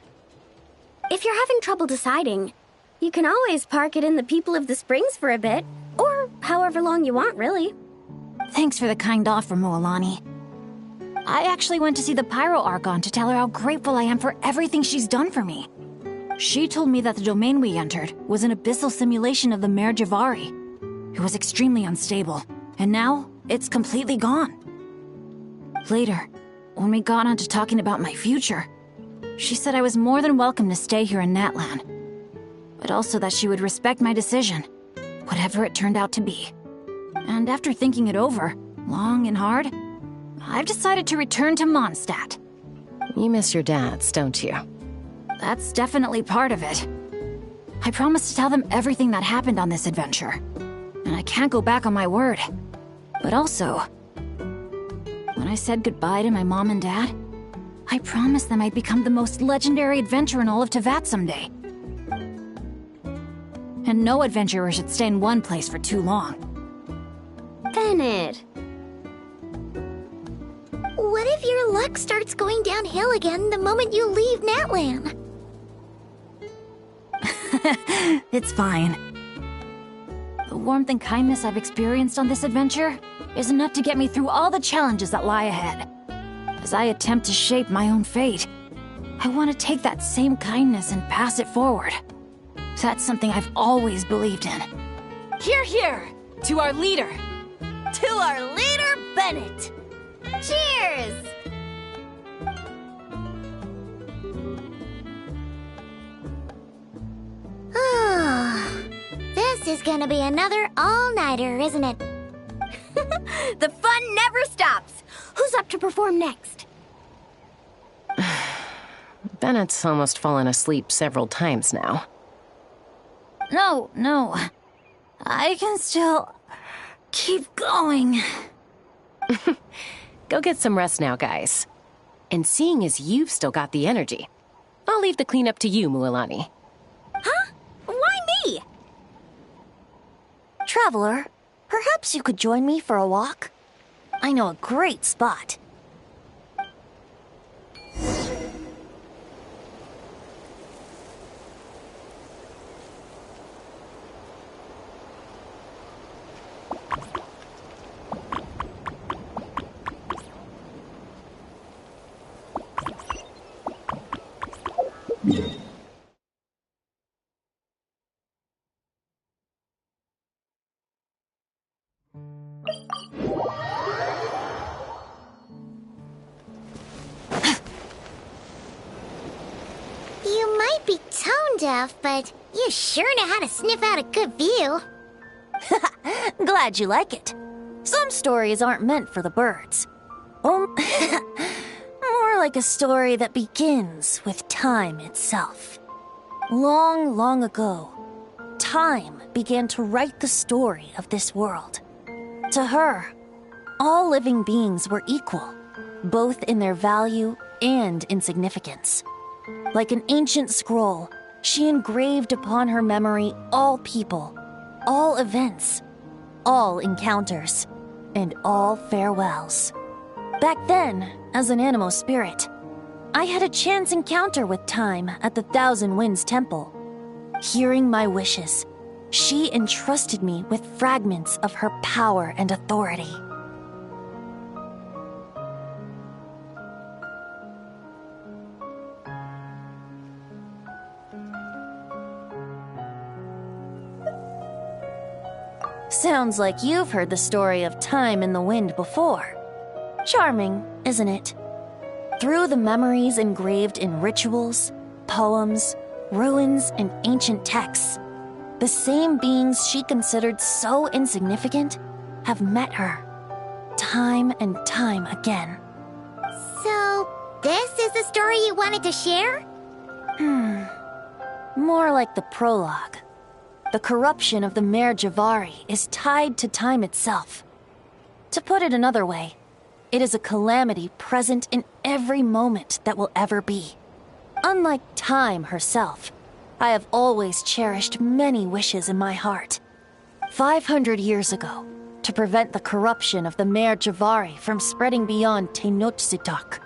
If you're having trouble deciding, you can always park it in the People of the Springs for a bit, or however long you want, really. Thanks for the kind offer, Moalani. I actually went to see the Pyro Archon to tell her how grateful I am for everything she's done for me. She told me that the domain we entered was an abyssal simulation of the Mare Javari. It was extremely unstable, and now it's completely gone. Later, when we got on to talking about my future, she said I was more than welcome to stay here in Natlan, but also that she would respect my decision, whatever it turned out to be. And after thinking it over, long and hard, I've decided to return to Mondstadt. You miss your dads, don't you? That's definitely part of it. I promised to tell them everything that happened on this adventure, and I can't go back on my word. But also, when I said goodbye to my mom and dad, I promised them I'd become the most legendary adventurer in all of Teyvat someday. And no adventurer should stay in one place for too long. Bennett. What if your luck starts going downhill again the moment you leave Natlan? It's fine. The warmth and kindness I've experienced on this adventure is enough to get me through all the challenges that lie ahead. As I attempt to shape my own fate, I want to take that same kindness and pass it forward. That's something I've always believed in. Hear, hear! To our leader! To our leader, Bennett! Cheers! This is gonna be another all-nighter, isn't it? The fun never stops! Who's up to perform next? Bennett's almost fallen asleep several times now. No. I can still keep going. Go get some rest now, guys. And seeing as you've still got the energy, I'll leave the cleanup to you, Mualani. Huh? Why me? Traveler, perhaps you could join me for a walk? I know a great spot. You might be tone deaf, but you sure know how to sniff out a good view. Glad you like it. Some stories aren't meant for the birds. More like a story that begins with time itself. Long, long ago, time began to write the story of this world. To her, all living beings were equal, both in their value and in significance. Like an ancient scroll, she engraved upon her memory all people, all events, all encounters, and all farewells. Back then, as an animal spirit, I had a chance encounter with time at the Thousand Winds Temple. Hearing my wishes, she entrusted me with fragments of her power and authority. Sounds like you've heard the story of time in the wind before. Charming, isn't it? Through the memories engraved in rituals, poems, ruins, and ancient texts, the same beings she considered so insignificant have met her, time and time again. So, this is the story you wanted to share? More like the prologue. The corruption of the Mare Javari is tied to time itself. To put it another way, it is a calamity present in every moment that will ever be. Unlike time herself, I have always cherished many wishes in my heart. 500 years ago, to prevent the corruption of the Mare Javari from spreading beyond Tenochtitlan,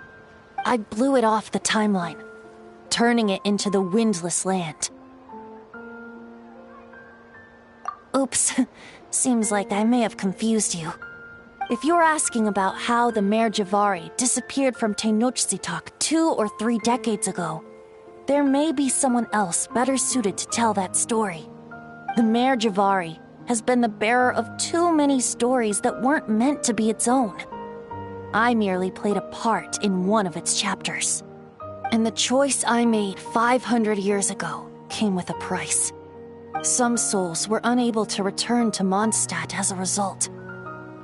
I blew it off the timeline, turning it into the Windless Land. Oops, seems like I may have confused you. If you're asking about how the Mare Javari disappeared from Tenochtitlan 2 or 3 decades ago, there may be someone else better suited to tell that story. The Mare Javari has been the bearer of too many stories that weren't meant to be its own. I merely played a part in one of its chapters. And the choice I made 500 years ago came with a price. Some souls were unable to return to Mondstadt as a result,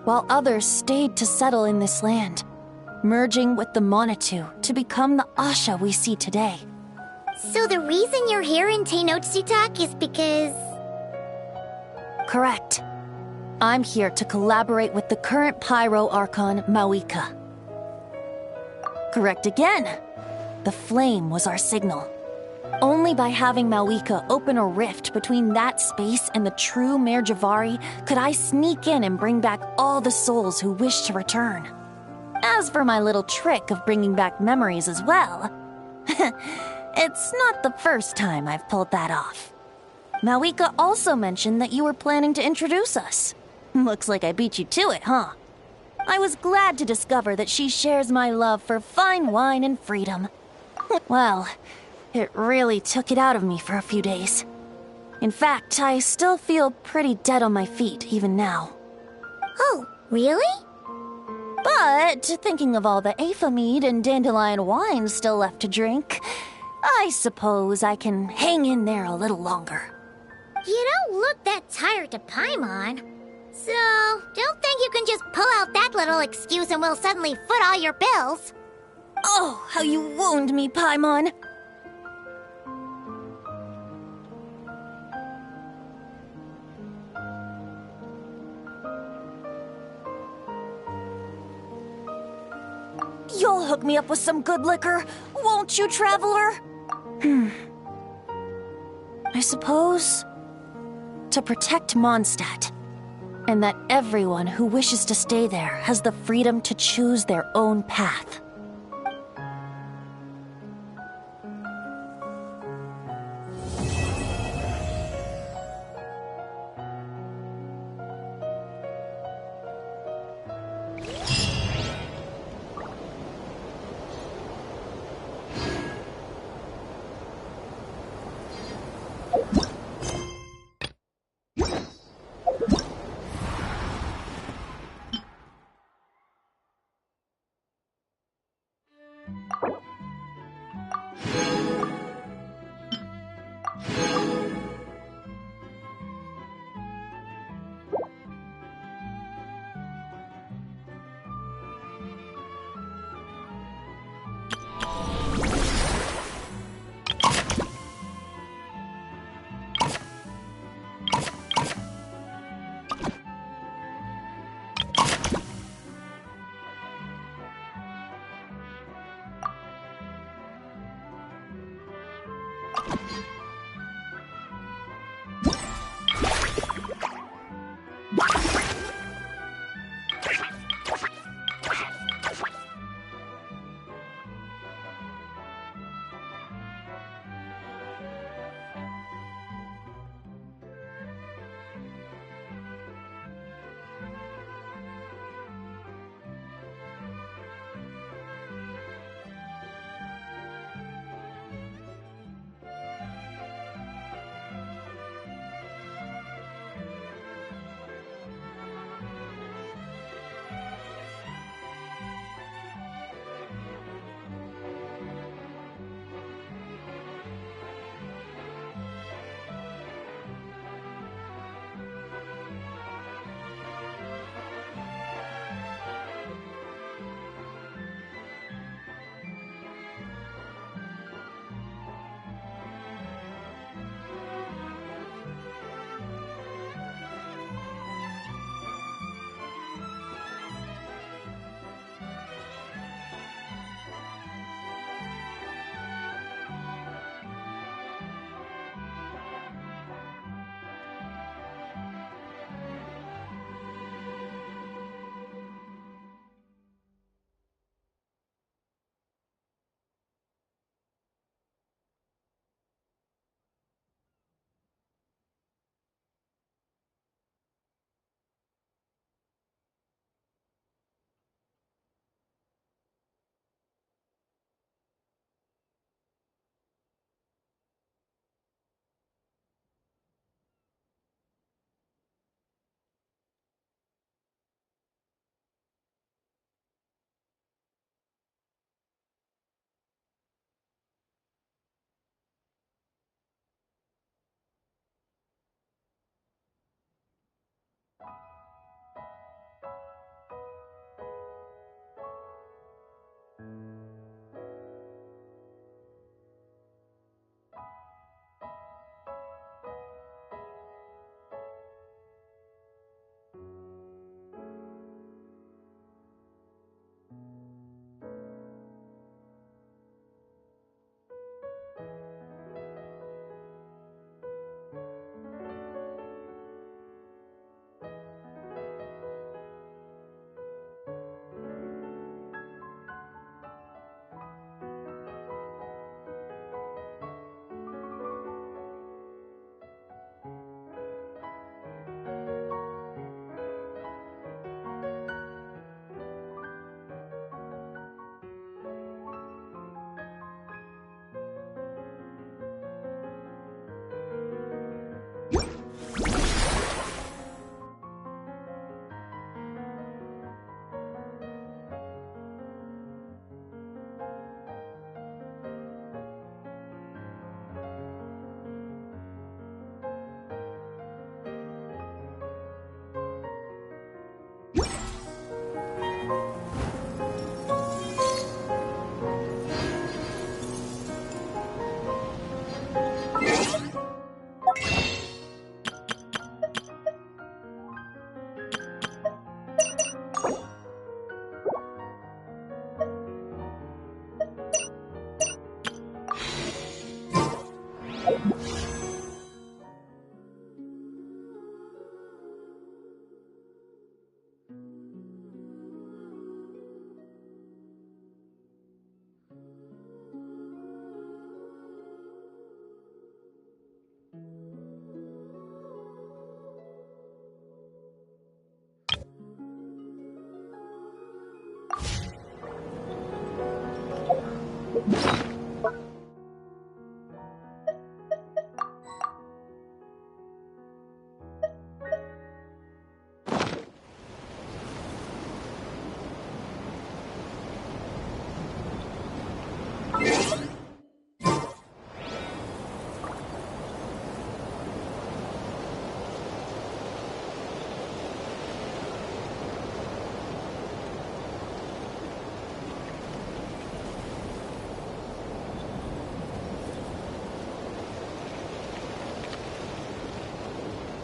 while others stayed to settle in this land, merging with the Monitu to become the Asha we see today. So the reason you're here in Tenochtitlan is because... Correct. I'm here to collaborate with the current Pyro Archon, Mawika. Correct again. The flame was our signal. Only by having Mawika open a rift between that space and the true Mare Javari could I sneak in and bring back all the souls who wish to return. As for my little trick of bringing back memories as well, it's not the first time I've pulled that off. Mawika also mentioned that you were planning to introduce us. Looks like I beat you to it, huh? I was glad to discover that she shares my love for fine wine and freedom. Well, it really took it out of me for a few days. In fact, I still feel pretty dead on my feet even now. Oh, really? But thinking of all the Aether mead and dandelion wine still left to drink, I suppose I can hang in there a little longer. You don't look that tired to Paimon. So, don't think you can just pull out that little excuse and we'll suddenly foot all your bills. Oh, how you wound me, Paimon. You'll hook me up with some good liquor, won't you, traveler? I suppose to protect Mondstadt, and that everyone who wishes to stay there has the freedom to choose their own path.